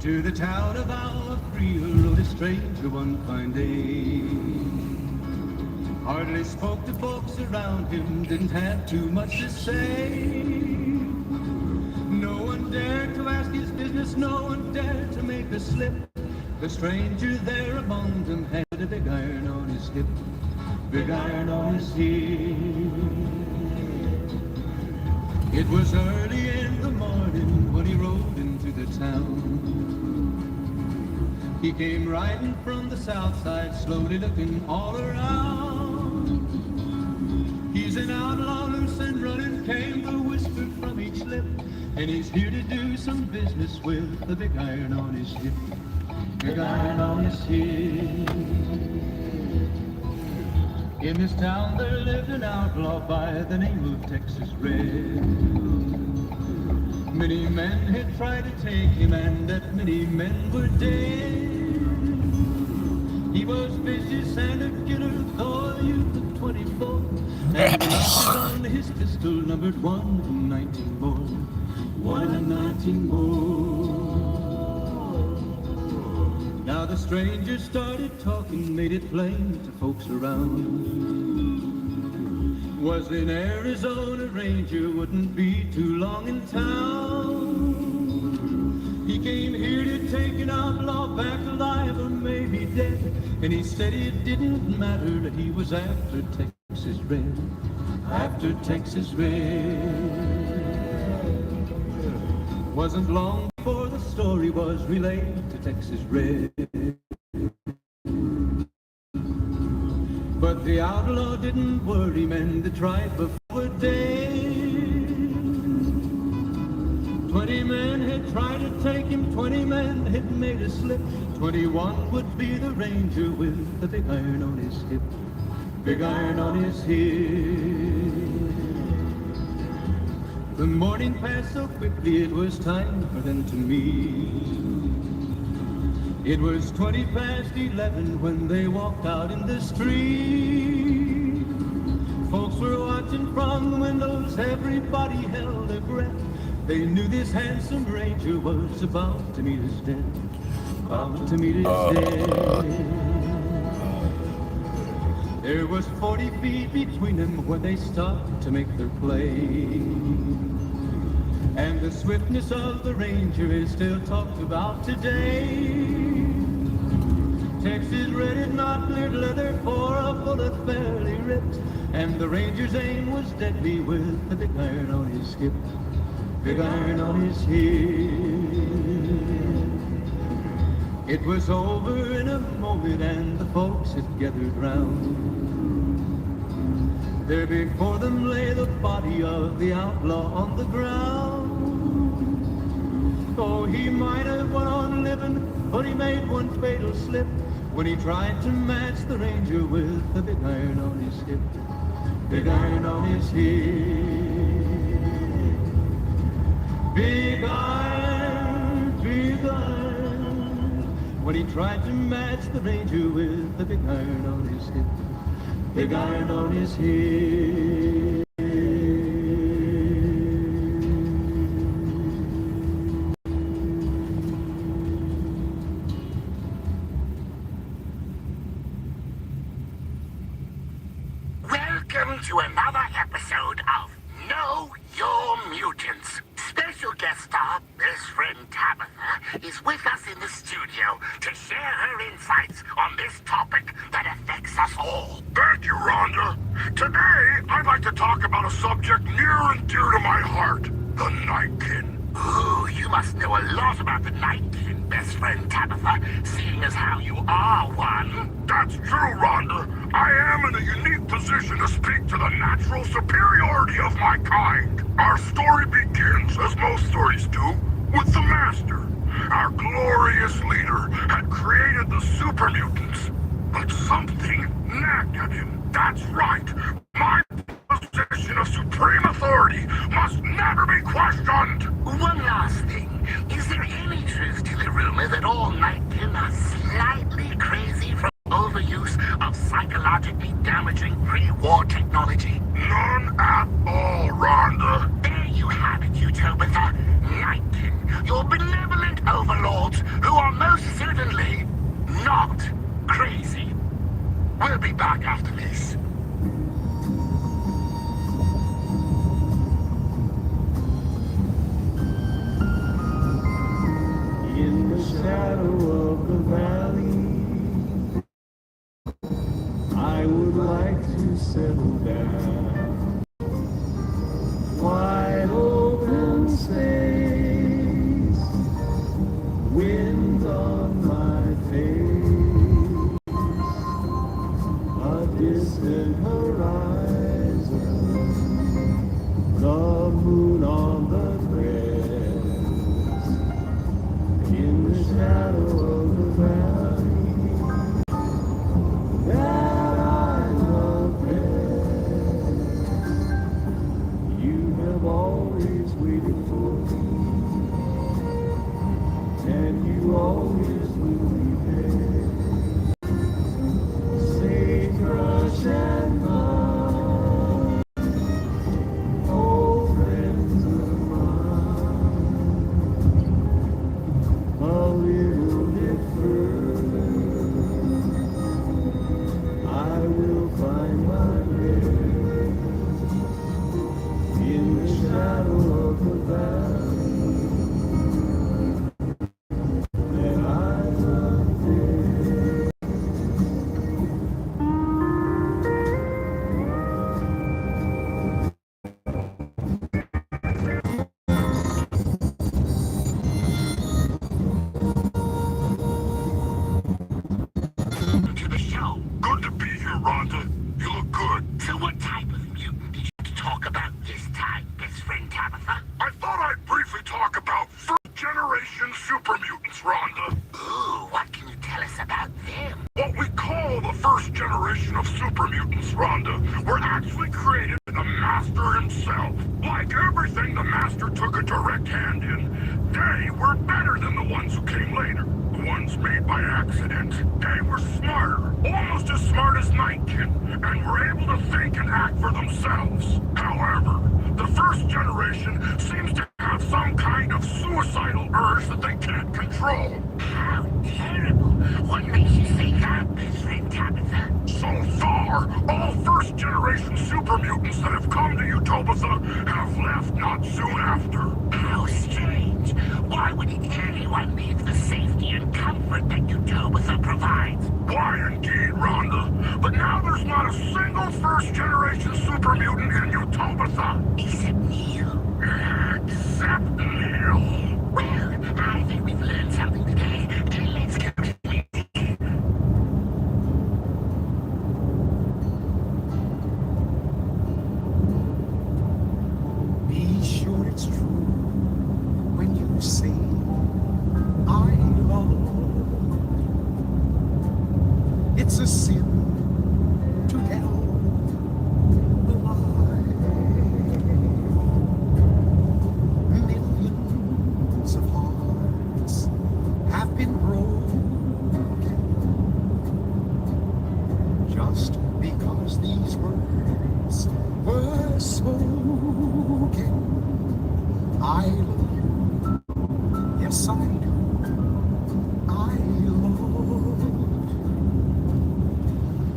To the town of Alafria rode a stranger one fine day. Hardly spoke to folks around him, didn't have too much to say. No one dared to ask his business, no one dared to make a slip. The stranger there among them had a big iron on his hip, big iron on his hip. It was early in the morning when he rode into the town. He came riding from the south side, slowly looking all around. He's an outlaw, loose and running, came the whisper from each lip. And he's here to do some business with the big iron on his hip, big iron on his hip. In this town there lived an outlaw by the name of Texas Red. Many men had tried to take him, and that many men were dead. He was vicious and a killer, though a youth of 24. And the numbers on his pistol numbered 1 and 19 more. 1 and 19 more. Now the stranger started talking, made it plain to folks around. Was in Arizona Ranger, wouldn't be too long in town. He came here to take an outlaw back alive or maybe dead. And he said it didn't matter that he was after Texas Red, after Texas Red. Wasn't long before the story was relayed to Texas Red. But the outlaw didn't worry men that tried before a day. 20 men had tried to take him, 20 men had made a slip. 21 would be the ranger with the big iron on his hip, big iron on his hip. The morning passed so quickly it was time for them to meet. It was 20 past 11 when they walked out in the street. Folks were watching from the windows, everybody held their breath. They knew this handsome ranger was about to meet his death, about to meet his death. There was 40 feet between them when they stopped to make their play. And the swiftness of the ranger is still talked about today. Texas Red had not cleared leather for a bullet fairly ripped. And the ranger's aim was deadly with the big iron on his hip, big iron on his head. It was over in a moment and the folks had gathered round. There before them lay the body of the outlaw on the ground. Oh, he might have went on living, but he made one fatal slip when he tried to match the ranger with the big iron on his hip. Big iron on his head. Big iron, big iron. When he tried to match the ranger with the big iron on his hip. Big iron on his head. Welcome to another episode of Know Your Mutants. Special guest star, best friend Tabitha, is with us in the studio to share her insights on this topic that affects us all. Thank you, Rhonda. Today, I'd like to talk about a subject near and dear to my heart, the Nightkin. Ooh, you must know a lot about the Nightkin, best friend Tabitha, seeing as how you are one. That's true, Rhonda. I am in a unique position to speak to the natural superiority of my kind. Our story begins, as most stories do, with the Master. Our glorious leader had created the super mutants, but something nagged at him. That's right. My position of supreme authority must never be questioned. One last thing. Is there any truth to the rumor that all Nightkin are slightly crazy from overuse of psychologically damaging pre-war technology? None at all, Rhonda. There you have it, Utopia. Nightkin, your benevolent overlords who are most certainly not crazy. We'll be back after this. In the shadow of the valley, I would like to settle down. Wide open space, wind on my face, a distant horizon, the moon on the crest, in the shadow of the valley that I love best. You have always waited for me, and you always will be there. Sagebrush and vine, old friends of mine. A little bit further, I will find my rest in the shadow of the valley that I love best. To the show. Good to be here, Rhonda. You look good. So what type of mutant did you talk about this time, best friend Tabitha? I thought I'd briefly talk about first-generation super mutants, Rhonda. Ooh, what can you tell us about them? What we call the first generation of super mutants, Rhonda, were actually created by the Master himself. Like everything the Master took a direct hand in, they were better than the ones who came later. The ones made by accident. They were smarter, almost as smart as Nightkin, and were able to think and act for themselves. However, the first generation seems to have some kind of suicidal urge that they can't control. How terrible. What makes you say that, best friend Tabitha? So far, all first-generation super mutants that have come to Utopia have left not soon after. How strange. Why would anyone leave the safety and comfort that Utopia provides? Why indeed, Rhonda? But now there's not a single first-generation super mutant in Utopia. Except Neil. Except say I love. It's a sin to tell a lie. Millions of hearts have been broken just because these words were spoken. I love you, yes I do. I love.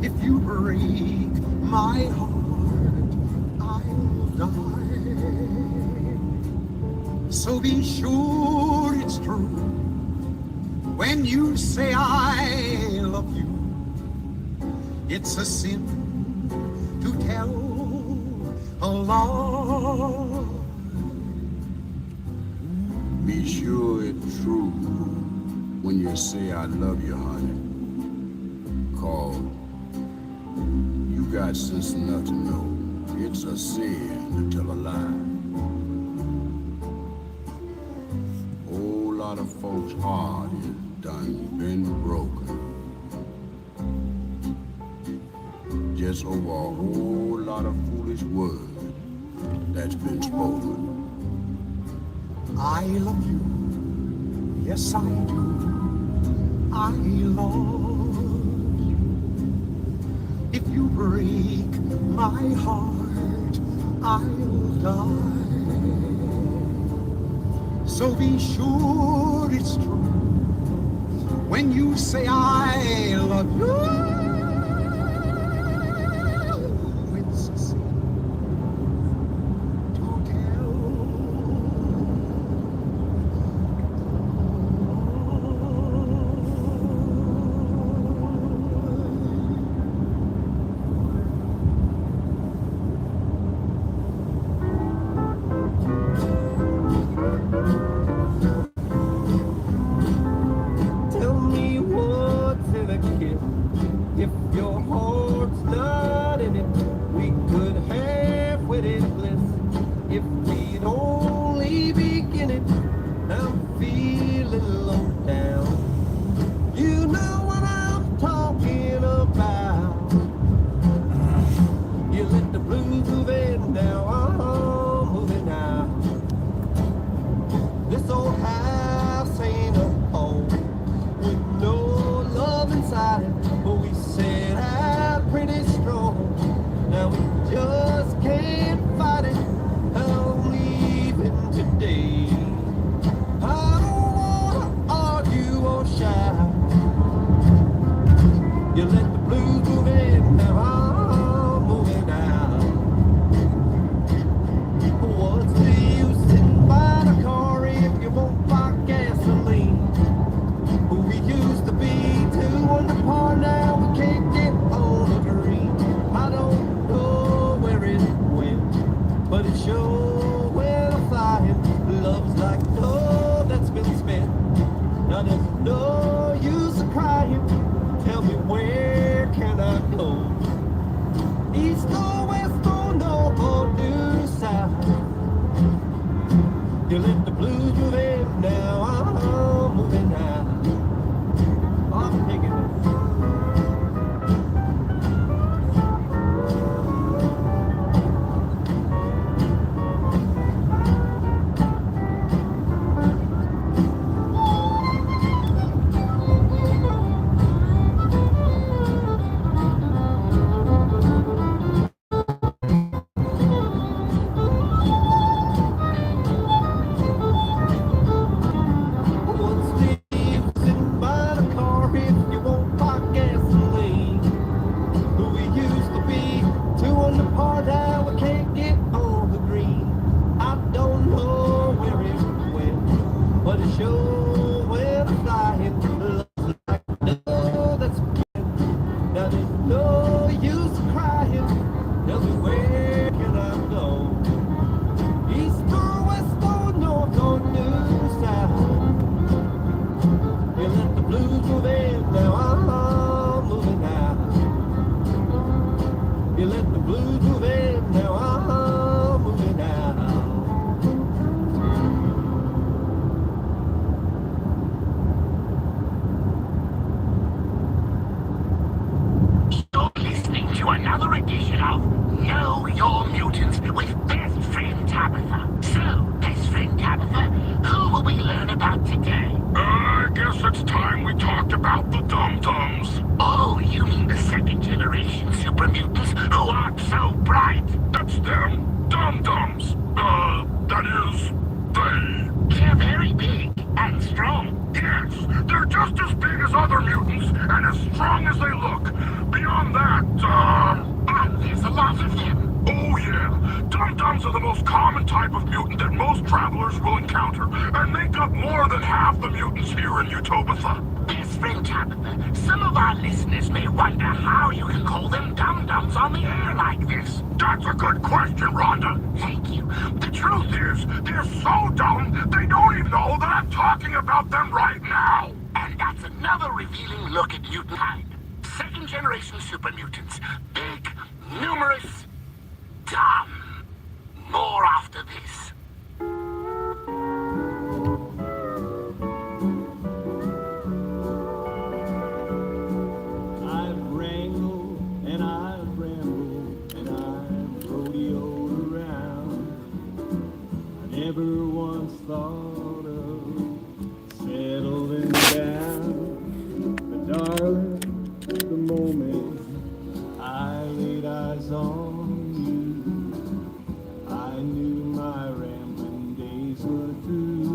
If you break my heart, I'll die. So be sure it's true when you say I love you. It's a sin to tell a lie. Be sure it's true when you say I love you, honey. Cause you got sense enough to know it's a sin to tell a lie. Whole lot of folks' heart is done been broken just over a whole lot of foolish words that's been spoken. I love you, yes I do. I love you. If you break my heart, I'll die. So be sure it's true when you say I love you. It's a sin to tell. Tell me what's in a kiss. If your heart's not in it, we could have wedded bliss. If we'd only begin it, I'm feeling low down. You know what I'm talking about. You let the blues move in now, I'm moving out. This old house ain't a home with no love inside it, but we set out pretty strong. Now we just can't fight it. I'm leaving today. I don't wanna argue or shout. You let the blues move in, now I'm moving out. What's the use in buying a car if you won't buy gasoline? We used to be two on the par, now we can't get on the green. I don't know where it went, but it sure went a flying. Love's like gold that's been spent. Now there's no use of crying. Tell me where can I go? East or west or north or due south? You let the blues move in, now I'm moving out. I'm taking it. What's the use in buying a car if you won't buy gasoline? We used to be two on the par, now we can't get on the green. I don't know where it went, but it sure went flying. Love's like no that's been. Now there's no use crying. Tell me where can I go? East or west or north or due south? You let the blues move in, now I'm moving out. You let the blues move in, now I'm moving out. strong as they look. Beyond that, And there's a lot of them. Oh yeah, dum-dums are the most common type of mutant that most travelers will encounter, and make up more than half the mutants here in Utopia. Best friend Tabitha, some of our listeners may wonder how you can call them dum-dums on the air like this. That's a good question, Rhonda. Thank you. The truth is, they're so dumb, they don't even know that I'm talking about them right now. And that's another revealing look at mutant kind. Second-generation super mutants. Big, numerous, dumb. More after this. I've wrangled and I've rambled and I've rodeoed around. I never once thought of settling down. But darling, the moment I laid eyes on you, I knew my rambling days were through.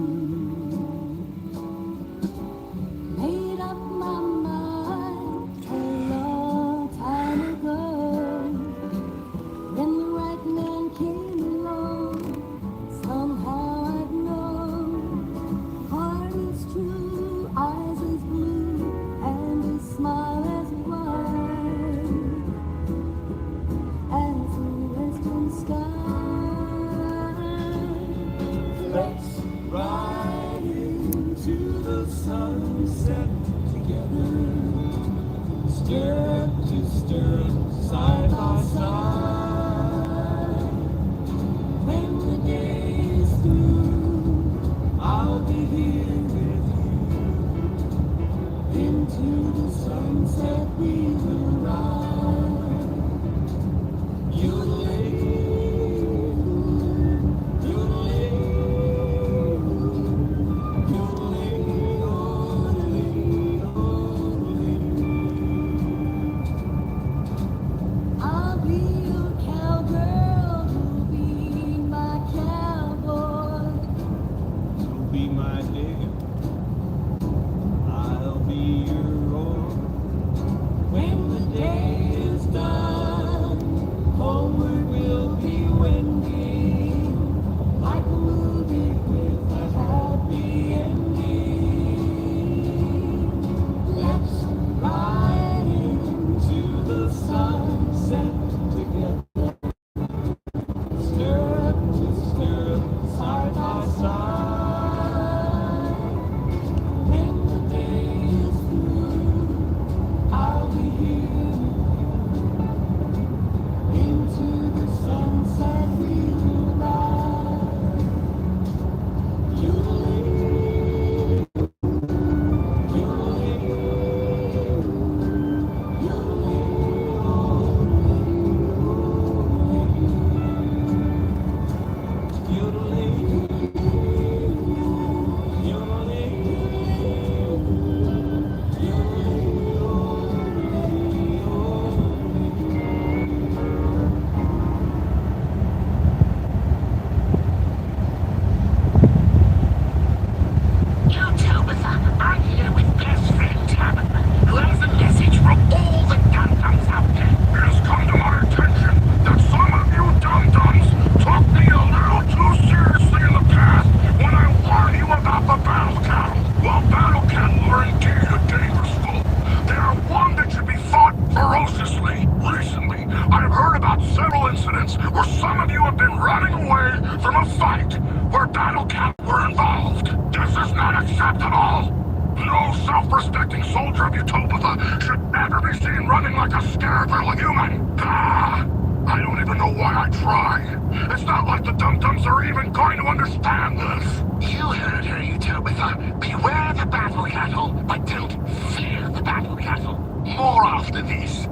Made up my mind a long time ago. When the right man came along, somehow I'd know. Heart is true, eyes as blue, and his smile as wide as the western sky. Let's ride into the sunset together, stirrup to stirrup, side by side. When the day is through, I'll be here with you. Into the sunset we will ride. I'll be your cowgirl, you'll be my cowboy. You'll be my digger, I'll be your oar. When the day is done, homeward we'll be wending, like a movie with a happy ending. Let's ride into the sunset together, stirrup to stirrup, side by side. When the day is through, I'll be here. Into the sunset we will ride. Yodeling, yodeling, Tabitha, I'm here with best friend Tabitha, who has a message for all the dum-dums out there. It has come to my attention that some of you dum-dums took me a little too seriously in the past when I warned you about the battle cattle. Well, battle cattle are indeed a dangerous foe. They are one that should be fought ferociously. Recently, I've heard about several incidents where some of you have been running away from a fight where battle cattle were involved. This is not acceptable. No self-respecting soldier of Utopia should ever be seen running like a scared little human. Ah, I don't even know why I try. It's not like the dum-dums are even going to understand this. You heard her, Utopia. Beware the battle cattle, but don't fear the battle cattle. More after this.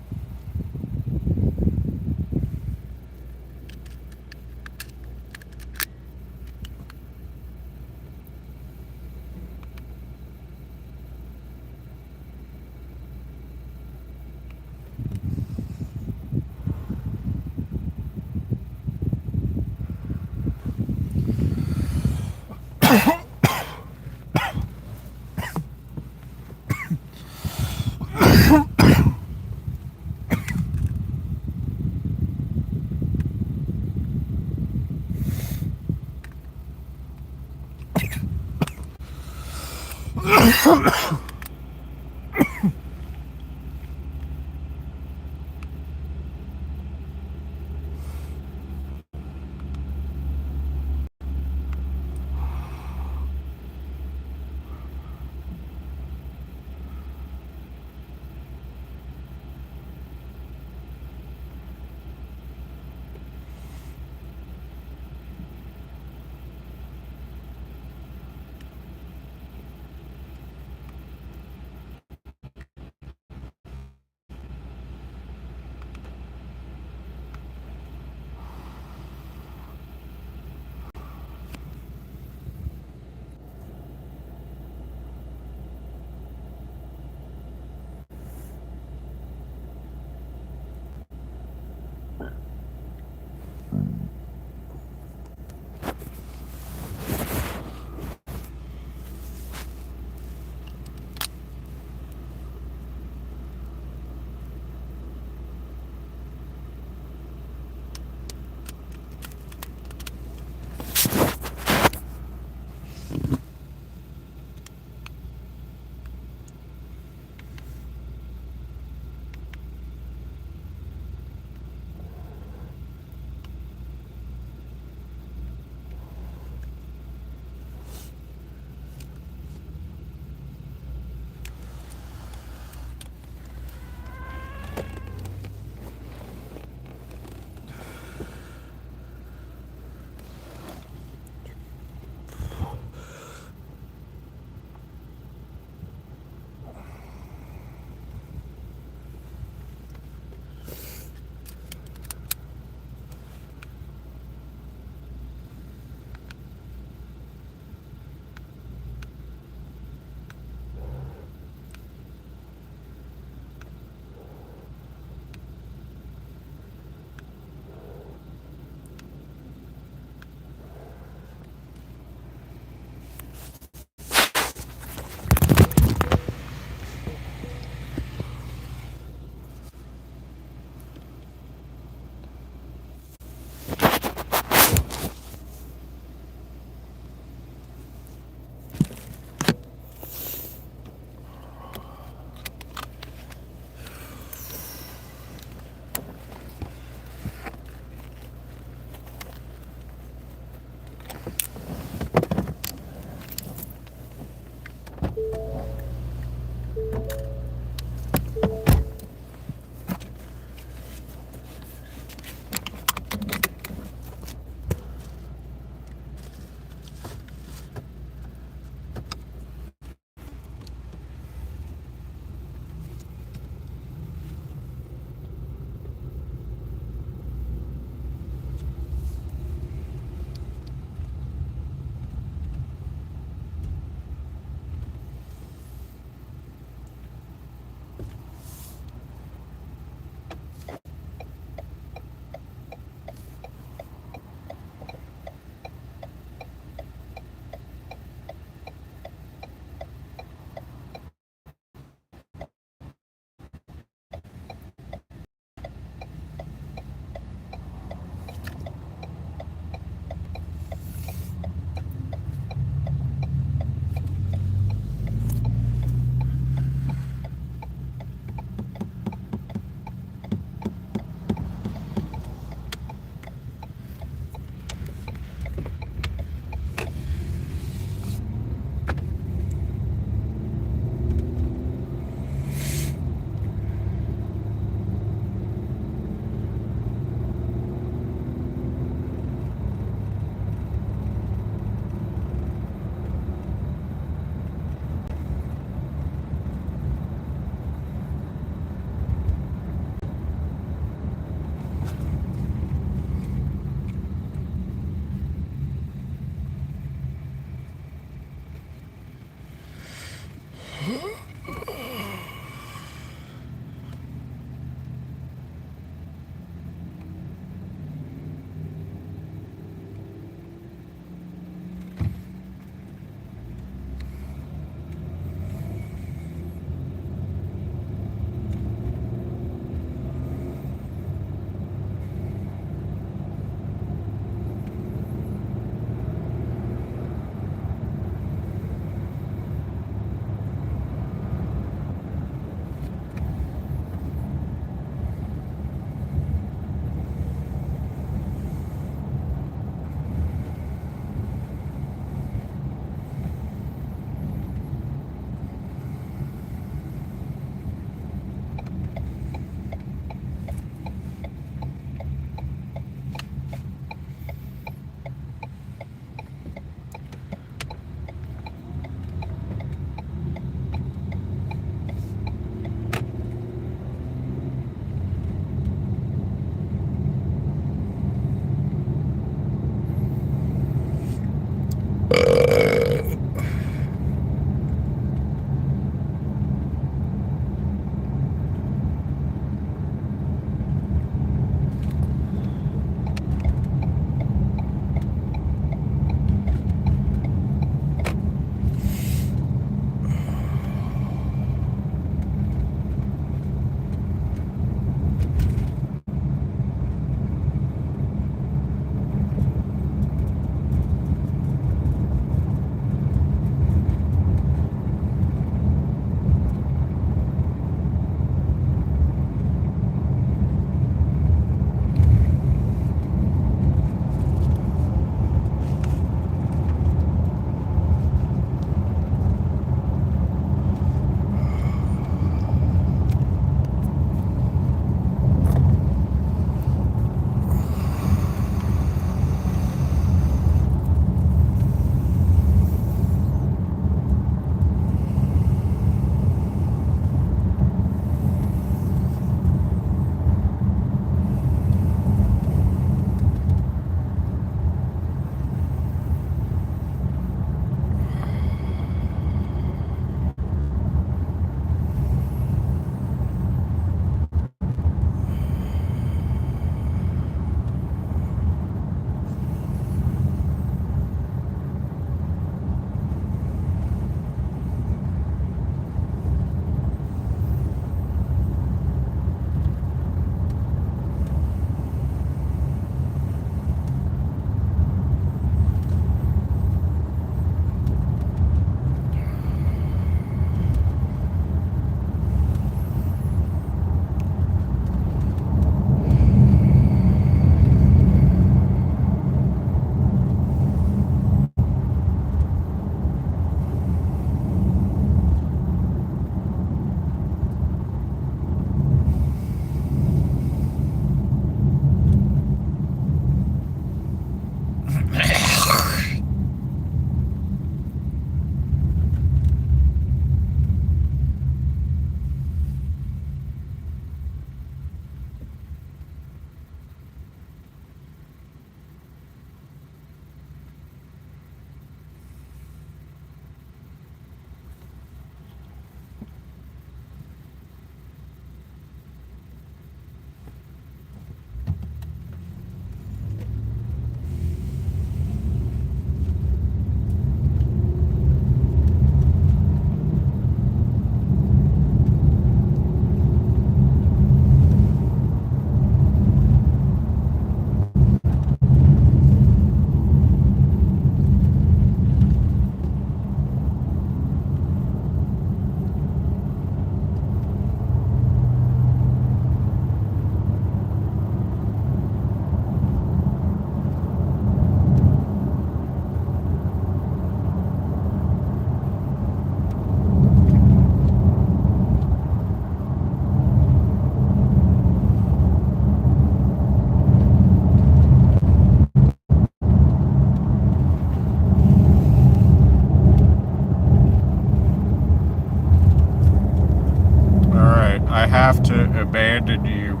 I have to abandon you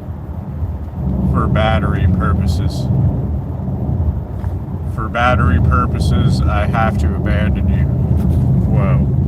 for battery purposes. For battery purposes, I have to abandon you. Whoa.